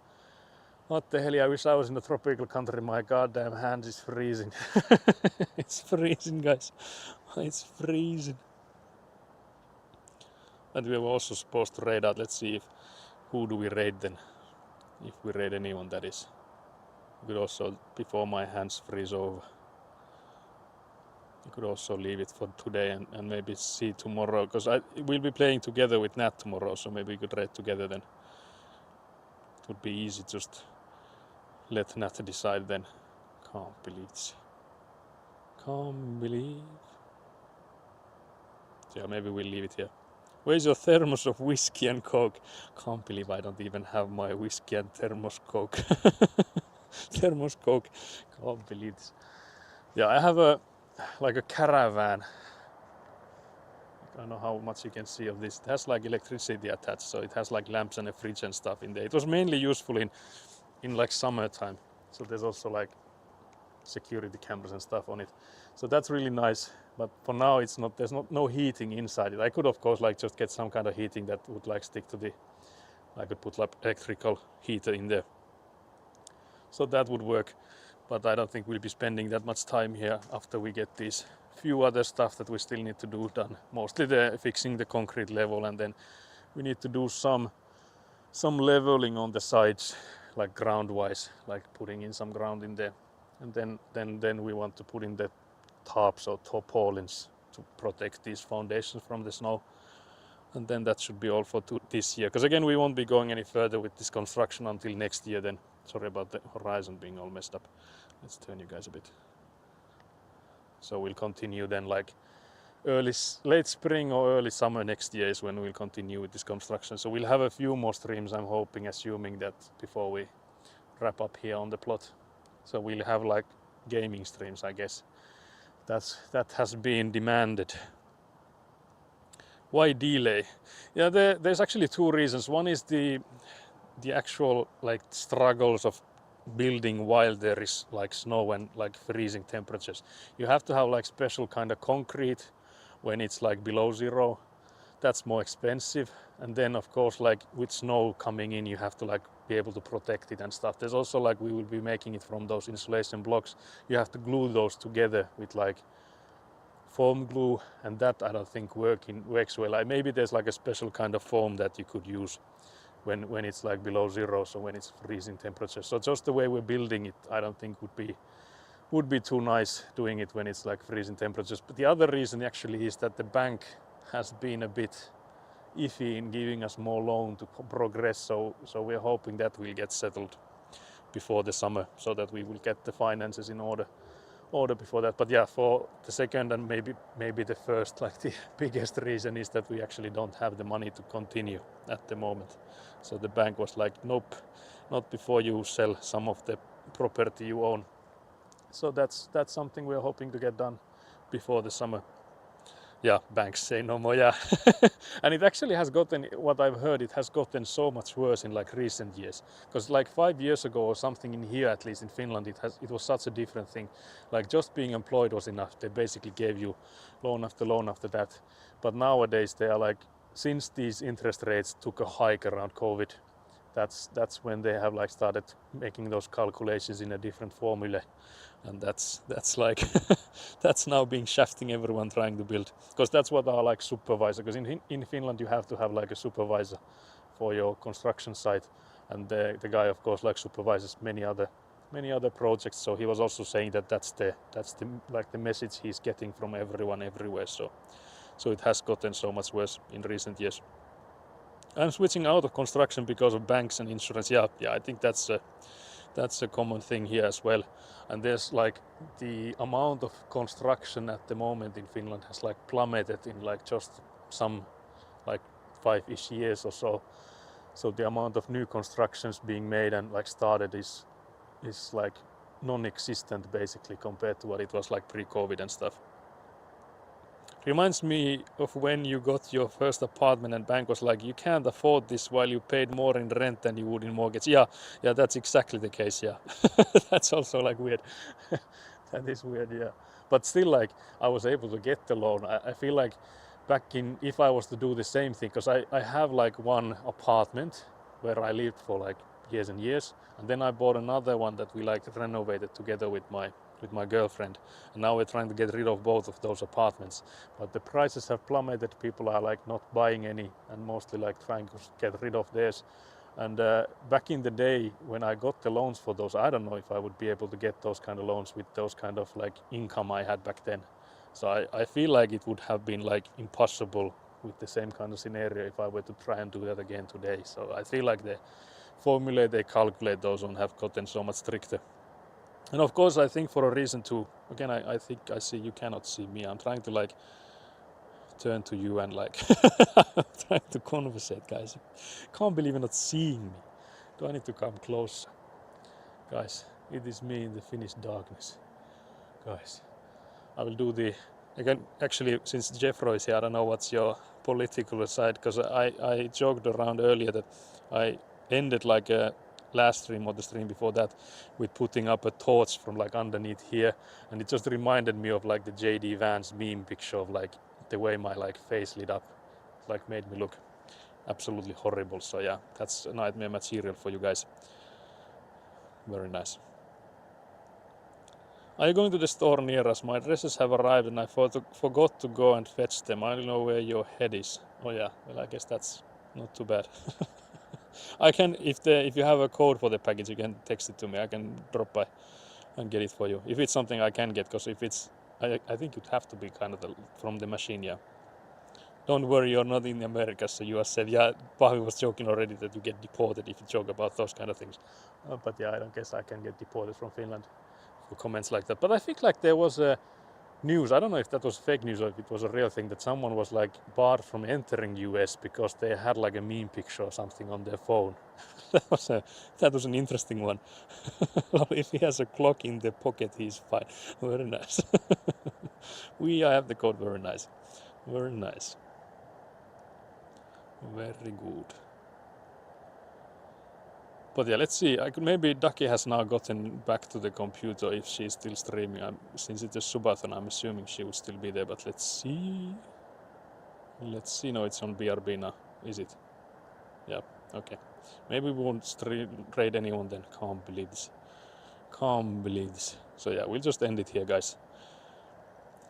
What the hell? I wish I was in a tropical country. My goddamn hands is freezing. It's freezing, guys. It's freezing. And we were also supposed to raid out. Let's see who do we raid then. If we raid anyone, that is. We could also, before my hands freeze over, you could also leave it for today and maybe see tomorrow, because we'll be playing together with Nat tomorrow, so maybe we could raid together then. It would be easy, just let Nat decide then. Can't believe this. Can't believe. So yeah, maybe we'll leave it here. Where's your thermos of whiskey and coke? Can't believe I don't even have my whiskey and thermos coke. Thermos coke. Can't believe this. Yeah, I have a caravan. I don't know how much you can see of this. It has like electricity attached, so it has like lamps and a fridge and stuff in there. It was mainly useful in like summertime. So there's also like security cameras and stuff on it. So that's really nice. But for now it's not, there's no heating inside it. I could of course like just get some kind of heating that would like stick to the, I could put like electrical heater in there. So that would work. But I don't think we'll be spending that much time here after we get these few other stuff that we still need to do done. Mostly the fixing the concrete level, and then we need to do some leveling on the sides, like ground wise, like putting in some ground in there. And then we want to put in the tarps or tarpaulins to protect these foundations from the snow. And then that should be all for this year. Because again, we won't be going any further with this construction until next year then. Sorry about the horizon being all messed up. Let's turn you guys a bit. So we'll continue then like late spring or early summer next year is when we'll continue with this construction. So we'll have a few more streams, I'm hoping, assuming that before we wrap up here on the plot. So we'll have like gaming streams, I guess. That has been demanded. Why delay? Yeah, there's actually two reasons. One is the actual like struggles of building while there is like snow and like freezing temperatures. You have to have like special kind of concrete when it's like below 0. That's more expensive. And then of course like with snow coming in, you have to like be able to protect it and stuff. There's also like we will be making it from those insulation blocks. You have to glue those together with like foam glue, and that I don't think works well. Like maybe there's like a special kind of foam that you could use when it's like below 0, so when it's freezing temperature. So just the way we're building it, I don't think would be too nice doing it when it's like freezing temperatures. But the other reason actually is that the bank has been a bit iffy in giving us more loan to progress. So we're hoping that will get settled before the summer, so that we will get the finances in order before that. But yeah, for the second and maybe the first, like the biggest reason is that we actually don't have the money to continue at the moment. So the bank was like, nope, not before you sell some of the property you own. So that's something we're hoping to get done before the summer. Yeah, banks say no more. Yeah. And it actually has gotten, what I've heard, it has gotten so much worse in like recent years, because like 5 years ago or something, in here at least in Finland, it was such a different thing. Like just being employed was enough. They basically gave you loan after that. But nowadays they are like, since these interest rates took a hike around COVID, that's when they have like started making those calculations in a different formula. And that's like that's now being shafting everyone trying to build, because that's what our like supervisor, because in Finland you have to have like a supervisor for your construction site, and the guy of course like supervises many other projects. So he was also saying that that's the like the message he's getting from everyone everywhere. So it has gotten so much worse in recent years. I'm switching out of construction because of banks and insurance. Yeah, I think that's a common thing here as well. And there's like the amount of construction at the moment in Finland has like plummeted in like just some like 5-ish years or so. So the amount of new constructions being made and like started is like non-existent basically compared to what it was like pre-COVID and stuff. Reminds me of when you got your first apartment and bank was like, you can't afford this, while you paid more in rent than you would in mortgage. Yeah, that's exactly the case. Yeah. That's also like weird. That is weird. Yeah, but still, like, I was able to get the loan. I feel like back in, if I was to do the same thing, because I have like one apartment where I lived for like years and years, and then I bought another one that we like renovated together with my girlfriend, and now we're trying to get rid of both of those apartments, but the prices have plummeted. People are like not buying any and mostly like trying to get rid of theirs. And back in the day when I got the loans for those, I don't know if I would be able to get those kind of loans with those kind of like income I had back then. So I feel like it would have been like impossible with the same kind of scenario if I were to try and do that again today. So I feel like the formula they calculate those on have gotten so much stricter. And of course, I think for a reason too. Again, I think I see, you cannot see me. I'm trying to like turn to you and like I'm trying to conversate, guys. Can't believe you're not seeing me. Do I need to come closer? Guys, it is me in the Finnish darkness. Guys, I will do the, again, actually, since Jeffro is here, I don't know what's your political side, because I joked around earlier that I ended like a last stream or the stream before that with putting up a torch from like underneath here, and it just reminded me of like the JD Vance meme picture of like the way my like face lit up, like made me look absolutely horrible. So yeah, that's nightmare material for you guys. Very nice. Are you going to the store near us? My dresses have arrived and I forgot to go and fetch them. I don't know where your head is. Oh yeah, well I guess that's not too bad. I can, if you have a code for the package, you can text it to me. I can drop by and get it for you. If it's something I can get, because if it's, I think you'd have to be kind of from the machine, yeah. Don't worry, you're not in America, so you are said. Yeah, Pavi was joking already that you get deported if you joke about those kind of things. But yeah, I don't guess I can get deported from Finland for comments like that. But I think like there was a news, I don't know if that was fake news or if it was a real thing, that someone was like barred from entering US because they had like a meme picture or something on their phone. that was an interesting one. If he has a clock in the pocket, he's fine. Very nice. I have the code. Very nice. Very nice. Very good. But yeah, let's see. Maybe Ducky has now gotten back to the computer if she's still streaming. Since it is Subathon, I'm assuming she would still be there. But let's see. Let's see. No, it's on BRB now. Is it? Yeah. Okay. Maybe we won't trade anyone then. Can't believe this. Can't believe this. So yeah, we'll just end it here, guys.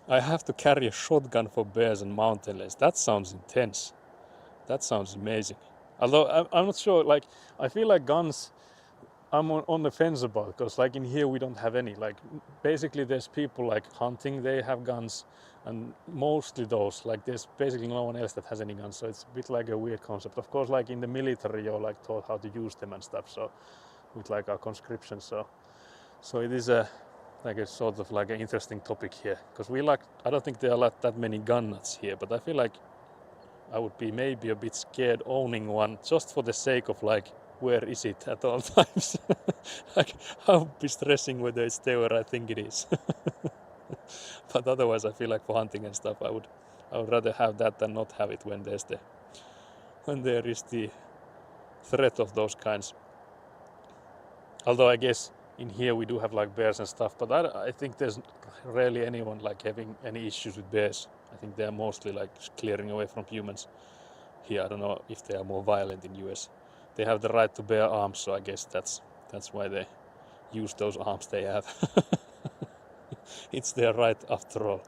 I have to carry a shotgun for bears and mountain lions. That sounds intense. That sounds amazing. Although I'm not sure, like, I feel like guns, I'm on the fence about, because like in here we don't have any. Like basically there's people like hunting, they have guns, and mostly those, like there's basically no one else that has any guns, so it's a bit like a weird concept. Of course, like in the military you're like taught how to use them and stuff, so with like our conscription, so it is a like a sort of like an interesting topic here, because we like, I don't think there are like that many gun nuts here, but I feel like I would be maybe a bit scared owning one just for the sake of like, where is it at all times? Like I'll be stressing whether it's there where I think it is. But otherwise I feel like for hunting and stuff I would rather have that than not have it when there is the threat of those kinds. Although I guess in here we do have like bears and stuff, but I think there's rarely anyone like having any issues with bears. I think they're mostly like clearing away from humans here. I don't know if they are more violent in US. They have the right to bear arms, so I guess that's why they use those arms they have. It's their right after all.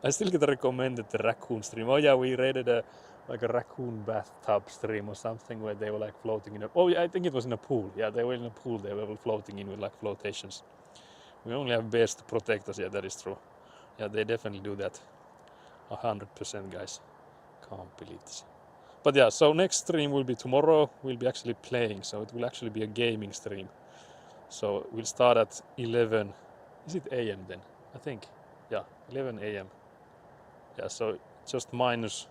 I still get recommended the raccoon stream. Oh yeah, we raided a raccoon bathtub stream or something where they were like floating in a, oh yeah, I think it was in a pool. Yeah, they were in a pool, they were floating in with like flotations. We only have bears to protect us, yeah, that is true. Yeah, they definitely do that. 100% guys. Can't believe this. But yeah, so next stream will be tomorrow. We'll be actually playing, so it will actually be a gaming stream. So we'll start at 11. Is it AM then? I think. Yeah, 11 AM. Yeah, so just minus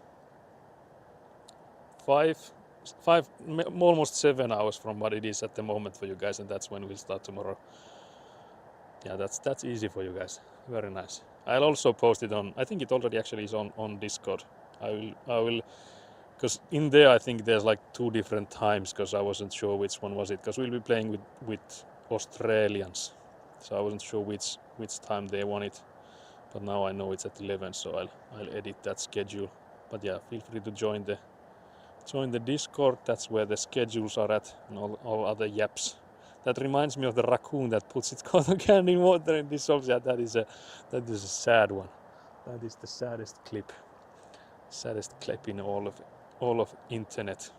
5, almost 7 hours from what it is at the moment for you guys, and that's when we'll start tomorrow. Yeah, that's easy for you guys. Very nice. I'll also post it on, I think it already actually is on Discord. I will, because in there I think there's like 2 different times, because I wasn't sure which one was it, because we'll be playing with Australians, so I wasn't sure which time they want it, but now I know it's at 11, so I'll edit that schedule. But yeah, feel free to join the Discord. That's where the schedules are at, and all other yaps. That reminds me of the raccoon that puts its cotton candy in water and dissolves. Yeah, that is a sad one. That is the saddest clip in all of internet.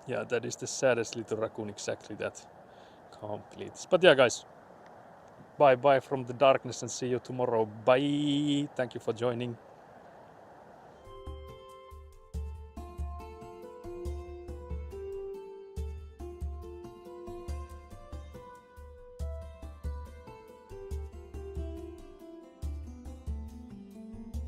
Yeah, that is the saddest little raccoon, exactly that. Can't believe this. But yeah, guys, bye from the darkness and see you tomorrow. Bye. Thank you for joining.